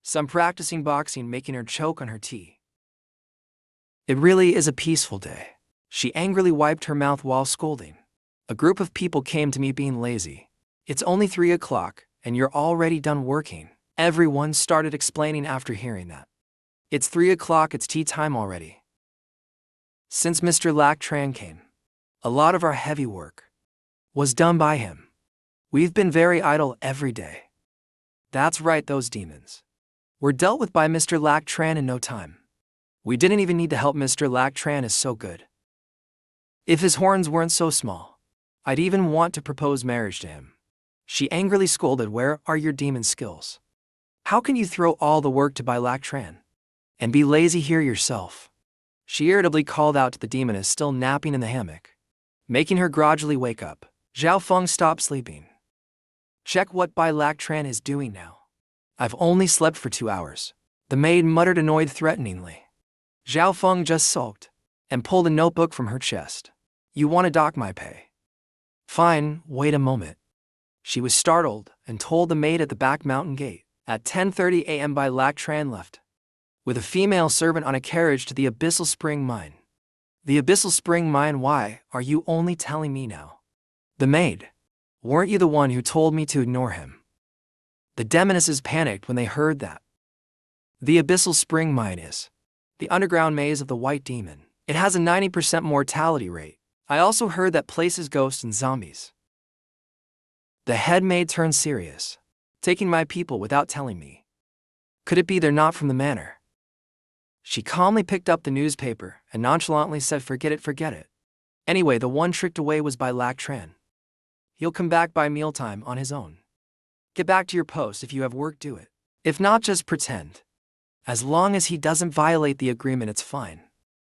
Some practicing boxing, making her choke on her tea. It really is a peaceful day. She angrily wiped her mouth while scolding. A group of people came to me being lazy. "It's only 3 o'clock, and you're already done working." Everyone started explaining after hearing that. "It's 3 o'clock, it's tea time already." Since Mr. Lac Tran came, a lot of our heavy work was done by him. We've been very idle every day. That's right, those demons were dealt with by Mr. Lac Tran in no time. We didn't even need to help. Mr. Lac Tran is so good. If his horns weren't so small, I'd even want to propose marriage to him." She angrily scolded, "Where are your demon skills? How can you throw all the work to by Lac Tran and be lazy here yourself?" She irritably called out to the demoness still napping in the hammock, making her gradually wake up. "Zhao Feng, stop sleeping. Check what Bai Lac Tran is doing now. I've only slept for 2 hours." The maid muttered, annoyed threateningly. Zhao Feng just sulked and pulled a notebook from her chest. "You want to dock my pay? Fine, wait a moment." She was startled and told the maid at the back mountain gate. At 10:30 a.m. Bai Lak Tran left with a female servant on a carriage to the Abyssal Spring Mine. The Abyssal Spring Mine, why are you only telling me now? The maid. Weren't you the one who told me to ignore him? The demonesses panicked when they heard that. The Abyssal Spring Mine is the underground maze of the White Demon. It has a 90% mortality rate. I also heard that places ghosts and zombies. The head maid turned serious. Taking my people without telling me. Could it be they're not from the manor? She calmly picked up the newspaper and nonchalantly said, forget it, forget it. Anyway, the one tricked away was Bai Lak Tran. He'll come back by mealtime on his own. Get back to your post. If you have work, do it. If not, just pretend. As long as he doesn't violate the agreement, it's fine.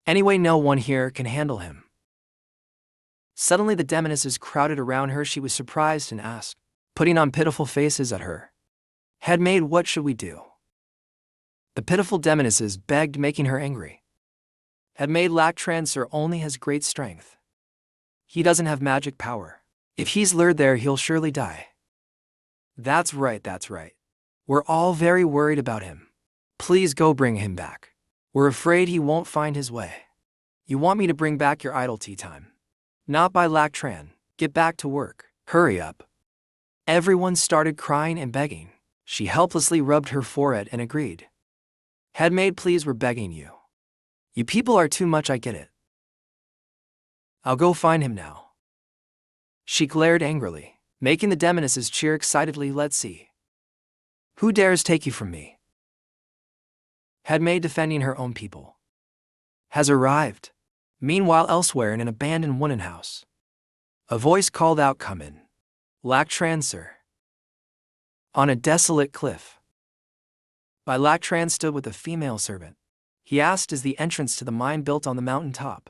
Anyway, no one here can handle him. Suddenly the demonesses crowded around her. She was surprised and asked, putting on pitiful faces at her, head maid, what should we do? The pitiful demonesses begged, making her angry. Head maid, Lak Tran sir only has great strength. He doesn't have magic power. If he's lured there, he'll surely die. That's right, that's right. We're all very worried about him. Please go bring him back. We're afraid he won't find his way. You want me to bring back your idle tea time? Not Bai Lak Tran. Get back to work. Hurry up. Everyone started crying and begging. She helplessly rubbed her forehead and agreed. Head maid, please, we're begging you. You people are too much, I get it. I'll go find him now. She glared angrily, making the demonesses cheer excitedly. Let's see. Who dares take you from me? Head maid, defending her own people, has arrived. Meanwhile, elsewhere in an abandoned wooden house, a voice called out, come in. Lak Tran sir. On a desolate cliff, Bai Lak Tran stood with a female servant. He asked, is the entrance to the mine built on the mountain top?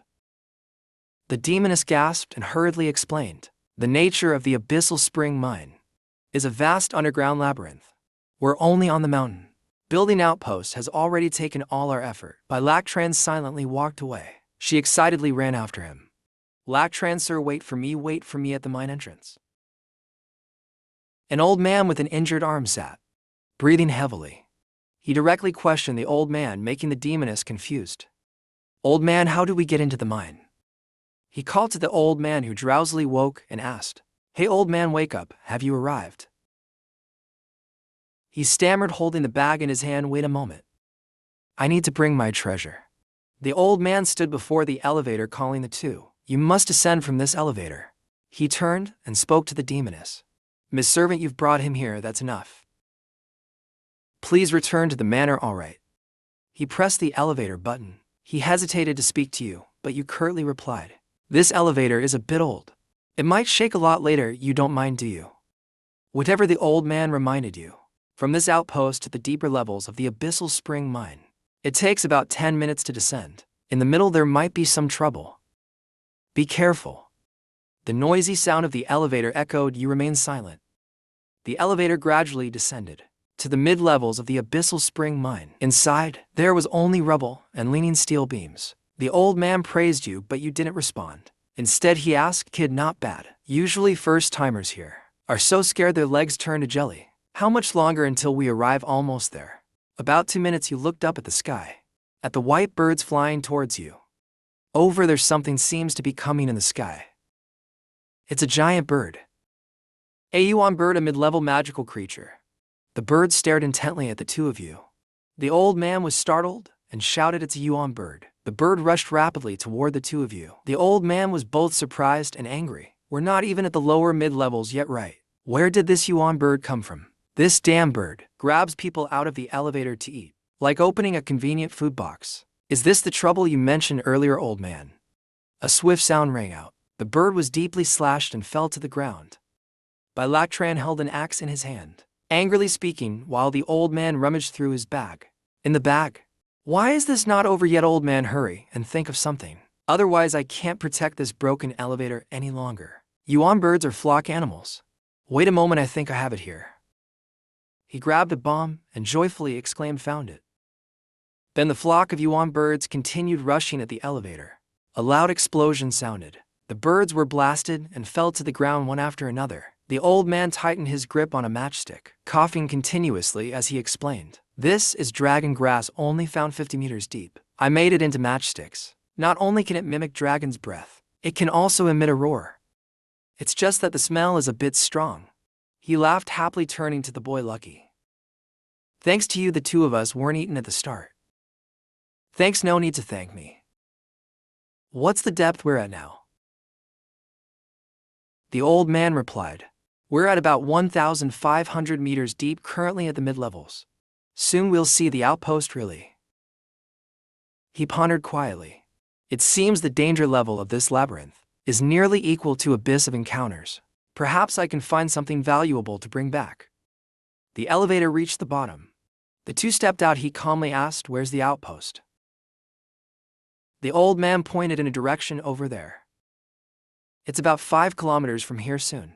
The demoness gasped and hurriedly explained. The nature of the Abyssal Spring Mine is a vast underground labyrinth. We're only on the mountain. Building outposts has already taken all our effort. Bai Lak Tran silently walked away. She excitedly ran after him. Lak Tran sir, wait for me at the mine entrance. An old man with an injured arm sat, breathing heavily. He directly questioned the old man, making the demoness confused. Old man, how do we get into the mine? He called to the old man, who drowsily woke and asked, hey old man, wake up, have you arrived? He stammered, holding the bag in his hand. Wait a moment. I need to bring my treasure. The old man stood before the elevator, calling the two. You must descend from this elevator. He turned and spoke to the demoness. Miss Servant, you've brought him here, that's enough. Please return to the manor. All right. He pressed the elevator button. He hesitated to speak to you, but you curtly replied, this elevator is a bit old. It might shake a lot later. You don't mind, do you? Whatever the old man reminded you. From this outpost to the deeper levels of the Abyssal Spring Mine, it takes about 10 minutes to descend. In the middle there might be some trouble. Be careful. The noisy sound of the elevator echoed. You remained silent. The elevator gradually descended to the mid-levels of the Abyssal Spring Mine. Inside, there was only rubble and leaning steel beams. The old man praised you, but you didn't respond. Instead, he asked, kid, not bad. Usually first-timers here are so scared their legs turn to jelly. How much longer until we arrive? Almost there. About 2 minutes. You looked up at the sky, at the white birds flying towards you. Over there, something seems to be coming in the sky. It's a giant bird. A yuan bird, a mid-level magical creature. The bird stared intently at the two of you. The old man was startled and shouted, it's a yuan bird. The bird rushed rapidly toward the two of you. The old man was both surprised and angry. We're not even at the lower mid-levels yet, right? Where did this yuan bird come from? This damn bird grabs people out of the elevator to eat, like opening a convenient food box. Is this the trouble you mentioned earlier, old man? A swift sound rang out. The bird was deeply slashed and fell to the ground. Bai Lak Tran held an axe in his hand, angrily speaking, while the old man rummaged through his bag. In the bag? Why is this not over yet, old man? Hurry and think of something. Otherwise I can't protect this broken elevator any longer. Yuan birds are flock animals. Wait a moment, I think I have it here. He grabbed a bomb and joyfully exclaimed, found it. Then the flock of yuan birds continued rushing at the elevator. A loud explosion sounded. The birds were blasted and fell to the ground one after another. The old man tightened his grip on a matchstick, coughing continuously as he explained. This is dragon grass only found 50 meters deep. I made it into matchsticks. Not only can it mimic dragon's breath, it can also emit a roar. It's just that the smell is a bit strong. He laughed happily, turning to the boy Lucky. Thanks to you, the two of us weren't eaten at the start. Thanks, no need to thank me. What's the depth we're at now? The old man replied. We're at about 1,500 meters deep, currently at the mid-levels. Soon we'll see the outpost really. He pondered quietly. It seems the danger level of this labyrinth is nearly equal to Abyss of Encounters. Perhaps I can find something valuable to bring back. The elevator reached the bottom. The two stepped out. He calmly asked, where's the outpost? The old man pointed in a direction over there. It's about 5 kilometers from here soon.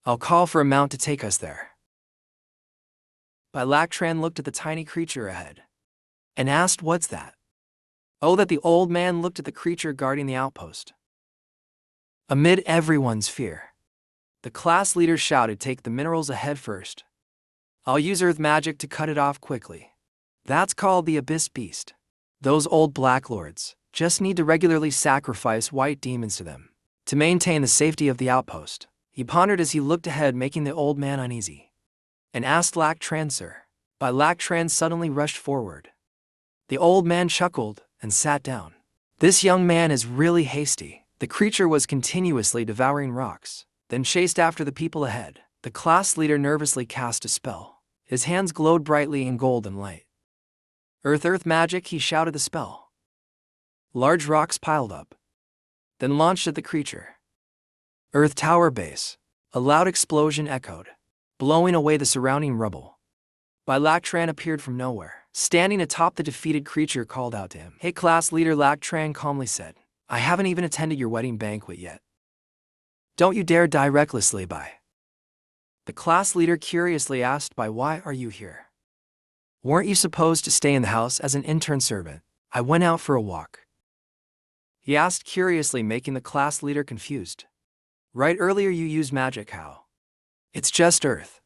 I'll call for a mount to take us there. Lactran looked at the tiny creature ahead and asked, what's that? Oh, that the old man looked at the creature guarding the outpost. Amid everyone's fear, the class leader shouted, take the minerals ahead first. I'll use earth magic to cut it off quickly. That's called the Abyss Beast. Those old Black Lords just need to regularly sacrifice white demons to them to maintain the safety of the outpost. He pondered as he looked ahead, making the old man uneasy, and asked, Lactran, sir? Lactran suddenly rushed forward. The old man chuckled and sat down. This young man is really hasty. The creature was continuously devouring rocks, then chased after the people ahead. The class leader nervously cast a spell. His hands glowed brightly in golden light. Earth magic, he shouted the spell. Large rocks piled up, then launched at the creature. Earth Tower Base. A loud explosion echoed, blowing away the surrounding rubble. Lactran appeared from nowhere. Standing atop the defeated creature, called out to him. Hey, class leader, Lactran calmly said. I haven't even attended your wedding banquet yet. Don't you dare die recklessly, The class leader curiously asked, why are you here? Weren't you supposed to stay in the house as an intern servant? I went out for a walk. He asked curiously, making the class leader confused. Right, earlier you used magic. How? It's just earth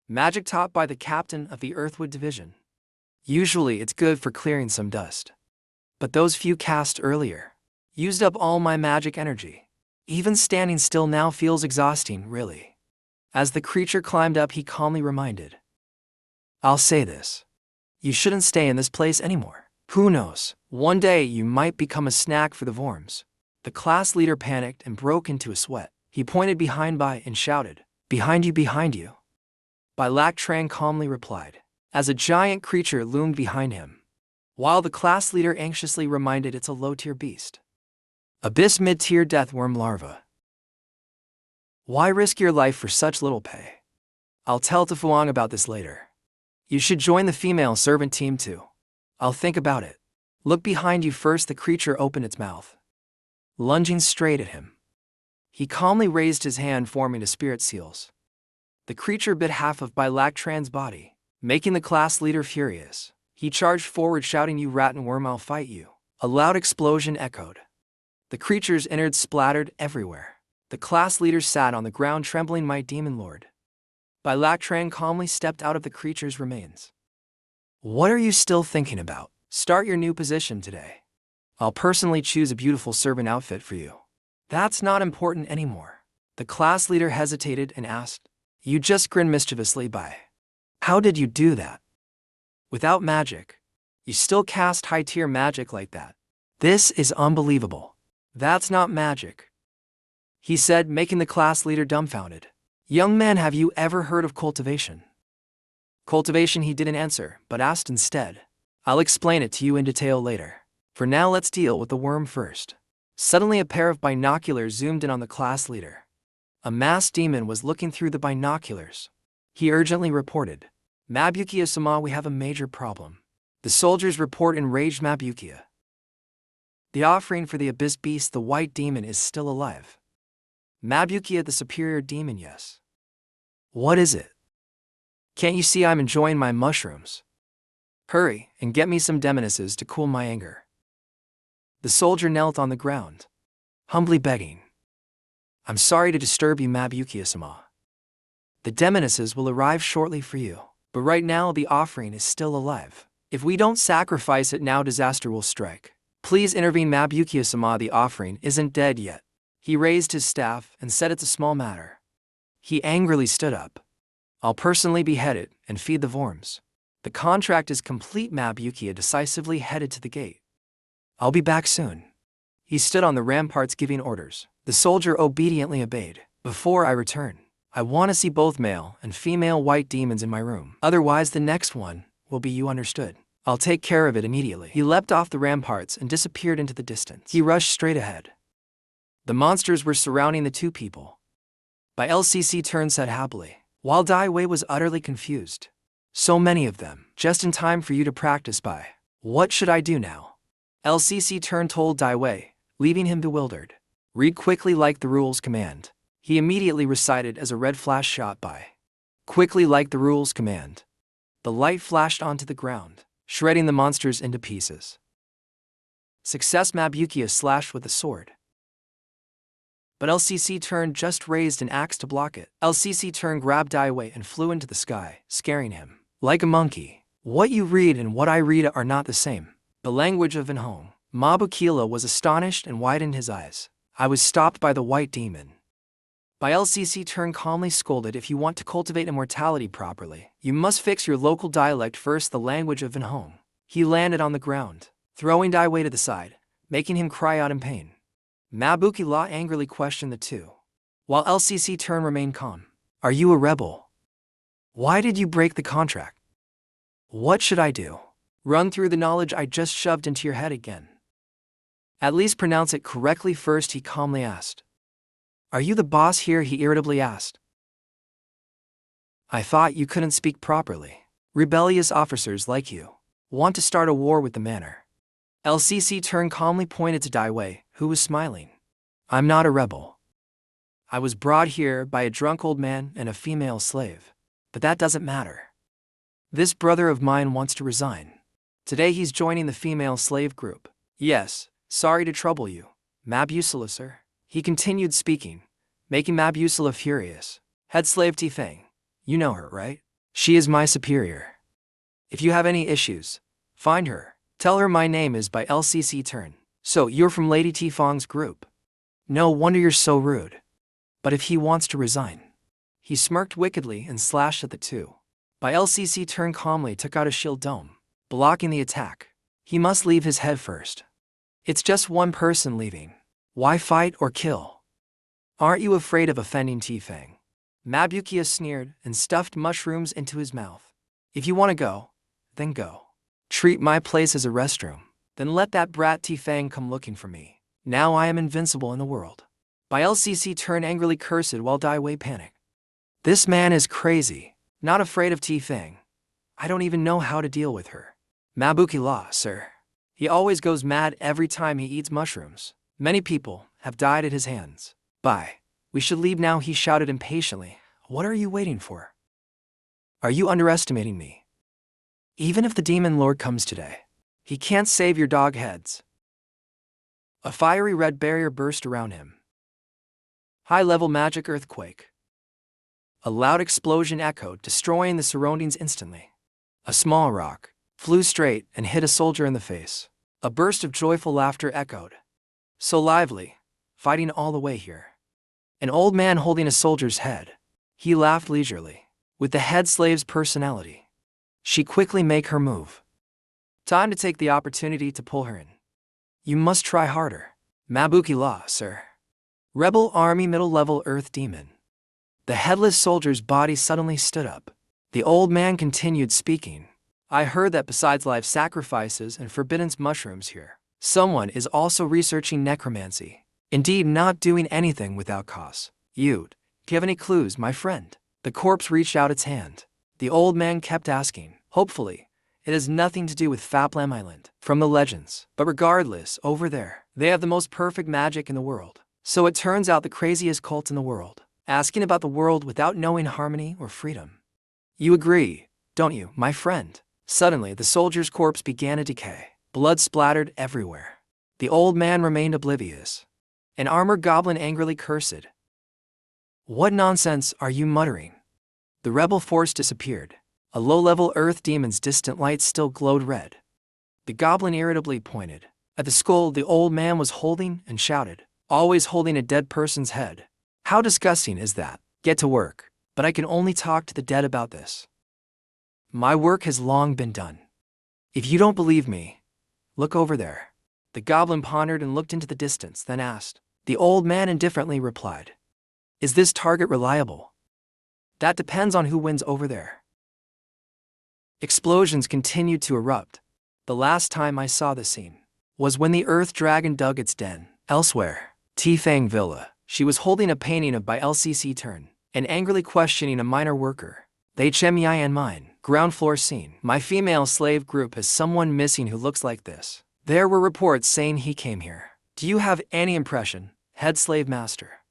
magic taught by the captain of the Earthwood Division. Usually it's good for clearing some dust. But those few cast earlier used up all my magic energy. Even standing still now feels exhausting, really. As the creature climbed up, he calmly reminded. I'll say this. You shouldn't stay in this place anymore. Who knows? One day you might become a snack for the Vorms. The class leader panicked and broke into a sweat. He pointed behind and shouted, Behind you, behind you. Lactran calmly replied, as a giant creature loomed behind him, while the class leader anxiously reminded, it's a low-tier beast. Abyss mid-tier deathworm larva. Why risk your life for such little pay? I'll tell to Fuang about this later. You should join the female servant team too. I'll think about it. Look behind you first. The creature opened its mouth, lunging straight at him. He calmly raised his hand, forming a spirit seals. The creature bit half of Lactran's body, making the class leader furious. He charged forward, shouting, You rat and worm, I'll fight you. A loud explosion echoed. The creature's innards splattered everywhere. The class leader sat on the ground, trembling. My demon lord. Lactran calmly stepped out of the creature's remains. What are you still thinking about? Start your new position today. I'll personally choose a beautiful servant outfit for you. That's not important anymore. The class leader hesitated and asked. You just grinned mischievously. How did you do that? Without magic. You still cast high-tier magic like that. This is unbelievable. That's not magic, he said, making the class leader dumbfounded. Young man, have you ever heard of cultivation? Cultivation, he didn't answer, but asked instead. I'll explain it to you in detail later. For now, let's deal with the worm first. Suddenly, a pair of binoculars zoomed in on the class leader. A masked demon was looking through the binoculars. He urgently reported. Mabukia-sama, we have a major problem. The soldiers report, enraged Mabukia. The offering for the Abyss Beast, the white demon, is still alive. Mabukia, the superior demon, yes. What is it? Can't you see I'm enjoying my mushrooms? Hurry and get me some demonesses to cool my anger. The soldier knelt on the ground, humbly begging. I'm sorry to disturb you, Mabukia-sama. The demonesses will arrive shortly for you. But right now the offering is still alive. If we don't sacrifice it now, disaster will strike. Please intervene, Mabukia-sama. The offering isn't dead yet. He raised his staff and said it's a small matter. He angrily stood up. I'll personally behead it and feed the worms. The contract is complete. Mabukia decisively headed to the gate. I'll be back soon. He stood on the ramparts giving orders. The soldier obediently obeyed. Before I return, I want to see both male and female white demons in my room. Otherwise the next one will be you, understood? I'll take care of it immediately. He leapt off the ramparts and disappeared into the distance. He rushed straight ahead. The monsters were surrounding the two people. By LCC turned said happily, while Dai Wei was utterly confused. So many of them, just in time for you to practice by. What should I do now? LCC turned told Dai Wei, leaving him bewildered. Read quickly like the rules command. He immediately recited as a red flash shot by. Quickly like the rules command. The light flashed onto the ground, shredding the monsters into pieces. Success. Mabukia slashed with the sword. But LCC Turn just raised an axe to block it. LCC Turn grabbed Dai Wei and flew into the sky, scaring him. Like a monkey. What you read and what I read are not the same. The language of Vinhong. Mabukila was astonished and widened his eyes. I was stopped by the white demon. By LCC Turn calmly scolded, if you want to cultivate immortality properly, you must fix your local dialect first, the language of Vinhong. He landed on the ground, throwing Dai Wei to the side, making him cry out in pain. Mabukila angrily questioned the two, while LCC Turn remained calm. Are you a rebel? Why did you break the contract? What should I do? Run through the knowledge I just shoved into your head again. At least pronounce it correctly first, he calmly asked. Are you the boss here? He irritably asked. I thought you couldn't speak properly. Rebellious officers like you want to start a war with the manor. LCC Turn calmly pointed to Dai Wei, who was smiling. I'm not a rebel. I was brought here by a drunk old man and a female slave. But that doesn't matter. This brother of mine wants to resign. Today he's joining the female slave group. Yes, sorry to trouble you, Mabusila sir. He continued speaking, making Mabusila furious. Head slave Tifang. You know her, right? She is my superior. If you have any issues, find her. Tell her my name is by LCC Turn. So, you're from Lady Tifang's group. No wonder you're so rude. But if he wants to resign. He smirked wickedly and slashed at the two. By LCC Turn calmly took out a shield dome, blocking the attack. He must leave his head first. It's just one person leaving. Why fight or kill? Aren't you afraid of offending Tifang? Mabukia sneered and stuffed mushrooms into his mouth. If you want to go, then go. Treat my place as a restroom. Then let that brat Tifang come looking for me. Now I am invincible in the world. By LCC Turn angrily cursed while Dai Wei panicked. This man is crazy, not afraid of Tifang. I don't even know how to deal with her. Mabukila, sir. He always goes mad every time he eats mushrooms. Many people have died at his hands. Bye. We should leave now, he shouted impatiently. What are you waiting for? Are you underestimating me? Even if the demon lord comes today, he can't save your dog heads. A fiery red barrier burst around him. High-level magic earthquake. A loud explosion echoed, destroying the surroundings instantly. A small rock flew straight and hit a soldier in the face. A burst of joyful laughter echoed. So lively, fighting all the way here. An old man holding a soldier's head. He laughed leisurely, with the head slave's personality. She quickly make her move. Time to take the opportunity to pull her in. You must try harder. Mabukila, sir. Rebel Army middle-level Earth Demon. The headless soldier's body suddenly stood up. The old man continued speaking. I heard that besides live sacrifices and forbidden mushrooms here, someone is also researching necromancy. Indeed, not doing anything without cause. Do you have any clues, my friend? The corpse reached out its hand. The old man kept asking. Hopefully, it has nothing to do with Faplam Island, from the legends. But regardless, over there, they have the most perfect magic in the world. So it turns out the craziest cult in the world, asking about the world without knowing harmony or freedom. You agree, don't you, my friend? Suddenly, the soldier's corpse began to decay. Blood splattered everywhere. The old man remained oblivious. An armored goblin angrily cursed. What nonsense are you muttering? The rebel force disappeared. A low-level earth demon's distant light still glowed red. The goblin irritably pointed at the skull the old man was holding and shouted, "Always holding a dead person's head. How disgusting is that? Get to work." But I can only talk to the dead about this. My work has long been done. If you don't believe me, look over there. The goblin pondered and looked into the distance, then asked. The old man indifferently replied, "Is this target reliable?" "That depends on who wins over there." Explosions continued to erupt. The last time I saw the scene was when the earth dragon dug its den. Elsewhere, T-Fang Villa. She was holding a painting of by LCC Turn and angrily questioning a minor worker. They chem yan mine. Ground floor scene. My female slave group has someone missing who looks like this. There were reports saying he came here. Do you have any impression, head slave master?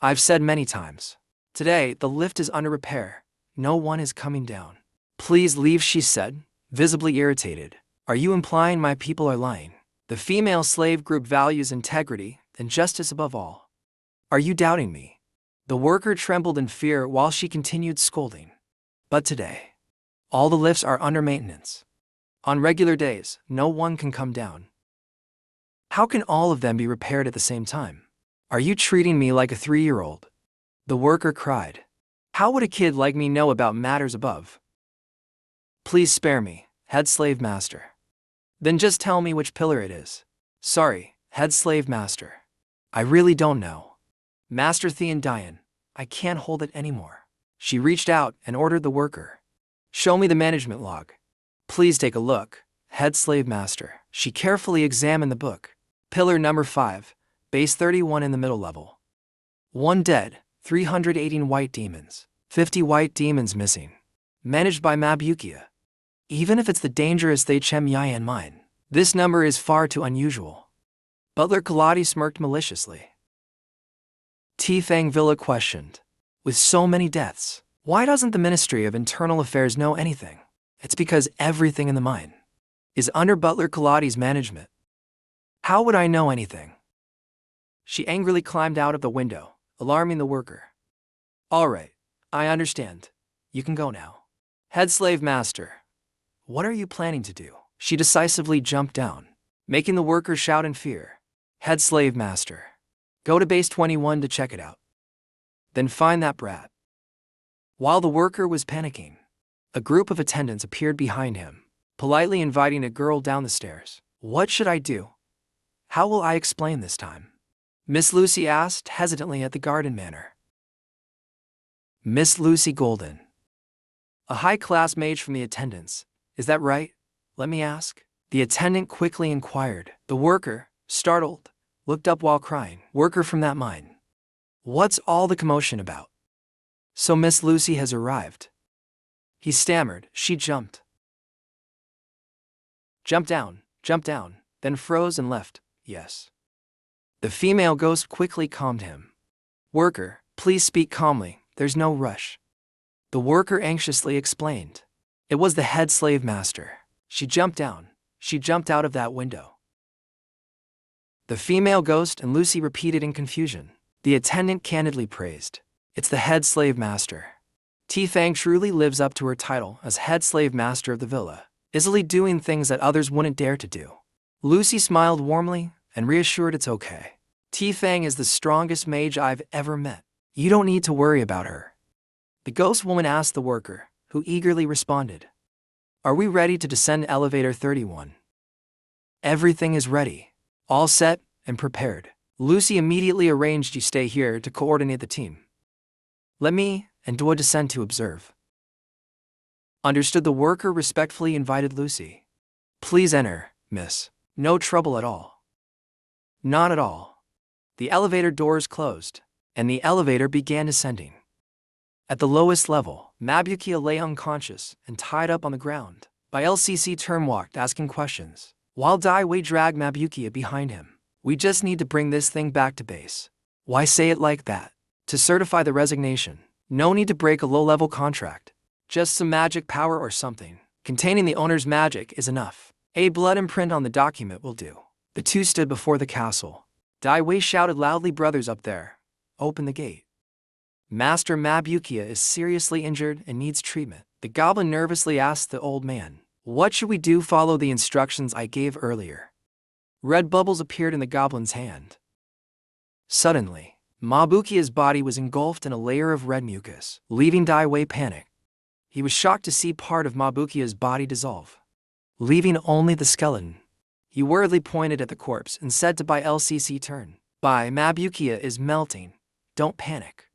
I've said many times. Today, the lift is under repair. No one is coming down. Please leave, she said, visibly irritated. Are you implying my people are lying? The female slave group values integrity and justice above all. Are you doubting me? The worker trembled in fear while she continued scolding. But today, all the lifts are under maintenance. On regular days, no one can come down. How can all of them be repaired at the same time? Are you treating me like a 3-year-old? The worker cried. How would a kid like me know about matters above? Please spare me, head slave master. Then just tell me which pillar it is. Sorry, head slave master. I really don't know. Master Thean Dian, I can't hold it anymore. She reached out and ordered the worker. Show me the management log. Please take a look, head slave master. She carefully examined the book. Pillar number 5, base 31 in the middle level. 1 dead, 318 white demons, 50 white demons missing. Managed by Mabukia. Even if it's the dangerous They Chem Yan mine, this number is far too unusual. Butler Kaladi smirked maliciously. T-Fang Villa questioned. With so many deaths, why doesn't the Ministry of Internal Affairs know anything? It's because everything in the mine is under Butler Kaladi's management. How would I know anything? She angrily climbed out of the window, alarming the worker. All right, I understand. You can go now. Head slave master, what are you planning to do? She decisively jumped down, making the worker shout in fear. Head slave master, go to base 21 to check it out. Then find that brat. While the worker was panicking, a group of attendants appeared behind him, politely inviting a girl down the stairs. What should I do? How will I explain this time? Miss Lucy asked hesitantly at the garden manor. Miss Lucy Golden. A high-class mage from the attendants. Is that right? Let me ask. The attendant quickly inquired. The worker, startled, looked up while crying. Worker from that mine. What's all the commotion about? So Miss Lucy has arrived. He stammered. She jumped. Jumped down, then froze and left. Yes. The female ghost quickly calmed him. Worker, please speak calmly, there's no rush. The worker anxiously explained. It was the head slave master. She jumped down. She jumped out of that window. The female ghost and Lucy repeated in confusion. The attendant candidly praised. It's the head slave master. T-Fang truly lives up to her title as head slave master of the villa, easily doing things that others wouldn't dare to do. Lucy smiled warmly and reassured it's okay. T-Fang is the strongest mage I've ever met. You don't need to worry about her. The ghost woman asked the worker, who eagerly responded. Are we ready to descend elevator 31? Everything is ready. All set and prepared. Lucy immediately arranged you stay here to coordinate the team. Let me and Dua descend to observe. Understood. The worker respectfully invited Lucy. Please enter, miss. No trouble at all. Not at all. The elevator doors closed, and the elevator began descending. At the lowest level, Mabukia lay unconscious and tied up on the ground. By LCC Term walked asking questions, while Dai Wei dragged Mabukia behind him. We just need to bring this thing back to base. Why say it like that? To certify the resignation. No need to break a low-level contract. Just some magic power or something containing the owner's magic is enough. A blood imprint on the document will do. The two stood before the castle. Dai Wei shouted loudly, brothers up there, open the gate. Master Mabukia is seriously injured and needs treatment. The goblin nervously asked the old man, "What should we do? Follow the instructions I gave earlier." Red bubbles appeared in the goblin's hand. Suddenly, Mabukia's body was engulfed in a layer of red mucus, leaving Daiwei panicked. He was shocked to see part of Mabukia's body dissolve, leaving only the skeleton. He worriedly pointed at the corpse and said to Bai LCC turn, "Bai, Mabukia is melting. Don't panic.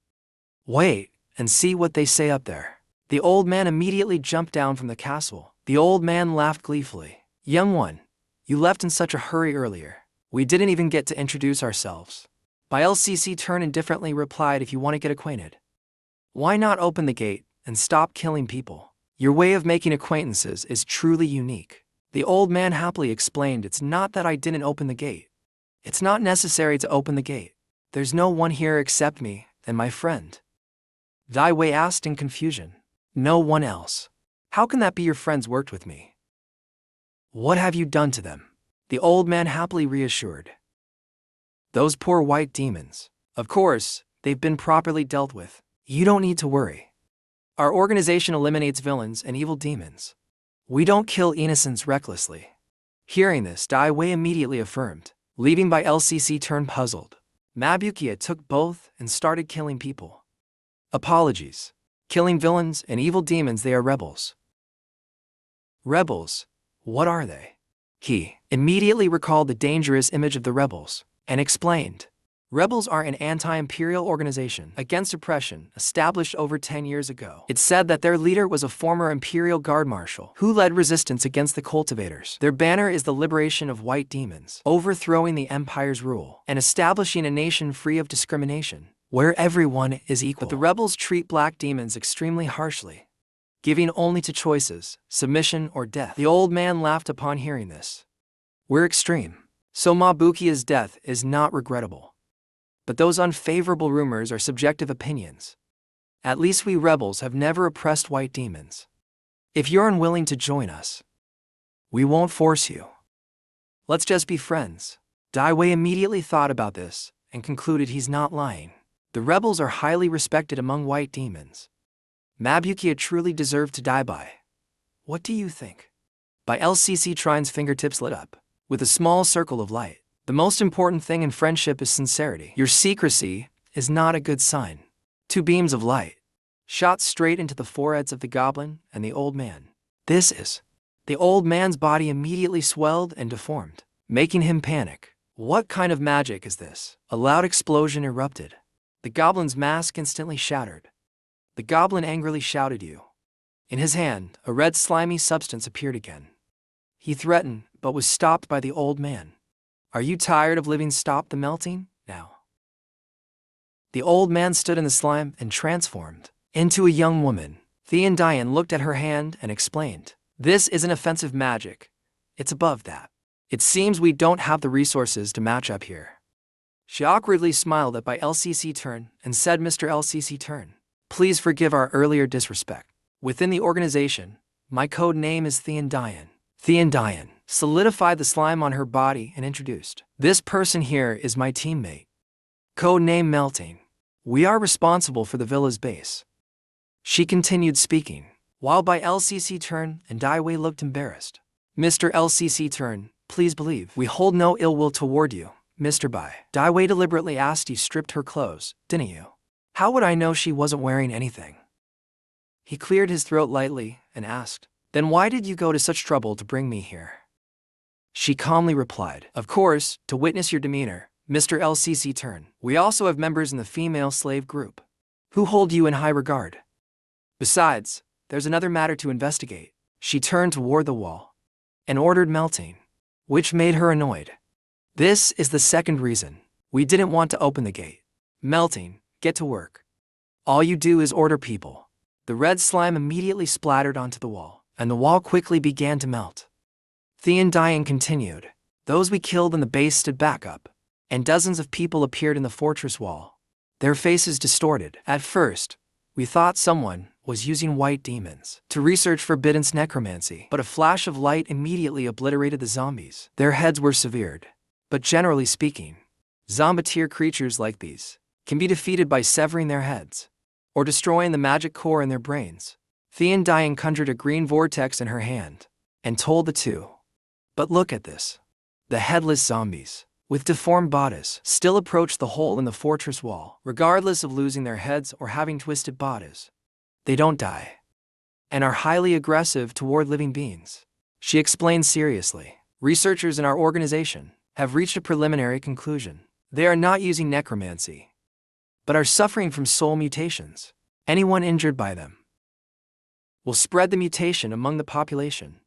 Wait and see what they say up there." The old man immediately jumped down from the castle. The old man laughed gleefully. "Young one, you left in such a hurry earlier. We didn't even get to introduce ourselves." Bai LCC turned indifferently replied, "If you want to get acquainted, why not open the gate and stop killing people? Your way of making acquaintances is truly unique." The old man happily explained, "It's not that I didn't open the gate. It's not necessary to open the gate. There's no one here except me and my friend." Daiwei asked in confusion, "No one else? How can that be? Your friends worked with me. What have you done to them?" The old man happily reassured, "Those poor white demons. Of course, they've been properly dealt with. You don't need to worry. Our organization eliminates villains and evil demons. We don't kill innocents recklessly." Hearing this, Daiwei immediately affirmed, leaving Bai LCC turned puzzled. Mabukia took both and started killing people. Apologies. Killing villains and evil demons, they are rebels. Rebels? What are they? He immediately recalled the dangerous image of the rebels and explained, "Rebels are an anti-imperial organization against oppression established over 10 years ago. It's said that their leader was a former imperial guard marshal who led resistance against the cultivators. Their banner is the liberation of white demons, overthrowing the empire's rule and establishing a nation free of discrimination, where everyone is equal. But the rebels treat black demons extremely harshly, giving only two choices, submission or death." The old man laughed upon hearing this. "We're extreme. So Mabukia's death is not regrettable. But those unfavorable rumors are subjective opinions. At least we rebels have never oppressed white demons. If you're unwilling to join us, we won't force you. Let's just be friends." Daiwei immediately thought about this and concluded he's not lying. The rebels are highly respected among white demons. Mabukia truly deserved to die by. What do you think? Bai LCC Trine's fingertips lit up with a small circle of light. "The most important thing in friendship is sincerity. Your secrecy is not a good sign." Two beams of light shot straight into the foreheads of the goblin and the old man. "This is..." The old man's body immediately swelled and deformed, making him panic. "What kind of magic is this?" A loud explosion erupted. The goblin's mask instantly shattered. The goblin angrily shouted, "You!" In his hand, a red slimy substance appeared again. He threatened, but was stopped by the old man. "Are you tired of living? Stop the melting, now." The old man stood in the slime and transformed into a young woman. Dian looked at her hand and explained, "This isn't offensive magic. It's above that. It seems we don't have the resources to match up here." She awkwardly smiled at Bai LCC turn and said, "Mr. LCC turn, please forgive our earlier disrespect. Within the organization, my code name is Dian." Dian solidified the slime on her body and introduced, "This person here is my teammate. Code name Melting. We are responsible for the villa's base." She continued speaking, while Bai LCC turn and Daiwei looked embarrassed. "Mr. LCC turn, please believe we hold no ill will toward you, Mr. Bai." Daiwei deliberately asked, "You stripped her clothes, didn't you?" "How would I know she wasn't wearing anything?" He cleared his throat lightly and asked, "Then why did you go to such trouble to bring me here?" She calmly replied, "Of course, to witness your demeanor, Mr. LCC turn. We also have members in the female slave group who hold you in high regard. Besides, there's another matter to investigate." She turned toward the wall and ordered Melting, which made her annoyed. "This is the second reason we didn't want to open the gate. Melting, get to work. All you do is order people." The red slime immediately splattered onto the wall, and the wall quickly began to melt. Dian continued, "Those we killed in the base stood back up, and dozens of people appeared in the fortress wall, their faces distorted. At first, we thought someone was using white demons to research forbidden necromancy, but a flash of light immediately obliterated the zombies. Their heads were severed, but generally speaking, zombie-tier creatures like these can be defeated by severing their heads. or destroying the magic core in their brains. Thean Dian conjured a green vortex in her hand and told the two. But look at this. The headless zombies, with deformed bodies, still approach the hole in the fortress wall, regardless of losing their heads or having twisted bodies. They don't die, and are highly aggressive toward living beings. She explained seriously. Researchers in our organization have reached a preliminary conclusion. They are not using necromancy, but are suffering from soul mutations. Anyone injured by them will spread the mutation among the population.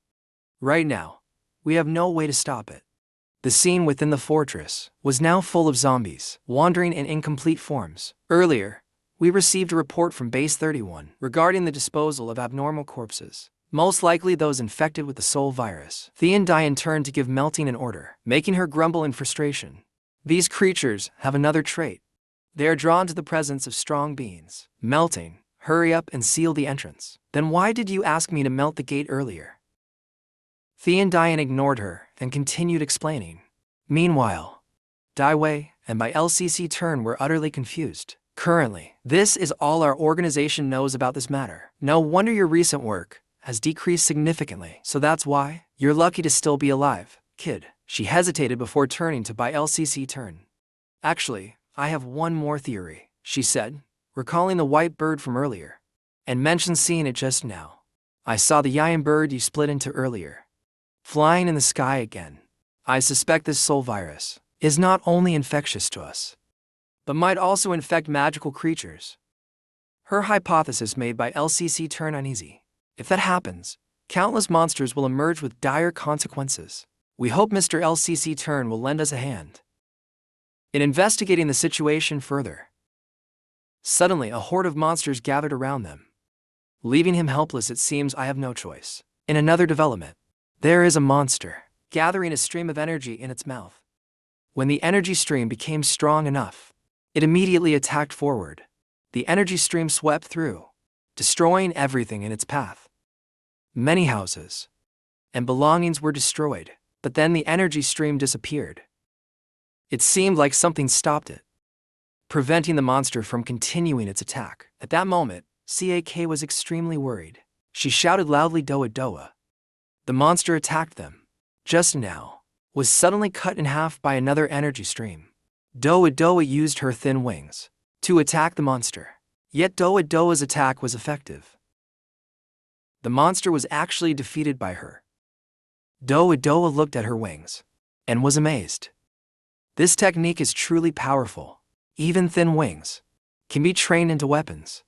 Right now, we have no way to stop it. The scene within the fortress was now full of zombies, wandering in incomplete forms. Earlier, we received a report from Base 31 regarding the disposal of abnormal corpses, most likely those infected with the soul virus. Thean Dian turned to give Melting an order, making her grumble in frustration. These creatures have another trait. They are drawn to the presence of strong beings. Melting, hurry up and seal the entrance. Then why did you ask me to melt the gate earlier? Thean Dian ignored her and continued explaining. Meanwhile, Daiwei and my LCC Turn were utterly confused. Currently, this is all our organization knows about this matter. No wonder your recent work has decreased significantly. So that's why you're lucky to still be alive, kid. She hesitated before turning to Bai LCC Turn. Actually, I have one more theory, she said, recalling the white bird from earlier, and mentioned seeing it just now. I saw the Yayan bird you split into earlier, flying in the sky again. I suspect this soul virus is not only infectious to us, but might also infect magical creatures. Her hypothesis made by LCC Turn uneasy. If that happens, countless monsters will emerge with dire consequences. We hope Mr. LCC Turn will lend us a hand in investigating the situation further. Suddenly, a horde of monsters gathered around them. Leaving him helpless, it seems I have no choice. In another development, there is a monster gathering a stream of energy in its mouth. When the energy stream became strong enough, it immediately attacked forward. The energy stream swept through, destroying everything in its path. Many houses and belongings were destroyed, but then the energy stream disappeared. It seemed like something stopped it, preventing the monster from continuing its attack. At that moment, CAK was extremely worried. She shouted loudly, "Doa Doa." The monster attacked them just now was suddenly cut in half by another energy stream. Doa Doa used her thin wings to attack the monster, yet Doa Doa's attack was effective. The monster was actually defeated by her. Doa Doa looked at her wings and was amazed. This technique is truly powerful. Even thin wings can be trained into weapons.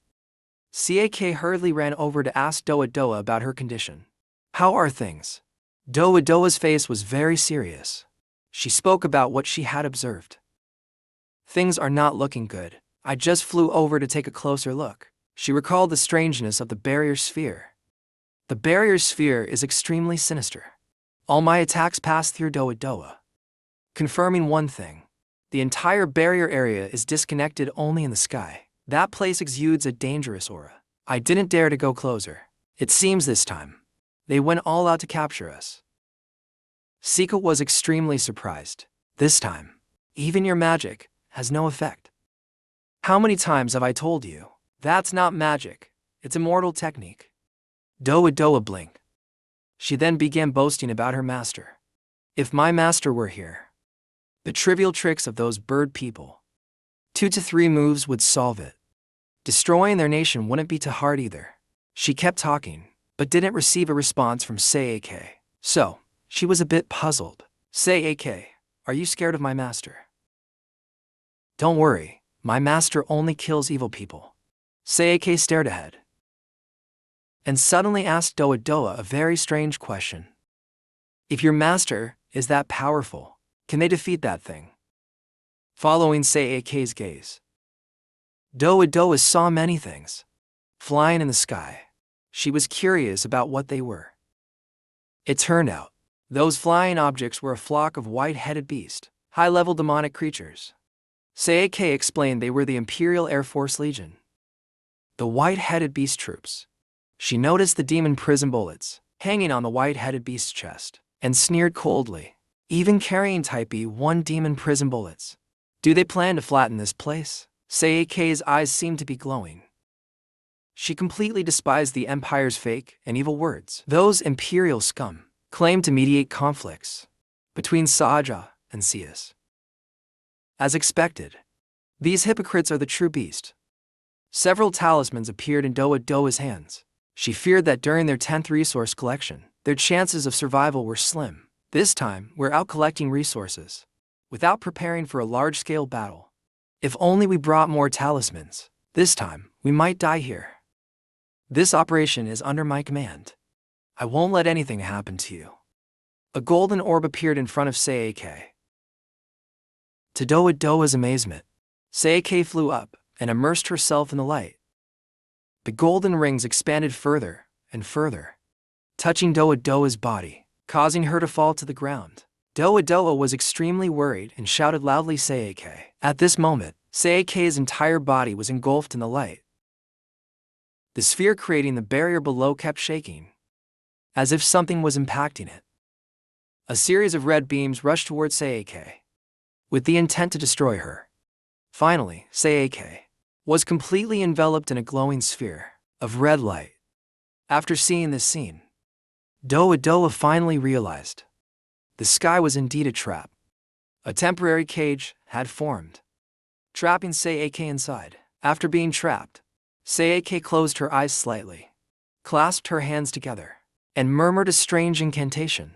CAK hurriedly ran over to ask Doa Doa about her condition. How are things? Doa Doa's face was very serious. She spoke about what she had observed. Things are not looking good. I just flew over to take a closer look. She recalled the strangeness of the barrier sphere. The barrier sphere is extremely sinister. All my attacks pass through Doa Doa, confirming one thing. The entire barrier area is disconnected only in the sky. That place exudes a dangerous aura. I didn't dare to go closer. It seems this time they went all out to capture us. Sika was extremely surprised. This time, even your magic has no effect. How many times have I told you? That's not magic. It's immortal technique. Doa Doa blinked. She then began boasting about her master. If my master were here, the trivial tricks of those bird people, 2 to 3 moves would solve it. Destroying their nation wouldn't be too hard either. She kept talking, but didn't receive a response from CAK. So, she was a bit puzzled. CAK, are you scared of my master? Don't worry, my master only kills evil people. CAK stared ahead and suddenly asked Doa Doa a very strange question. If your master is that powerful, can they defeat that thing? Following CAK's gaze, Doa Doa saw many things flying in the sky. She was curious about what they were. It turned out, those flying objects were a flock of white-headed beasts, high-level demonic creatures. CAK explained they were the Imperial Air Force Legion. The white-headed beast troops. She noticed the demon prison bullets hanging on the white-headed beast's chest and sneered coldly. Even carrying Type E1 demon prison bullets. Do they plan to flatten this place? CAK's eyes seemed to be glowing. She completely despised the Empire's fake and evil words. Those imperial scum claimed to mediate conflicts between Saja and Sias. As expected, these hypocrites are the true beast. Several talismans appeared in Doa Doa's hands. She feared that during their 10th resource collection, their chances of survival were slim. This time, we're out collecting resources, without preparing for a large-scale battle. If only we brought more talismans. This time, we might die here. This operation is under my command. I won't let anything happen to you. A golden orb appeared in front of Seike. To Doa Doa's amazement, Seike flew up and immersed herself in the light. The golden rings expanded further and further, touching Doa Doa's body, causing her to fall to the ground. Doa Doa was extremely worried and shouted loudly Seike. At this moment, Seike's entire body was engulfed in the light. The sphere creating the barrier below kept shaking, as if something was impacting it. A series of red beams rushed towards Seike, with the intent to destroy her. Finally, Seike was completely enveloped in a glowing sphere of red light. After seeing this scene, Doa Doa finally realized the sky was indeed a trap. A temporary cage had formed, trapping Seike inside. After being trapped, Seike closed her eyes slightly, clasped her hands together, and murmured a strange incantation.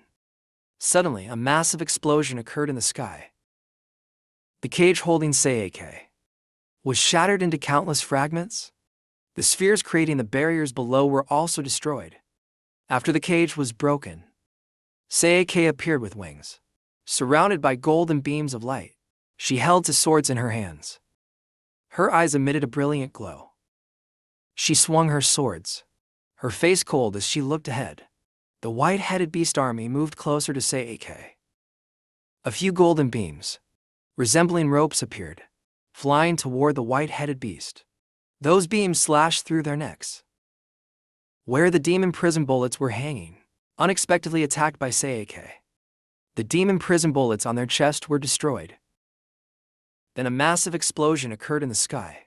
Suddenly, a massive explosion occurred in the sky. The cage holding Seike was shattered into countless fragments. The spheres creating the barriers below were also destroyed. After the cage was broken, Seike appeared with wings, surrounded by golden beams of light. She held two swords in her hands. Her eyes emitted a brilliant glow. She swung her swords, her face cold as she looked ahead. The white-headed beast army moved closer to Seike. A few golden beams, resembling ropes, appeared, flying toward the white-headed beast. Those beams slashed through their necks, where the demon prison bullets were hanging, unexpectedly attacked by Seike. The demon prison bullets on their chest were destroyed. Then a massive explosion occurred in the sky.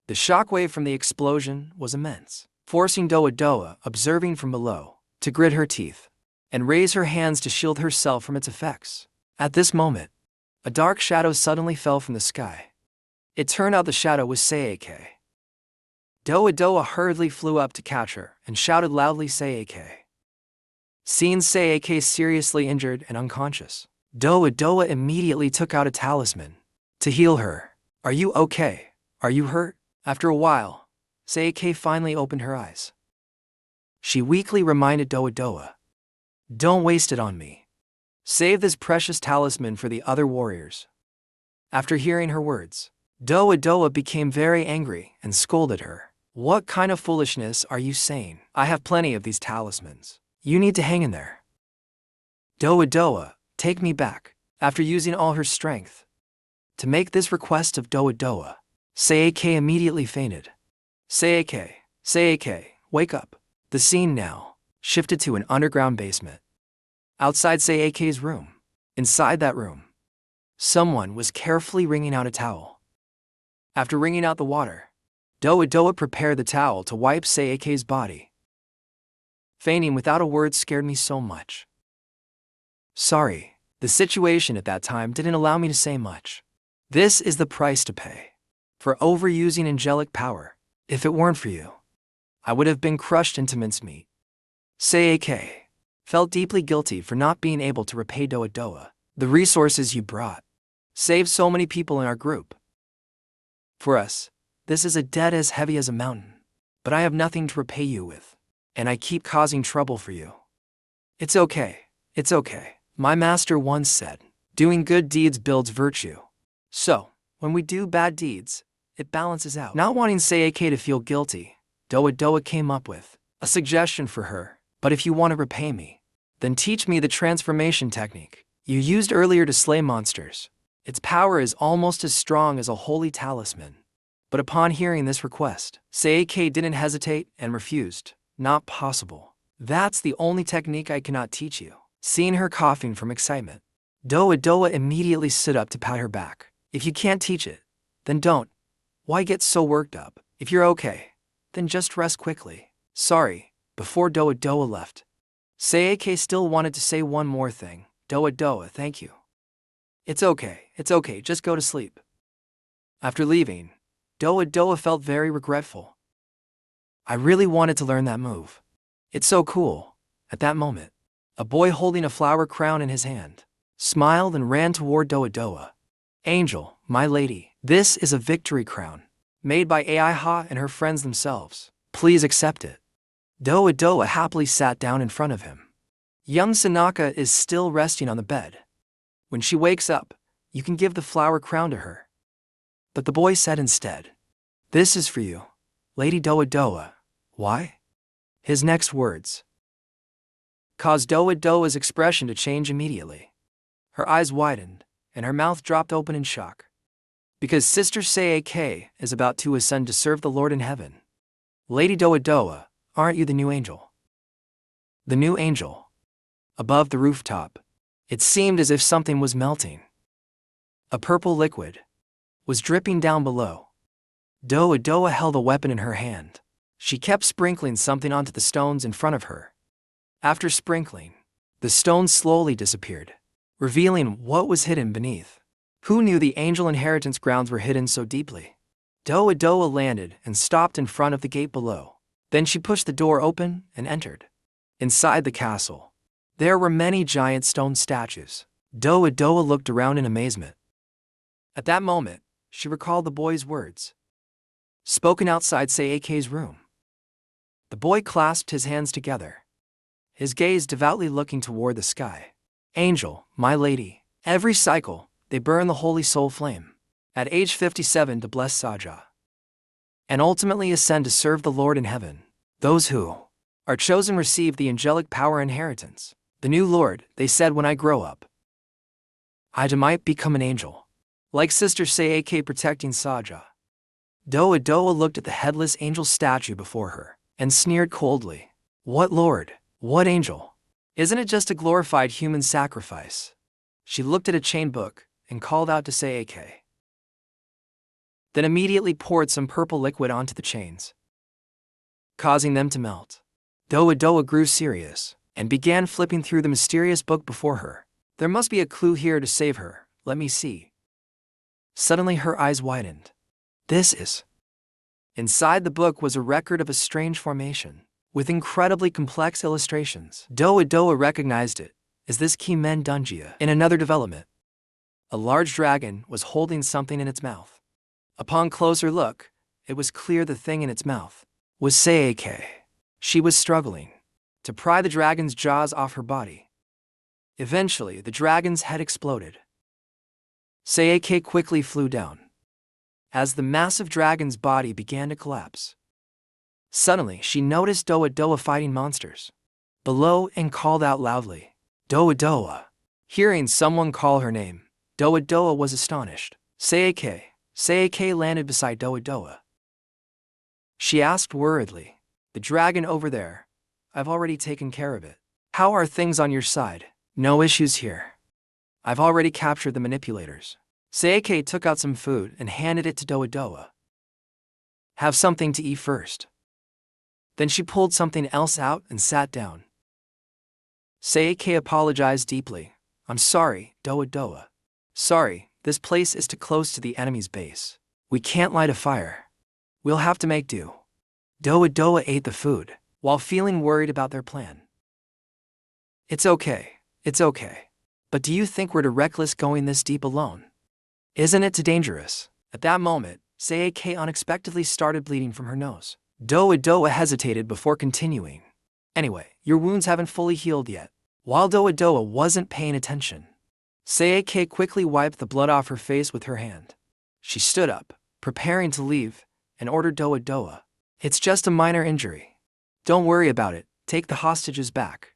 The shockwave from the explosion was immense, forcing Doa Doa, observing from below, to grit her teeth and raise her hands to shield herself from its effects. At this moment, a dark shadow suddenly fell from the sky. It turned out the shadow was Seike. Doa Doa hurriedly flew up to catch her and shouted loudly Seike. Seeing Seike seriously injured and unconscious, Doa Doa immediately took out a talisman to heal her. Are you okay? Are you hurt? After a while, Seike finally opened her eyes. She weakly reminded Doa Doa, "Don't waste it on me. Save this precious talisman for the other warriors." After hearing her words, Doa Doa became very angry and scolded her. "What kind of foolishness are you saying? I have plenty of these talismans. You need to hang in there." "Doa Doa, take me back." After using all her strength to make this request of Doa Doa, Seike immediately fainted. Seike, wake up." The scene now shifted to an underground basement. Outside Seike's room, inside that room, someone was carefully wringing out a towel. After wringing out the water, Doa Doa prepared the towel to wipe Seike's body. Fainting without a word scared me so much. Sorry, the situation at that time didn't allow me to say much. This is the price to pay for overusing angelic power. If it weren't for you, I would have been crushed into mincemeat. Seike felt deeply guilty for not being able to repay Doa Doa. The resources you brought saved so many people in our group. For us, this is a debt as heavy as a mountain, but I have nothing to repay you with, and I keep causing trouble for you. It's okay. My master once said, doing good deeds builds virtue. So, when we do bad deeds, it balances out. Not wanting Seike to feel guilty, Doa Doa came up with a suggestion for her. "But if you want to repay me, then teach me the transformation technique you used earlier to slay monsters. Its power is almost as strong as a holy talisman." But upon hearing this request, Seike didn't hesitate and refused. "Not possible. That's the only technique I cannot teach you." Seeing her coughing from excitement, Doa Doa immediately stood up to pat her back. "If you can't teach it, then don't. Why get so worked up? If you're okay, then just rest quickly. Sorry, before Doa Doa left. Seike still wanted to say one more thing. Doa Doa, thank you. It's okay, just go to sleep. After leaving, Doa Doa felt very regretful. I really wanted to learn that move. It's so cool. At that moment, a boy holding a flower crown in his hand smiled and ran toward Doa Doa. Angel, my lady, this is a victory crown, made by Aiha and her friends themselves. Please accept it. Doa Doa happily sat down in front of him. Young Sanaka is still resting on the bed. When she wakes up, you can give the flower crown to her. But the boy said instead, "This is for you, Lady Doa Doa." Why? His next words caused Doa Doa's expression to change immediately. Her eyes widened, and her mouth dropped open in shock. Because Sister Seike is about to ascend to serve the Lord in heaven. Lady Doa Doa, aren't you the new angel? The new angel. Above the rooftop, it seemed as if something was melting. A purple liquid was dripping down below. Doa Doa held a weapon in her hand. She kept sprinkling something onto the stones in front of her. After sprinkling, the stones slowly disappeared, revealing what was hidden beneath. Who knew the angel inheritance grounds were hidden so deeply? Doa Doa landed and stopped in front of the gate below. Then she pushed the door open and entered. Inside the castle, there were many giant stone statues. Doa Doa looked around in amazement. At that moment, she recalled the boy's words, spoken outside Seike's room. The boy clasped his hands together, his gaze devoutly looking toward the sky. Angel, my lady, every cycle, they burn the holy soul flame. At age 57 to bless Saja. And ultimately ascend to serve the Lord in heaven. Those who are chosen receive the angelic power inheritance. The new Lord, they said, when I grow up, I might become an angel. Like Sister Seike protecting Saja. Doa Doa looked at the headless angel statue before her and sneered coldly. What Lord? What angel? Isn't it just a glorified human sacrifice? She looked at a chain book and called out to Seike. Then immediately poured some purple liquid onto the chains, causing them to melt. Doa Doa grew serious and began flipping through the mysterious book before her. There must be a clue here to save her. Let me see. Suddenly her eyes widened. This is... Inside the book was a record of a strange formation, with incredibly complex illustrations. Doa Doa recognized it as this Kimen Dunjia. In another development, a large dragon was holding something in its mouth. Upon closer look, it was clear the thing in its mouth was Seike. She was struggling to pry the dragon's jaws off her body. Eventually, the dragon's head exploded. Seike quickly flew down as the massive dragon's body began to collapse. Suddenly, she noticed Doa Doa fighting monsters below and called out loudly, Doa Doa. Hearing someone call her name, Doa Doa was astonished. Seike. Seike landed beside Doa Doa. She asked worriedly, the dragon over there, I've already taken care of it. How are things on your side? No issues here. I've already captured the manipulators. Seike took out some food and handed it to Doa Doa. Have something to eat first. Then she pulled something else out and sat down. Seike apologized deeply. I'm sorry, Doa Doa. Sorry, this place is too close to the enemy's base. We can't light a fire. We'll have to make do. Doa Doa ate the food, while feeling worried about their plan. It's okay. But do you think we're too reckless going this deep alone? Isn't it too dangerous? At that moment, Seike unexpectedly started bleeding from her nose. Doa Doa hesitated before continuing. Anyway, your wounds haven't fully healed yet. While Doa Doa wasn't paying attention, Seike quickly wiped the blood off her face with her hand. She stood up, preparing to leave, and ordered Doa Doa. It's just a minor injury. Don't worry about it, take the hostages back.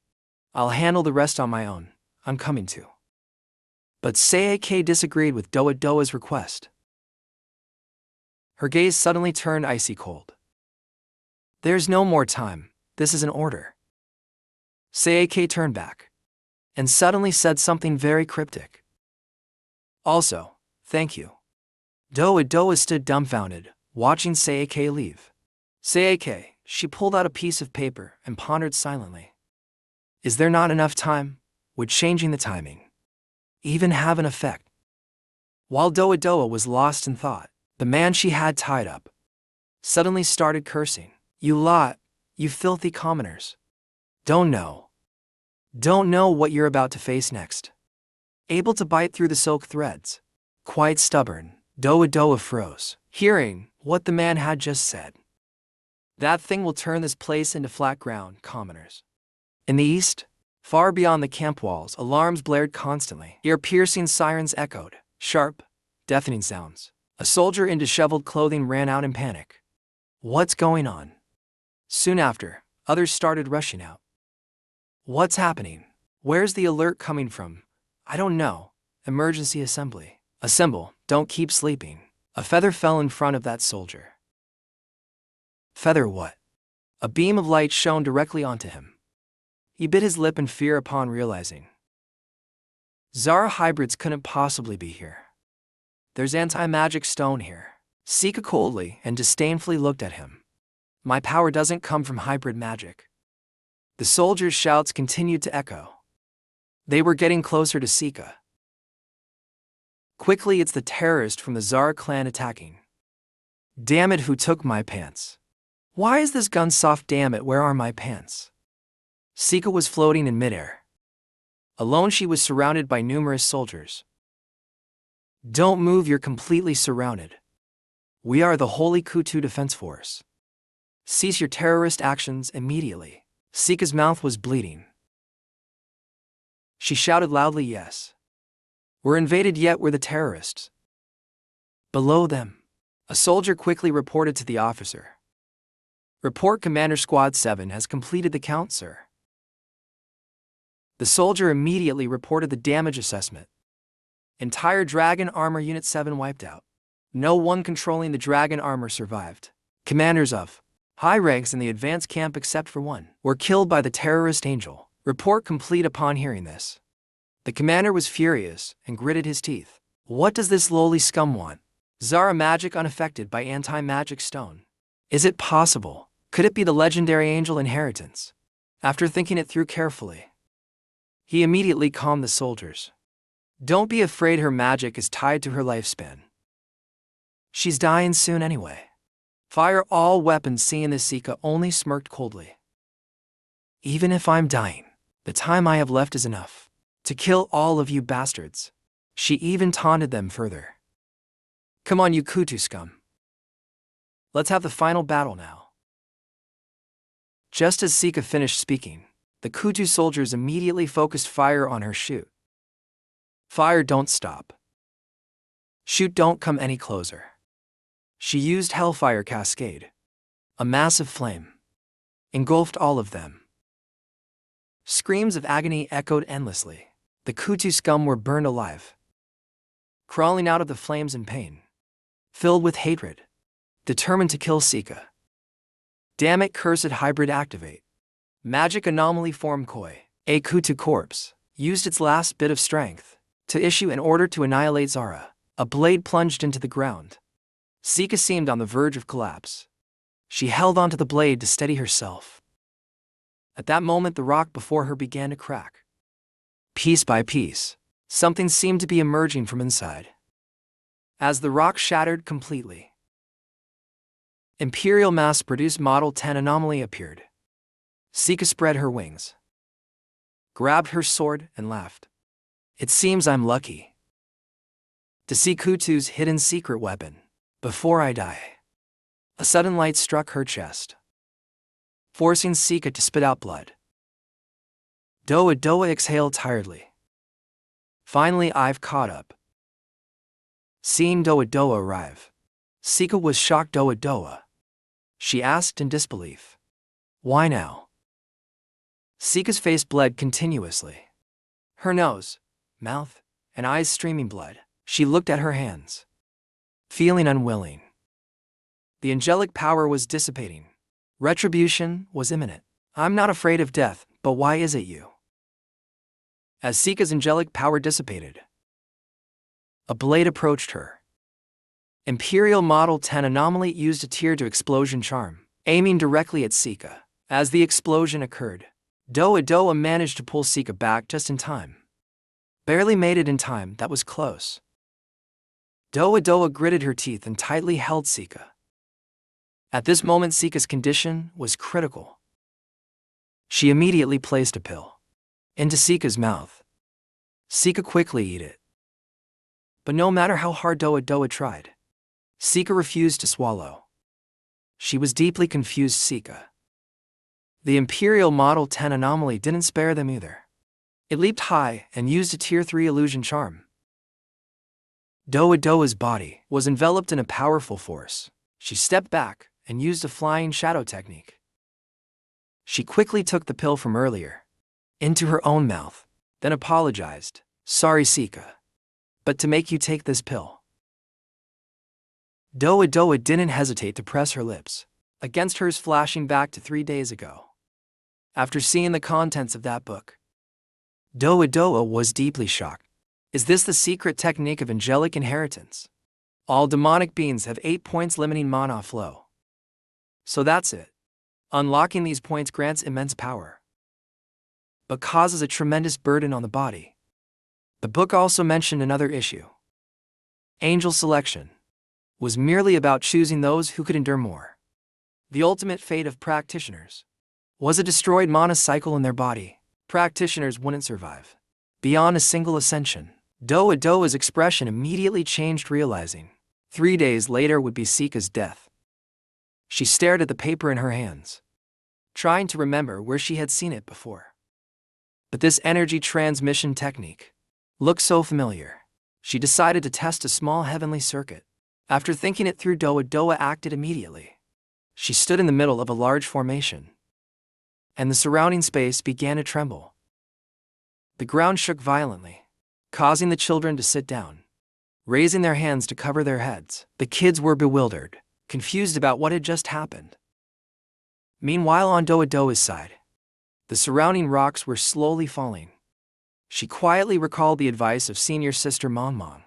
I'll handle the rest on my own, I'm coming to. But Seike disagreed with Doa Doa's request. Her gaze suddenly turned icy cold. There's no more time, this is an order. Seike turned back and suddenly said something very cryptic. Also, thank you. Doa Doa stood dumbfounded, watching Seike leave. Seike, she pulled out a piece of paper and pondered silently. Is there not enough time? Would changing the timing even have an effect? While Doa Doa was lost in thought, the man she had tied up suddenly started cursing. You lot, you filthy commoners. Don't know what you're about to face next. Able to bite through the silk threads. Quite stubborn, Doa Doa froze, hearing what the man had just said. That thing will turn this place into flat ground, commoners. In the east, far beyond the camp walls, alarms blared constantly. Ear-piercing sirens echoed, sharp, deafening sounds. A soldier in disheveled clothing ran out in panic. What's going on? Soon after, others started rushing out. What's happening? Where's the alert coming from? I don't know. Emergency assembly. Assemble, don't keep sleeping. A feather fell in front of that soldier. Feather what? A beam of light shone directly onto him. He bit his lip in fear upon realizing. Zara hybrids couldn't possibly be here. There's anti-magic stone here. Sika coldly and disdainfully looked at him. My power doesn't come from hybrid magic. The soldiers' shouts continued to echo. They were getting closer to Sika. Quickly, it's the terrorist from the Zara clan attacking. Damn it, who took my pants? Why is this gun soft? Damn it, where are my pants? Sika was floating in midair. Alone, she was surrounded by numerous soldiers. Don't move, you're completely surrounded. We are the Holy Kutu Defense Force. Cease your terrorist actions immediately. Sika's mouth was bleeding. She shouted loudly, yes. We're invaded, yet we're the terrorists. Below them, a soldier quickly reported to the officer. Report, Commander Squad 7 has completed the count, sir. The soldier immediately reported the damage assessment. Entire Dragon Armor Unit 7 wiped out. No one controlling the Dragon Armor survived. Commanders of high ranks in the advanced camp except for one were killed by the terrorist Angel. Report complete. Upon hearing this, the commander was furious and gritted his teeth. What does this lowly scum want? Zara magic unaffected by anti-magic stone. Is it possible? Could it be the legendary Angel inheritance? After thinking it through carefully, he immediately calmed the soldiers. Don't be afraid, her magic is tied to her lifespan. She's dying soon anyway. Fire all weapons. Seeing this, Sika only smirked coldly. Even if I'm dying, the time I have left is enough to kill all of you bastards. She even taunted them further. Come on, you Kutu scum. Let's have the final battle now. Just as Sika finished speaking, the Kutu soldiers immediately focused fire on her. Shoot. Fire, don't stop. Shoot, don't come any closer. She used Hellfire Cascade. A massive flame engulfed all of them. Screams of agony echoed endlessly. The Kutu scum were burned alive, crawling out of the flames in pain, filled with hatred, determined to kill Sika. Damn it, cursed hybrid, activate. Magic anomaly form Koi. A Kutu corpse used its last bit of strength to issue an order to annihilate Zara. A blade plunged into the ground. Sika seemed on the verge of collapse. She held onto the blade to steady herself. At that moment, the rock before her began to crack. Piece by piece, something seemed to be emerging from inside. As the rock shattered completely, Imperial mass-produced Model 10 anomaly appeared. Sika spread her wings, grabbed her sword, and laughed. It seems I'm lucky to see Kutu's hidden secret weapon before I die. A sudden light struck her chest, forcing Sika to spit out blood. Doa Doa exhaled tiredly. Finally, I've caught up. Seeing Doa Doa arrive, Sika was shocked. Doa Doa, she asked in disbelief. Why now? Sika's face bled continuously. Her nose, mouth, and eyes streaming blood. She looked at her hands, feeling unwilling. The angelic power was dissipating. Retribution was imminent. I'm not afraid of death, but why is it you? As Sika's angelic power dissipated, a blade approached her. Imperial Model 10 anomaly used a tear to explosion charm. aiming directly at Sika. As the explosion occurred, Doa managed to pull Sika back just in time. Barely made it in time, that was close. Doa gritted her teeth and tightly held Sika. At this moment, Sika's condition was critical. She immediately placed a pill into Sika's mouth. Sika quickly ate it. But no matter how hard Doa tried, Sika refused to swallow. She was deeply confused. Sika. The Imperial Model 10 anomaly didn't spare them either. It leaped high and used a Tier 3 illusion charm. Doa's body was enveloped in a powerful force. She stepped back and used a flying shadow technique. She quickly took the pill from earlier into her own mouth, then apologized. Sorry, Sika, but to make you take this pill. Doa didn't hesitate to press her lips against hers, flashing back to 3 days ago. After seeing the contents of that book, Doa was deeply shocked. Is this the secret technique of angelic inheritance? All demonic beings have 8 points limiting mana flow. So that's it. Unlocking these points grants immense power, but causes a tremendous burden on the body. The book also mentioned another issue. Angel selection was merely about choosing those who could endure more. The ultimate fate of practitioners was a destroyed mana cycle in their body. Practitioners wouldn't survive beyond a single ascension. Doa's expression immediately changed, realizing 3 days later would be Sika's death. She stared at the paper in her hands, trying to remember where she had seen it before. But this energy transmission technique looked so familiar. She decided to test a small heavenly circuit. After thinking it through, Doa acted immediately. She stood in the middle of a large formation, and the surrounding space began to tremble. The ground shook violently, causing the children to sit down, raising their hands to cover their heads. The kids were bewildered, confused about what had just happened. Meanwhile, on Doa's side, the surrounding rocks were slowly falling. She quietly recalled the advice of Senior Sister Manmang.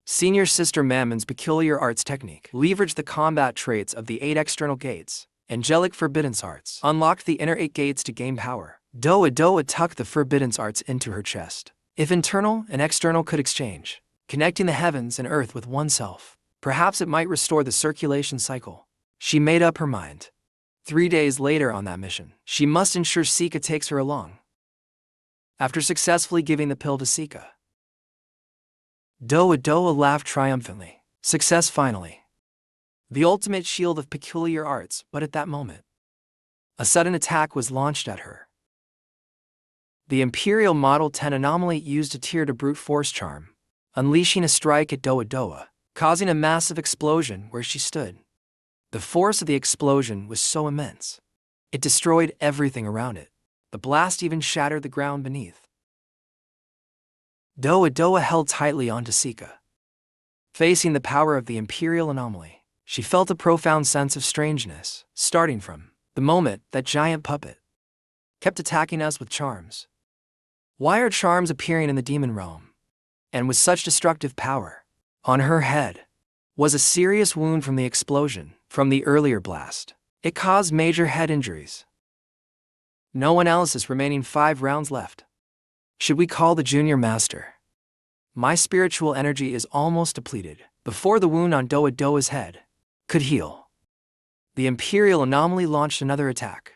Senior Sister Mamon's peculiar arts technique leveraged the combat traits of the 8 external gates. Angelic Forbiddance Arts unlocked the inner 8 gates to gain power. Doa tucked the Forbiddance Arts into her chest. If internal and external could exchange, connecting the heavens and earth with oneself, perhaps it might restore the circulation cycle. She made up her mind. 3 days later on that mission, she must ensure Sika takes her along. After successfully giving the pill to Sika, Doa laughed triumphantly. Success finally. The ultimate shield of peculiar arts, but at that moment, a sudden attack was launched at her. The Imperial Model 10 anomaly used a tier to brute force charm, unleashing a strike at Doa, causing a massive explosion where she stood. The force of the explosion was so immense, it destroyed everything around it. The blast even shattered the ground beneath. Doa held tightly onto Sika. Facing the power of the Imperial anomaly, she felt a profound sense of strangeness, starting from the moment that giant puppet kept attacking us with charms. Why are charms appearing in the demon realm? And with such destructive power? On her head was a serious wound from the explosion from the earlier blast. It caused major head injuries. No analysis, remaining 5 rounds left. Should we call the junior master? My spiritual energy is almost depleted. Before the wound on Doa's head could heal, the Imperial anomaly launched another attack.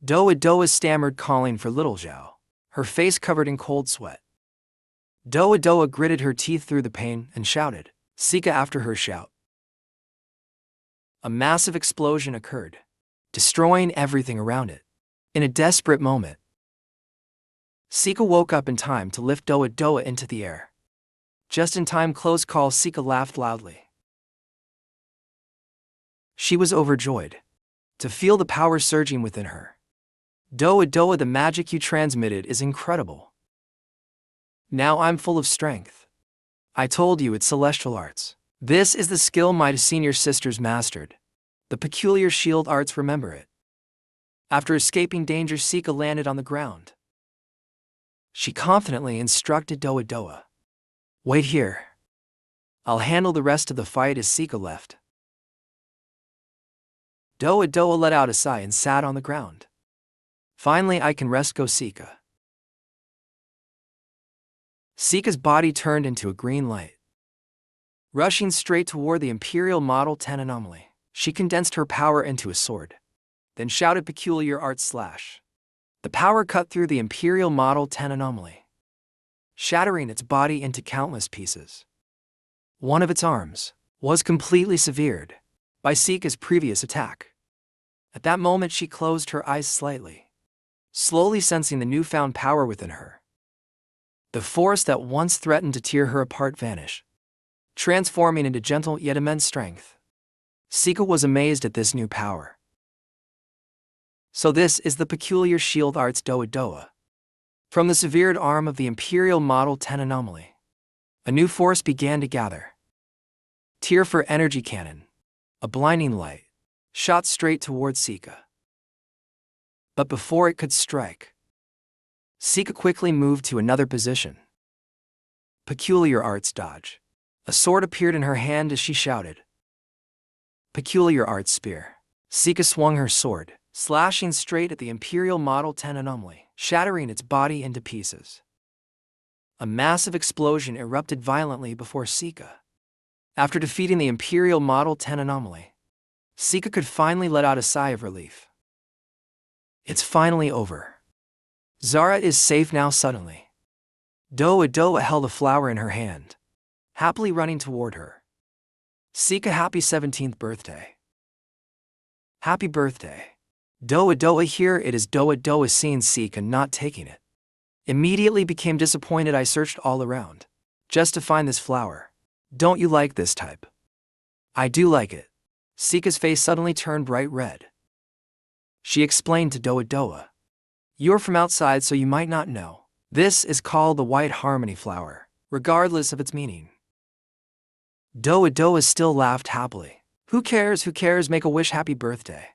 Doa stammered, calling for Little Zhao, her face covered in cold sweat. Doa gritted her teeth through the pain and shouted, Sika. After her shout, a massive explosion occurred, destroying everything around it. In a desperate moment, Sika woke up in time to lift Doa into the air. Just in time. Close call. Sika laughed loudly. She was overjoyed to feel the power surging within her. Doa, the magic you transmitted is incredible. Now I'm full of strength. I told you, it's celestial arts. This is the skill my senior sisters mastered. The peculiar shield arts, remember it. After escaping danger, Sika landed on the ground. She confidently instructed Doa, wait here. I'll handle the rest of the fight. As Sika left, Doa Doa let out a sigh and sat on the ground. Finally, I can rest, go Sika. Sika's body turned into a green light. Rushing straight toward the Imperial Model 10 anomaly, she condensed her power into a sword, then shouted peculiar art slash. The power cut through the Imperial Model 10 anomaly, shattering its body into countless pieces. One of its arms was completely severed by Sika's previous attack. At that moment she closed her eyes slightly, slowly sensing the newfound power within her. The force that once threatened to tear her apart vanished, transforming into gentle yet immense strength. Sika was amazed at this new power. So this is the peculiar shield arts Doa Doa. From the severed arm of the Imperial Model 10 anomaly, a new force began to gather. Tear for energy cannon, a blinding light, shot straight towards Sika. But before it could strike, Sika quickly moved to another position. Peculiar arts dodge. A sword appeared in her hand as she shouted. Peculiar arts spear. Sika swung her sword, slashing straight at the Imperial Model 10 anomaly, shattering its body into pieces. A massive explosion erupted violently before Sika. After defeating the Imperial Model 10 anomaly, Sika could finally let out a sigh of relief. It's finally over. Zara is safe now. Suddenly, Doa Doa held a flower in her hand, happily running toward her. Sika, happy 17th birthday. Happy birthday. Doa Doa, here it is. Doa Doa, seeing Sika not taking it, immediately became disappointed. I searched all around just to find this flower. Don't you like this type? I do like it. Sika's face suddenly turned bright red. She explained to Doa Doa. You're from outside, so you might not know. This is called the white harmony flower, regardless of its meaning. Doa Doa still laughed happily. Who cares? Who cares? Make a wish. Happy birthday.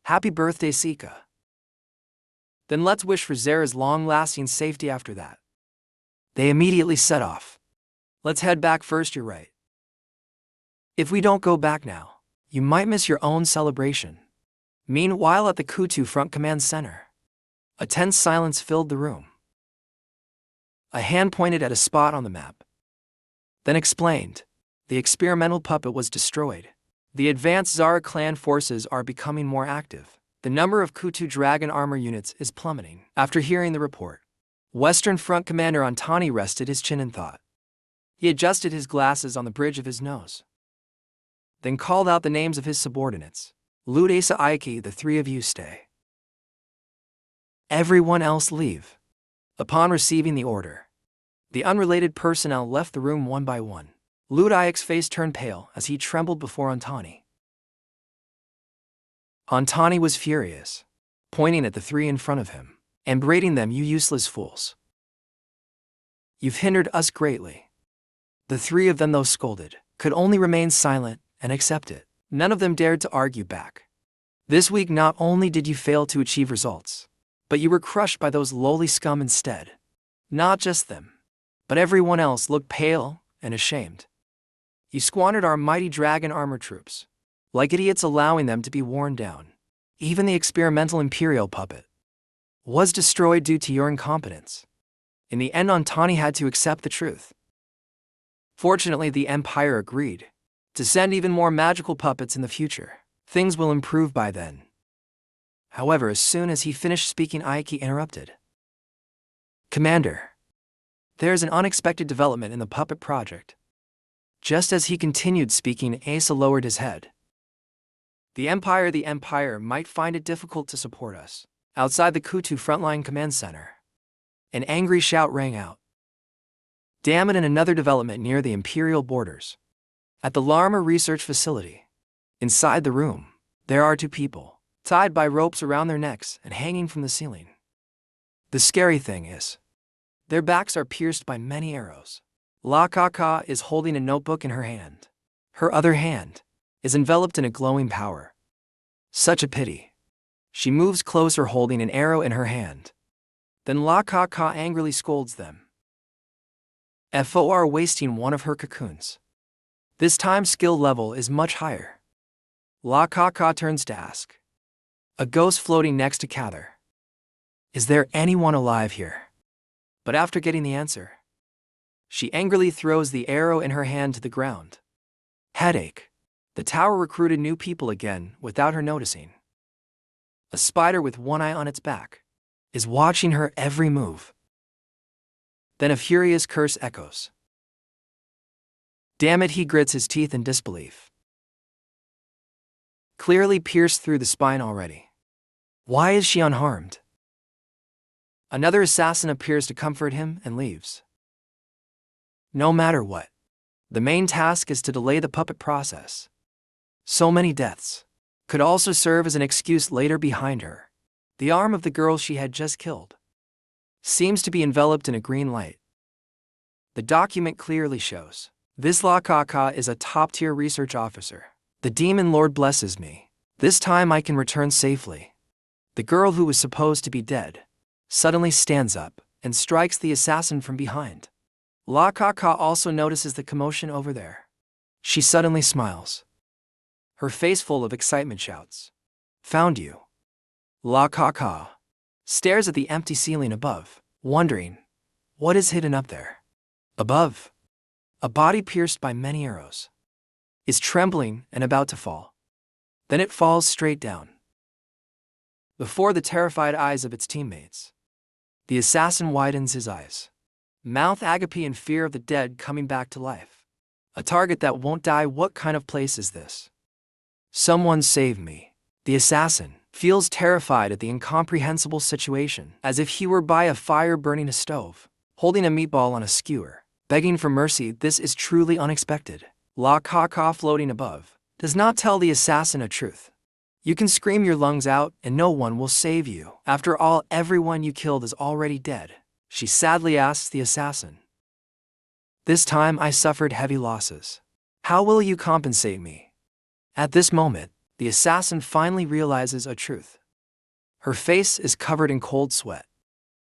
Happy birthday, Sika. Then let's wish for Zara's long-lasting safety after that. They immediately set off. Let's head back first. You're right. If we don't go back now, you might miss your own celebration. Meanwhile, at the Kutu Front Command Center, a tense silence filled the room. A hand pointed at a spot on the map, then explained, the experimental puppet was destroyed. The advanced Zara clan forces are becoming more active. The number of Kutu Dragon armor units is plummeting. After hearing the report, Western Front Commander Antani rested his chin in thought. He adjusted his glasses on the bridge of his nose, then called out the names of his subordinates. Ludesa Aiki, the three of you stay. Everyone else leave. Upon receiving the order, the unrelated personnel left the room one by one. Ludayak's face turned pale as he trembled before Antani. Antani was furious, pointing at the three in front of him and berating them. You useless fools. You've hindered us greatly. The three of them, though scolded, could only remain silent and accept it. None of them dared to argue back. This week not only did you fail to achieve results, but you were crushed by those lowly scum instead. Not just them, but everyone else looked pale and ashamed. You squandered our mighty dragon armor troops, like idiots, allowing them to be worn down. Even the experimental Imperial puppet was destroyed due to your incompetence. In the end, Antani had to accept the truth. Fortunately, the Empire agreed to send even more magical puppets in the future. Things will improve by then. However, as soon as he finished speaking, Aiki interrupted. Commander, there's an unexpected development in the puppet project. Just as he continued speaking, Asa lowered his head. The Empire might find it difficult to support us. Outside the Kutu Frontline Command Center, an angry shout rang out. Damn it, and another development near the Imperial borders. At the Larma Research Facility, inside the room, there are two people, tied by ropes around their necks and hanging from the ceiling. The scary thing is, their backs are pierced by many arrows. La Kaka is holding a notebook in her hand. Her other hand is enveloped in a glowing power. Such a pity. She moves closer, holding an arrow in her hand. Then La Kaka angrily scolds them. For wasting one of her cocoons. This time skill level is much higher. La Kaka turns to ask. A ghost floating next to Cather. Is there anyone alive here? But after getting the answer, she angrily throws the arrow in her hand to the ground. Headache. The tower recruited new people again without her noticing. A spider with one eye on its back is watching her every move. Then a furious curse echoes. Damn it, he grits his teeth in disbelief. Clearly pierced through the spine already. Why is she unharmed? Another assassin appears to comfort him and leaves. No matter what, the main task is to delay the puppet process. So many deaths could also serve as an excuse later. Behind her, the arm of the girl she had just killed seems to be enveloped in a green light. The document clearly shows this La Kaka is a top-tier research officer. The demon lord blesses me. This time I can return safely. The girl who was supposed to be dead suddenly stands up and strikes the assassin from behind. La Kaka also notices the commotion over there. She suddenly smiles. Her face full of excitement shouts, "Found you!" La Kaka stares at the empty ceiling above, wondering what is hidden up there. Above, a body pierced by many arrows is trembling and about to fall. Then it falls straight down before the terrified eyes of its teammates. The assassin widens his eyes, mouth agape in fear of the dead coming back to life. A target that won't die. What kind of place is this? Someone save me. The assassin feels terrified at the incomprehensible situation, as if he were by a fire burning a stove, holding a meatball on a skewer, begging for mercy. This is truly unexpected. La Kaka floating above does not tell the assassin a truth. You can scream your lungs out and no one will save you. After all, everyone you killed is already dead. She sadly asks the assassin. This time I suffered heavy losses. How will you compensate me? At this moment, the assassin finally realizes a truth. Her face is covered in cold sweat.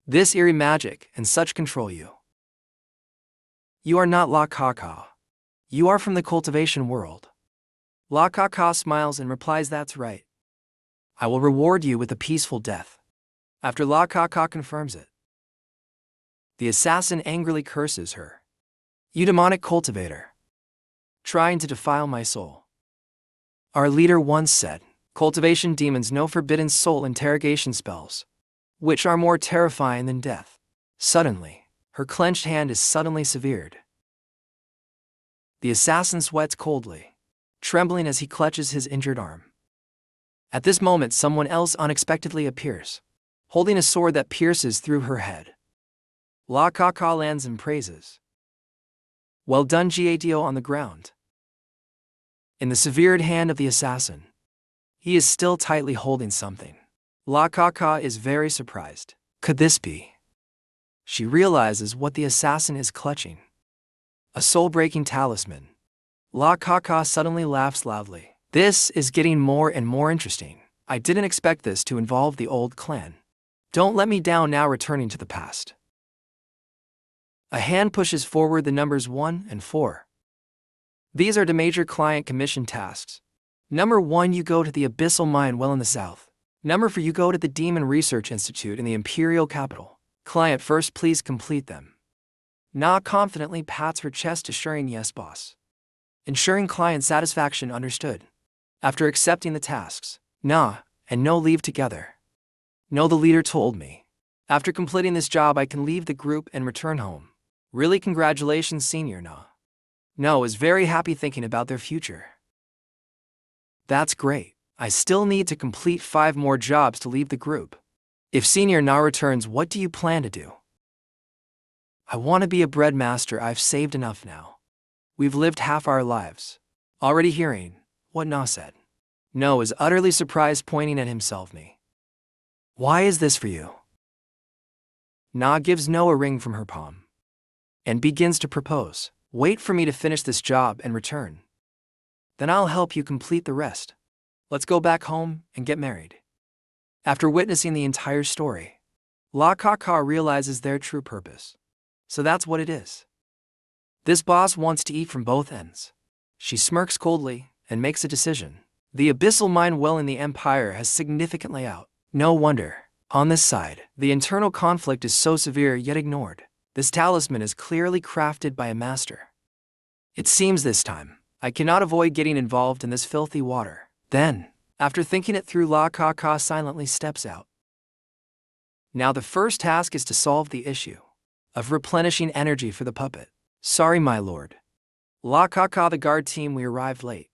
This eerie magic and such control you. You are not La Kaka. You are from the cultivation world. La Kaka smiles and replies, that's right. I will reward you with a peaceful death. After La Kaka confirms it, the assassin angrily curses her. You demonic cultivator, trying to defile my soul. Our leader once said, cultivation demons know forbidden soul interrogation spells, which are more terrifying than death. Suddenly, her clenched hand is suddenly severed. The assassin sweats coldly, trembling as he clutches his injured arm. At this moment, someone else unexpectedly appears, holding a sword that pierces through her head. La Kaka lands and praises. Well done, Gado on the ground. In the severed hand of the assassin, he is still tightly holding something. La Kaka is very surprised. Could this be? She realizes what the assassin is clutching. A soul-breaking talisman. La Kaka suddenly laughs loudly. This is getting more and more interesting. I didn't expect this to involve the old clan. Don't let me down now. Returning to the past. A hand pushes forward the numbers 1 and 4. These are the major client commission tasks. Number 1, you go to the Abyssal Mine well in the south. Number 4, you go to the Demon Research Institute in the Imperial capital. Client first, please complete them. Na confidently pats her chest, assuring yes, boss. Ensuring client satisfaction. Understood. After accepting the tasks, Na and No leave together. No, the leader told me. After completing this job, I can leave the group and return home. Really, congratulations, Senior Na. No is very happy thinking about their future. That's great. I still need to complete 5 more jobs to leave the group. If Senior Na returns, what do you plan to do? I want to be a bread master. I've saved enough now. We've lived half our lives. Already hearing what Na said. No is utterly surprised, pointing at himself. Me. Why is this for you? Na gives No a ring from her palm and begins to propose. Wait for me to finish this job and return. Then I'll help you complete the rest. Let's go back home and get married. After witnessing the entire story, La Kaka realizes their true purpose. So that's what it is. This boss wants to eat from both ends. She smirks coldly and makes a decision. The abyssal mine well in the Empire has significant layout. No wonder. On this side, the internal conflict is so severe yet ignored. This talisman is clearly crafted by a master. It seems this time, I cannot avoid getting involved in this filthy water. Then, after thinking it through, La Kaka silently steps out. Now the first task is to solve the issue of replenishing energy for the puppet. Sorry, my lord. La Kaka, the guard team, we arrived late.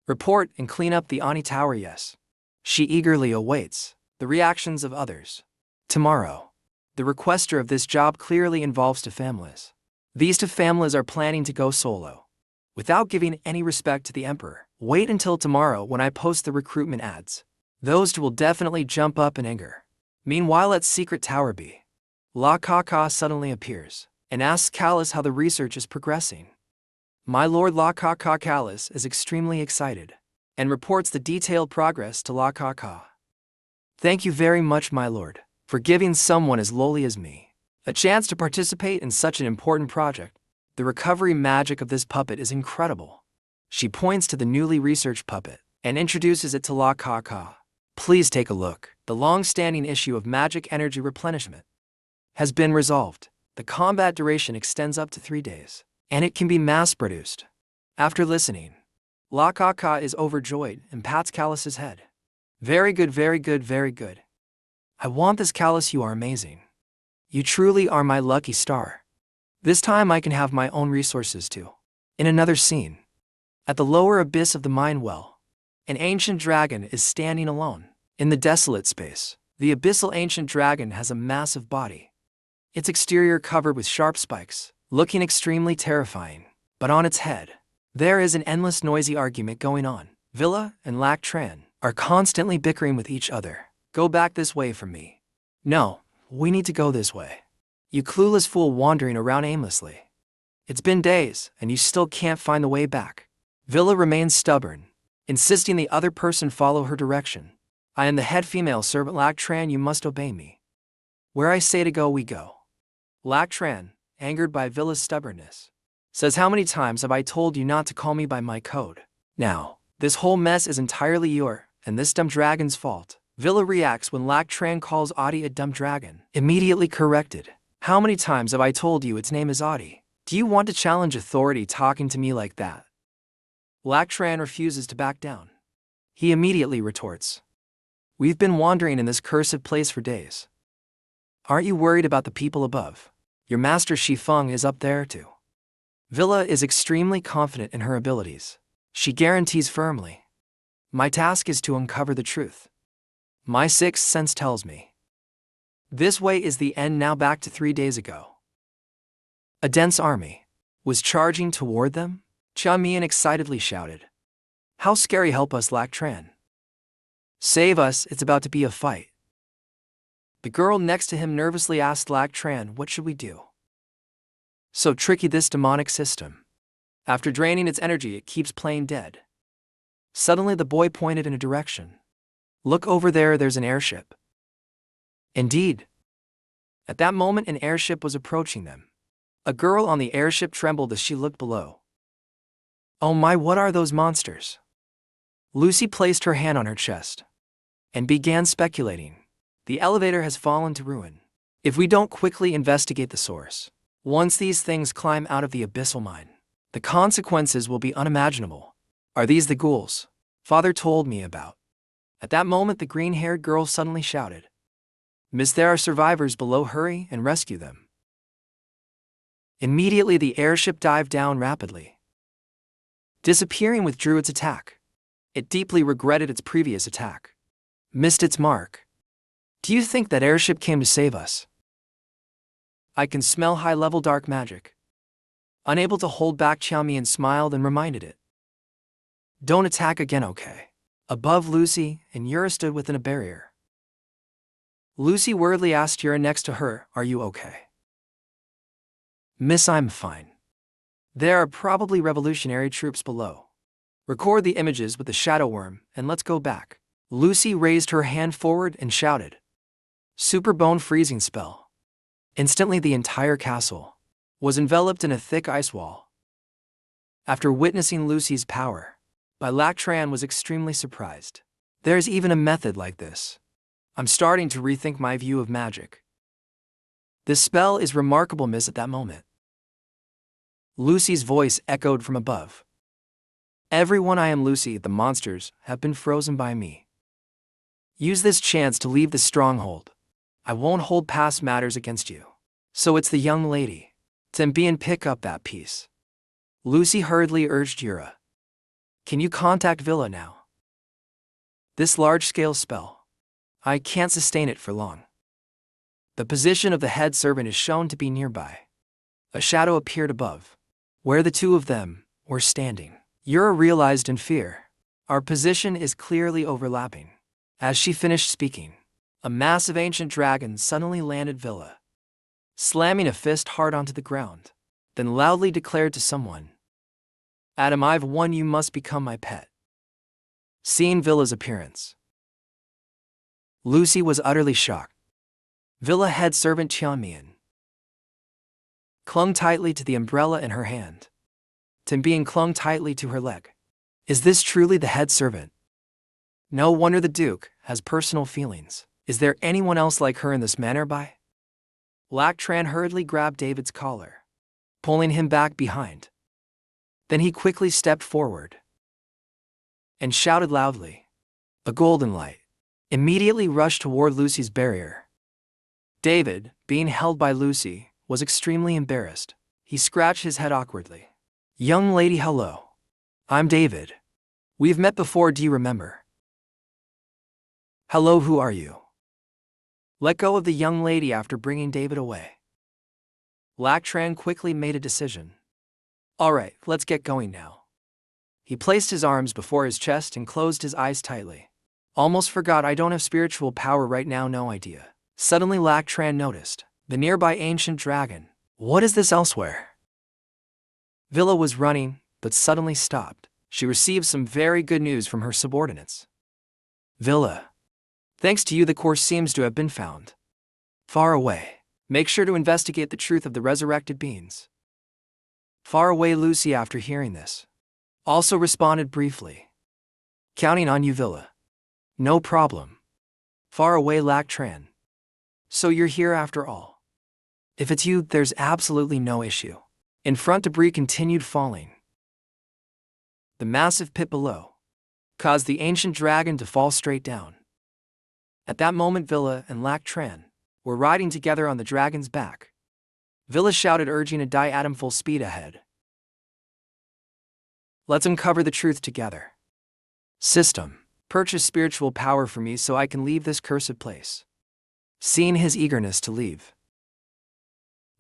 Report and clean up the Ani Tower, yes. She eagerly awaits the reactions of others. Tomorrow, the requester of this job clearly involves two families. These two families are planning to go solo, without giving any respect to the emperor. Wait until tomorrow when I post the recruitment ads. Those two will definitely jump up in anger. Meanwhile at Secret Tower B, La Kaka suddenly appears and asks Callus how the research is progressing. My lord, La Kaka, Callus is extremely excited and reports the detailed progress to La Kaka. Thank you very much, my lord, for giving someone as lowly as me a chance to participate in such an important project. The recovery magic of this puppet is incredible. She points to the newly researched puppet and introduces it to La Kaka. Please take a look. The long-standing issue of magic energy replenishment has been resolved. The combat duration extends up to 3 days, and it can be mass-produced. After listening, La Kaka is overjoyed and pats Callus's head. Very good, very good, very good. I want this, Callus, you are amazing. You truly are my lucky star. This time I can have my own resources too. In another scene, at the lower abyss of the mine well, an ancient dragon is standing alone. In the desolate space, the abyssal ancient dragon has a massive body. Its exterior covered with sharp spikes, looking extremely terrifying. But on its head, there is an endless noisy argument going on. Villa and Lac Tran are constantly bickering with each other. Go back this way from me. No, we need to go this way. You clueless fool wandering around aimlessly. It's been days, and you still can't find the way back. Villa remains stubborn, insisting the other person follow her direction. I am the head female servant, Lac Tran, you must obey me. Where I say to go, we go. Lac Tran, angered by Villa's stubbornness, says, how many times have I told you not to call me by my code? Now, this whole mess is entirely your and this dumb dragon's fault. Villa reacts when Lac Tran calls Audi a dumb dragon. Immediately corrected. How many times have I told you its name is Audi? Do you want to challenge authority talking to me like that? Lac Tran refuses to back down. He immediately retorts. We've been wandering in this cursed place for days. Aren't you worried about the people above? Your master Shifeng is up there too. Villa is extremely confident in her abilities. She guarantees firmly. My task is to uncover the truth. My sixth sense tells me. This way is the end. Now back to 3 days ago. A dense army was charging toward them. Chia Mian excitedly shouted. How scary, help us, Lac Tran. Save us, it's about to be a fight. The girl next to him nervously asked Lac Tran, what should we do? So tricky, this demonic system. After draining its energy, it keeps playing dead. Suddenly the boy pointed in a direction. Look over there, there's an airship. Indeed. At that moment an airship was approaching them. A girl on the airship trembled as she looked below. Oh my, what are those monsters? Lucy placed her hand on her chest and began speculating. The elevator has fallen to ruin. If we don't quickly investigate the source, once these things climb out of the abyssal mine, the consequences will be unimaginable. Are these the ghouls Father told me about? At that moment the green-haired girl suddenly shouted. Miss, there are survivors below, hurry and rescue them. Immediately the airship dived down rapidly, disappearing withdrew its attack. It deeply regretted its previous attack. Missed its mark. Do you think that airship came to save us? I can smell high-level dark magic. Unable to hold back, Xiao Mian smiled and reminded it. Don't attack again, okay? Above Lucy and Yura stood within a barrier. Lucy worriedly asked Yura next to her, are you okay? Miss, I'm fine. There are probably revolutionary troops below. Record the images with the shadow worm and let's go back. Lucy raised her hand forward and shouted. Super bone freezing spell. Instantly the entire castle was enveloped in a thick ice wall. After witnessing Lucy's power, But Lac Tran was extremely surprised. There's even a method like this. I'm starting to rethink my view of magic. This spell is remarkable, miss. At that moment, Lucy's voice echoed from above. Everyone, I am Lucy. The monsters have been frozen by me. Use this chance to leave the stronghold. I won't hold past matters against you. So it's the young lady. Tembian, pick up that piece. Lucy hurriedly urged Yura. Can you contact Villa now? This large-scale spell, I can't sustain it for long. The position of the head servant is shown to be nearby. A shadow appeared above, where the two of them were standing. Yura realized in fear. Our position is clearly overlapping. As she finished speaking, a massive ancient dragon suddenly landed Villa, slamming a fist hard onto the ground, then loudly declared to someone, Adam, I've won, you must become my pet. Seeing Villa's appearance, Lucy was utterly shocked. Villa head servant Tianmian clung tightly to the umbrella in her hand. Tembian clung tightly to her leg. Is this truly the head servant? No wonder the Duke has personal feelings. Is there anyone else like her in this manner by? Lac Tran hurriedly grabbed David's collar, pulling him back behind. Then he quickly stepped forward and shouted loudly. A golden light immediately rushed toward Lucy's barrier. David, being held by Lucy, was extremely embarrassed. He scratched his head awkwardly. Young lady, hello. I'm David. We've met before, do you remember? Hello, who are you? Let go of the young lady after bringing David away. Lac Tran quickly made a decision. All right, let's get going now. He placed his arms before his chest and closed his eyes tightly. Almost forgot I don't have spiritual power right now, no idea. Suddenly Lac Tran noticed the nearby ancient dragon. What is this elsewhere? Villa was running, but suddenly stopped. She received some very good news from her subordinates. Villa, thanks to you, the core seems to have been found. Far away. Make sure to investigate the truth of the resurrected beings. Far away. Lucy, after hearing this, also responded briefly. Counting on you, Villa. No problem. Far away. Lac Tran. So you're here after all. If it's you, there's absolutely no issue. In front, debris continued falling. The massive pit below caused the ancient dragon to fall straight down. At that moment, Villa and Lac Tran were riding together on the dragon's back. Villa shouted, urging a diadem full speed ahead. Let's uncover the truth together. System, purchase spiritual power for me so I can leave this cursed place. Seeing his eagerness to leave,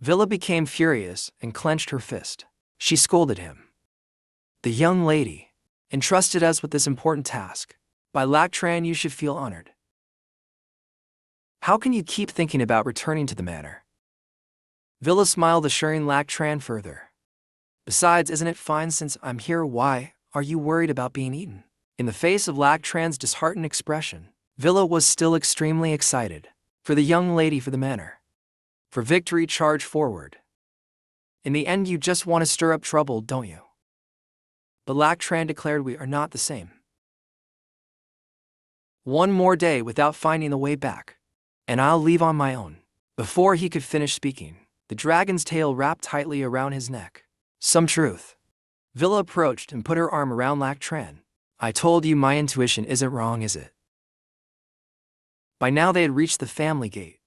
Villa became furious and clenched her fist. She scolded him. The young lady entrusted us with this important task. By Lac Tran, you should feel honored. How can you keep thinking about returning to the manor? Villa smiled, assuring Lac Tran further. Besides, isn't it fine since I'm here? Why are you worried about being eaten? In the face of Lac Tran's disheartened expression, Villa was still extremely excited. For the young lady, for the manor. For victory, charge forward. In the end, you just want to stir up trouble, don't you? But Lac Tran declared, we are not the same. One more day without finding the way back, and I'll leave on my own. Before he could finish speaking, the dragon's tail wrapped tightly around his neck. Some truth. Villa approached and put her arm around Lac Tran. I told you my intuition isn't wrong, is it? By now they had reached the family gate.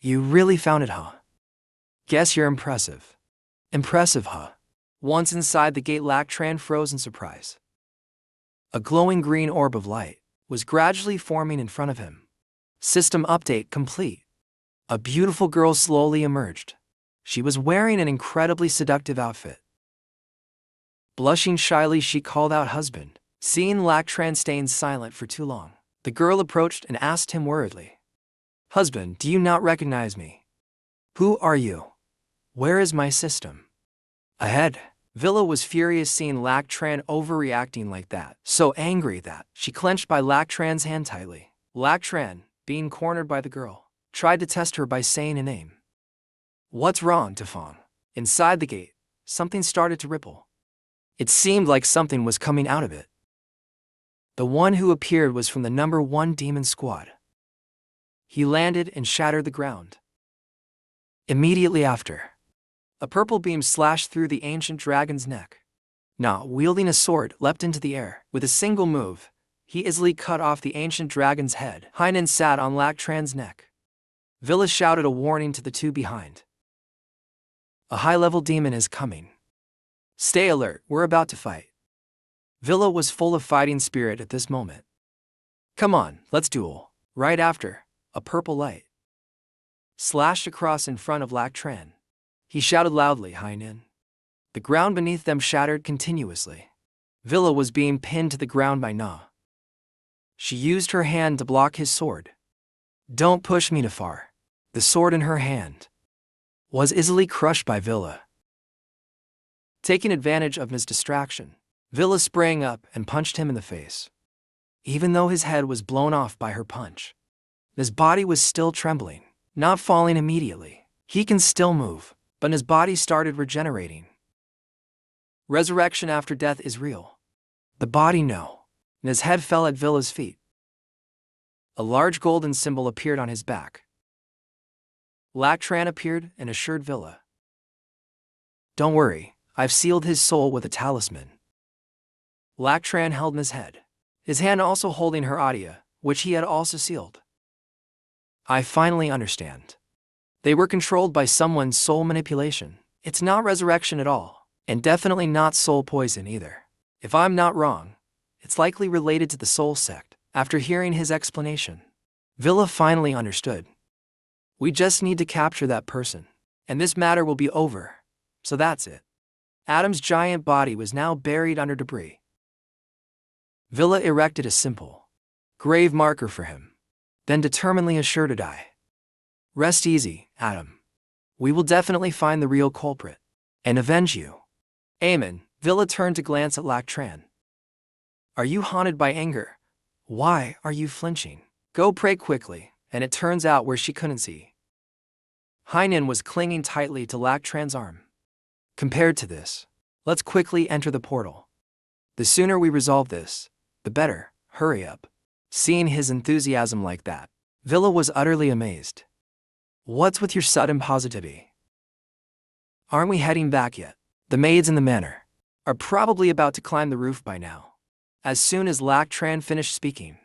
You really found it, huh? Guess you're impressive. Impressive, huh? Once inside the gate, Lac Tran froze in surprise. A glowing green orb of light was gradually forming in front of him. System update complete. A beautiful girl slowly emerged. She was wearing an incredibly seductive outfit. Blushing shyly, she called out, husband. Seeing Lac Tran staying silent for too long, the girl approached and asked him worriedly, husband, do you not recognize me? Who are you? Where is my system? Ahead. Villa was furious seeing Lac Tran overreacting like that, so angry that she clenched by Lac Tran's hand tightly. Lac Tran, being cornered by the girl, tried to test her by saying a name. What's wrong, Tafong? Inside the gate, something started to ripple. It seemed like something was coming out of it. The one who appeared was from the #1 demon squad. He landed and shattered the ground. Immediately after, a purple beam slashed through the ancient dragon's neck. Na, wielding a sword, leapt into the air. With a single move, he easily cut off the ancient dragon's head. Hainan sat on Lac Tran's neck. Villa shouted a warning to the two behind. A high-level demon is coming. Stay alert, we're about to fight. Villa was full of fighting spirit at this moment. Come on, let's duel. Right after, a purple light slashed across in front of Lac Tran. He shouted loudly, Hainan. The ground beneath them shattered continuously. Villa was being pinned to the ground by Na. She used her hand to block his sword. Don't push me too far. The sword in her hand was easily crushed by Villa. Taking advantage of his distraction, Villa sprang up and punched him in the face. Even though his head was blown off by her punch, his body was still trembling, not falling immediately. He can still move, but his body started regenerating. Resurrection after death is real. The body no, and his head fell at Villa's feet. A large golden symbol appeared on his back. Lac Tran appeared and assured Villa. Don't worry, I've sealed his soul with a talisman. Lac Tran held in his head, his hand also holding her Adia, which he had also sealed. I finally understand. They were controlled by someone's soul manipulation. It's not resurrection at all, and definitely not soul poison either. If I'm not wrong, it's likely related to the soul sect. After hearing his explanation, Villa finally understood. We just need to capture that person, and this matter will be over. So that's it. Adam's giant body was now buried under debris. Villa erected a simple grave marker for him, then determinedly assured Adai. Rest easy, Adam. We will definitely find the real culprit and avenge you. Amen. Villa turned to glance at Lac Tran. Are you haunted by anger? Why are you flinching? Go pray quickly, and it turns out where she couldn't see. Hainan was clinging tightly to Lac Tran's arm. Compared to this, let's quickly enter the portal. The sooner we resolve this, the better. Hurry up. Seeing his enthusiasm like that, Villa was utterly amazed. What's with your sudden positivity? Aren't we heading back yet? The maids in the manor are probably about to climb the roof by now. As soon as Lac Tran finished speaking,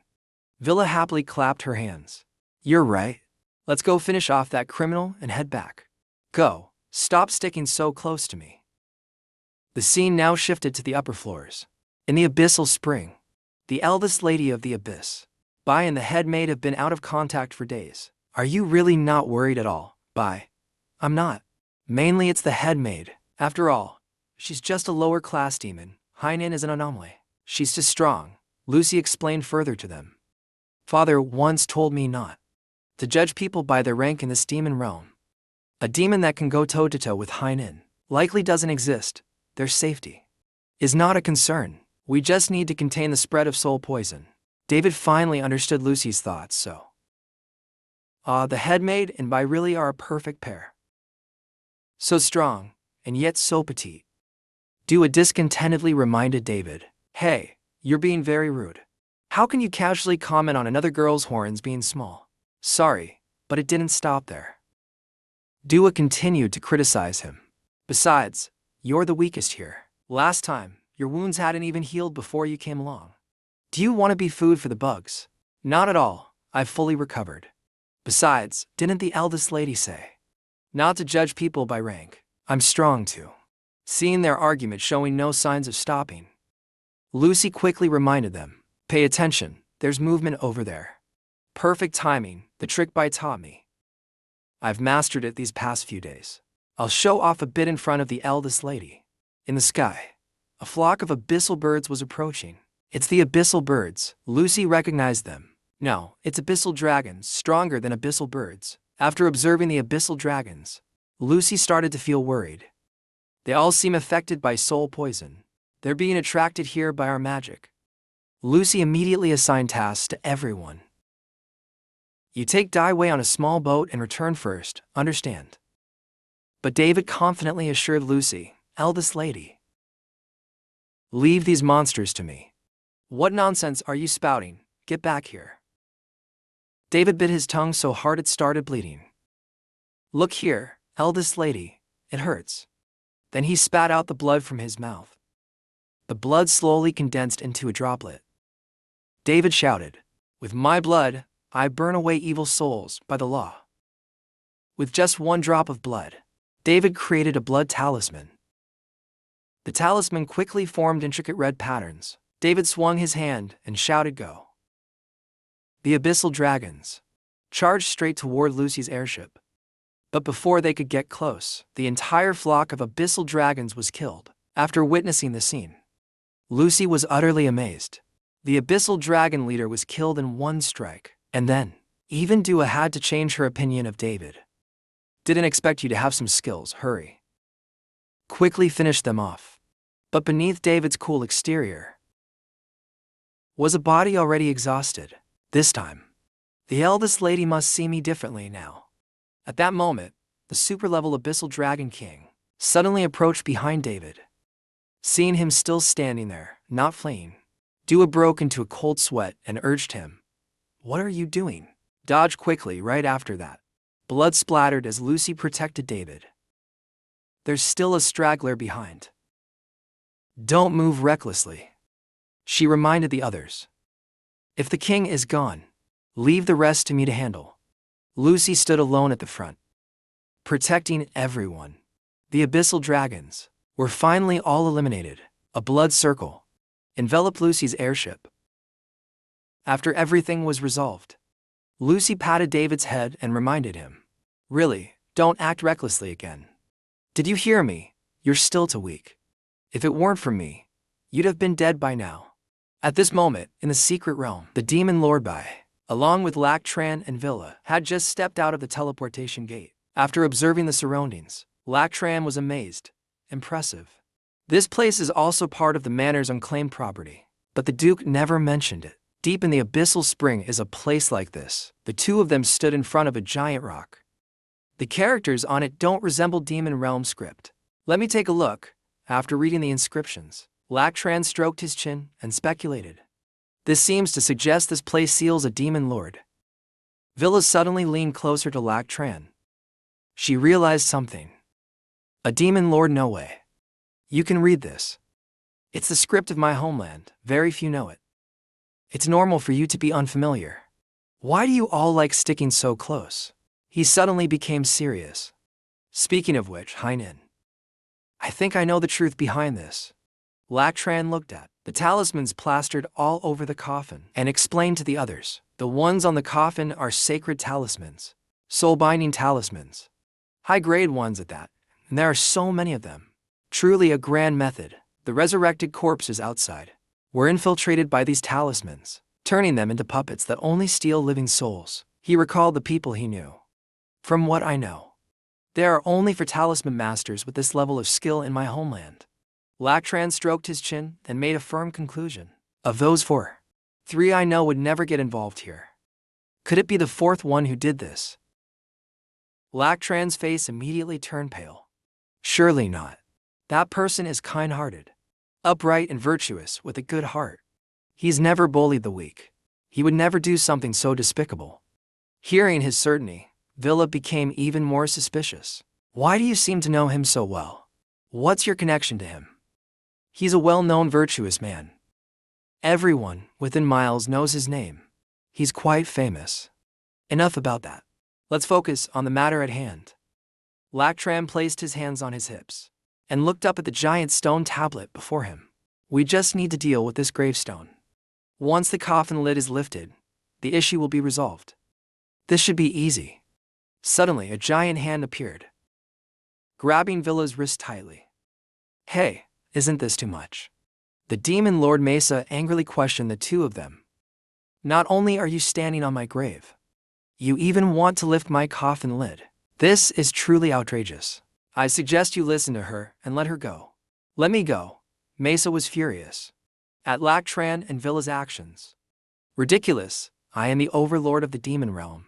Villa happily clapped her hands. You're right. Let's go finish off that criminal and head back. Go. Stop sticking so close to me. The scene now shifted to the upper floors. In the abyssal spring, the eldest lady of the abyss, Bai and the head maid have been out of contact for days. Are you really not worried at all, Bai? I'm not. Mainly it's the head maid. After all, she's just a lower class demon. Hainan is an anomaly. She's too strong, Lucy explained further to them. Father once told me not to judge people by their rank in this demon realm. A demon that can go toe-to-toe with Hainan likely doesn't exist. Their safety is not a concern. We just need to contain the spread of soul poison. David finally understood Lucy's thoughts, so. The head maid and Bai really are a perfect pair. So strong, and yet so petite. Dua discontentedly reminded David. Hey, you're being very rude. How can you casually comment on another girl's horns being small? Sorry, but it didn't stop there. Dua continued to criticize him. Besides, you're the weakest here. Last time, your wounds hadn't even healed before you came along. Do you want to be food for the bugs? Not at all, I've fully recovered. Besides, didn't the eldest lady say not to judge people by rank? I'm strong too. Seeing their argument showing no signs of stopping, Lucy quickly reminded them, pay attention, there's movement over there. Perfect timing, the trick Bai taught me. I've mastered it these past few days. I'll show off a bit in front of the eldest lady. In the sky, a flock of abyssal birds was approaching. It's the abyssal birds, Lucy recognized them. No, it's abyssal dragons, stronger than abyssal birds. After observing the abyssal dragons, Lucy started to feel worried. They all seem affected by soul poison. They're being attracted here by our magic. Lucy immediately assigned tasks to everyone. You take Dai Wei on a small boat and return first, understand? But David confidently assured Lucy, eldest lady. Leave these monsters to me. What nonsense are you spouting? Get back here. David bit his tongue so hard it started bleeding. Look here, eldest lady, it hurts. Then he spat out the blood from his mouth. The blood slowly condensed into a droplet. David shouted, with my blood, I burn away evil souls by the law. With just one drop of blood, David created a blood talisman. The talisman quickly formed intricate red patterns. David swung his hand and shouted, go. The abyssal dragons charged straight toward Lucy's airship. But before they could get close, the entire flock of abyssal dragons was killed. After witnessing the scene, Lucy was utterly amazed. The abyssal dragon leader was killed in one strike, and then, even Dua had to change her opinion of David. Didn't expect you to have some skills, hurry. Quickly finish them off. But beneath David's cool exterior was a body already exhausted. This time, the eldest lady must see me differently now. At that moment, the super-level abyssal dragon king suddenly approached behind David. Seeing him still standing there, not fleeing, Dua broke into a cold sweat and urged him, what are you doing? Dodge quickly right after that. Blood splattered as Lucy protected David. There's still a straggler behind. Don't move recklessly, she reminded the others. If the king is gone, leave the rest to me to handle. Lucy stood alone at the front, protecting everyone. The abyssal dragons were finally all eliminated. A blood circle enveloped Lucy's airship. After everything was resolved, Lucy patted David's head and reminded him, really, don't act recklessly again. Did you hear me? You're still too weak. If it weren't for me, you'd have been dead by now. At this moment, in the secret realm, the demon Lord Bai, along with Lac Tran and Villa, had just stepped out of the teleportation gate. After observing the surroundings, Lac Tran was amazed. Impressive. This place is also part of the manor's unclaimed property, but the Duke never mentioned it. Deep in the abyssal spring is a place like this. The two of them stood in front of a giant rock. The characters on it don't resemble Demon Realm script. Let me take a look. After reading the inscriptions, Lac Tran stroked his chin and speculated. This seems to suggest this place seals a demon lord. Villa suddenly leaned closer to Lac Tran. She realized something. A demon lord, no way. You can read this. It's the script of my homeland. Very few know it. It's normal for you to be unfamiliar. Why do you all like sticking so close? He suddenly became serious. Speaking of which, Hainan, I think I know the truth behind this. Lac Tran looked at the talismans plastered all over the coffin and explained to the others. The ones on the coffin are sacred talismans, soul-binding talismans. High-grade ones at that, and there are so many of them. Truly a grand method. The resurrected corpses outside were infiltrated by these talismans, turning them into puppets that only steal living souls. He recalled the people he knew. From what I know, there are only for talisman masters with this level of skill in my homeland. Lac Tran stroked his chin and made a firm conclusion. Of those 4, 3 I know would never get involved here. Could it be the 4th one who did this? Lac Tran's face immediately turned pale. Surely not. That person is kind-hearted, upright and virtuous with a good heart. He's never bullied the weak. He would never do something so despicable. Hearing his certainty, Villa became even more suspicious. Why do you seem to know him so well? What's your connection to him? He's a well-known virtuous man. Everyone within miles knows his name. He's quite famous. Enough about that. Let's focus on the matter at hand. Lac Tran placed his hands on his hips and looked up at the giant stone tablet before him. We just need to deal with this gravestone. Once the coffin lid is lifted, the issue will be resolved. This should be easy. Suddenly, a giant hand appeared, grabbing Villa's wrist tightly. Hey, isn't this too much? The demon Lord Mesa angrily questioned the two of them. Not only are you standing on my grave, you even want to lift my coffin lid. This is truly outrageous. I suggest you listen to her and let her go. Let me go. Mesa was furious at Lac Tran and Villa's actions. Ridiculous. I am the overlord of the demon realm.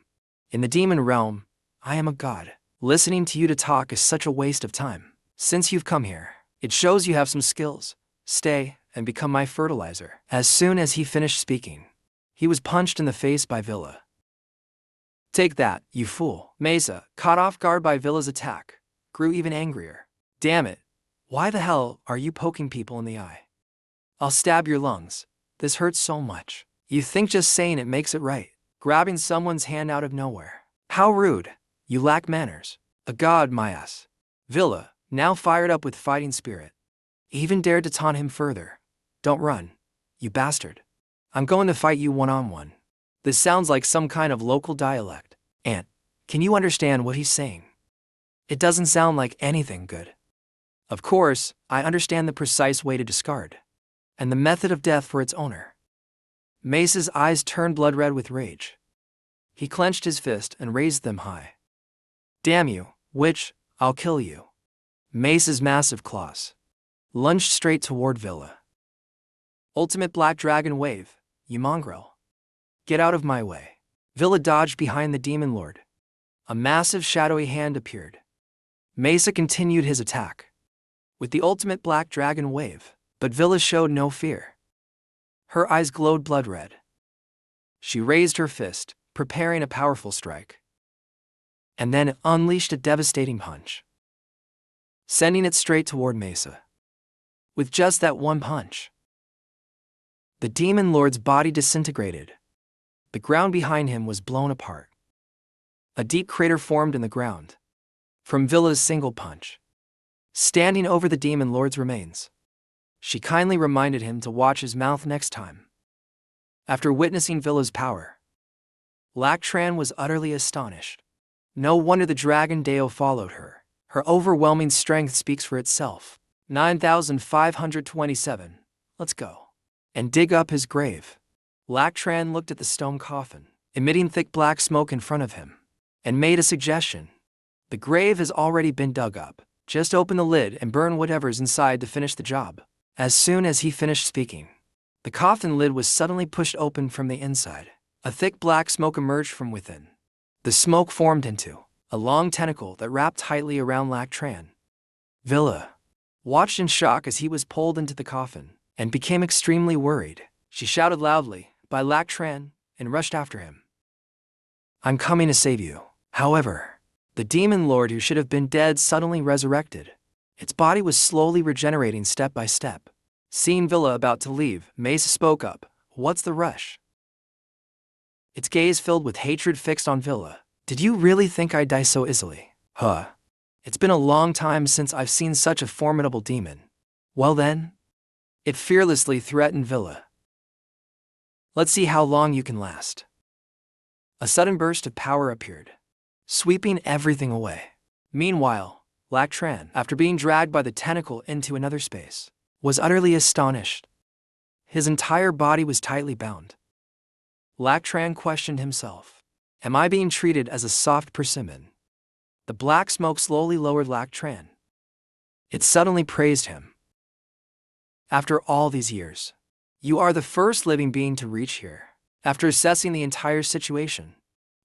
In the demon realm, I am a god. Listening to you to talk is such a waste of time. Since you've come here, it shows you have some skills. Stay and become my fertilizer. As soon as he finished speaking, he was punched in the face by Villa. Take that, you fool. Mesa, caught off guard by Villa's attack, grew even angrier. Damn it. Why the hell are you poking people in the eye? I'll stab your lungs. This hurts so much. You think just saying it makes it right. Grabbing someone's hand out of nowhere. How rude. You lack manners. A god, my ass. Villa, now fired up with fighting spirit, even dared to taunt him further. Don't run, you bastard. I'm going to fight you one-on-one. This sounds like some kind of local dialect. Aunt, can you understand what he's saying? It doesn't sound like anything good. Of course, I understand the precise way to discard, and the method of death for its owner. Mace's eyes turned blood red with rage. He clenched his fist and raised them high. Damn you, witch, I'll kill you. Mace's massive claws lunged straight toward Villa. Ultimate Black Dragon Wave, you mongrel. Get out of my way. Villa dodged behind the Demon Lord. A massive shadowy hand appeared. Mesa continued his attack with the ultimate Black Dragon Wave, but Villa showed no fear. Her eyes glowed blood red. She raised her fist, preparing a powerful strike, and then unleashed a devastating punch, sending it straight toward Mesa. With just that one punch, the Demon Lord's body disintegrated. The ground behind him was blown apart. A deep crater formed in the ground from Villa's single punch. Standing over the Demon Lord's remains, she kindly reminded him to watch his mouth next time. After witnessing Villa's power, Lactran was utterly astonished. No wonder the Dragon Deo followed her. Her overwhelming strength speaks for itself. 9,527. Let's go. And dig up his grave. Lactran looked at the stone coffin, emitting thick black smoke in front of him, and made a suggestion. The grave has already been dug up. Just open the lid and burn whatever's inside to finish the job. As soon as he finished speaking, the coffin lid was suddenly pushed open from the inside. A thick black smoke emerged from within. The smoke formed into a long tentacle that wrapped tightly around Lactran. Villa watched in shock as he was pulled into the coffin and became extremely worried. She shouted loudly, "By Lactran," and rushed after him. I'm coming to save you. However, the Demon Lord who should have been dead suddenly resurrected. Its body was slowly regenerating step by step. Seeing Villa about to leave, Mace spoke up. What's the rush? Its gaze filled with hatred fixed on Villa. Did you really think I'd die so easily? Huh. It's been a long time since I've seen such a formidable demon. Well then, it fearlessly threatened Villa. Let's see how long you can last. A sudden burst of power appeared, sweeping everything away. Meanwhile, Lactran, after being dragged by the tentacle into another space, was utterly astonished. His entire body was tightly bound. Lactran questioned himself. Am I being treated as a soft persimmon? The black smoke slowly lowered Lactran. It suddenly praised him. After all these years, you are the first living being to reach here. After assessing the entire situation,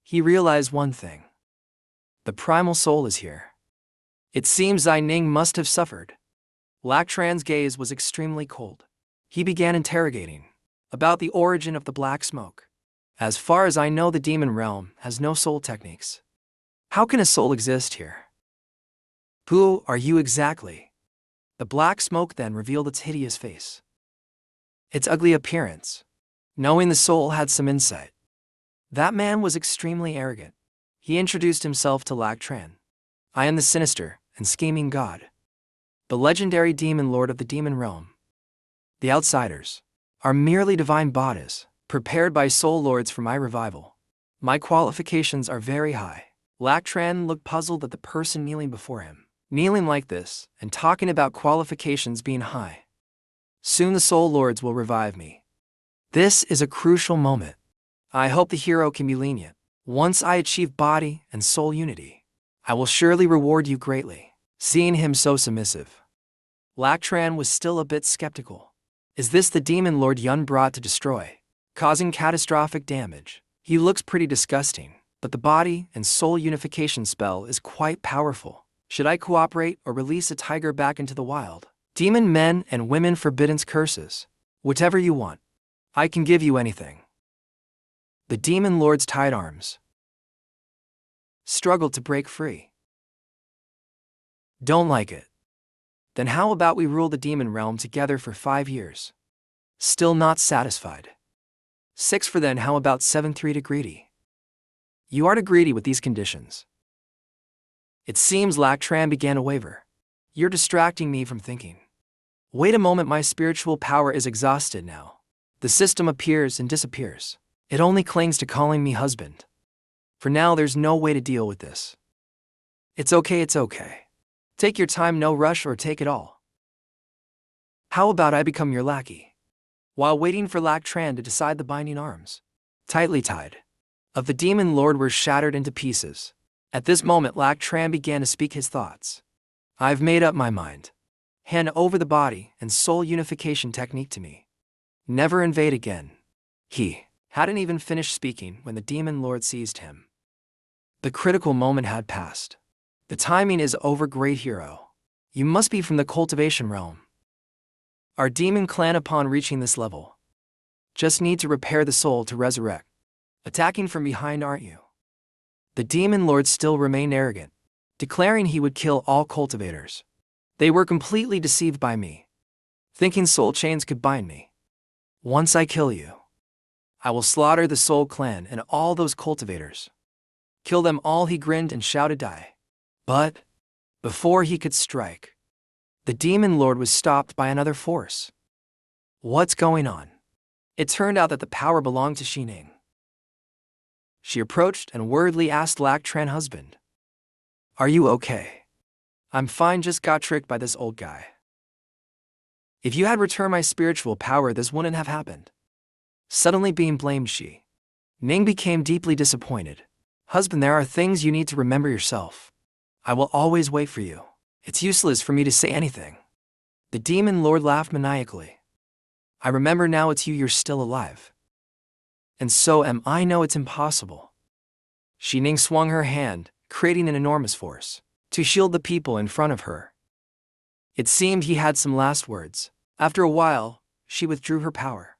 he realized one thing. The primal soul is here. It seems Zai Ning must have suffered. Lactran's gaze was extremely cold. He began interrogating about the origin of the black smoke. As far as I know, the demon realm has no soul techniques. How can a soul exist here? Who are you exactly? The black smoke then revealed its hideous face, its ugly appearance. Knowing the soul had some insight, that man was extremely arrogant. He introduced himself to Lactran. I am the sinister and scheming god, the legendary demon lord of the demon realm. The outsiders are merely divine bodies, prepared by soul lords for my revival. My qualifications are very high. Lactran looked puzzled at the person kneeling before him. Kneeling like this and talking about qualifications being high. Soon the soul lords will revive me. This is a crucial moment. I hope the hero can be lenient. Once I achieve body and soul unity, I will surely reward you greatly. Seeing him so submissive, Lactran was still a bit skeptical. Is this the demon lord Yun brought to destroy, causing catastrophic damage? He looks pretty disgusting, but the body and soul unification spell is quite powerful. Should I cooperate or release a tiger back into the wild? Demon men and women forbidden curses. Whatever you want. I can give you anything. The demon lord's tied arms struggled to break free. Don't like it? Then how about we rule the demon realm together for 5 years? Still not satisfied. 6 for then how about 7-3 to greedy? You are to greedy with these conditions. It seems Lac Tran began to waver. You're distracting me from thinking. Wait a moment, my spiritual power is exhausted now. The system appears and disappears. It only clings to calling me husband. For now there's no way to deal with this. It's okay. Take your time, no rush, or take it all. How about I become your lackey? While waiting for Lac Tran to decide, the binding arms, tightly tied, of the demon lord were shattered into pieces. At this moment Lac Tran began to speak his thoughts. I've made up my mind. Hand over the body and soul unification technique to me. Never invade again. He hadn't even finished speaking when the demon lord seized him. The critical moment had passed. The timing is over, great hero. You must be from the cultivation realm. Our demon clan, upon reaching this level, just need to repair the soul to resurrect. Attacking from behind, aren't you? The demon lord still remained arrogant, declaring he would kill all cultivators. They were completely deceived by me, thinking soul chains could bind me. Once I kill you, I will slaughter the soul clan and all those cultivators. Kill them all, he grinned and shouted, die. But before he could strike, the demon lord was stopped by another force. What's going on? It turned out that the power belonged to Xining. She approached and worriedly asked Lac Tran, husband, are you okay? I'm fine, just got tricked by this old guy. If you had returned my spiritual power, this wouldn't have happened. Suddenly being blamed, Ning became deeply disappointed. Husband, there are things you need to remember yourself. I will always wait for you. It's useless for me to say anything. The demon lord laughed maniacally. I remember now, it's you, you're still alive. And so am I. No, it's impossible. Xining swung her hand, creating an enormous force to shield the people in front of her. It seemed he had some last words. After a while, she withdrew her power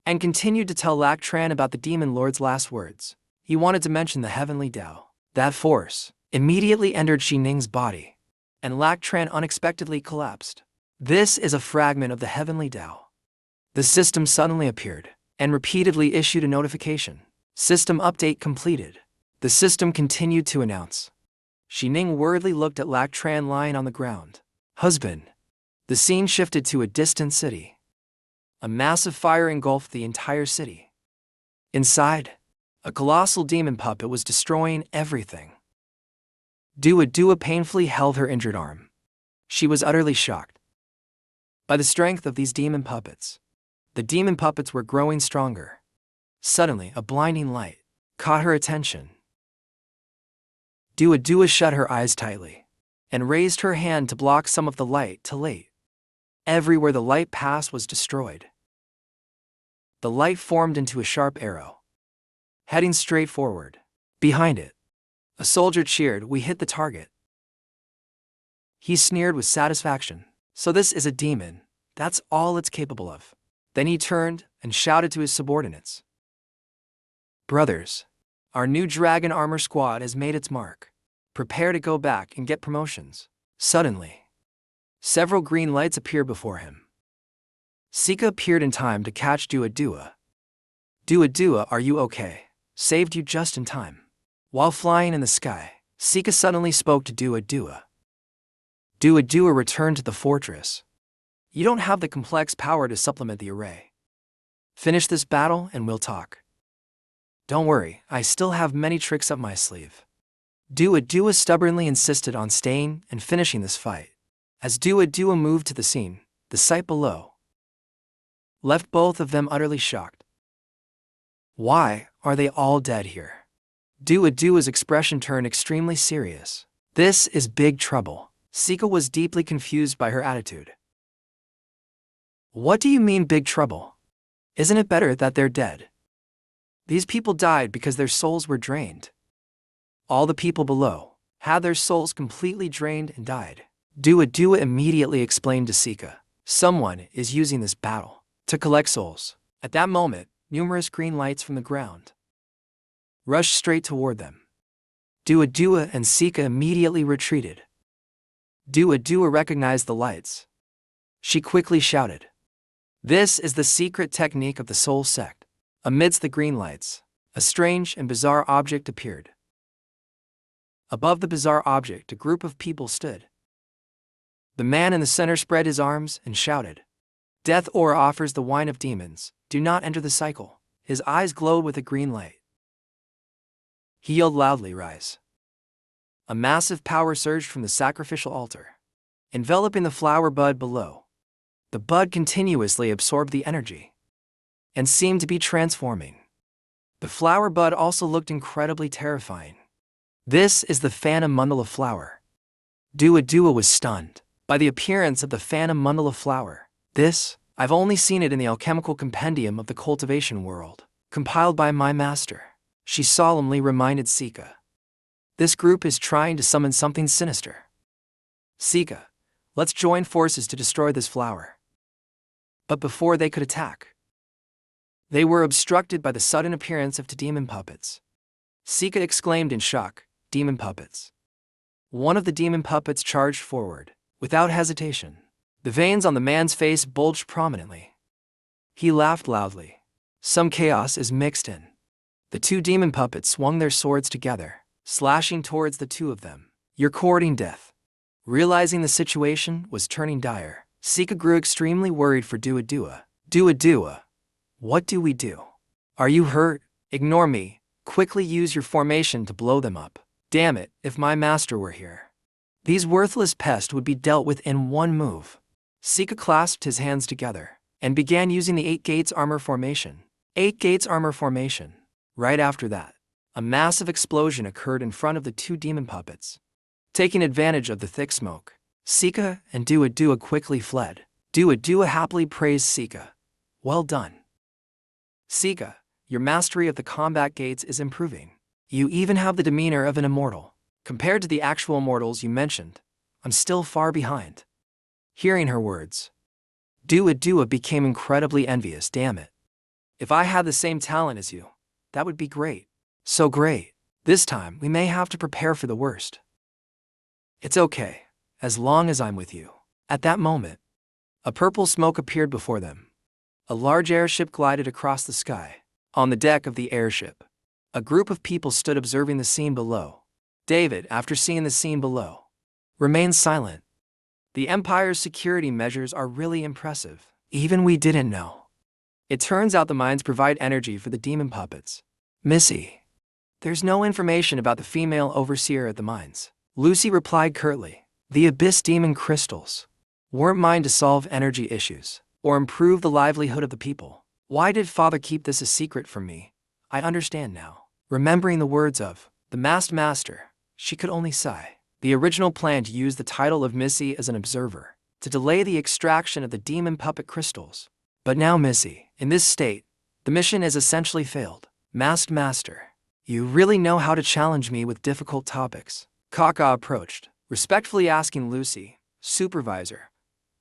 and continued to tell Lac Tran about the demon lord's last words. He wanted to mention the heavenly Tao. That force immediately entered Xining's body, and Lac Tran unexpectedly collapsed. This is a fragment of the heavenly Tao. The system suddenly appeared and repeatedly issued a notification. System update completed. The system continued to announce. Xining worriedly looked at Lac Tran lying on the ground. Husband. The scene shifted to a distant city. A massive fire engulfed the entire city. Inside, a colossal demon puppet was destroying everything. Dua painfully held her injured arm. She was utterly shocked by the strength of these demon puppets. The demon puppets were growing stronger. Suddenly, a blinding light caught her attention. Dua shut her eyes tightly and raised her hand to block some of the light to late. Everywhere the light passed was destroyed. The light formed into a sharp arrow, heading straight forward. Behind it, a soldier cheered, we hit the target. He sneered with satisfaction. So this is a demon, that's all it's capable of. Then he turned and shouted to his subordinates. Brothers, our new dragon armor squad has made its mark. Prepare to go back and get promotions. Suddenly, several green lights appeared before him. Sika appeared in time to catch Dua. Dua, are you okay? Saved you just in time. While flying in the sky, Sika suddenly spoke to Dua. Dua returned to the fortress. You don't have the complex power to supplement the array. Finish this battle and we'll talk. Don't worry, I still have many tricks up my sleeve. Dua stubbornly insisted on staying and finishing this fight. As Dua moved to the scene, the sight below left both of them utterly shocked. Why are they all dead here? Dua's expression turned extremely serious. This is big trouble. Sika was deeply confused by her attitude. What do you mean big trouble? Isn't it better that they're dead? These people died because their souls were drained. All the people below had their souls completely drained and died. Dua Dua immediately explained to Sika. Someone is using this battle to collect souls. At that moment, numerous green lights from the ground rushed straight toward them. Dua Dua and Sika immediately retreated. Dua Dua recognized the lights. She quickly shouted, "This is the secret technique of the Soul Sect." Amidst the green lights, a strange and bizarre object appeared. Above the bizarre object, a group of people stood. The man in the center spread his arms and shouted, "Death Aura offers the wine of demons. Do not enter the cycle." His eyes glowed with a green light. He yelled loudly, "Rise." A massive power surged from the sacrificial altar, enveloping the flower bud below. The bud continuously absorbed the energy and seemed to be transforming. The flower bud also looked incredibly terrifying. This is the Phantom Mandala flower. Dua Dua was stunned by the appearance of the Phantom Mandala flower. I've only seen it in the alchemical compendium of the cultivation world, compiled by my master. She solemnly reminded Sika. This group is trying to summon something sinister. Sika, let's join forces to destroy this flower. But before they could attack, they were obstructed by the sudden appearance of two demon puppets. Sika exclaimed in shock, "Demon puppets." One of the demon puppets charged forward, without hesitation. The veins on the man's face bulged prominently. He laughed loudly. Some chaos is mixed in. The two demon puppets swung their swords together, slashing towards the two of them. "You're courting death." Realizing the situation was turning dire, Sika grew extremely worried for Dua Dua. "Dua Dua, what do we do? Are you hurt? Ignore me. Quickly use your formation to blow them up. Damn it, if my master were here. These worthless pests would be dealt with in one move." Sika clasped his hands together and began using the 8 Gates armor formation. 8 Gates armor formation. Right after that, a massive explosion occurred in front of the two demon puppets. Taking advantage of the thick smoke, Sika and Dua Dua quickly fled. Dua Dua happily praised Sika. "Well done. Sika, your mastery of the combat gates is improving. You even have the demeanor of an immortal. Compared to the actual immortals you mentioned, I'm still far behind." Hearing her words, Dua Dua became incredibly envious. "Damn it. If I had the same talent as you, that would be great. So great. This time we may have to prepare for the worst." "It's okay, as long as I'm with you." At that moment, a purple smoke appeared before them. A large airship glided across the sky. On the deck of the airship, a group of people stood observing the scene below. David, after seeing the scene below, remained silent. The Empire's security measures are really impressive. Even we didn't know. It turns out the mines provide energy for the demon puppets. "Missy, there's no information about the female overseer at the mines." Lucy replied curtly. "The Abyss demon crystals weren't mine to solve energy issues or improve the livelihood of the people. Why did Father keep this a secret from me? I understand now." Remembering the words of the masked master, she could only sigh. The original plan to use the title of Missy as an observer to delay the extraction of the demon puppet crystals. But now Missy, in this state, the mission has essentially failed. "Masked master, you really know how to challenge me with difficult topics." Kaka approached, respectfully asking Lucy, "Supervisor,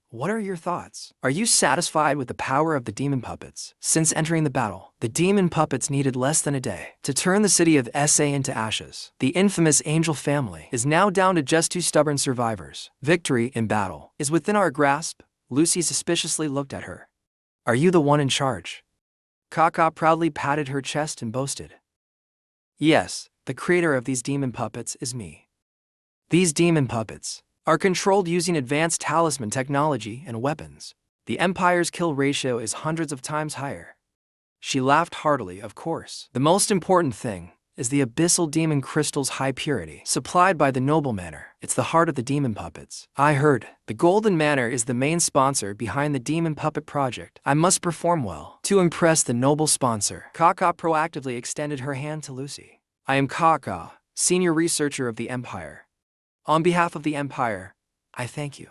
what are your thoughts? Are you satisfied with the power of the demon puppets?" Since entering the battle, the demon puppets needed less than a day to turn the city of SA into ashes. The infamous Angel family is now down to just 2 stubborn survivors. Victory in battle is within our grasp. Lucy suspiciously looked at her. "Are you the one in charge?" Kaka proudly patted her chest and boasted. "Yes, the creator of these demon puppets is me. These demon puppets are controlled using advanced talisman technology and weapons. The Empire's kill ratio is hundreds of times higher." She laughed heartily. "Of course. The most important thing is the abyssal demon crystal's high purity, supplied by the Noble Manor. It's the heart of the demon puppets. I heard the Golden Manor is the main sponsor behind the demon puppet project. I must perform well to impress the noble sponsor." Kaka proactively extended her hand to Lucy. "I am Kaka, senior researcher of the Empire. On behalf of the Empire, I thank you."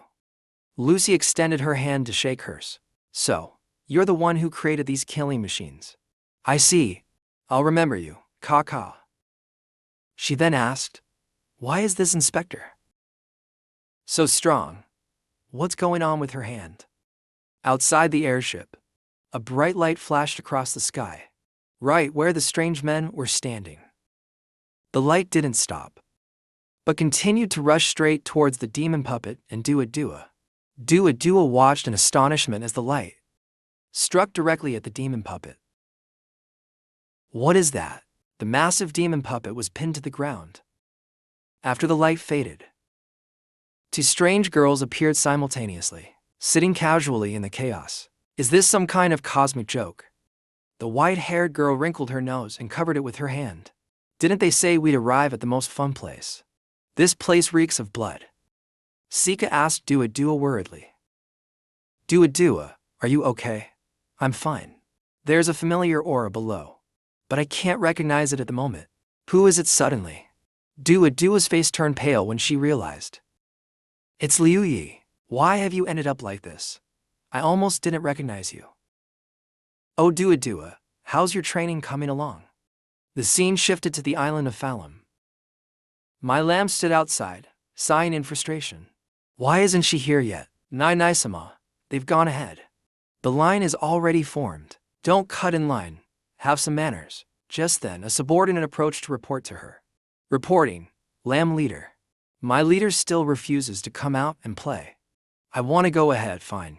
Lucy extended her hand to shake hers. "So, you're the one who created these killing machines. I see. I'll remember you, Kaka." She then asked, "Why is this inspector?" So strong. What's going on with her hand? Outside the airship, a bright light flashed across the sky, right where the strange men were standing. The light didn't stop, but continued to rush straight towards the demon puppet and Dua Dua. Dua Dua watched in astonishment as the light struck directly at the demon puppet. What is that? The massive demon puppet was pinned to the ground. After the light faded, two strange girls appeared simultaneously, sitting casually in the chaos. Is this some kind of cosmic joke? The white-haired girl wrinkled her nose and covered it with her hand. Didn't they say we'd arrive at the most fun place? This place reeks of blood. Sika asked Dua Dua worriedly. Dua Dua, are you okay? I'm fine. There's a familiar aura below, but I can't recognize it at the moment. Who is it suddenly? Dua Dua's face turned pale when she realized. It's Liu Yi. Why have you ended up like this? I almost didn't recognize you. Oh Dua Dua, how's your training coming along? The scene shifted to the island of Phalim. My lamb stood outside, sighing in frustration. Why isn't she here yet? Nai-sama, they've gone ahead. The line is already formed. Don't cut in line. Have some manners. Just then, a subordinate approached to report to her. Reporting, lamb leader. My leader still refuses to come out and play. I want to go ahead, fine.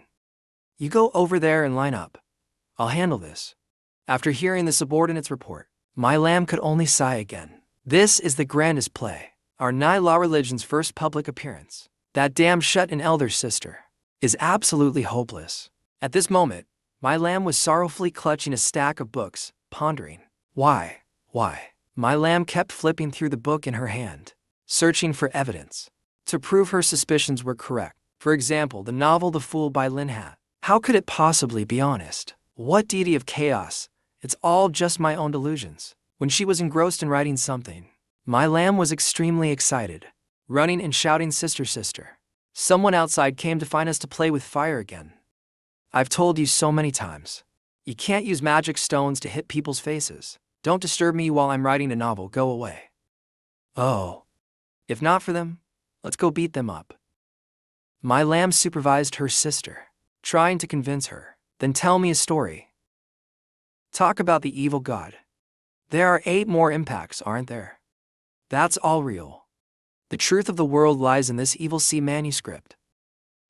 You go over there and line up. I'll handle this. After hearing the subordinate's report, my lamb could only sigh again. This is the grandest play. Our Nai Law religion's first public appearance. That damn shut-in elder sister is absolutely hopeless. At this moment, my lamb was sorrowfully clutching a stack of books, pondering. Why? My lamb kept flipping through the book in her hand, searching for evidence to prove her suspicions were correct. For example, the novel The Fool by Lin Hat. How could it possibly be honest? What deity of chaos? It's all just my own delusions. When she was engrossed in writing something, my lamb was extremely excited, running and shouting, sister, sister. Someone outside came to find us to play with fire again. I've told you so many times. You can't use magic stones to hit people's faces. Don't disturb me while I'm writing a novel, go away. Oh. If not for them, let's go beat them up. My lamb supervised her sister, trying to convince her. Then tell me a story. Talk about the evil god. There are 8 more impacts, aren't there? That's all real. The truth of the world lies in this evil sea manuscript.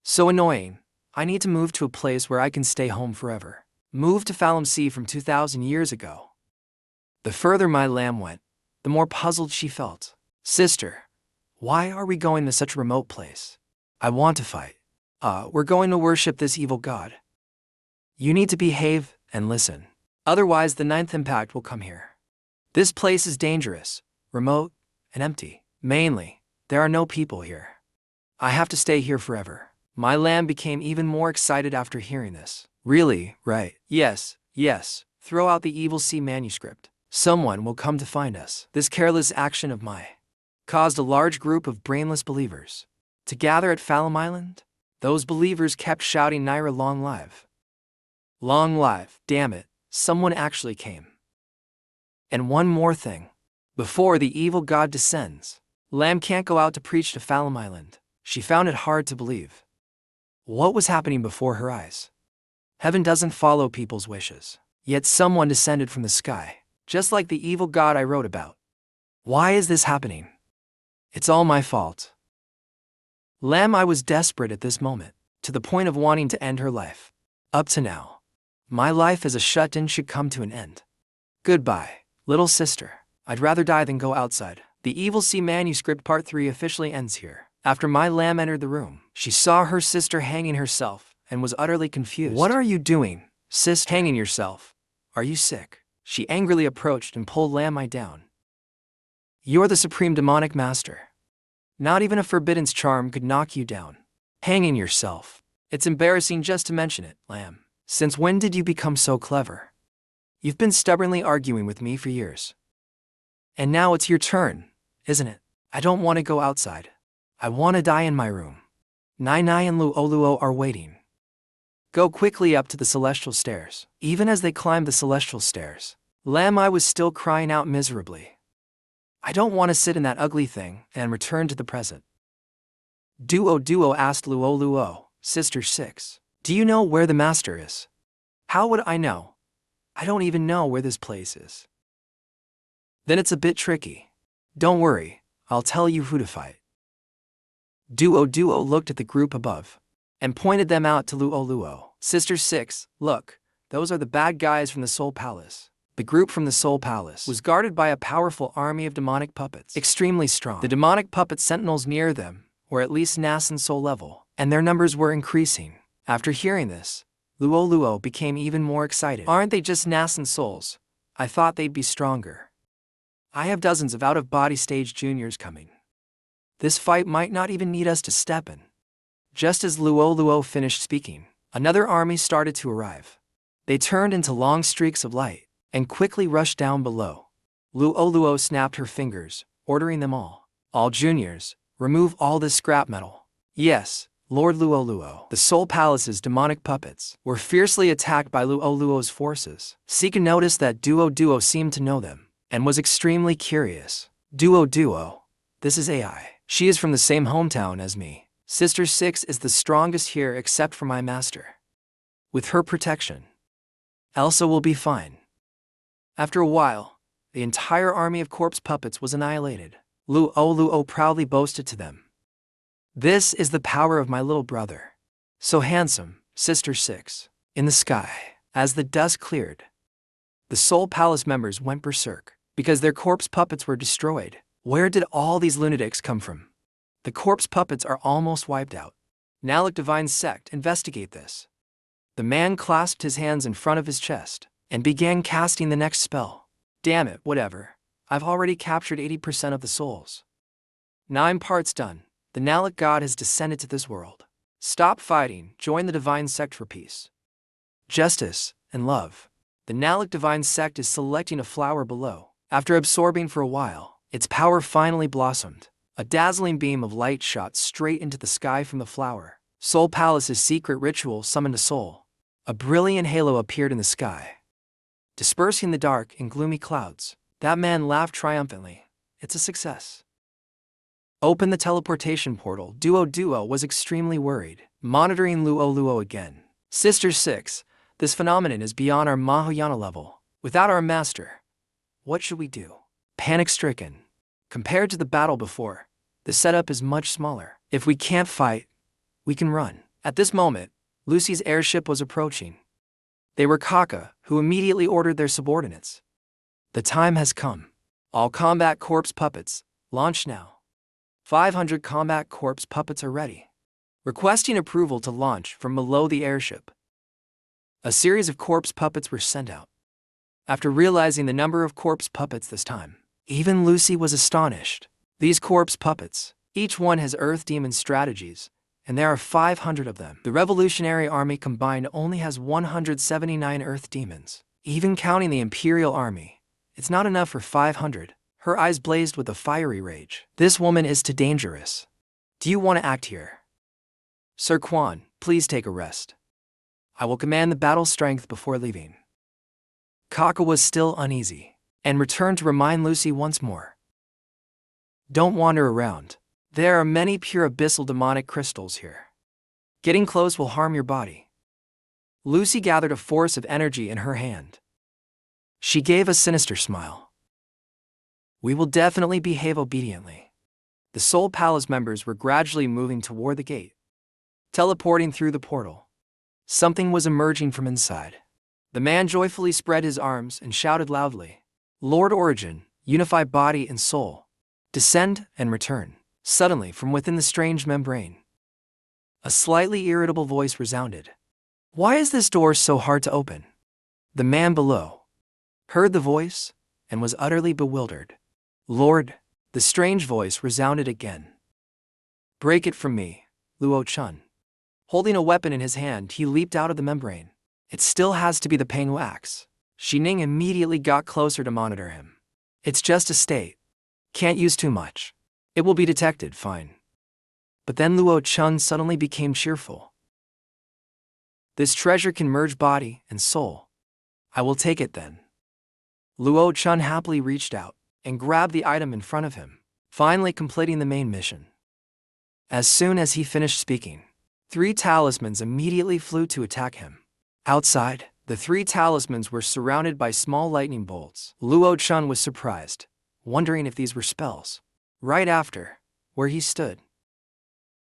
So annoying. I need to move to a place where I can stay home forever. Moved to Phalim Sea from 2,000 years ago. The further my lamb went, the more puzzled she felt. Sister, why are we going to such a remote place? I want to fight. We're going to worship this evil god. You need to behave and listen. Otherwise, the 9th impact will come here. This place is dangerous, remote, and empty. Mainly, there are no people here. I have to stay here forever. My lamb became even more excited after hearing this. Really, right? Yes. Throw out the evil sea manuscript. Someone will come to find us. This careless action of mine caused a large group of brainless believers to gather at Phalim Island. Those believers kept shouting, Naira, long live. Long live, damn it, someone actually came. And one more thing. Before the evil god descends, Lamb can't go out to preach to Phalim Island. She found it hard to believe. What was happening before her eyes? Heaven doesn't follow people's wishes. Yet someone descended from the sky, just like the evil god I wrote about. Why is this happening? It's all my fault. Lamb, I was desperate at this moment, to the point of wanting to end her life. Up to now, my life as a shut-in should come to an end. Goodbye, little sister. I'd rather die than go outside. The Evil Sea Manuscript Part 3 officially ends here. After my lamb entered the room, she saw her sister hanging herself and was utterly confused. What are you doing, sis? Hanging yourself? Are you sick? She angrily approached and pulled Lamb down. You're the supreme demonic master. Not even a forbidden's charm could knock you down. Hanging yourself. It's embarrassing just to mention it, Lamb. Since when did you become so clever? You've been stubbornly arguing with me for years. And now it's your turn, isn't it? I don't want to go outside. I want to die in my room. Nai and Luo are waiting. Go quickly up to the celestial stairs. Even as they climbed the celestial stairs, Lamb was still crying out miserably. I don't want to sit in that ugly thing and return to the present. Duo asked Luo, Sister 6. Do you know where the master is? How would I know? I don't even know where this place is. Then it's a bit tricky. Don't worry, I'll tell you who to fight. Duo looked at the group above and pointed them out to Luo. Sister 6, look, those are the bad guys from the Soul Palace. The group from the Soul Palace was guarded by a powerful army of demonic puppets, extremely strong. The demonic puppet sentinels near them were at least Nas and Soul level, and their numbers were increasing. After hearing this, Luo became even more excited. Aren't they just Nas and Souls? I thought they'd be stronger. I have dozens of out-of-body stage juniors coming. This fight might not even need us to step in. Just as Luo finished speaking, another army started to arrive. They turned into long streaks of light and quickly rushed down below. Luo snapped her fingers, ordering them all juniors, remove all this scrap metal. Yes, Lord Luo. The Soul Palace's demonic puppets were fiercely attacked by Luo's forces. Sika noticed that Duo seemed to know them and was extremely curious. Duo, this is AI. She is from the same hometown as me. Sister 6 is the strongest here except for my master. With her protection, Elsa will be fine. After a while, the entire army of corpse puppets was annihilated. Luo proudly boasted to them. This is the power of my little brother. So handsome, Sister 6. In the sky, as the dust cleared, the Soul Palace members went berserk because their corpse puppets were destroyed. Where did all these lunatics come from? The corpse puppets are almost wiped out. Nalak Divine Sect, investigate this. The man clasped his hands in front of his chest and began casting the next spell. Damn it, whatever. I've already captured 80% of the souls. 9 parts done. The Nalak God has descended to this world. Stop fighting, join the Divine Sect for peace, justice, and love. The Nalak Divine Sect is selecting a flower below. After absorbing for a while, its power finally blossomed. A dazzling beam of light shot straight into the sky from the flower. Soul Palace's secret ritual summoned a soul. A brilliant halo appeared in the sky, dispersing the dark and gloomy clouds. That man laughed triumphantly. It's a success. Open the teleportation portal. Duo was extremely worried, monitoring Luo again. Sister 6, this phenomenon is beyond our Mahayana level. Without our master, what should we do? Panic-stricken. Compared to the battle before, the setup is much smaller. If we can't fight, we can run. At this moment, Lucy's airship was approaching. They were Kaka, who immediately ordered their subordinates. The time has come. All combat corpse puppets, launch now. 500 combat corpse puppets are ready. Requesting approval to launch from below the airship. A series of corpse puppets were sent out. After realizing the number of corpse puppets this time, even Lucy was astonished. These corpse puppets, each one has Earth Demon strategies, and there are 500 of them. The Revolutionary Army combined only has 179 Earth Demons. Even counting the Imperial Army, it's not enough for 500. Her eyes blazed with a fiery rage. This woman is too dangerous. Do you want to act here? Sir Quan, please take a rest. I will command the battle strength before leaving. Kaka was still uneasy and returned to remind Lucy once more. Don't wander around. There are many pure abyssal demonic crystals here. Getting close will harm your body. Lucy gathered a force of energy in her hand. She gave a sinister smile. We will definitely behave obediently. The Soul Palace members were gradually moving toward the gate, teleporting through the portal. Something was emerging from inside. The man joyfully spread his arms and shouted loudly, Lord Origin, unify body and soul. Descend and return. Suddenly, from within the strange membrane, a slightly irritable voice resounded. Why is this door so hard to open? The man below heard the voice and was utterly bewildered. Lord, the strange voice resounded again. Break it from me, Luo Chun. Holding a weapon in his hand, he leaped out of the membrane. It still has to be the Penghu axe. Xining immediately got closer to monitor him. It's just a state. Can't use too much. It will be detected, fine. But then Luo Chun suddenly became cheerful. This treasure can merge body and soul. I will take it then. Luo Chun happily reached out and grabbed the item in front of him, finally completing the main mission. As soon as he finished speaking, 3 talismans immediately flew to attack him. Outside, the 3 talismans were surrounded by small lightning bolts. Luo Chun was surprised, wondering if these were spells. Right after, where he stood,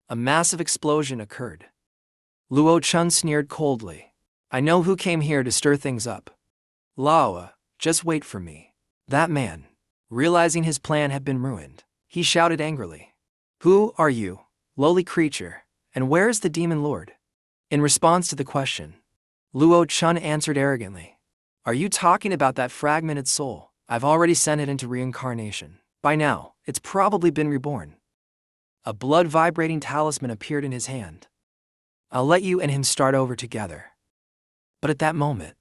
a massive explosion occurred. Luo Chun sneered coldly. I know who came here to stir things up. Laowa, just wait for me. That man, realizing his plan had been ruined, he shouted angrily. Who are you, lowly creature, and where is the demon lord? In response to the question, Luo Chun answered arrogantly. Are you talking about that fragmented soul? I've already sent it into reincarnation. By now, it's probably been reborn. A blood-vibrating talisman appeared in his hand. I'll let you and him start over together. But at that moment,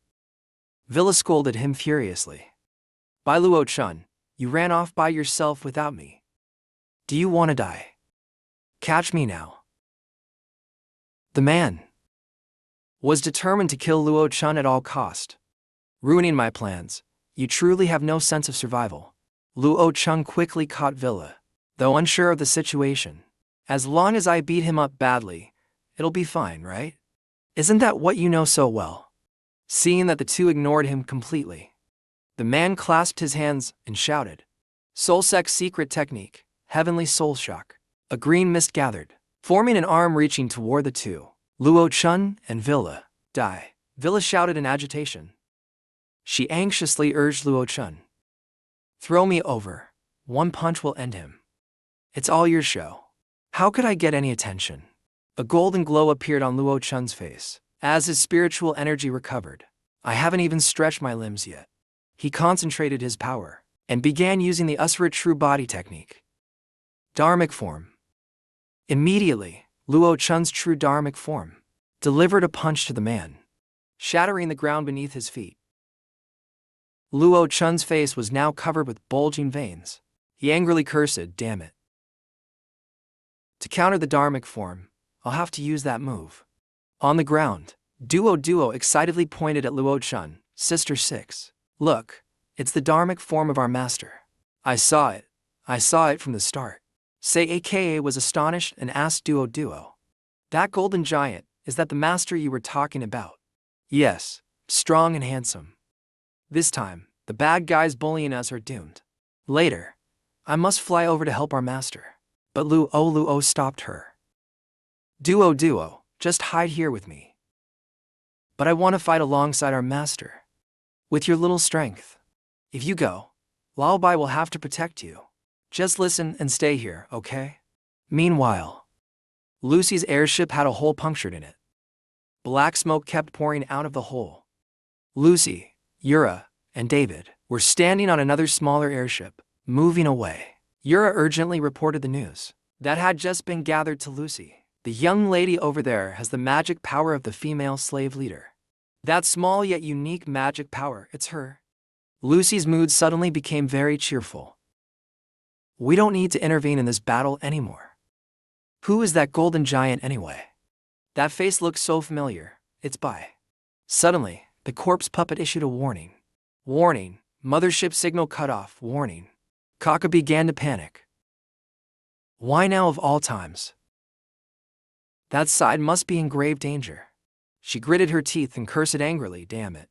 Villa scolded him furiously. By Luo Chun, you ran off by yourself without me. Do you want to die? Catch me now. The man was determined to kill Luo Chun at all cost. Ruining my plans, you truly have no sense of survival. Luo Chun quickly caught Villa, though unsure of the situation. As long as I beat him up badly, it'll be fine, right? Isn't that what you know so well? Seeing that the two ignored him completely, the man clasped his hands and shouted. Soulsek's secret technique, Heavenly Soul Shock. A green mist gathered, forming an arm reaching toward the two. Luo Chun and Villa, die. Villa shouted in agitation. She anxiously urged Luo Chun. Throw me over. One punch will end him. It's all your show. How could I get any attention? A golden glow appeared on Luo Chun's face. As his spiritual energy recovered, I haven't even stretched my limbs yet. He concentrated his power and began using the Usura True Body technique. Dharmic form. Immediately, Luo Chun's true dharmic form delivered a punch to the man, shattering the ground beneath his feet. Luo Chun's face was now covered with bulging veins. He angrily cursed, damn it. To counter the dharmic form, I'll have to use that move. On the ground, Duo excitedly pointed at Luo Chun, Sister 6. Look, it's the dharmic form of our master. I saw it from the start. Say aka was astonished and asked Duo. That golden giant, is that the master you were talking about? Yes, strong and handsome. This time, the bad guys bullying us are doomed. Later, I must fly over to help our master. But Luo stopped her. Duo, just hide here with me. But I want to fight alongside our master. With your little strength. If you go, Laobai will have to protect you. Just listen and stay here, okay? Meanwhile, Lucy's airship had a hole punctured in it. Black smoke kept pouring out of the hole. Lucy, Yura, and David were standing on another smaller airship, moving away. Yura urgently reported the news that had just been gathered to Lucy. The young lady over there has the magic power of the female slave leader. That small yet unique magic power, it's her. Lucy's mood suddenly became very cheerful. We don't need to intervene in this battle anymore. Who is that golden giant anyway? That face looks so familiar, it's Bai. Suddenly, the corpse puppet issued a warning. Warning, mothership signal cut off, warning. Kaka began to panic. Why now of all times? That side must be in grave danger. She gritted her teeth and cursed angrily, damn it.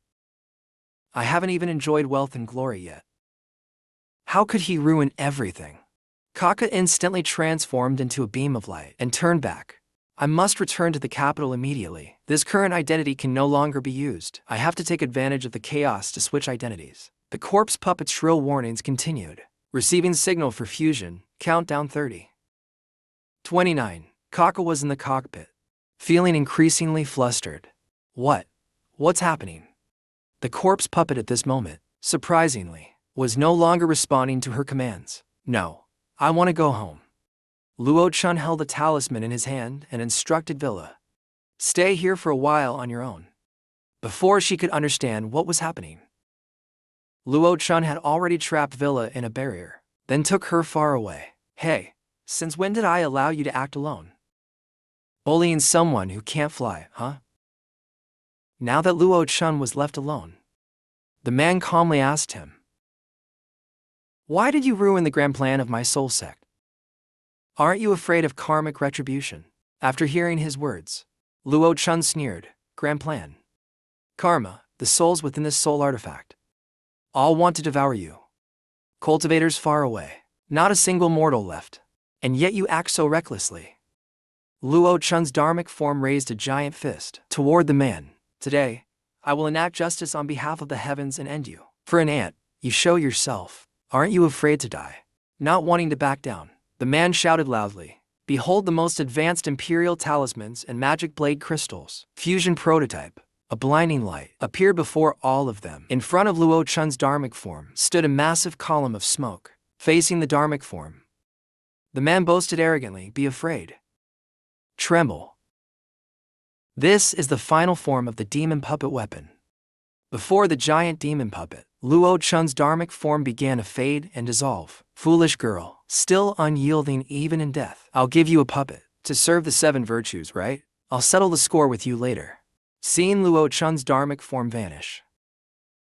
I haven't even enjoyed wealth and glory yet. How could he ruin everything? Kaka instantly transformed into a beam of light and turned back. I must return to the capital immediately. This current identity can no longer be used. I have to take advantage of the chaos to switch identities. The corpse puppet's shrill warnings continued. Receiving signal for fusion, countdown 30. 29. Kaka was in the cockpit, feeling increasingly flustered. What's happening? The corpse puppet at this moment, surprisingly, was no longer responding to her commands. No, I want to go home. Luo Chun held a talisman in his hand and instructed Villa. Stay here for a while on your own. Before she could understand what was happening, Luo Chun had already trapped Villa in a barrier, then took her far away. Hey, since when did I allow you to act alone? Bullying someone who can't fly, huh? Now that Luo Chun was left alone, the man calmly asked him, why did you ruin the grand plan of my soul sect? Aren't you afraid of karmic retribution? After hearing his words, Luo Chun sneered, Grand plan. Karma, the souls within this soul artifact. All want to devour you. Cultivators far away. Not a single mortal left. And yet you act so recklessly. Luo Chun's dharmic form raised a giant fist toward the man. Today, I will enact justice on behalf of the heavens and end you. For an ant, you show yourself. Aren't you afraid to die? Not wanting to back down, the man shouted loudly. Behold the most advanced imperial talismans and magic blade crystals. Fusion prototype. A blinding light appeared before all of them. In front of Luo Chun's dharmic form stood a massive column of smoke, facing the dharmic form. The man boasted arrogantly, be afraid. Tremble. This is the final form of the demon puppet weapon. Before the giant demon puppet, Luo Chun's dharmic form began to fade and dissolve. Foolish girl, still unyielding even in death. I'll give you a puppet to serve the 7 virtues, right? I'll settle the score with you later. Seeing Luo Chun's dharmic form vanish,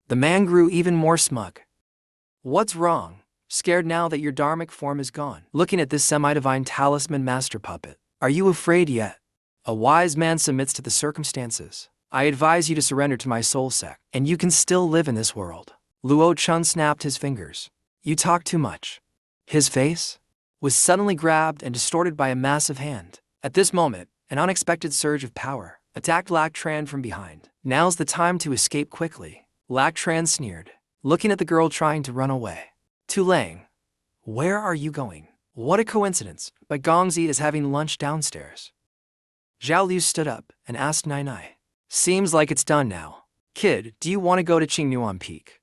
the man grew even more smug. What's wrong? Scared now that your dharmic form is gone? Looking at this semi-divine talisman master puppet, are you afraid yet? A wise man submits to the circumstances. I advise you to surrender to my soul sect, and you can still live in this world. Luo Chun snapped his fingers. You talk too much. His face was suddenly grabbed and distorted by a massive hand. At this moment, an unexpected surge of power attacked Lac Tran from behind. Now's the time to escape quickly. Lac Tran sneered, looking at the girl trying to run away. Tu Lang, where are you going? What a coincidence, but Gongzi is having lunch downstairs. Zhao Liu stood up and asked Nai Nai. Seems like it's done now. Kid, do you want to go to Qingnuan Peak?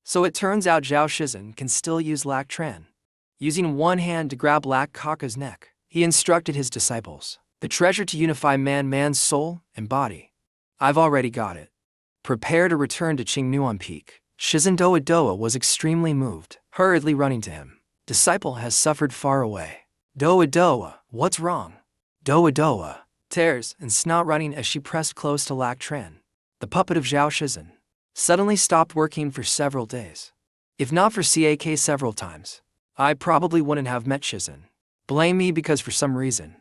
So it turns out Zhao Shizhen can still use Lac Tran. Using one hand to grab Lac Kaka's neck, he instructed his disciples. The treasure to unify man's soul and body. I've already got it. Prepare to return to Qingnuan Peak. Shizhen Doa Doa was extremely moved, hurriedly running to him. Disciple has suffered far away. Doa Doa, what's wrong? Doa Doa, tears and snot running as she pressed close to Lac Tran. The puppet of Zhao Shizhen suddenly stopped working for several days. If not for CAK several times, I probably wouldn't have met Shizhen. Blame me because for some reason,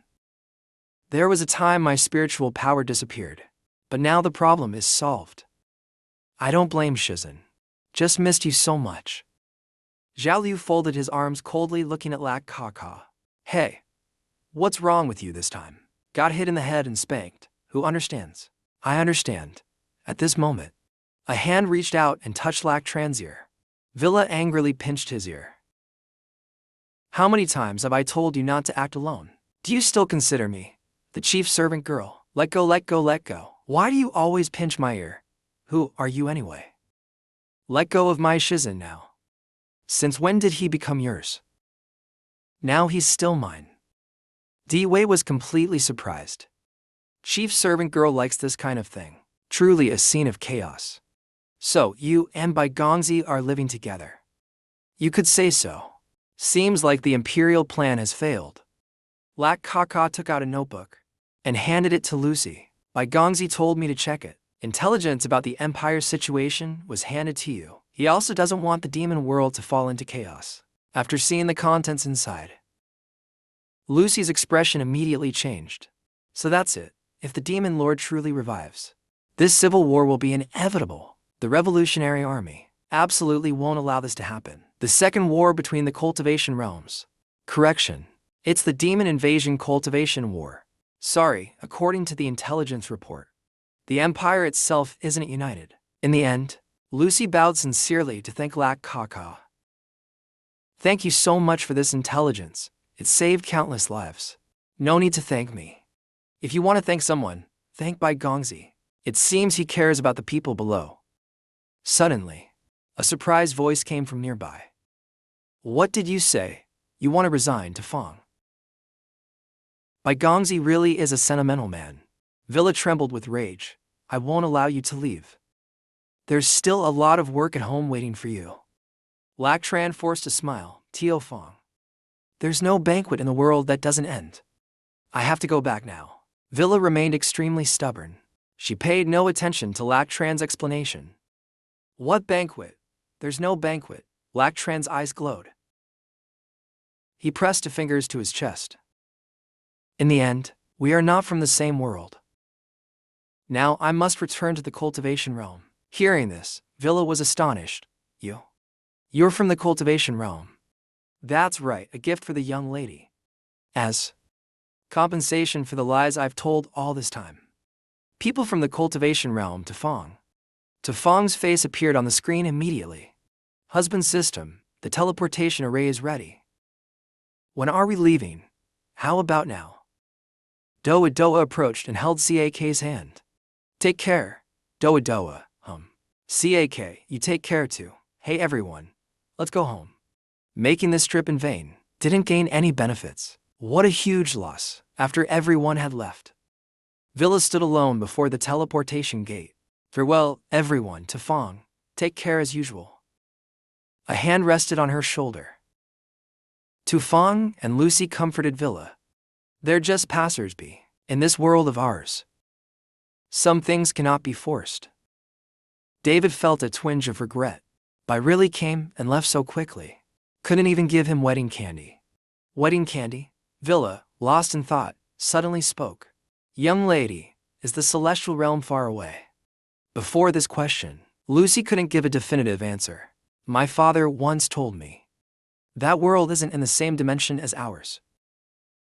there was a time my spiritual power disappeared, but now the problem is solved. I don't blame Shizhen. Just missed you so much. Zhao Liu folded his arms coldly looking at Lac Kaka. Hey, what's wrong with you this time? Got hit in the head and spanked. Who understands? I understand. At this moment, a hand reached out and touched Lac Tran's ear. Villa angrily pinched his ear. How many times have I told you not to act alone? Do you still consider me the chief servant girl? Let go, let go, let go. Why do you always pinch my ear? Who are you anyway? Let go of my Shizhen now. Since when did he become yours? Now he's still mine. Di Wei was completely surprised. Chief servant girl likes this kind of thing. Truly a scene of chaos. So you and Bai Gongzi are living together. You could say so. Seems like the imperial plan has failed. Lac Kaka took out a notebook and handed it to Lucy. Bai Gongzi told me to check it. Intelligence about the Empire's situation was handed to you. He also doesn't want the demon world to fall into chaos. After seeing the contents inside, Lucy's expression immediately changed. So that's it. If the demon lord truly revives, this civil war will be inevitable. The Revolutionary Army absolutely won't allow this to happen. The second war between the cultivation realms. Correction. It's the demon invasion cultivation war. Sorry, according to the intelligence report, the Empire itself isn't united. In the end, Lucy bowed sincerely to thank Lac Kaka. Thank you so much for this intelligence. It saved countless lives. No need to thank me. If you want to thank someone, thank Bai Gongzi. It seems he cares about the people below. Suddenly, a surprised voice came from nearby. What did you say? You want to resign to Fong? Bai Gongzi really is a sentimental man. Villa trembled with rage. I won't allow you to leave. There's still a lot of work at home waiting for you. Lac Tran forced a smile. Tio Fong. There's no banquet in the world that doesn't end. I have to go back now. Villa remained extremely stubborn. She paid no attention to Lac Tran's explanation. What banquet? There's no banquet. Lac Tran's eyes glowed. He pressed his fingers to his chest. In the end, we are not from the same world. Now I must return to the cultivation realm. Hearing this, Villa was astonished. You're from the cultivation realm. That's right, a gift for the young lady. As compensation for the lies I've told all this time. People from the cultivation realm to Fong. To Fong's face appeared on the screen immediately. Husband system, the teleportation array is ready. When are we leaving? How about now? Doa Doa approached and held CAK's hand. Take care, Doa Doa, CAK, you take care too. Hey everyone, let's go home. Making this trip in vain, didn't gain any benefits. What a huge loss, after everyone had left. Villa stood alone before the teleportation gate. Farewell, everyone, to Fong. Take care as usual. A hand rested on her shoulder. Tu Fong and Lucy comforted Villa. They're just passers-by in this world of ours. Some things cannot be forced. David felt a twinge of regret. Bai really came and left so quickly. Couldn't even give him wedding candy. Wedding candy? Villa, lost in thought, suddenly spoke. Young lady, is the celestial realm far away? Before this question, Lucy couldn't give a definitive answer. My father once told me. That world isn't in the same dimension as ours.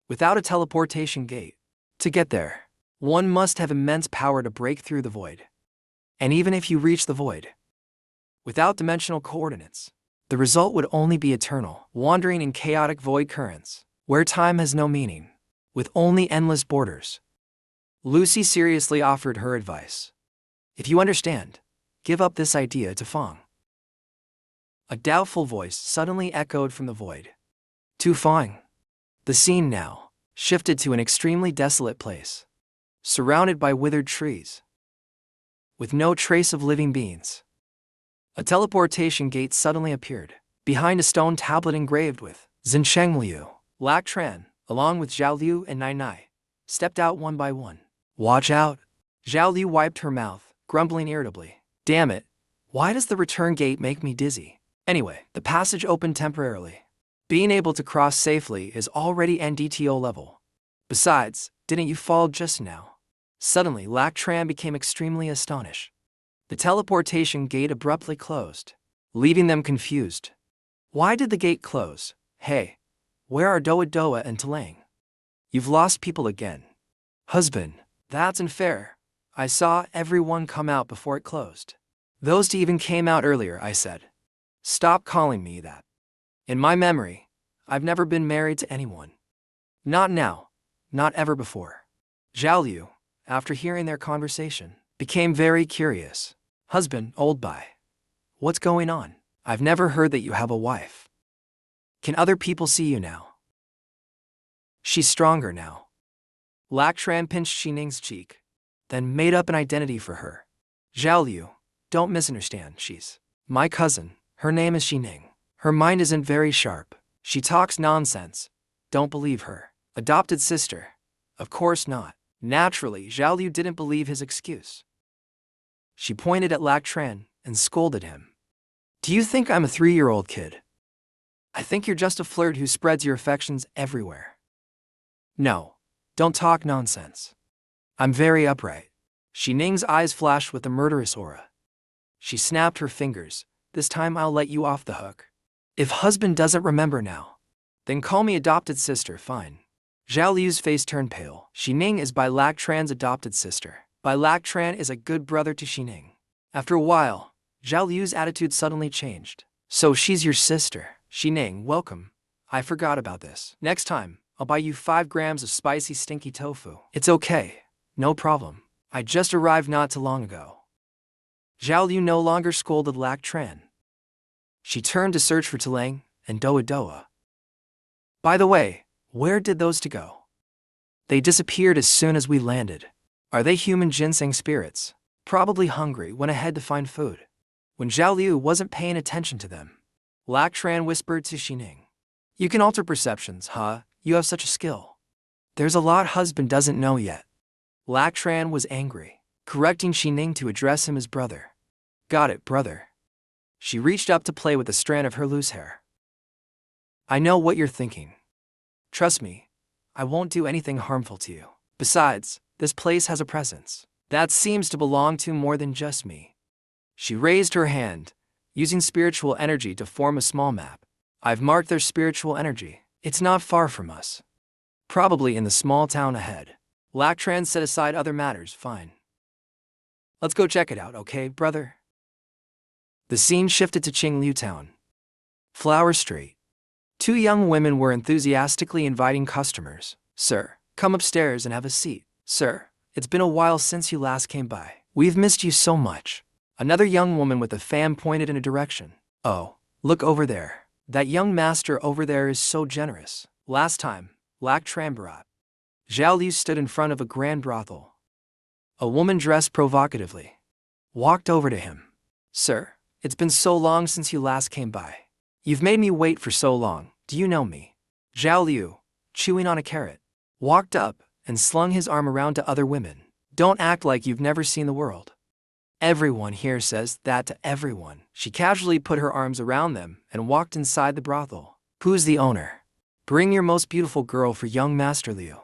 Without a teleportation gate, to get there, one must have immense power to break through the void. And even if you reach the void, without dimensional coordinates, the result would only be eternal, wandering in chaotic void currents, where time has no meaning, with only endless borders. Lucy seriously offered her advice. If you understand, give up this idea to Fong. A doubtful voice suddenly echoed from the void. Tu Fong. The scene now shifted to an extremely desolate place, surrounded by withered trees, with no trace of living beings. A teleportation gate suddenly appeared, behind a stone tablet engraved with Zincheng Liu. Lac Tran, along with Zhao Liu and Nai Nai, stepped out one by one. Watch out! Zhao Liu wiped her mouth, grumbling irritably. Damn it, why does the return gate make me dizzy? Anyway, the passage opened temporarily. Being able to cross safely is already NDTO level. Besides, didn't you fall just now? Suddenly, Lac Tran became extremely astonished. The teleportation gate abruptly closed, leaving them confused. Why did the gate close? Hey, where are Doa Doa and Talang? You've lost people again. Husband, that's unfair. I saw everyone come out before it closed. Those two even came out earlier, I said. Stop calling me that. In my memory, I've never been married to anyone. Not now, not ever before. Zhao Liu, after hearing their conversation, became very curious. Husband, old Bai. What's going on? I've never heard that you have a wife. Can other people see you now? She's stronger now. Lac Tran pinched Xining's cheek, then made up an identity for her. Zhao Liu, don't misunderstand, she's my cousin. Her name is Xining. Her mind isn't very sharp. She talks nonsense. Don't believe her. Adopted sister. Of course not. Naturally, Zhao Liu didn't believe his excuse. She pointed at Lac Tran and scolded him. Do you think I'm a 3-year-old kid? I think you're just a flirt who spreads your affections everywhere. No, don't talk nonsense. I'm very upright. Xining's eyes flashed with a murderous aura. She snapped her fingers. This time I'll let you off the hook. If husband doesn't remember now, then call me adopted sister, fine. Zhao Liu's face turned pale. Xining is Bai Lac Tran's adopted sister. Bai Lac Tran is a good brother to Xining. After a while, Zhao Liu's attitude suddenly changed. So she's your sister. Xining, welcome. I forgot about this. Next time, I'll buy you 5 grams of spicy stinky tofu. It's okay. No problem. I just arrived not too long ago. Zhao Liu no longer scolded Lac Tran. She turned to search for Talang and Doa Doa. By the way, where did those two go? They disappeared as soon as we landed. Are they human ginseng spirits? Probably hungry, went ahead to find food. When Zhao Liu wasn't paying attention to them, Lac Tran whispered to Xining. You can alter perceptions, huh? You have such a skill. There's a lot husband doesn't know yet. Lac Tran was angry, correcting Xining to address him as brother. Got it, brother. She reached up to play with a strand of her loose hair. I know what you're thinking. Trust me, I won't do anything harmful to you. Besides, this place has a presence that seems to belong to more than just me. She raised her hand, using spiritual energy to form a small map. I've marked their spiritual energy. It's not far from us. Probably in the small town ahead. Lactran set aside other matters, fine. Let's go check it out, okay, brother? The scene shifted to Qingliu Town. Flower Street. Two young women were enthusiastically inviting customers. Sir, come upstairs and have a seat. Sir, it's been a while since you last came by. We've missed you so much. Another young woman with a fan pointed in a direction. Oh, look over there. That young master over there is so generous. Last time, Lac Trambarat. Zhao Liu stood in front of a grand brothel. A woman dressed provocatively walked over to him. Sir, it's been so long since you last came by. You've made me wait for so long. Do you know me? Zhao Liu, chewing on a carrot, walked up and slung his arm around to other women. Don't act like you've never seen the world. Everyone here says that to everyone. She casually put her arms around them and walked inside the brothel. Who's the owner? Bring your most beautiful girl for young Master Liu.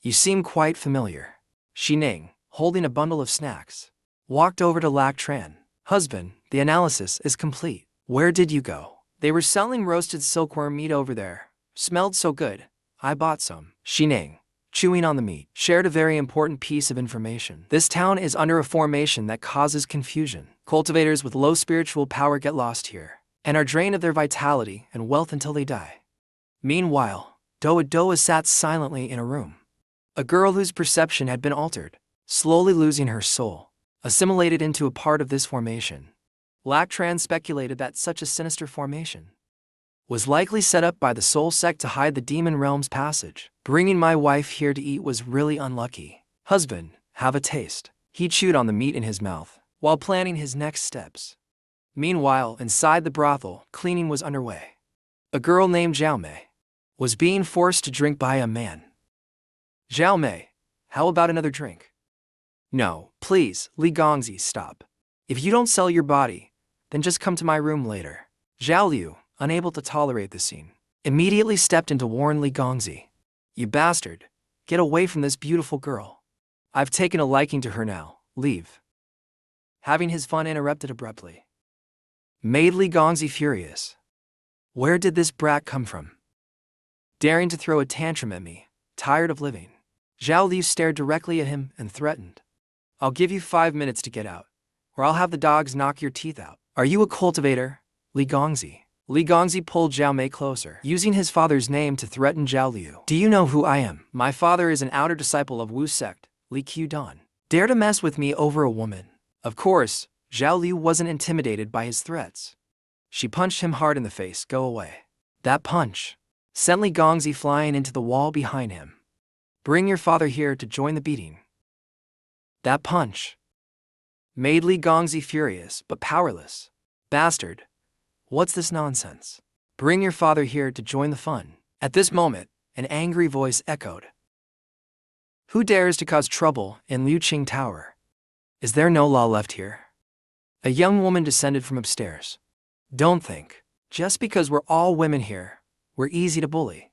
You seem quite familiar. Xining, holding a bundle of snacks, walked over to Lac Tran. Husband, the analysis is complete. Where did you go? They were selling roasted silkworm meat over there. Smelled so good. I bought some. Xining, chewing on the meat, shared a very important piece of information. This town is under a formation that causes confusion. Cultivators with low spiritual power get lost here, and are drained of their vitality and wealth until they die. Meanwhile, Doa sat silently in a room. A girl whose perception had been altered, slowly losing her soul, assimilated into a part of this formation. Lactran speculated that such a sinister formation was likely set up by the soul sect to hide the demon realm's passage. Bringing my wife here to eat was really unlucky. Husband, have a taste. He chewed on the meat in his mouth while planning his next steps. Meanwhile, inside the brothel, cleaning was underway. A girl named Zhao Mei was being forced to drink by a man. Zhao Mei, how about another drink? No, please, Li Gongzi, stop. If you don't sell your body, then just come to my room later. Zhao Liu, unable to tolerate the scene, immediately stepped in to warn Li Gongzi. You bastard, get away from this beautiful girl. I've taken a liking to her now, leave. Having his fun interrupted abruptly made Li Gongzi furious. Where did this brat come from? Daring to throw a tantrum at me, tired of living. Zhao Liu stared directly at him and threatened. I'll give you 5 minutes to get out, or I'll have the dogs knock your teeth out. Are you a cultivator, Li Gongzi? Li Gongzi pulled Zhao Mei closer, using his father's name to threaten Zhao Liu. Do you know who I am? My father is an outer disciple of Wu sect, Li Qiudan. Dare to mess with me over a woman. Of course, Zhao Liu wasn't intimidated by his threats. She punched him hard in the face. Go away. That punch sent Li Gongzi flying into the wall behind him. Bring your father here to join the beating. That punch made Li Gongzi furious but powerless. Bastard, what's this nonsense? Bring your father here to join the fun. At this moment, an angry voice echoed. Who dares to cause trouble in Liuqing Tower? Is there no law left here? A young woman descended from upstairs. Don't think, just because we're all women here, we're easy to bully.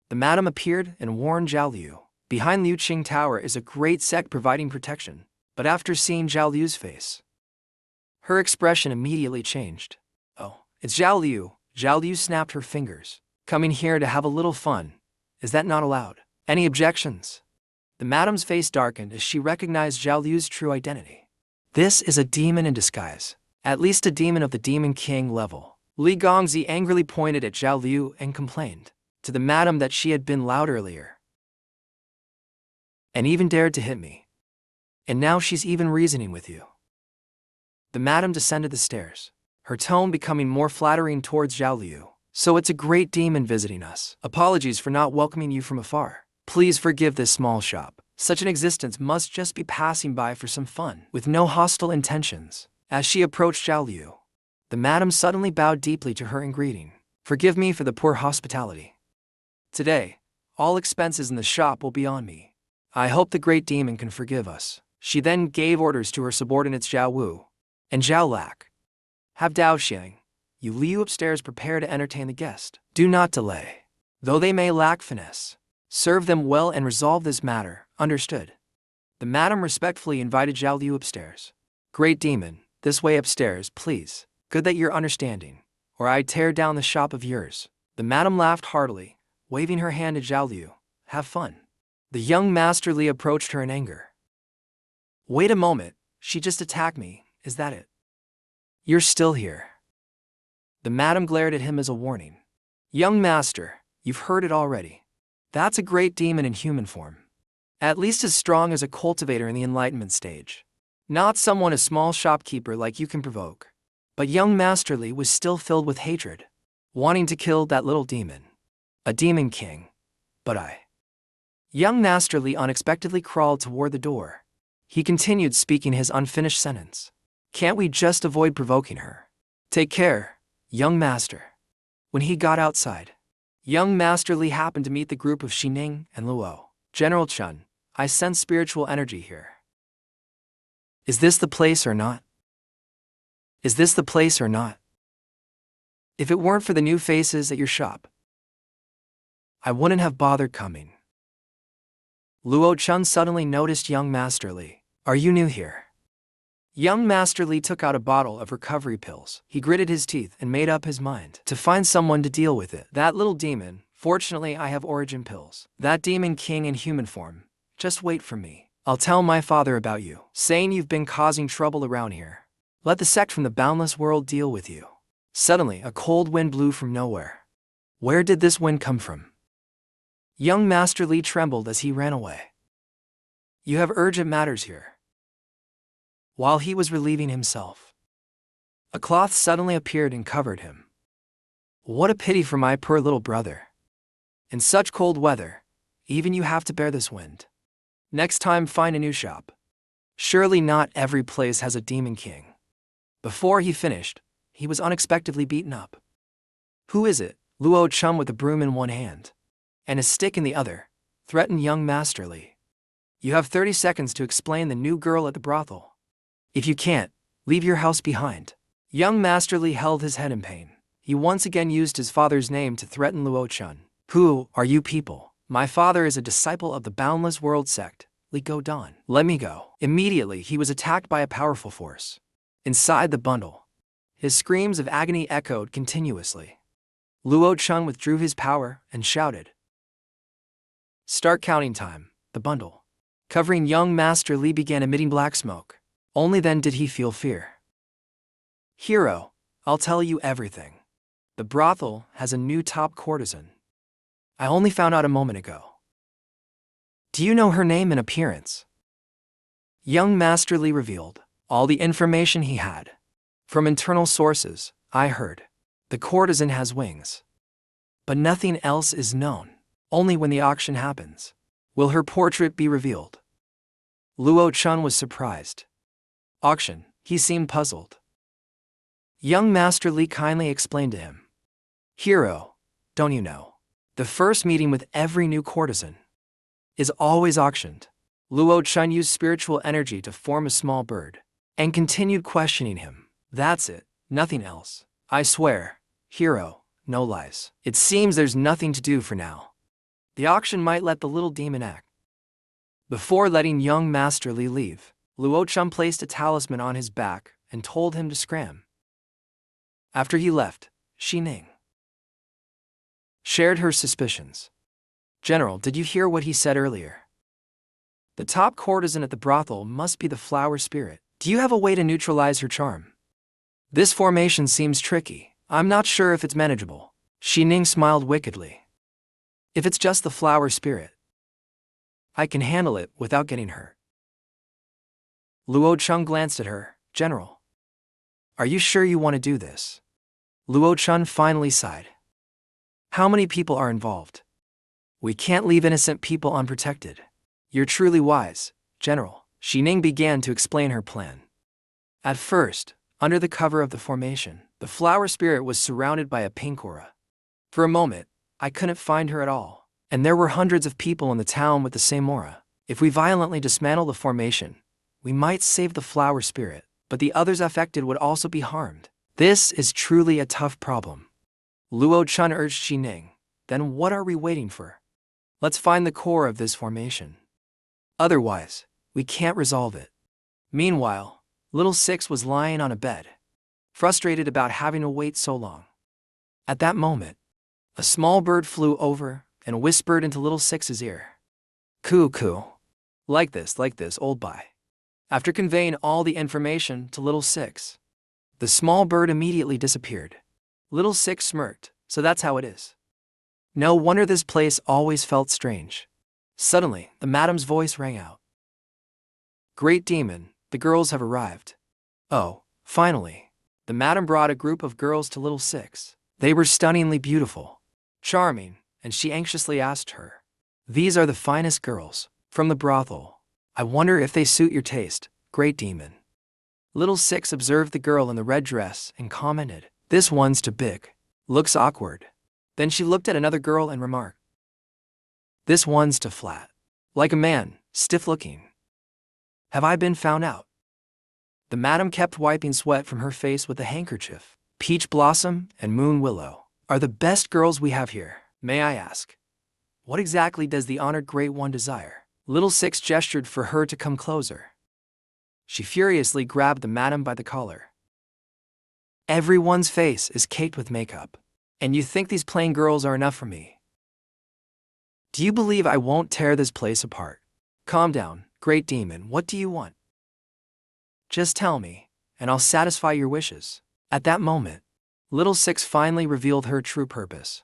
The madam appeared and warned Zhao Liu. Behind Liuqing Tower is a great sect providing protection, but after seeing Zhao Liu's face, her expression immediately changed. Oh, it's Zhao Liu. Zhao Liu snapped her fingers. Coming here to have a little fun. Is that not allowed? Any objections? The madam's face darkened as she recognized Zhao Liu's true identity. This is a demon in disguise. At least a demon of the Demon King level. Li Gongzi angrily pointed at Zhao Liu and complained to the madam that she had been loud earlier and even dared to hit me. And now she's even reasoning with you. The madam descended the stairs, her tone becoming more flattering towards Zhao Liu. So it's a great demon visiting us. Apologies for not welcoming you from afar. Please forgive this small shop. Such an existence must just be passing by for some fun, with no hostile intentions. As she approached Zhao Liu, the madam suddenly bowed deeply to her in greeting. Forgive me for the poor hospitality. Today, all expenses in the shop will be on me. I hope the great demon can forgive us. She then gave orders to her subordinates Zhao Wu and Zhao Lac. Have Dao Xiang, you Liu upstairs prepare to entertain the guest. Do not delay. though they may lack finesse. Serve them well and resolve this matter, understood? The madam respectfully invited Zhao Liu upstairs. Great demon, this way upstairs, please. Good that you're understanding, or I'd tear down the shop of yours. The madam laughed heartily, waving her hand to Zhao Liu. Have fun. The young Master Li approached her in anger. Wait a moment, she just attacked me, is that it? You're still here. The madam glared at him as a warning. Young master, you've heard it already. That's a great demon in human form. At least as strong as a cultivator in the enlightenment stage. Not someone a small shopkeeper like you can provoke. But young Master Li was still filled with hatred, wanting to kill that little demon. A demon king. But Young Master Li unexpectedly crawled toward the door. He continued speaking his unfinished sentence. Can't we just avoid provoking her? Take care, young master. When he got outside, young Master Li happened to meet the group of Xining and Luo. General Chun, I sense spiritual energy here. Is this the place or not? Is this the place or not? If it weren't for the new faces at your shop, I wouldn't have bothered coming. Luo Chun suddenly noticed young Master Li. Are you new here? Young Master Li took out a bottle of recovery pills. He gritted his teeth and made up his mind to find someone to deal with it. That little demon, fortunately I have origin pills. That demon king in human form. Just wait for me. I'll tell my father about you, saying you've been causing trouble around here. Let the sect from the boundless world deal with you. Suddenly, a cold wind blew from nowhere. Where did this wind come from? Young Master Li trembled as he ran away. You have urgent matters here. While he was relieving himself, a cloth suddenly appeared and covered him. What a pity for my poor little brother. In such cold weather, even you have to bear this wind. Next time find a new shop. Surely not every place has a demon king. Before he finished, he was unexpectedly beaten up. Who is it? Luo Chun with a broom in one hand and a stick in the other, threatened young Master Li. You have 30 seconds to explain the new girl at the brothel. If you can't, leave your house behind. Young Master Li held his head in pain. He once again used his father's name to threaten Luo Chun. Who are you people? My father is a disciple of the Boundless World sect, Li Go Dan. Let me go. Immediately he was attacked by a powerful force. Inside the bundle, his screams of agony echoed continuously. Luo Chun withdrew his power and shouted. Start counting time. The bundle, covering young Master Li, began emitting black smoke. Only then did he feel fear. Hero, I'll tell you everything. The brothel has a new top courtesan. I only found out a moment ago. Do you know her name and appearance? Young Master Li revealed all the information he had. From internal sources, I heard. The courtesan has wings. But nothing else is known. Only when the auction happens will her portrait be revealed. Luo Chun was surprised. Auction, he seemed puzzled. Young Master Li kindly explained to him. Hero, don't you know? The first meeting with every new courtesan is always auctioned. Luo Chun used spiritual energy to form a small bird and continued questioning him. That's it, nothing else. I swear, hero, no lies. It seems there's nothing to do for now. The auction might let the little demon act. Before letting young Master Li leave, Luo Chun placed a talisman on his back and told him to scram. After he left, Xining shared her suspicions. General, did you hear what he said earlier? The top courtesan at the brothel must be the flower spirit. Do you have a way to neutralize her charm? This formation seems tricky. I'm not sure if it's manageable. Xining smiled wickedly. If it's just the flower spirit, I can handle it without getting hurt. Luo Chun glanced at her. General, are you sure you want to do this? Luo Chun finally sighed. How many people are involved? We can't leave innocent people unprotected. You're truly wise, General. Xining began to explain her plan. At first, under the cover of the formation, the flower spirit was surrounded by a pink aura. For a moment, I couldn't find her at all, and there were hundreds of people in the town with the same aura. If we violently dismantle the formation, we might save the flower spirit, but the others affected would also be harmed. This is truly a tough problem. Luo Chun urged Xining. Then what are we waiting for? Let's find the core of this formation. Otherwise, we can't resolve it. Meanwhile, little Six was lying on a bed, frustrated about having to wait so long. At that moment, a small bird flew over and whispered into little Six's ear. Coo coo. Like this, old boy. After conveying all the information to little Six, the small bird immediately disappeared. Little Six smirked, so that's how it is. No wonder this place always felt strange. Suddenly, the madam's voice rang out. Great demon, the girls have arrived. Oh, finally. The madam brought a group of girls to little Six. They were stunningly beautiful, charming, and she anxiously asked her. These are the finest girls from the brothel. I wonder if they suit your taste, great demon. Little Six observed the girl in the red dress and commented, this one's too big. Looks awkward. Then she looked at another girl and remarked, this one's too flat. Like a man, stiff-looking. Have I been found out? The madam kept wiping sweat from her face with a handkerchief. Peach Blossom and Moon Willow are the best girls we have here. May I ask, what exactly does the honored Great One desire? Little Six gestured for her to come closer. She furiously grabbed the madam by the collar. Everyone's face is caked with makeup, and you think these plain girls are enough for me? Do you believe I won't tear this place apart? Calm down, great demon, what do you want? Just tell me, and I'll satisfy your wishes. At that moment, little Six finally revealed her true purpose.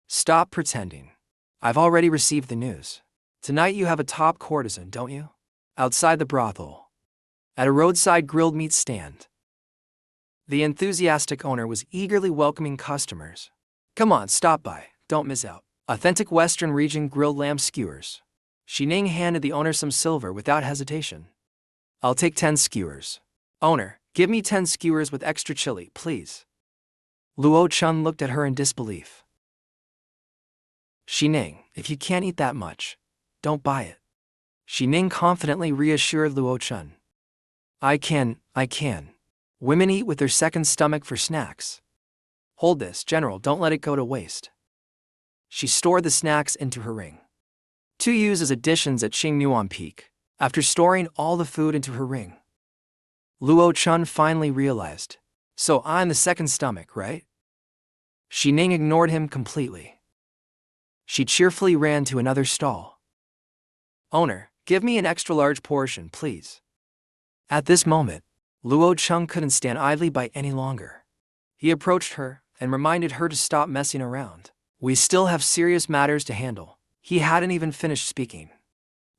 Stop pretending. I've already received the news. Tonight you have a top courtesan, don't you? Outside the brothel, at a roadside grilled meat stand. The enthusiastic owner was eagerly welcoming customers. Come on, stop by, don't miss out. Authentic Western region grilled lamb skewers. Xining handed the owner some silver without hesitation. I'll take 10 skewers. Owner, give me 10 skewers with extra chili, please. Luo Chun looked at her in disbelief. Xining, if you can't eat that much, don't buy it. Xining confidently reassured Luo Chun. I can. Women eat with their second stomach for snacks. Hold this, General, don't let it go to waste. She stored the snacks into her ring, to use as additions at Qingnuan Peak. After storing all the food into her ring, Luo Chun finally realized, so I'm the second stomach, right? Xining ignored him completely. She cheerfully ran to another stall. Owner, give me an extra large portion, please. At this moment, Luo Chun couldn't stand idly by any longer. He approached her and reminded her to stop messing around. We still have serious matters to handle. He hadn't even finished speaking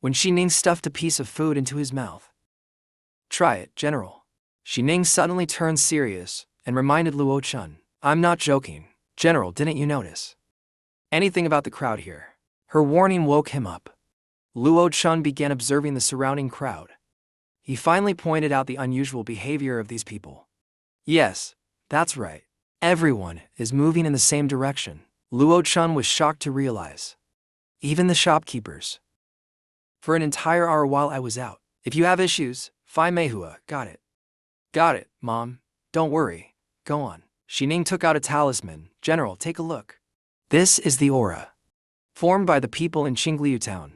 when Xining stuffed a piece of food into his mouth. Try it, General. Xining suddenly turned serious and reminded Luo Chun. I'm not joking. General, didn't you notice anything about the crowd here? Her warning woke him up. Luo Chun began observing the surrounding crowd. He finally pointed out the unusual behavior of these people. Yes, that's right. Everyone is moving in the same direction. Luo Chun was shocked to realize. Even the shopkeepers. For an entire hour while I was out. If you have issues, Phi Meihua, got it. Got it, Mom. Don't worry. Go on. Xining took out a talisman. General, take a look. This is the aura formed by the people in Qingliu town.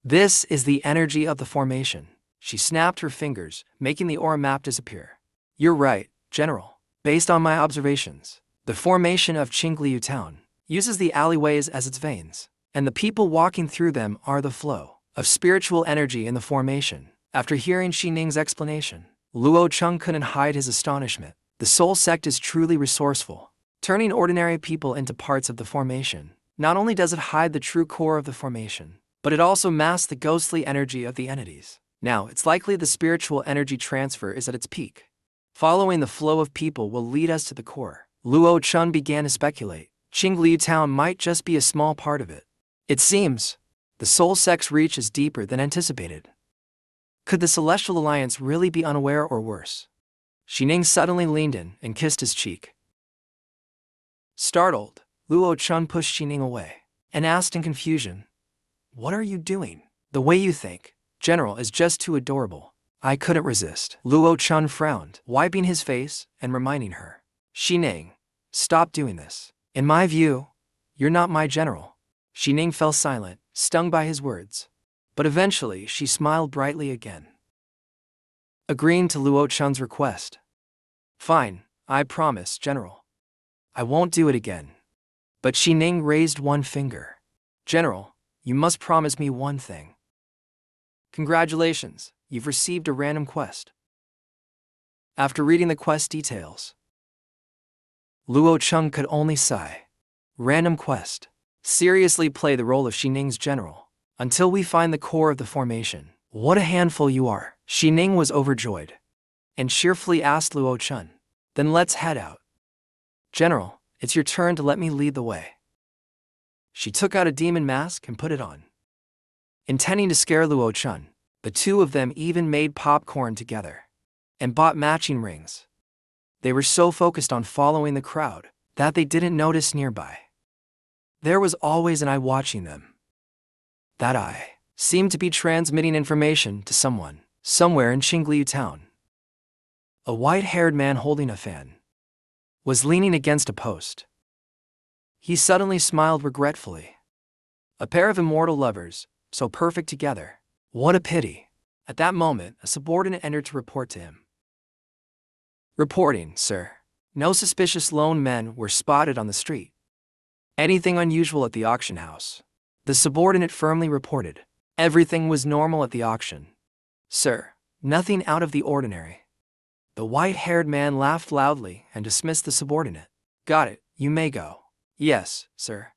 This is the energy of the formation. She snapped her fingers, making the aura map disappear. You're right, General. Based on my observations, the formation of Qingliu town uses the alleyways as its veins, and the people walking through them are the flow of spiritual energy in the formation. After hearing Xining's explanation, Luo Chun couldn't hide his astonishment. The Soul Sect is truly resourceful, turning ordinary people into parts of the formation. Not only does it hide the true core of the formation, but it also masks the ghostly energy of the entities. Now, it's likely the spiritual energy transfer is at its peak. Following the flow of people will lead us to the core. Luo Chun began to speculate. Qingliu town might just be a small part of it. It seems the Soul Sect's reach is deeper than anticipated. Could the Celestial Alliance really be unaware or worse? Xining suddenly leaned in and kissed his cheek. Startled, Luo Chun pushed Xining away and asked in confusion, what are you doing? The way you think, General, is just too adorable. I couldn't resist. Luo Chun frowned, wiping his face and reminding her. Xining, stop doing this. In my view, You're not my general. Xining fell silent, stung by his words. But eventually she smiled brightly again, agreeing to Luo Chun's request. Fine, I promise, General. I won't do it again. But Xining raised one finger. General, you must promise me one thing. Congratulations, you've received a random quest. After reading the quest details, Luo Chun could only sigh. Random quest. Seriously play the role of Xining's general until we find the core of the formation. What a handful you are. Xining was overjoyed and cheerfully asked Luo Chun. Then let's head out. General, it's your turn to let me lead the way. She took out a demon mask and put it on. Intending to scare Luo Chun, the two of them even made popcorn together and bought matching rings. They were so focused on following the crowd that they didn't notice nearby. There was always an eye watching them. That eye seemed to be transmitting information to someone, somewhere in Qingliu town. A white-haired man holding a fan was leaning against a post. He suddenly smiled regretfully. A pair of immortal lovers, so perfect together. What a pity. At that moment, a subordinate entered to report to him. Reporting, sir. No suspicious lone men were spotted on the street. Anything unusual at the auction house? The subordinate firmly reported. Everything was normal at the auction. Sir, nothing out of the ordinary. The white-haired man laughed loudly and dismissed the subordinate. Got it, you may go. Yes, sir.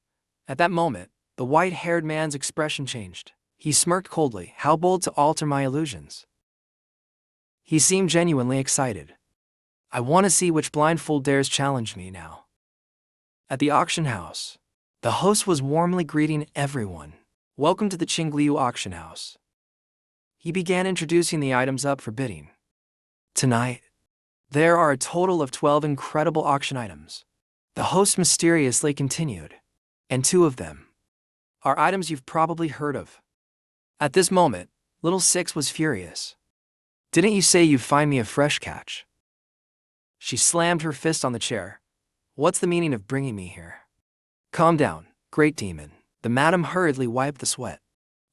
At that moment, the white-haired man's expression changed. He smirked coldly. How bold to alter my illusions. He seemed genuinely excited. I want to see which blind fool dares challenge me now. At the auction house, the host was warmly greeting everyone. Welcome to the Qingliu auction house. He began introducing the items up for bidding. Tonight, there are a total of 12 incredible auction items. The host mysteriously continued. And 2 of them are items you've probably heard of. At this moment, Little Six was furious. Didn't you say you'd find me a fresh catch? She slammed her fist on the chair. What's the meaning of bringing me here? Calm down, Great Demon. The madam hurriedly wiped the sweat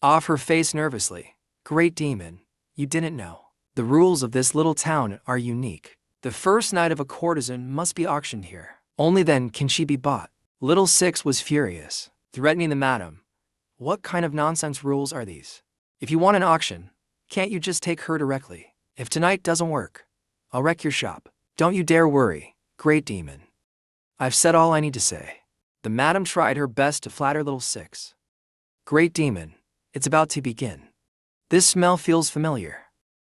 off her face nervously. Great Demon, you didn't know. The rules of this little town are unique. The first night of a courtesan must be auctioned here. Only then can she be bought. Little Six was furious, threatening the madam. What kind of nonsense rules are these? If you want an auction, can't you just take her directly? If tonight doesn't work, I'll wreck your shop. Don't you dare worry, Great Demon. I've said all I need to say. The madam tried her best to flatter Little Six. Great Demon, it's about to begin. This smell feels familiar.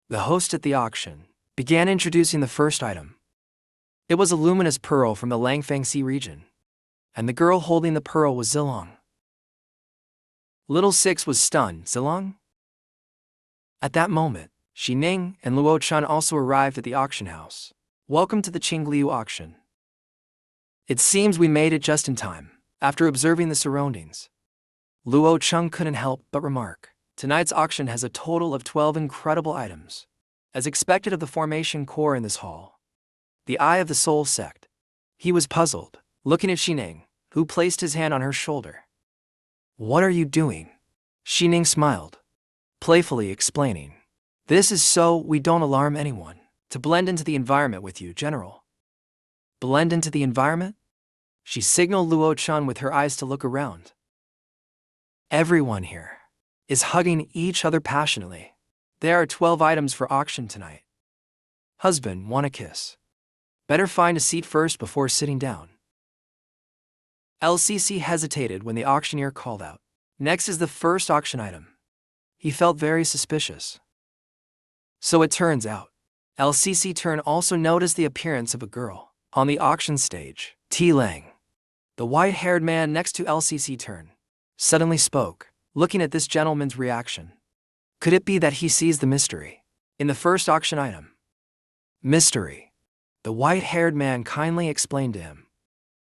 The host at the auction began introducing the first item. It was a luminous pearl from the Langfang Sea region, and the girl holding the pearl was Zilong. Little Six was stunned. Zilong? At that moment, Xining and Luo Chun also arrived at the auction house. Welcome to the Qingliu auction. It seems we made it just in time. After observing the surroundings, Luo Chun couldn't help but remark. Tonight's auction has a total of 12 incredible items, as expected of the formation core in this hall. The Eye of the Soul Sect. He was puzzled, looking at Xining, who placed his hand on her shoulder. What are you doing? Xining smiled, playfully explaining. This is so we don't alarm anyone. To blend into the environment with you, General. Blend into the environment? She signaled Luo Chun with her eyes to look around. Everyone here is hugging each other passionately. There are 12 items for auction tonight. Husband, want a kiss? Better find a seat first before sitting down. LCC hesitated when the auctioneer called out. Next is the first auction item. He felt very suspicious. So it turns out, LCC turn also noticed the appearance of a girl on the auction stage. T. Lang, the white-haired man next to LCC turn, suddenly spoke, looking at this gentleman's reaction. Could it be that he sees the mystery in the first auction item? Mystery. The white-haired man kindly explained to him.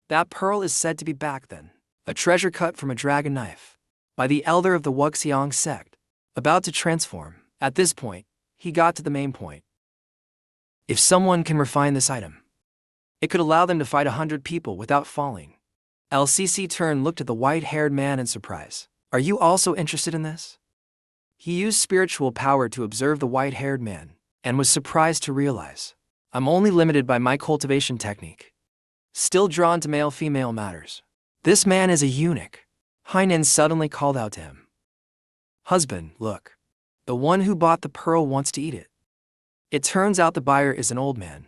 That pearl is said to be back then, a treasure cut from a dragon knife, by the elder of the Wuxiang sect, about to transform. At this point, he got to the main point. If someone can refine this item, it could allow them to fight 100 people without falling. LCC turned looked at the white-haired man in surprise. Are you also interested in this? He used spiritual power to observe the white-haired man, and was surprised to realize, I'm only limited by my cultivation technique. Still drawn to male-female matters. This man is a eunuch. Hainan suddenly called out to him. Husband, look. The one who bought the pearl wants to eat it. It turns out the buyer is an old man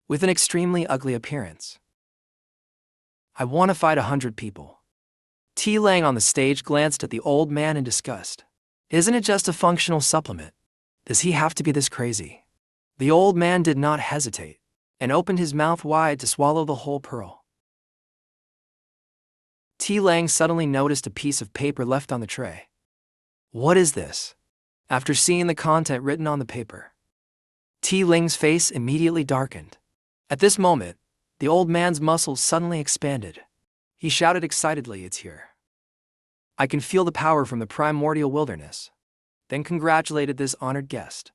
with an extremely ugly appearance. I want to fight 100 people. T. Lang on the stage glanced at the old man in disgust. Isn't it just a functional supplement? Does he have to be this crazy? The old man did not hesitate, and opened his mouth wide to swallow the whole pearl. T. Lang suddenly noticed a piece of paper left on the tray. What is this? After seeing the content written on the paper, T. Lang's face immediately darkened. At this moment, the old man's muscles suddenly expanded. He shouted excitedly, it's here. I can feel the power from the primordial wilderness. Then congratulated this honored guest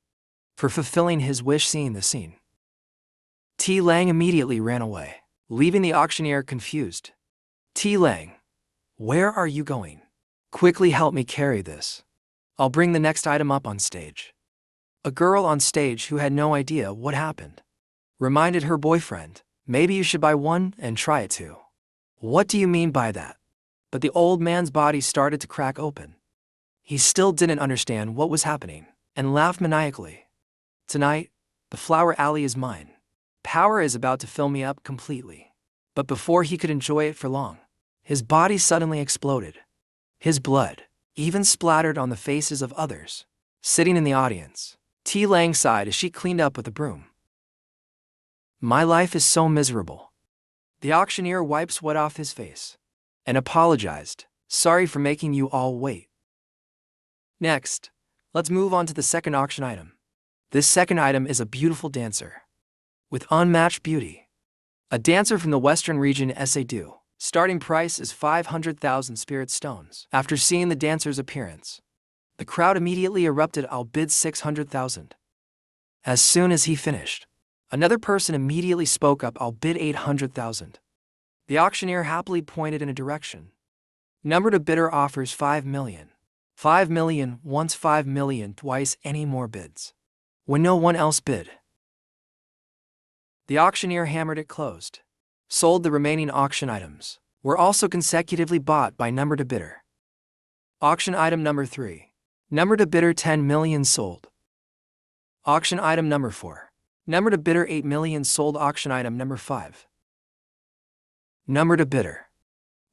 for fulfilling his wish seeing the scene. T. Lang immediately ran away, leaving the auctioneer confused. T. Lang, where are you going? Quickly help me carry this. I'll bring the next item up on stage. A girl on stage who had no idea what happened reminded her boyfriend, maybe you should buy one and try it too. What do you mean by that? But the old man's body started to crack open. He still didn't understand what was happening, and laughed maniacally. Tonight, the flower alley is mine. Power is about to fill me up completely. But before he could enjoy it for long, his body suddenly exploded. His blood even splattered on the faces of others sitting in the audience. T. Lang sighed as she cleaned up with a broom. My life is so miserable. The auctioneer wiped sweat off his face and apologized. Sorry for making you all wait. Next, let's move on to the second auction item. This second item is a beautiful dancer with unmatched beauty. A dancer from the western region Sadu. Starting price is 500,000 spirit stones. After seeing the dancer's appearance, the crowd immediately erupted. I'll bid 600,000. As soon as he finished, another person immediately spoke up. I'll bid 800,000. The auctioneer happily pointed in a direction. Number to bidder offers 5 million. 5 million once, 5 million twice, any more bids. When no one else bid, the auctioneer hammered it closed. Sold. The remaining auction items were also consecutively bought by number to bidder. Auction item number 3. Number to bidder 10 million sold. Auction item number 4. Number to bidder 8 million sold. Auction item number 5. Number to bidder.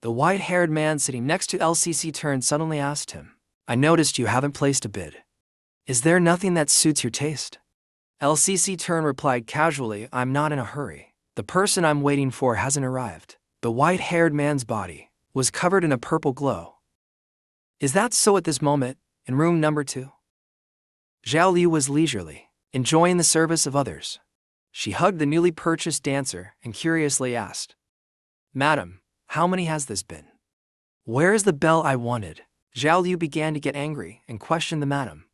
The white-haired man sitting next to LCC turned suddenly asked him, I noticed you haven't placed a bid. Is there nothing that suits your taste? LCC Turn replied casually, I'm not in a hurry. The person I'm waiting for hasn't arrived. The white-haired man's body was covered in a purple glow. Is that so at this moment, in room number 2? Zhao Liu was leisurely, enjoying the service of others. She hugged the newly purchased dancer and curiously asked, Madam, how many has this been? Where is the bell I wanted? Zhao Liu began to get angry and questioned the madam.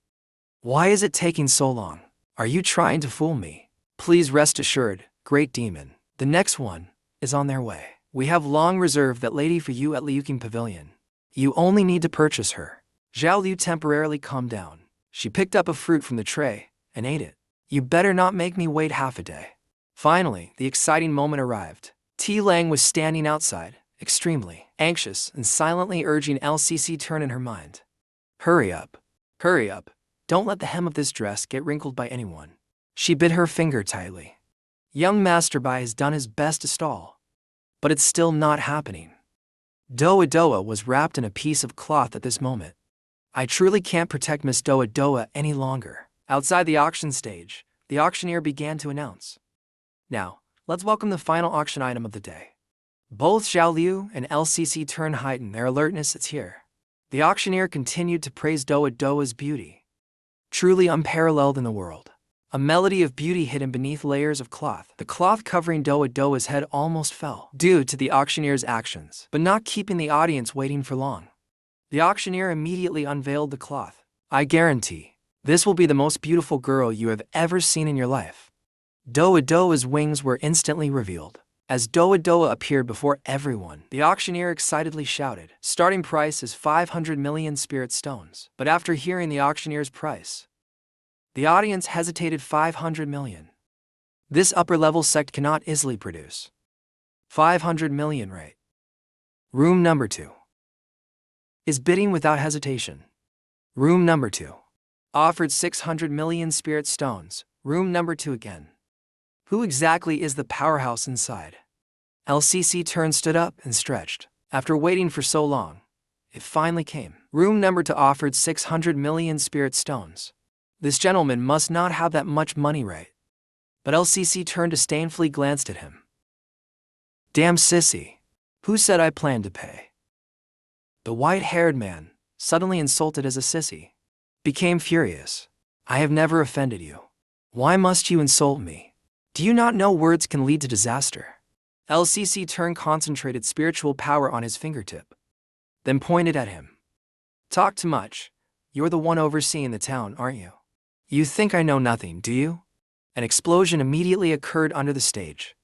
Why is it taking so long? Are you trying to fool me? Please rest assured, Great Demon, the next one is on their way. We have long reserved that lady for you at Liuking Pavilion. You only need to purchase her. Zhao Liu temporarily calmed down. She picked up a fruit from the tray and ate it. You better not make me wait half a day. Finally, the exciting moment arrived. T. Lang was standing outside, extremely anxious and silently urging LCC Turn in her mind. Hurry up. Hurry up. Don't let the hem of this dress get wrinkled by anyone. She bit her finger tightly. Young Master Bai has done his best to stall, but it's still not happening. Doa Doa was wrapped in a piece of cloth at this moment. I truly can't protect Miss Doa Doa any longer. Outside the auction stage, the auctioneer began to announce. Now, let's welcome the final auction item of the day. Both Zhao Liu and LCC Turn heightened their alertness. It's here. The auctioneer continued to praise Doa Doa's beauty. Truly unparalleled in the world. A melody of beauty hidden beneath layers of cloth. The cloth covering Doa Doa's head almost fell due to the auctioneer's actions, but not keeping the audience waiting for long. The auctioneer immediately unveiled the cloth. I guarantee, this will be the most beautiful girl you have ever seen in your life. Doa Doa's wings were instantly revealed. As Doa Doa appeared before everyone, the auctioneer excitedly shouted, "Starting price is 500 million spirit stones." But after hearing the auctioneer's price, the audience hesitated. 500 million. This upper-level sect cannot easily produce 500 million, right? Room number 2 is bidding without hesitation. Room number 2 offered 600 million spirit stones. Room number 2 again. Who exactly is the powerhouse inside? LCC Turn stood up and stretched. After waiting for so long, it finally came. Room number 2 offered 600 million spirit stones. This gentleman must not have that much money, right? But LCC Turn disdainfully glanced at him. Damn sissy. Who said I planned to pay? The white-haired man, suddenly insulted as a sissy, became furious. I have never offended you. Why must you insult me? Do you not know words can lead to disaster? LCC Turn concentrated spiritual power on his fingertip, then pointed at him. Talk too much. You're the one overseeing the town, aren't you? You think I know nothing, do you? An explosion immediately occurred under the stage.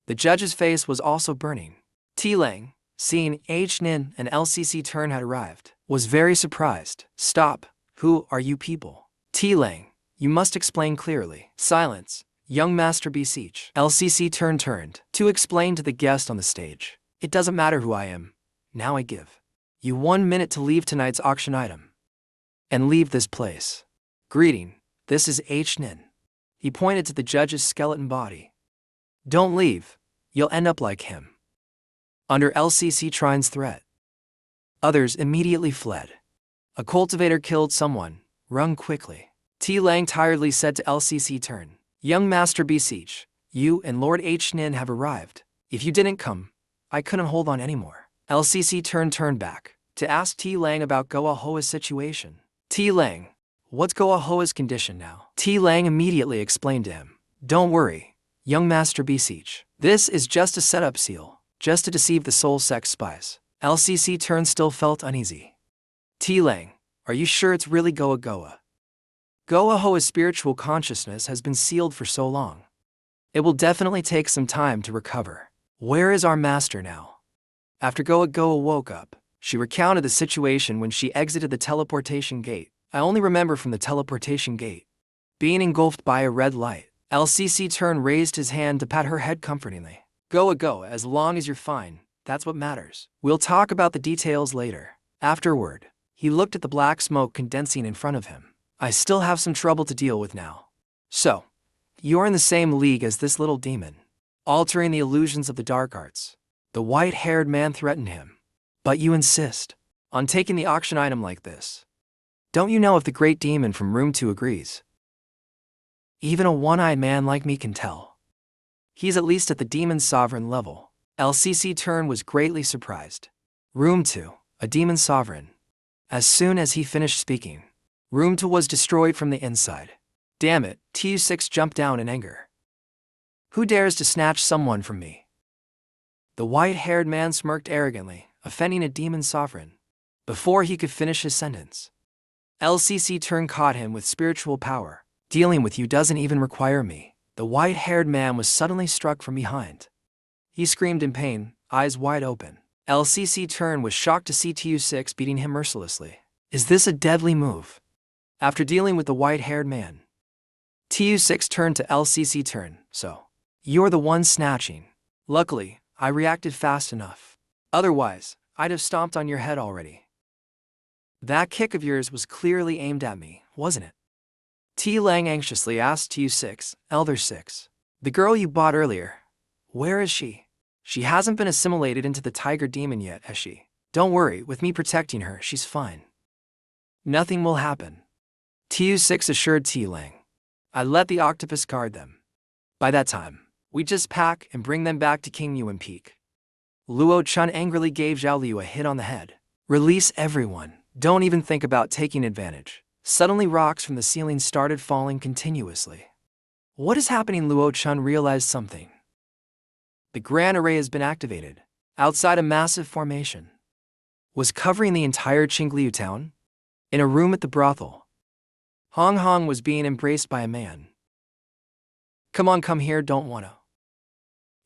The judge's face was also burning. T. Lang, seeing H. Nin and LCC Turn had arrived, was very surprised. Stop. Who are you people? T. Lang, you must explain clearly. Silence. Young master beseech. LCC Turn turned to explain to the guest on the stage. It doesn't matter who I am. Now I give you 1 minute to leave tonight's auction item and leave this place. Greeting. This is H. Nin. He pointed to the judge's skeleton body. Don't leave. You'll end up like him. Under LCC Turn's threat, others immediately fled. A cultivator killed someone. Run quickly. T. Lang tiredly said to LCC Turn. Young master beseech, you and Lord H. Nin have arrived. If you didn't come, I couldn't hold on anymore. LCC Turn turned back to ask T. Lang about Goa Hoa's situation. T. Lang, what's Goa Hoa's condition now? T. Lang immediately explained to him. Don't worry, young master beseech. This is just a setup seal, just to deceive the soul sect spies. LCC Turn still felt uneasy. T. Lang, are you sure it's really Goa Goa? Goa Hoa's spiritual consciousness has been sealed for so long. It will definitely take some time to recover. Where is our master now? After Goa Goa woke up, she recounted the situation when she exited the teleportation gate. I only remember from the teleportation gate being engulfed by a red light. LCC Turn raised his hand to pat her head comfortingly. Goa Goa, as long as you're fine, that's what matters. We'll talk about the details later. Afterward, he looked at the black smoke condensing in front of him. I still have some trouble to deal with now. So, you're in the same league as this little demon, altering the illusions of the dark arts. The white-haired man threatened him. But you insist on taking the auction item like this. Don't you know if the great demon from room 2 agrees? Even a one-eyed man like me can tell. He's at least at the demon's sovereign level. LCC Turn was greatly surprised. Room 2, a demon sovereign. As soon as he finished speaking, Room 2 was destroyed from the inside. Damn it, TU6 jumped down in anger. Who dares to snatch someone from me? The white-haired man smirked arrogantly, offending a demon sovereign. Before he could finish his sentence, LCC Turn caught him with spiritual power. Dealing with you doesn't even require me. The white-haired man was suddenly struck from behind. He screamed in pain, eyes wide open. LCC Turn was shocked to see TU6 beating him mercilessly. Is this a deadly move? After dealing with the white-haired man, TU6 turned to LCC Turn. So, you're the one snatching. Luckily, I reacted fast enough. Otherwise, I'd have stomped on your head already. That kick of yours was clearly aimed at me, wasn't it? T. Lang anxiously asked TU6, Elder 6. The girl you bought earlier, where is she? She hasn't been assimilated into the tiger demon yet, has she? Don't worry, with me protecting her, she's fine. Nothing will happen. TU6 assured T. Lang. I let the octopus guard them. By that time, we just pack and bring them back to King Yuan Peak. Luo Chun angrily gave Zhao Liu a hit on the head. Release everyone. Don't even think about taking advantage. Suddenly rocks from the ceiling started falling continuously. What is happening? Luo Chun realized something. The Grand Array has been activated. Outside a massive formation was covering the entire Qingliu town. In a room at the brothel, Hong Hong was being embraced by a man. Come on, come here, don't wanna.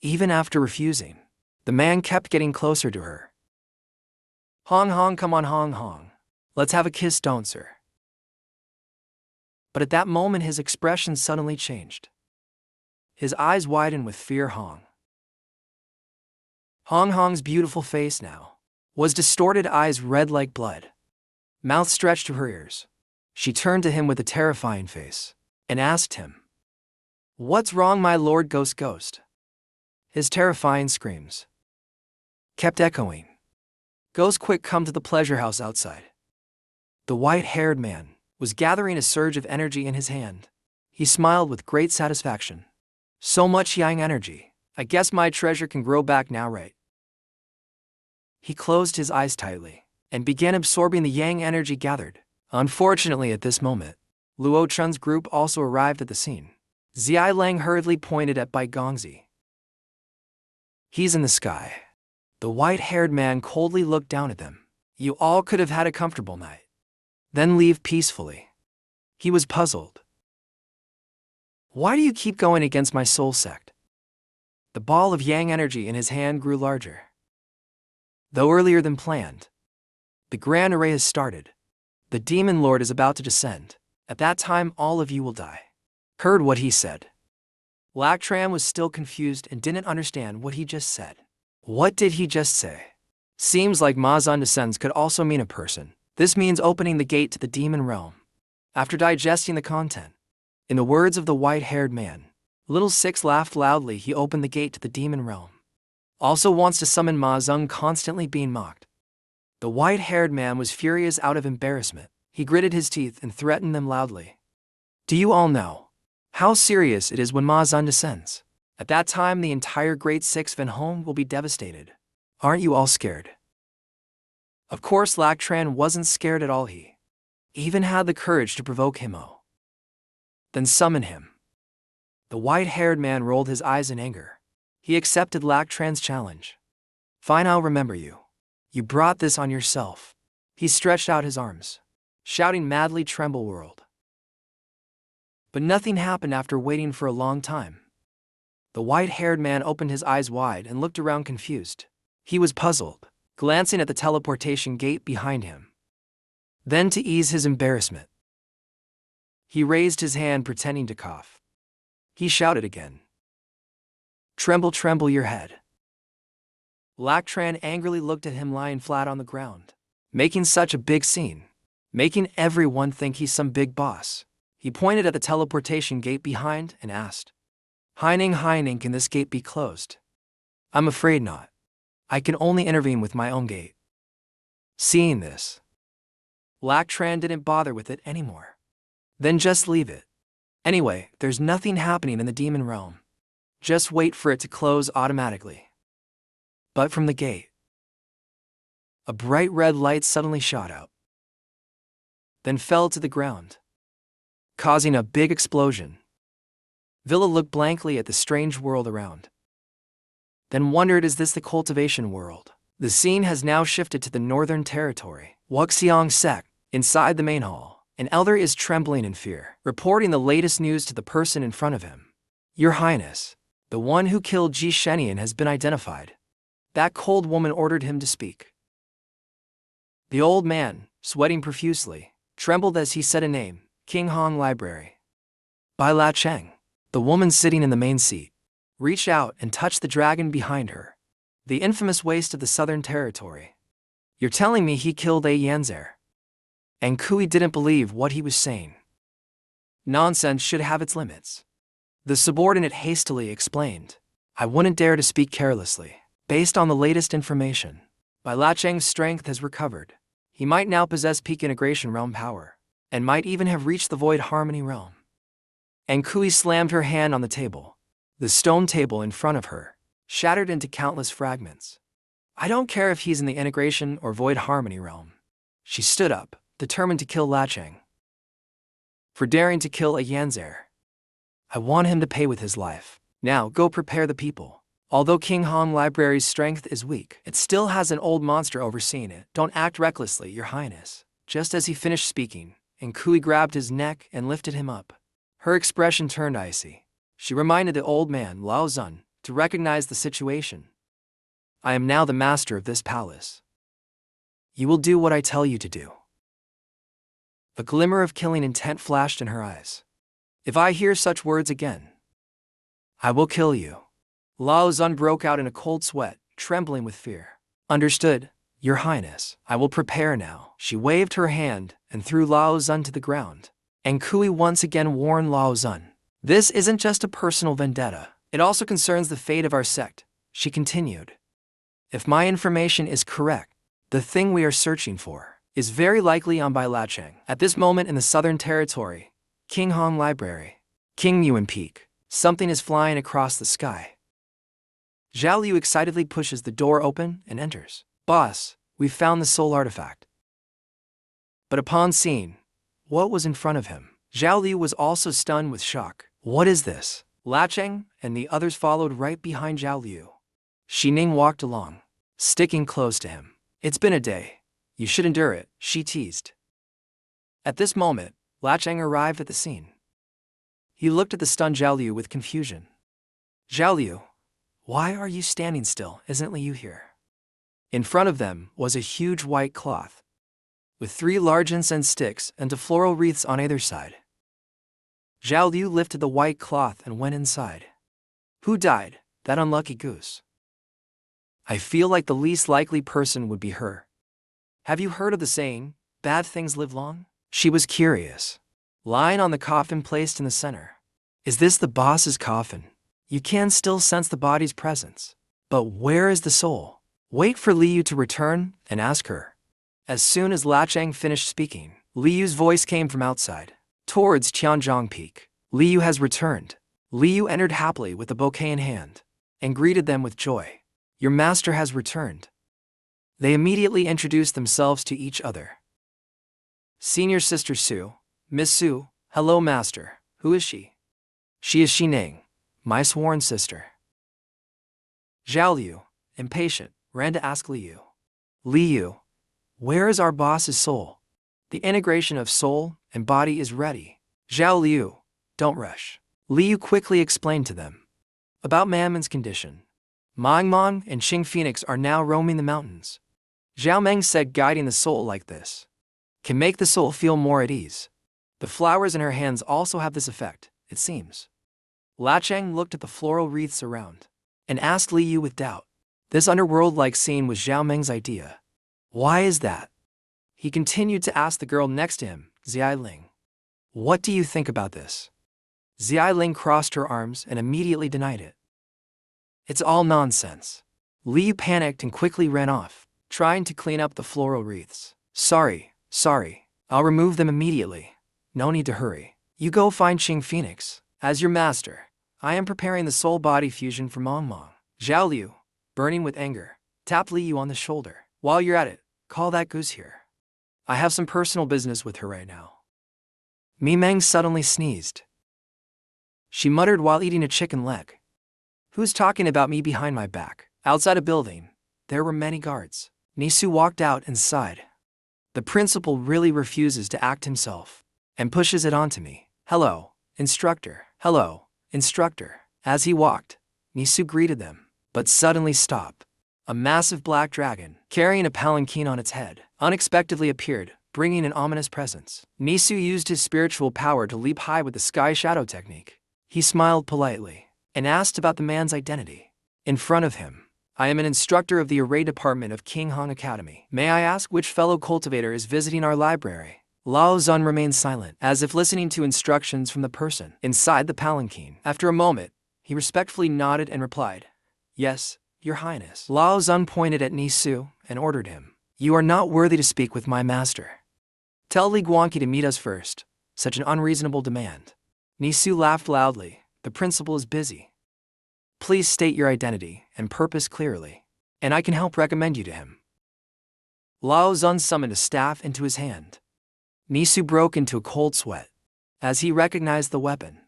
Even after refusing, the man kept getting closer to her. Hong Hong, come on Hong Hong. Let's have a kiss, don't sir. But at that moment his expression suddenly changed. His eyes widened with fear. Hong Hong's beautiful face now was distorted, eyes red like blood, mouth stretched to her ears. She turned to him with a terrifying face and asked him, "What's wrong, my lord Ghost Ghost?" His terrifying screams kept echoing. "Ghost, quick, come to the pleasure house outside." The white-haired man was gathering a surge of energy in his hand. He smiled with great satisfaction. "So much yang energy. I guess my treasure can grow back now, right?" He closed his eyes tightly and began absorbing the yang energy gathered. Unfortunately, at this moment, Luo Chun's group also arrived at the scene. Zai Lang hurriedly pointed at Bai Gongzi. "He's in the sky." The white-haired man coldly looked down at them. "You all could have had a comfortable night, then leave peacefully." He was puzzled. "Why do you keep going against my soul sect?" The ball of yang energy in his hand grew larger. Though earlier than planned, the grand array has started. The demon lord is about to descend. At that time, all of you will die. Heard what he said. Lac Tran was still confused and didn't understand what he just said. What did he just say? Seems like Ma Zun descends could also mean a person. This means opening the gate to the demon realm. After digesting the content, in the words of the white-haired man, Little Six laughed loudly. He opened the gate to the demon realm. Also wants to summon Ma Zun, constantly being mocked. The white-haired man was furious out of embarrassment. He gritted his teeth and threatened them loudly. "Do you all know how serious it is when Ma Zun descends? At that time, the entire Great Six Van home will be devastated. Aren't you all scared?" Of course, Lac Tran wasn't scared at all. He even had the courage to provoke him. Then summon him. The white-haired man rolled his eyes in anger. He accepted Lac Tran's challenge. "Fine, I'll remember you. You brought this on yourself." He stretched out his arms, shouting madly, "Tremble world." But nothing happened after waiting for a long time. The white-haired man opened his eyes wide and looked around confused. He was puzzled, glancing at the teleportation gate behind him. Then, to ease his embarrassment, he raised his hand, pretending to cough. He shouted again, "Tremble, tremble your head." Lac Tran angrily looked at him lying flat on the ground, making such a big scene, making everyone think he's some big boss. He pointed at the teleportation gate behind and asked, Heining, can this gate be closed?" "I'm afraid not. I can only intervene with my own gate." Seeing this, Lac Tran didn't bother with it anymore. "Then just leave it. Anyway, there's nothing happening in the demon realm. Just wait for it to close automatically." But from the gate, a bright red light suddenly shot out, then fell to the ground, causing a big explosion. Villa looked blankly at the strange world around, then wondered, is this the cultivation world? The scene has now shifted to the northern territory. Wuxiang sect, inside the main hall, an elder is trembling in fear, reporting the latest news to the person in front of him. "Your Highness, the one who killed Ji Shenian has been identified." That cold woman ordered him to speak. The old man, sweating profusely, trembled as he said a name, "King Hong Library." Bai La Cheng, the woman sitting in the main seat, reached out and touched the dragon behind her. "The infamous waste of the southern territory. You're telling me he killed A Yanzer?" And Kui didn't believe what he was saying. "Nonsense should have its limits." The subordinate hastily explained, "I wouldn't dare to speak carelessly. Based on the latest information, Bai La Cheng's strength has recovered. He might now possess peak integration realm power, and might even have reached the void harmony realm." And Kui slammed her hand on the table. The stone table in front of her shattered into countless fragments. "I don't care if he's in the integration or void harmony realm." She stood up, determined to kill La Cheng for daring to kill a Yanzer. "I want him to pay with his life. Now go prepare the people." Although King Hong Library's strength is weak, it still has an old monster overseeing it. "Don't act recklessly, Your Highness." Just as he finished speaking, and Kui grabbed his neck and lifted him up, her expression turned icy. She reminded the old man, Lao Zun, to recognize the situation. I am now the master of this palace. You will do what I tell you to do. A glimmer of killing intent flashed in her eyes. If I hear such words again, I will kill you. Lao Zun broke out in a cold sweat, trembling with fear. Understood, Your Highness. I will prepare now. She waved her hand and threw Lao Zun to the ground. And Kui once again warned Lao Zun. This isn't just a personal vendetta. It also concerns the fate of our sect, she continued. If my information is correct, the thing we are searching for is very likely on by Lacheng. At this moment in the Southern Territory, King Han Library, King Yuan Peak, something is flying across the sky. Zhao Liu excitedly pushes the door open and enters. Boss, we've found the soul artifact. But upon seeing what was in front of him, Zhao Liu was also stunned with shock. What is this? Lacheng and the others followed right behind Zhao Liu. Xining walked along, sticking close to him. It's been a day. You should endure it, she teased. At this moment, Lacheng arrived at the scene. He looked at the stunned Zhao Liu with confusion. Zhao Liu, why are you standing still? Isn't Liu here? In front of them was a huge white cloth, with 3 large incense sticks and 2 floral wreaths on either side. Zhao Liu lifted the white cloth and went inside. Who died? That unlucky goose. I feel like the least likely person would be her. Have you heard of the saying, bad things live long? She was curious. Lying on the coffin placed in the center. Is this the boss's coffin? You can still sense the body's presence. But where is the soul? Wait for Liu to return and ask her. As soon as Lacheng finished speaking, Liu's voice came from outside. Towards Tianzhong Peak. Liu has returned. Liu entered happily with a bouquet in hand and greeted them with joy. Your master has returned. They immediately introduced themselves to each other. Senior Sister Su, Miss Su, hello master, who is she? She is Xining, my sworn sister. Zhao Liu, impatient, ran to ask Liu. Liu, where is our boss's soul? The integration of soul and body is ready. Zhao Liu, don't rush. Liu quickly explained to them about Mammon's condition. Mangmang and Qing Phoenix are now roaming the mountains. Zhao Meng said guiding the soul like this can make the soul feel more at ease. The flowers in her hands also have this effect, it seems. Lacheng looked at the floral wreaths around and asked Liu with doubt. This underworld-like scene was Zhao Meng's idea. Why is that? He continued to ask the girl next to him, Zai Ling. What do you think about this? Zai Ling crossed her arms and immediately denied it. It's all nonsense. Liu panicked and quickly ran off, trying to clean up the floral wreaths. Sorry. I'll remove them immediately. No need to hurry. You go find Qing Phoenix. As your master, I am preparing the soul-body fusion for Mangmang. Zhao Liu, burning with anger, tapped Liu on the shoulder. While you're at it, call that goose here. I have some personal business with her right now. Mi Meng suddenly sneezed. She muttered while eating a chicken leg. Who's talking about me behind my back? Outside a building, there were many guards. Nisu walked out and sighed. The principal really refuses to act himself and pushes it onto me. Hello, instructor. Hello, instructor. As he walked, Nisu greeted them, but suddenly stopped. A massive black dragon, carrying a palanquin on its head, unexpectedly appeared, bringing an ominous presence. Nisu used his spiritual power to leap high with the sky shadow technique. He smiled politely and asked about the man's identity. In front of him, I am an instructor of the array department of King Hong Academy. May I ask which fellow cultivator is visiting our library? Lao Zun remained silent, as if listening to instructions from the person inside the palanquin. After a moment, he respectfully nodded and replied, Yes, Your Highness. Lao Zun pointed at Nisu and ordered him. You are not worthy to speak with my master. Tell Li Guanqi to meet us first. Such an unreasonable demand. Nisu laughed loudly. The principal is busy. Please state your identity and purpose clearly, and I can help recommend you to him. Lao Zun summoned a staff into his hand. Nisu broke into a cold sweat as he recognized the weapon.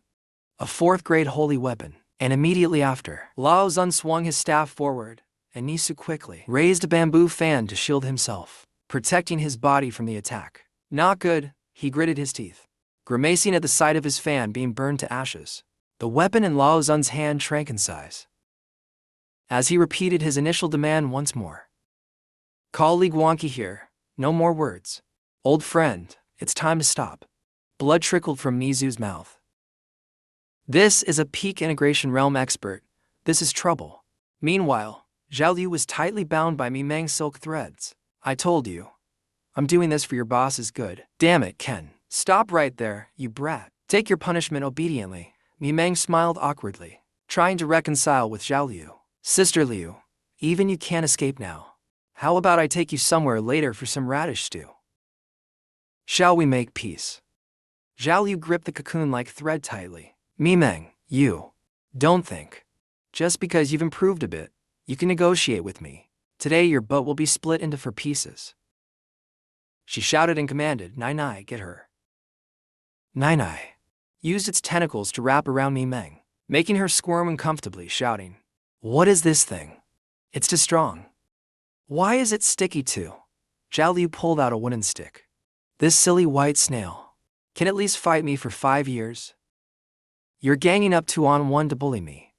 A 4th-grade holy weapon. And immediately after, Lao Zun swung his staff forward, and Nisu quickly raised a bamboo fan to shield himself, protecting his body from the attack. Not good, he gritted his teeth, grimacing at the sight of his fan being burned to ashes. The weapon in Lao Zun's hand shrank in size. as he repeated his initial demand once more. Call Li Guanqi here, no more words. Old friend, it's time to stop. Blood trickled from Mizu's mouth. This is a peak integration realm expert, this is trouble. Meanwhile, Zhao Liu was tightly bound by Mi Meng's silk threads. I told you. I'm doing this for your boss's good. Damn it, Ken. Stop right there, you brat. Take your punishment obediently. Mi Meng smiled awkwardly, trying to reconcile with Zhao Liu. Sister Liu, even you can't escape now. How about I take you somewhere later for some radish stew? Shall we make peace? Zhao Liu gripped the cocoon-like thread tightly. Mi Meng, you. Don't think. Just because you've improved a bit, you can negotiate with me. Today your boat will be split into 4 pieces. She shouted and commanded, Nai Nai, get her. Nai Nai used its tentacles to wrap around Mi Meng, making her squirm uncomfortably, shouting, What is this thing? It's too strong. Why is it sticky too? Zhao Liu pulled out a wooden stick. This silly white snail can at least fight me for 5 years. You're ganging up 2-on-1 to bully me.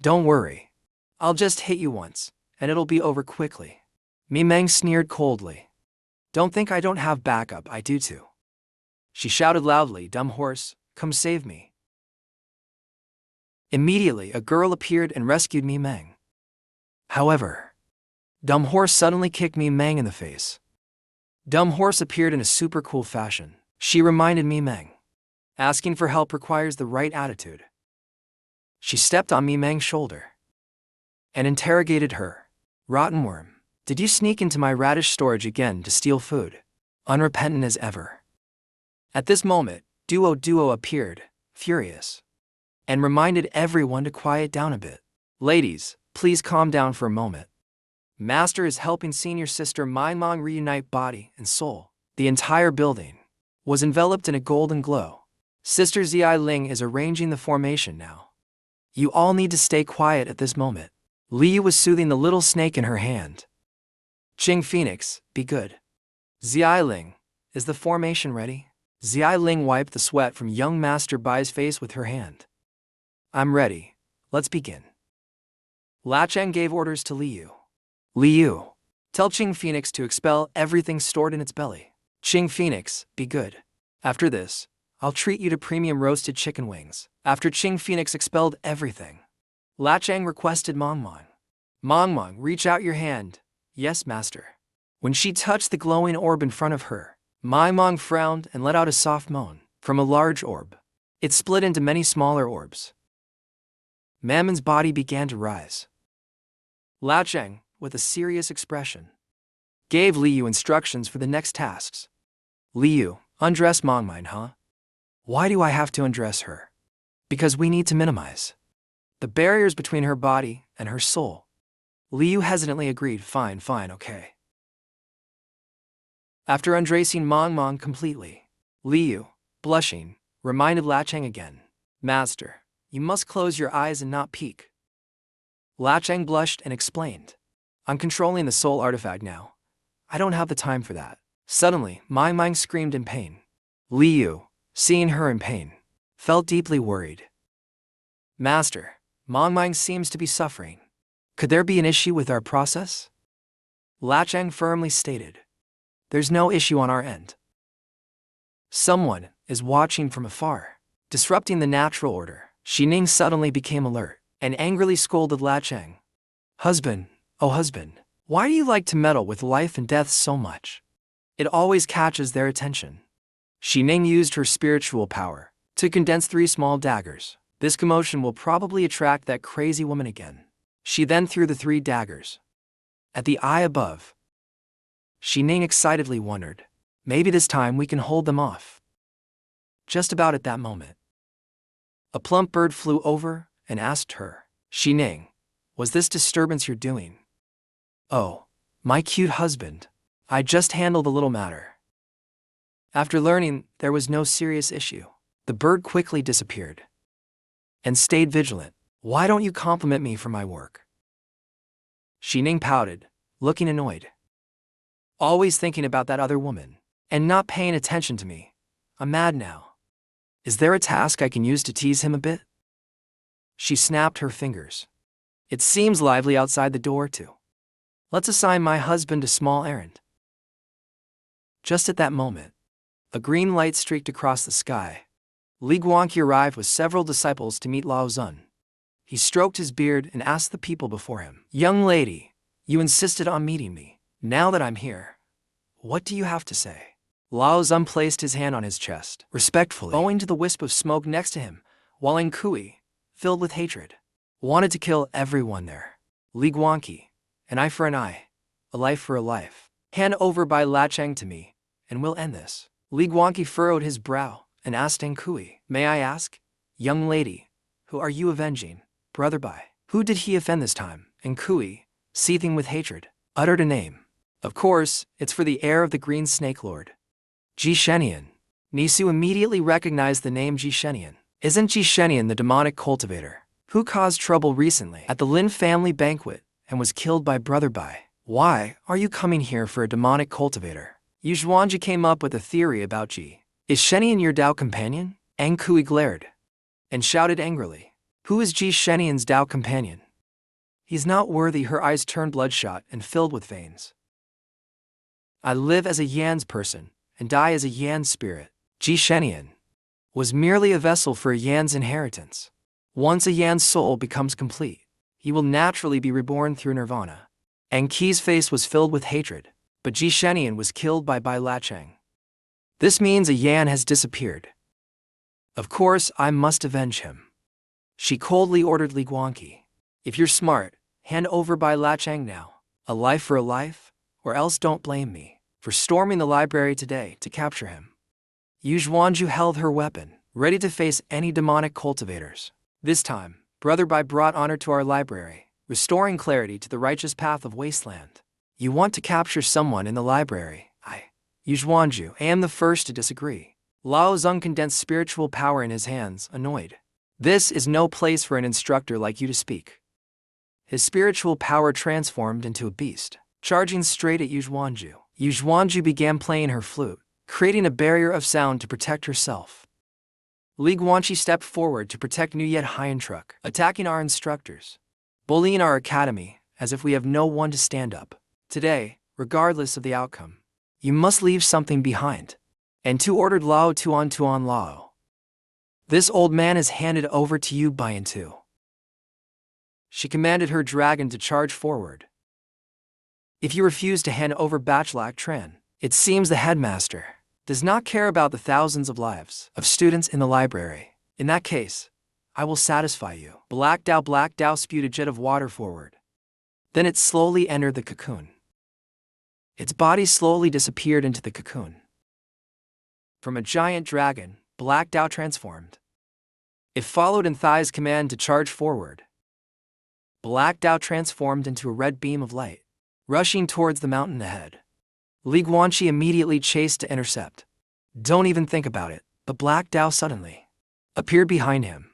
Don't worry. I'll just hit you once, and it'll be over quickly. Mi Meng sneered coldly. Don't think I don't have backup, I do too. She shouted loudly, Dumb horse, come save me. Immediately, a girl appeared and rescued Mi Meng. However, Dumb horse suddenly kicked Mi Meng in the face. Dumb horse appeared in a super cool fashion. She reminded Mi Meng, asking for help requires the right attitude. She stepped on Mi Meng's shoulder and interrogated her. Rotten worm, did you sneak into my radish storage again to steal food? Unrepentant as ever. At this moment, Duo appeared, furious, and reminded everyone to quiet down a bit. Ladies, please calm down for a moment. Master is helping senior sister Mangmang reunite body and soul. The entire building was enveloped in a golden glow. Sister Zai Ling is arranging the formation now. You all need to stay quiet at this moment. Liu was soothing the little snake in her hand. Qing Phoenix, be good. Zai Ling, is the formation ready? Zai Ling wiped the sweat from young Master Bai's face with her hand. I'm ready. Let's begin. Lacheng gave orders to Liu. Liu, tell Qing Phoenix to expel everything stored in its belly. Qing Phoenix, be good. After this, I'll treat you to premium roasted chicken wings. After Qing Phoenix expelled everything, Lacheng requested Mangmang. Mangmang, reach out your hand. Yes, master. When she touched the glowing orb in front of her, Mangmang frowned and let out a soft moan. From a large orb, it split into many smaller orbs. Mammon's body began to rise. Lacheng, with a serious expression, gave Liu instructions for the next tasks. Liu, undress Mangmang, huh? Why do I have to undress her? Because we need to minimize the barriers between her body and her soul. Liu hesitantly agreed, fine, okay. After undressing Mangmang completely, Liu, blushing, reminded Lacheng again. Master, you must close your eyes and not peek. Lacheng blushed and explained. I'm controlling the soul artifact now. I don't have the time for that. Suddenly, Mangmang screamed in pain. Liu, seeing her in pain, felt deeply worried. Master, Mangmang seems to be suffering. Could there be an issue with our process? Lacheng firmly stated. There's no issue on our end. Someone is watching from afar, disrupting the natural order. Xining suddenly became alert and angrily scolded Lacheng. Husband, oh husband, why do you like to meddle with life and death so much? It always catches their attention. Xining used her spiritual power to condense 3 small daggers. This commotion will probably attract that crazy woman again. She then threw the 3 daggers at the eye above. Xining excitedly wondered, maybe this time we can hold them off. Just about at that moment, a plump bird flew over and asked her, Xining, was this disturbance you're doing? Oh, my cute husband, I just handled a little matter. After learning there was no serious issue, the bird quickly disappeared and stayed vigilant. Why don't you compliment me for my work? Xining pouted, looking annoyed. Always thinking about that other woman and not paying attention to me. I'm mad now. Is there a task I can use to tease him a bit? She snapped her fingers. It seems lively outside the door too. Let's assign my husband a small errand. Just at that moment, a green light streaked across the sky. Li Guangqi arrived with several disciples to meet Lao Zun. He stroked his beard and asked the people before him, "Young lady, you insisted on meeting me. Now that I'm here, what do you have to say?" Lao Zun placed his hand on his chest, respectfully, owing to the wisp of smoke next to him, while Nkui, filled with hatred, wanted to kill everyone there. "Li Guangqi, an eye for an eye, a life for a life. Hand over Bai Lacheng to me, and we'll end this." Li Guangqi furrowed his brow and asked Nkui, "May I ask, young lady, who are you avenging, brother Bai?" Who did he offend this time? Nkui, seething with hatred, uttered a name. Of course, it's for the heir of the Green Snake Lord, Ji Shenian. Nisu immediately recognized the name Ji Shenian. Isn't Ji Shenian the demonic cultivator who caused trouble recently at the Lin family banquet and was killed by brother Bai? Why are you coming here for a demonic cultivator? Yu Zhuanji came up with a theory about Ji. Is Shenian your Dao companion? Nkui glared and shouted angrily, "Who is Ji Shenian's Dao companion? He's not worthy." Her eyes turned bloodshot and filled with veins. "I live as a Yan's person and die as a Yan's spirit." Ji Shenian was merely a vessel for a Yan's inheritance. Once a Yan's soul becomes complete, he will naturally be reborn through nirvana. Enki's face was filled with hatred, but Ji Shenian was killed by Bai Lacheng. This means a Yan has disappeared. Of course, I must avenge him. She coldly ordered Li Guangqi, "If you're smart, hand over Bai Lacheng now. A life for a life, or else don't blame me for storming the library today to capture him." Yu Zhuanju held her weapon, ready to face any demonic cultivators. This time, brother Bai brought honor to our library, restoring clarity to the righteous path of wasteland. You want to capture someone in the library? Yu Zhuanju, I am the first to disagree. Lao Zun condensed spiritual power in his hands, annoyed. This is no place for an instructor like you to speak. His spiritual power transformed into a beast, charging straight at Yu Zhuanju. Yu Zhuanju began playing her flute, creating a barrier of sound to protect herself. Li Guangqi stepped forward to protect Nuyet Hyentruk, attacking our instructors, bullying our academy as if we have no one to stand up. Today, regardless of the outcome, you must leave something behind. And Tu ordered Lao Tuan Lao. This old man is handed over to you by Ntu. She commanded her dragon to charge forward. If you refuse to hand over Bachelak Tran, it seems the headmaster does not care about the thousands of lives of students in the library. In that case, I will satisfy you. Black Dao spewed a jet of water forward. Then it slowly entered the cocoon. Its body slowly disappeared into the cocoon. From a giant dragon, Black Dao transformed. It followed Nthai's command to charge forward. Black Dao transformed into a red beam of light, rushing towards the mountain ahead. Li Guangqi immediately chased to intercept. Don't even think about it, but Black Dao suddenly appeared behind him.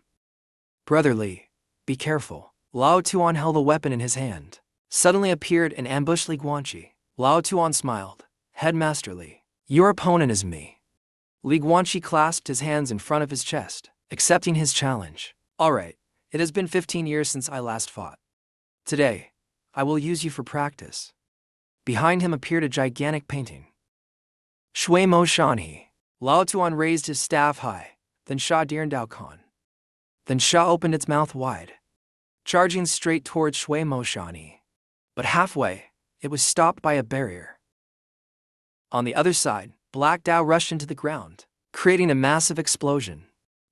Brother Li, be careful. Lao Tuan held a weapon in his hand, suddenly appeared and ambushed Li Guangqi. Lao Tuan smiled. Headmaster Li, your opponent is me. Li Guangqi clasped his hands in front of his chest, accepting his challenge. Alright, it has been 15 years since I last fought. Today, I will use you for practice. Behind him appeared a gigantic painting. Shui Mo Shanhe. Lao Tuan raised his staff high, then Sha Dirn Dao Khan. Then Sha opened its mouth wide, charging straight towards Shui Mo Shanhe. But halfway, it was stopped by a barrier. On the other side, Black Dao rushed into the ground, creating a massive explosion.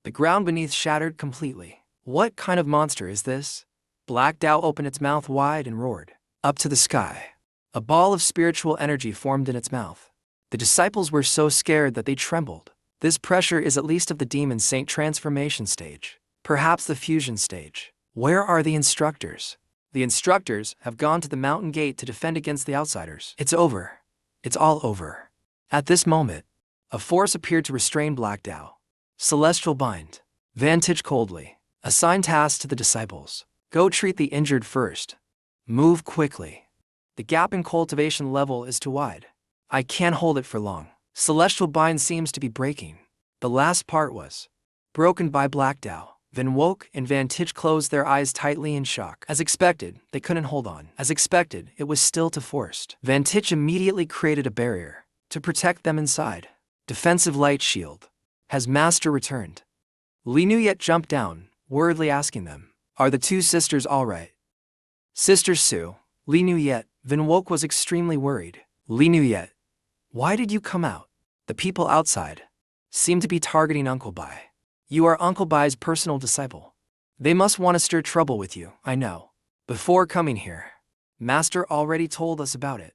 The ground beneath shattered completely. What kind of monster is this? Black Dao opened its mouth wide and roared up to the sky. A ball of spiritual energy formed in its mouth. The disciples were so scared that they trembled. This pressure is at least of the demon saint transformation stage, perhaps the fusion stage. Where are the instructors? The instructors have gone to the mountain gate to defend against the outsiders. It's over. It's all over. At this moment, a force appeared to restrain Black Dao. Celestial Bind. Vantage coldly. Assign tasks to the disciples. Go treat the injured first. Move quickly. The gap in cultivation level is too wide. I can't hold it for long. Celestial Bind seems to be breaking. The last part was broken by Black Dao. Van Woke and Vantage closed their eyes tightly in shock. As expected, they couldn't hold on. As expected, it was still too forced. Vantage immediately created a barrier to protect them inside. Defensive light shield. Has Master returned? Li Nuyet jumped down, worriedly asking them, "Are the two sisters all right?" Sister Su, Li Nuyet. Van Woke was extremely worried. Li Nuyet, why did you come out? The people outside seem to be targeting Uncle Bai. You are Uncle Bai's personal disciple. They must want to stir trouble with you, I know. Before coming here, Master already told us about it.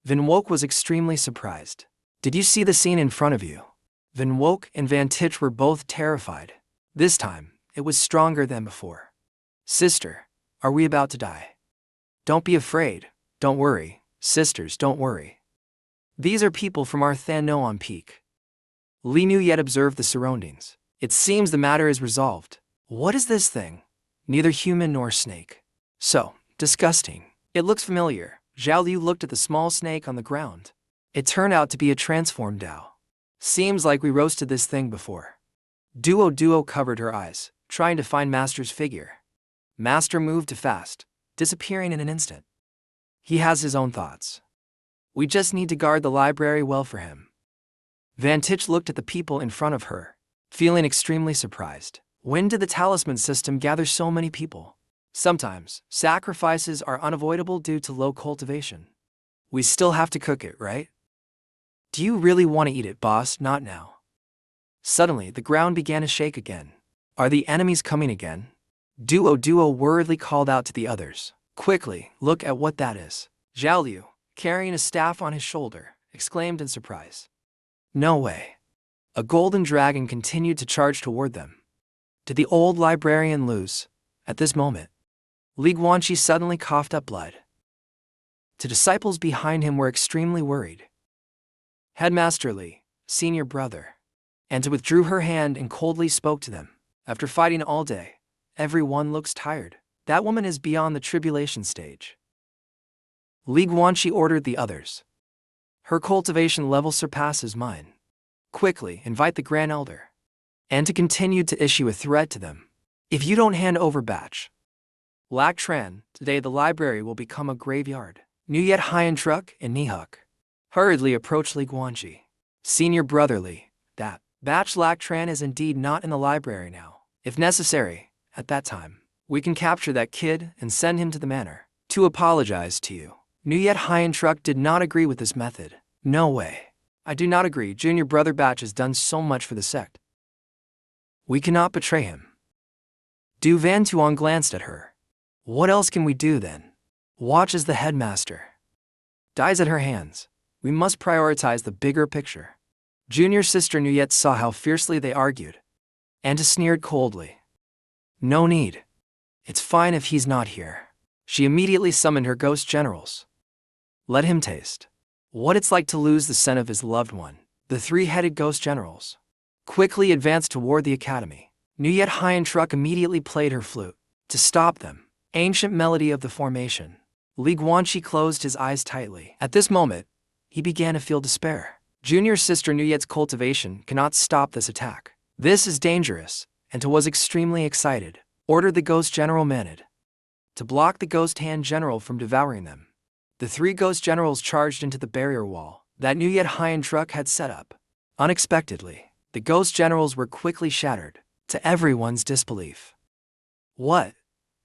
Van Woke was extremely surprised. Did you see the scene in front of you? Van Woke and Vantage were both terrified. This time, it was stronger than before. Sister, are we about to die? Don't be afraid. Don't worry. Sisters, don't worry. These are people from our Thano on Peak. Li Nuyet observed the surroundings. It seems the matter is resolved. What is this thing? Neither human nor snake. So, disgusting. It looks familiar. Zhao Liu looked at the small snake on the ground. It turned out to be a transformed Dao. Seems like we roasted this thing before. Duo covered her eyes, trying to find Master's figure. Master moved too fast, disappearing in an instant. He has his own thoughts. We just need to guard the library well for him. Vantage looked at the people in front of her, feeling extremely surprised. When did the talisman system gather so many people? Sometimes, sacrifices are unavoidable due to low cultivation. We still have to cook it, right? Do you really want to eat it, boss? Not now. Suddenly, the ground began to shake again. Are the enemies coming again? Duo worriedly called out to the others. Quickly, look at what that is. Zhao Liu, carrying a staff on his shoulder, exclaimed in surprise. No way. A golden dragon continued to charge toward them. Did the old librarian lose? At this moment, Li Guanqi suddenly coughed up blood. The disciples behind him were extremely worried. Headmaster Li, senior brother, and withdrew her hand and coldly spoke to them. After fighting all day, everyone looks tired. That woman is beyond the tribulation stage. Li Guanqi ordered the others. Her cultivation level surpasses mine. Quickly invite the Grand Elder. And to continue to issue a threat to them. If you don't hand over batch. Lac Tran, today the library will become a graveyard. Nuyet Haiyan Truck and Nihuk hurriedly approached Li Guanqi. Senior brother Li, that batch Lac Tran is indeed not in the library now. If necessary, at that time, we can capture that kid and send him to the manor. To apologize to you. Nuyet Haiyan Truck did not agree with this method. No way. I do not agree. Junior brother Batch has done so much for the sect. We cannot betray him. Du Van Tuong glanced at her. What else can we do then? Watch as the headmaster dies at her hands. We must prioritize the bigger picture. Junior sister Nuyet saw how fiercely they argued, and sneered coldly. No need. It's fine if he's not here. She immediately summoned her ghost generals. Let him taste what it's like to lose the scent of his loved one. The three-headed ghost generals quickly advanced toward the academy. Nuyet Haiyan Truck immediately played her flute to stop them. Ancient melody of the formation. Li Guanqi closed his eyes tightly. At this moment, he began to feel despair. Junior sister Nuyet's cultivation cannot stop this attack. This is dangerous, and was extremely excited. Ordered the ghost general Manid to block the ghost hand general from devouring them. The three ghost generals charged into the barrier wall that Nuyet Haiyan Truck had set up. Unexpectedly, the ghost generals were quickly shattered, to everyone's disbelief. What?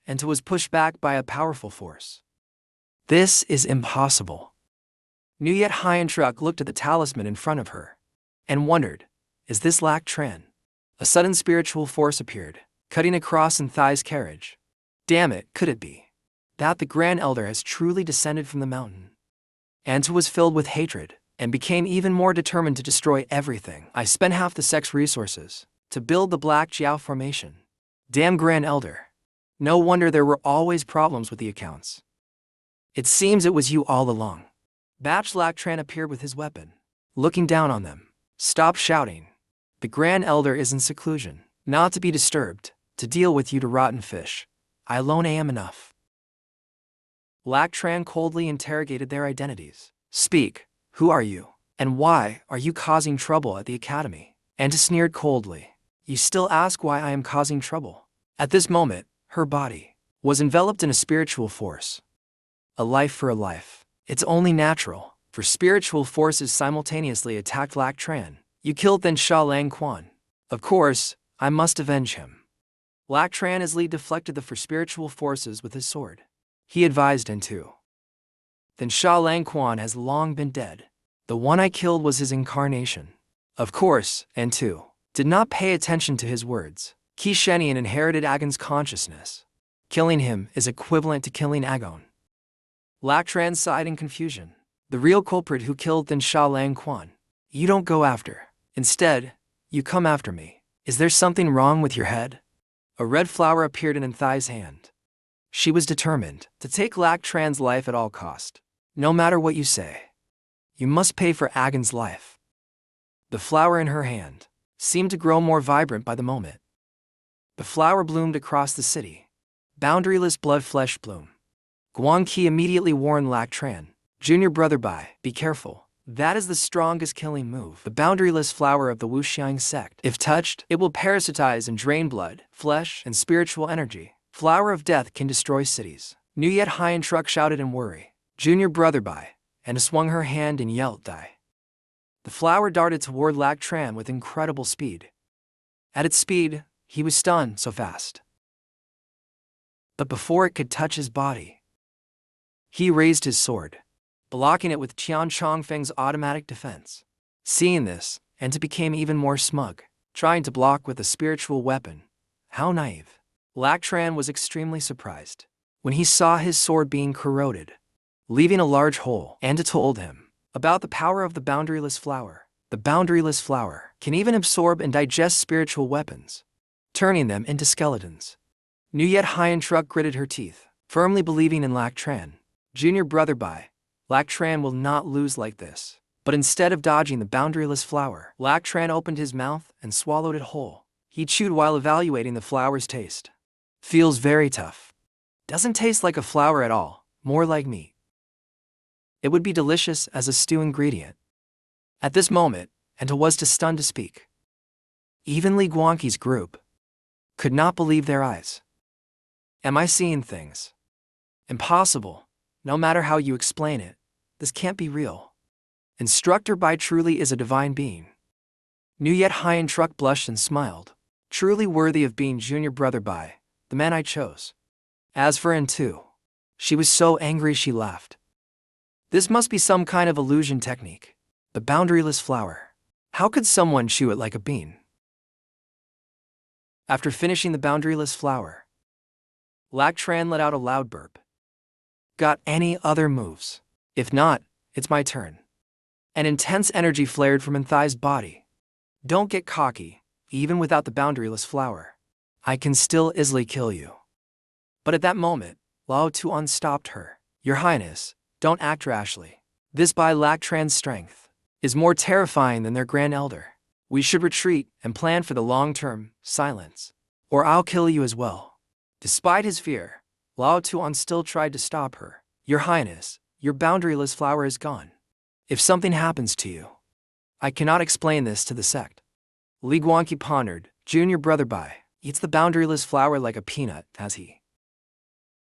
And was pushed back by a powerful force. This is impossible. Nuyet Haiyan Truck looked at the talisman in front of her and wondered, is this Lac Tran? A sudden spiritual force appeared, cutting across Thai's carriage. Damn it, could it be that the Grand Elder has truly descended from the mountain? And was filled with hatred, and became even more determined to destroy everything. I spent half the sect's resources to build the Black Jiao formation. Damn Grand Elder. No wonder there were always problems with the accounts. It seems it was you all along. Batch Lac Tran appeared with his weapon, looking down on them. Stop shouting. The Grand Elder is in seclusion, not to be disturbed, to deal with you to rotten fish. I alone am enough. Lac Tran coldly interrogated their identities. Speak, who are you? And why are you causing trouble at the academy? And sneered coldly. You still ask why I am causing trouble. At this moment, her body was enveloped in a spiritual force. A life for a life. It's only natural for spiritual forces simultaneously attacked Lac Tran. You killed then Sha Lang Quan. Of course, I must avenge him. Lac Tran as lead deflected the for spiritual forces with his sword. He advised N2. Then Sha Lang Quan has long been dead. The one I killed was his incarnation. Of course, N2 did not pay attention to his words. Qi Shenian inherited Agon's consciousness. Killing him is equivalent to killing Agon. Lac Tran sighed in confusion. The real culprit who killed then Sha Lang Quan. You don't go after. Instead, you come after me. Is there something wrong with your head? A red flower appeared in Enthai's hand. She was determined to take Lac Tran's life at all cost. No matter what you say, you must pay for Agon's life. The flower in her hand seemed to grow more vibrant by the moment. The flower bloomed across the city. Boundaryless blood flesh bloom. Guan Qi immediately warned Lac Tran. Junior brother Bai, be careful. That is the strongest killing move. The boundaryless flower of the Wuxiang sect. If touched, it will parasitize and drain blood, flesh, and spiritual energy. Flower of death can destroy cities. Nuyet Haiyan Truck shouted in worry. Junior brother Bai, and swung her hand and yelled die. The flower darted toward Lac Tran with incredible speed. At its speed, he was stunned so fast. But before it could touch his body, he raised his sword, blocking it with Qian Chongfeng's automatic defense. Seeing this, Enta became even more smug, trying to block with a spiritual weapon. How naive. Lac Tran was extremely surprised when he saw his sword being corroded, leaving a large hole. Enta told him about the power of the boundaryless flower. The boundaryless flower can even absorb and digest spiritual weapons, turning them into skeletons. Nuyet Haiyan Truck gritted her teeth, firmly believing in Lac Tran. Junior brother Bai, Lac Tran will not lose like this. But instead of dodging the boundaryless flower, Lac Tran opened his mouth and swallowed it whole. He chewed while evaluating the flower's taste. Feels very tough. Doesn't taste like a flower at all, more like meat. It would be delicious as a stew ingredient. At this moment, Enta was too stunned to speak. Even Li Guangqi's group could not believe their eyes. Am I seeing things? Impossible. No matter how you explain it, this can't be real. Instructor Bai truly is a divine being. Nuyet Haiyan Truck blushed and smiled. Truly worthy of being junior brother Bai, the man I chose. As for N2, she was so angry she laughed. This must be some kind of illusion technique. The boundaryless flower. How could someone chew it like a bean? After finishing the boundaryless flower, Lac Tran let out a loud burp. Got any other moves? If not, it's my turn. An intense energy flared from Enthai's body. Don't get cocky, even without the boundaryless flower. I can still easily kill you. But at that moment, Lao Tuan stopped her. Your Highness, don't act rashly. This by Lac Tran's strength is more terrifying than their Grand Elder. We should retreat and plan for the long-term silence, or I'll kill you as well. Despite his fear, Lao Tuan still tried to stop her. Your Highness, your boundaryless flower is gone. If something happens to you, I cannot explain this to the sect. Li Guangqi pondered. Junior brother Bai eats the boundaryless flower like a peanut, has he?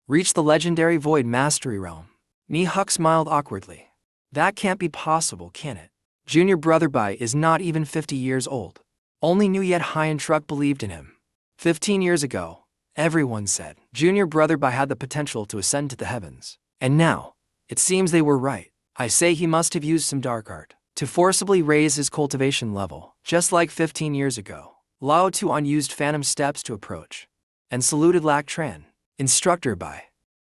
Reached the legendary Void Mastery Realm. Ni Huck smiled awkwardly. That can't be possible, can it? Junior brother Bai is not even 50 years old. Only Nuyet Haiyan Truck believed in him. 15 years ago, everyone said Junior brother Bai had the potential to ascend to the heavens. And now, it seems they were right. I say he must have used some dark art to forcibly raise his cultivation level, just like 15 years ago. Lao Tuan used phantom steps to approach and saluted Lac Tran. Instructor Bai,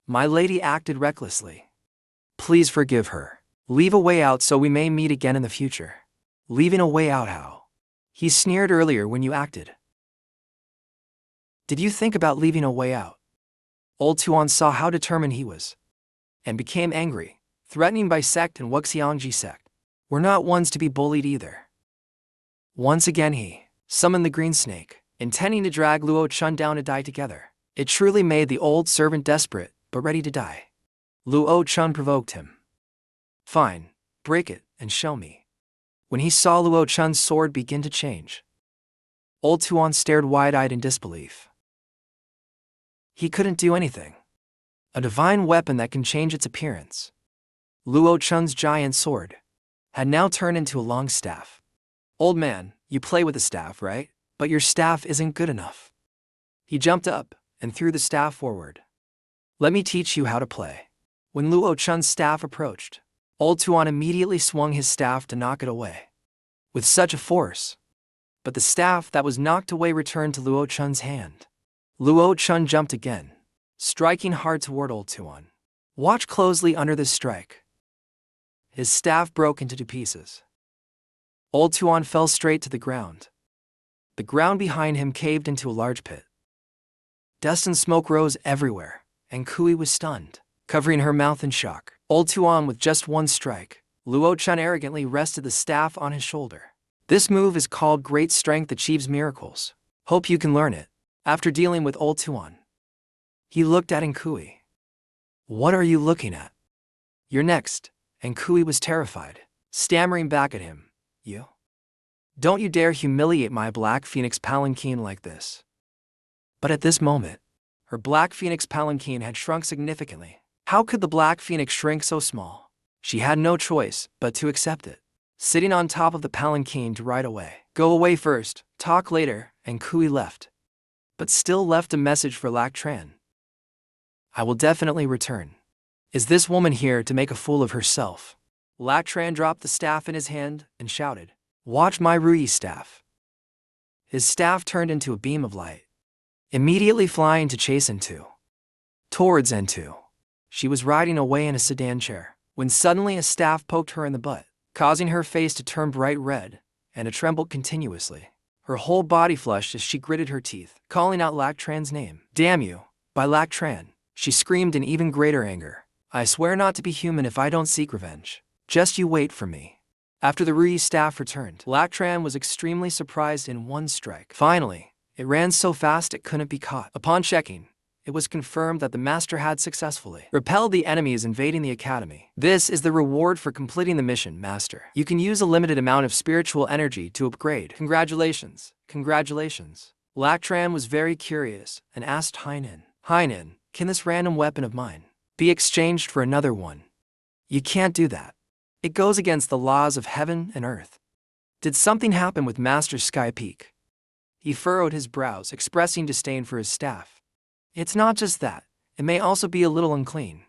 my lady acted recklessly. Please forgive her. Leave a way out so we may meet again in the future. Leaving a way out how? He sneered earlier when you acted. Did you think about leaving a way out? Old Tuan saw how determined he was and became angry, threatening Bai sect and Wuxiangji sect. We're not ones to be bullied either. Once again he summoned the green snake, intending to drag Luo Chun down to die together. It truly made the old servant desperate, but ready to die. Luo Chun provoked him. Fine, break it and show me. When he saw Luo Chun's sword begin to change, Old Tuan stared wide-eyed in disbelief. He couldn't do anything. A divine weapon that can change its appearance. Luo Chun's giant sword had now turned into a long staff. Old man, you play with a staff, right? But your staff isn't good enough. He jumped up and threw the staff forward. Let me teach you how to play. When Luo Chun's staff approached, Old Tuan immediately swung his staff to knock it away. With such a force. But the staff that was knocked away returned to Luo Chun's hand. Luo Chun jumped again, striking hard toward Old Tuan. Watch closely under this strike. His staff broke into 2 pieces. Old Tuan fell straight to the ground. The ground behind him caved into a large pit. Dust and smoke rose everywhere, and Kui was stunned, covering her mouth in shock. Old Tuan with just 1 strike, Luo Chun arrogantly rested the staff on his shoulder. This move is called Great Strength Achieves Miracles. Hope you can learn it. After dealing with Old Tuan, he looked at Kui. What are you looking at? You're next. And Kui was terrified, stammering back at him. You? Don't you dare humiliate my Black Phoenix palanquin like this. But at this moment, her Black Phoenix palanquin had shrunk significantly. How could the Black Phoenix shrink so small? She had no choice but to accept it, sitting on top of the palanquin to ride away. Go away first, talk later, and Kui left. But still left a message for Lac Tran. I will definitely return. Is this woman here to make a fool of herself? Lac Tran dropped the staff in his hand and shouted, Watch my Rui staff. His staff turned into a beam of light, immediately flying to chase Entu. Towards Entu. She was riding away in a sedan chair, when suddenly a staff poked her in the butt, causing her face to turn bright red, and to tremble continuously. Her whole body flushed as she gritted her teeth, calling out Lac Tran's name. Damn you! By Lac Tran, she screamed in even greater anger. I swear not to be human if I don't seek revenge. Just you wait for me. After the Rui staff returned, Lac Tran was extremely surprised in 1 strike. Finally, it ran so fast it couldn't be caught. Upon checking, it was confirmed that the master had successfully repelled the enemies invading the academy. This is the reward for completing the mission, master. You can use a limited amount of spiritual energy to upgrade. Congratulations. Congratulations. Lac Tran was very curious and asked Hainan, Hainan, can this random weapon of mine be exchanged for another one? You can't do that. It goes against the laws of heaven and earth. Did something happen with Master Sky Peak? He furrowed his brows, expressing disdain for his staff. It's not just that, it may also be a little unclean.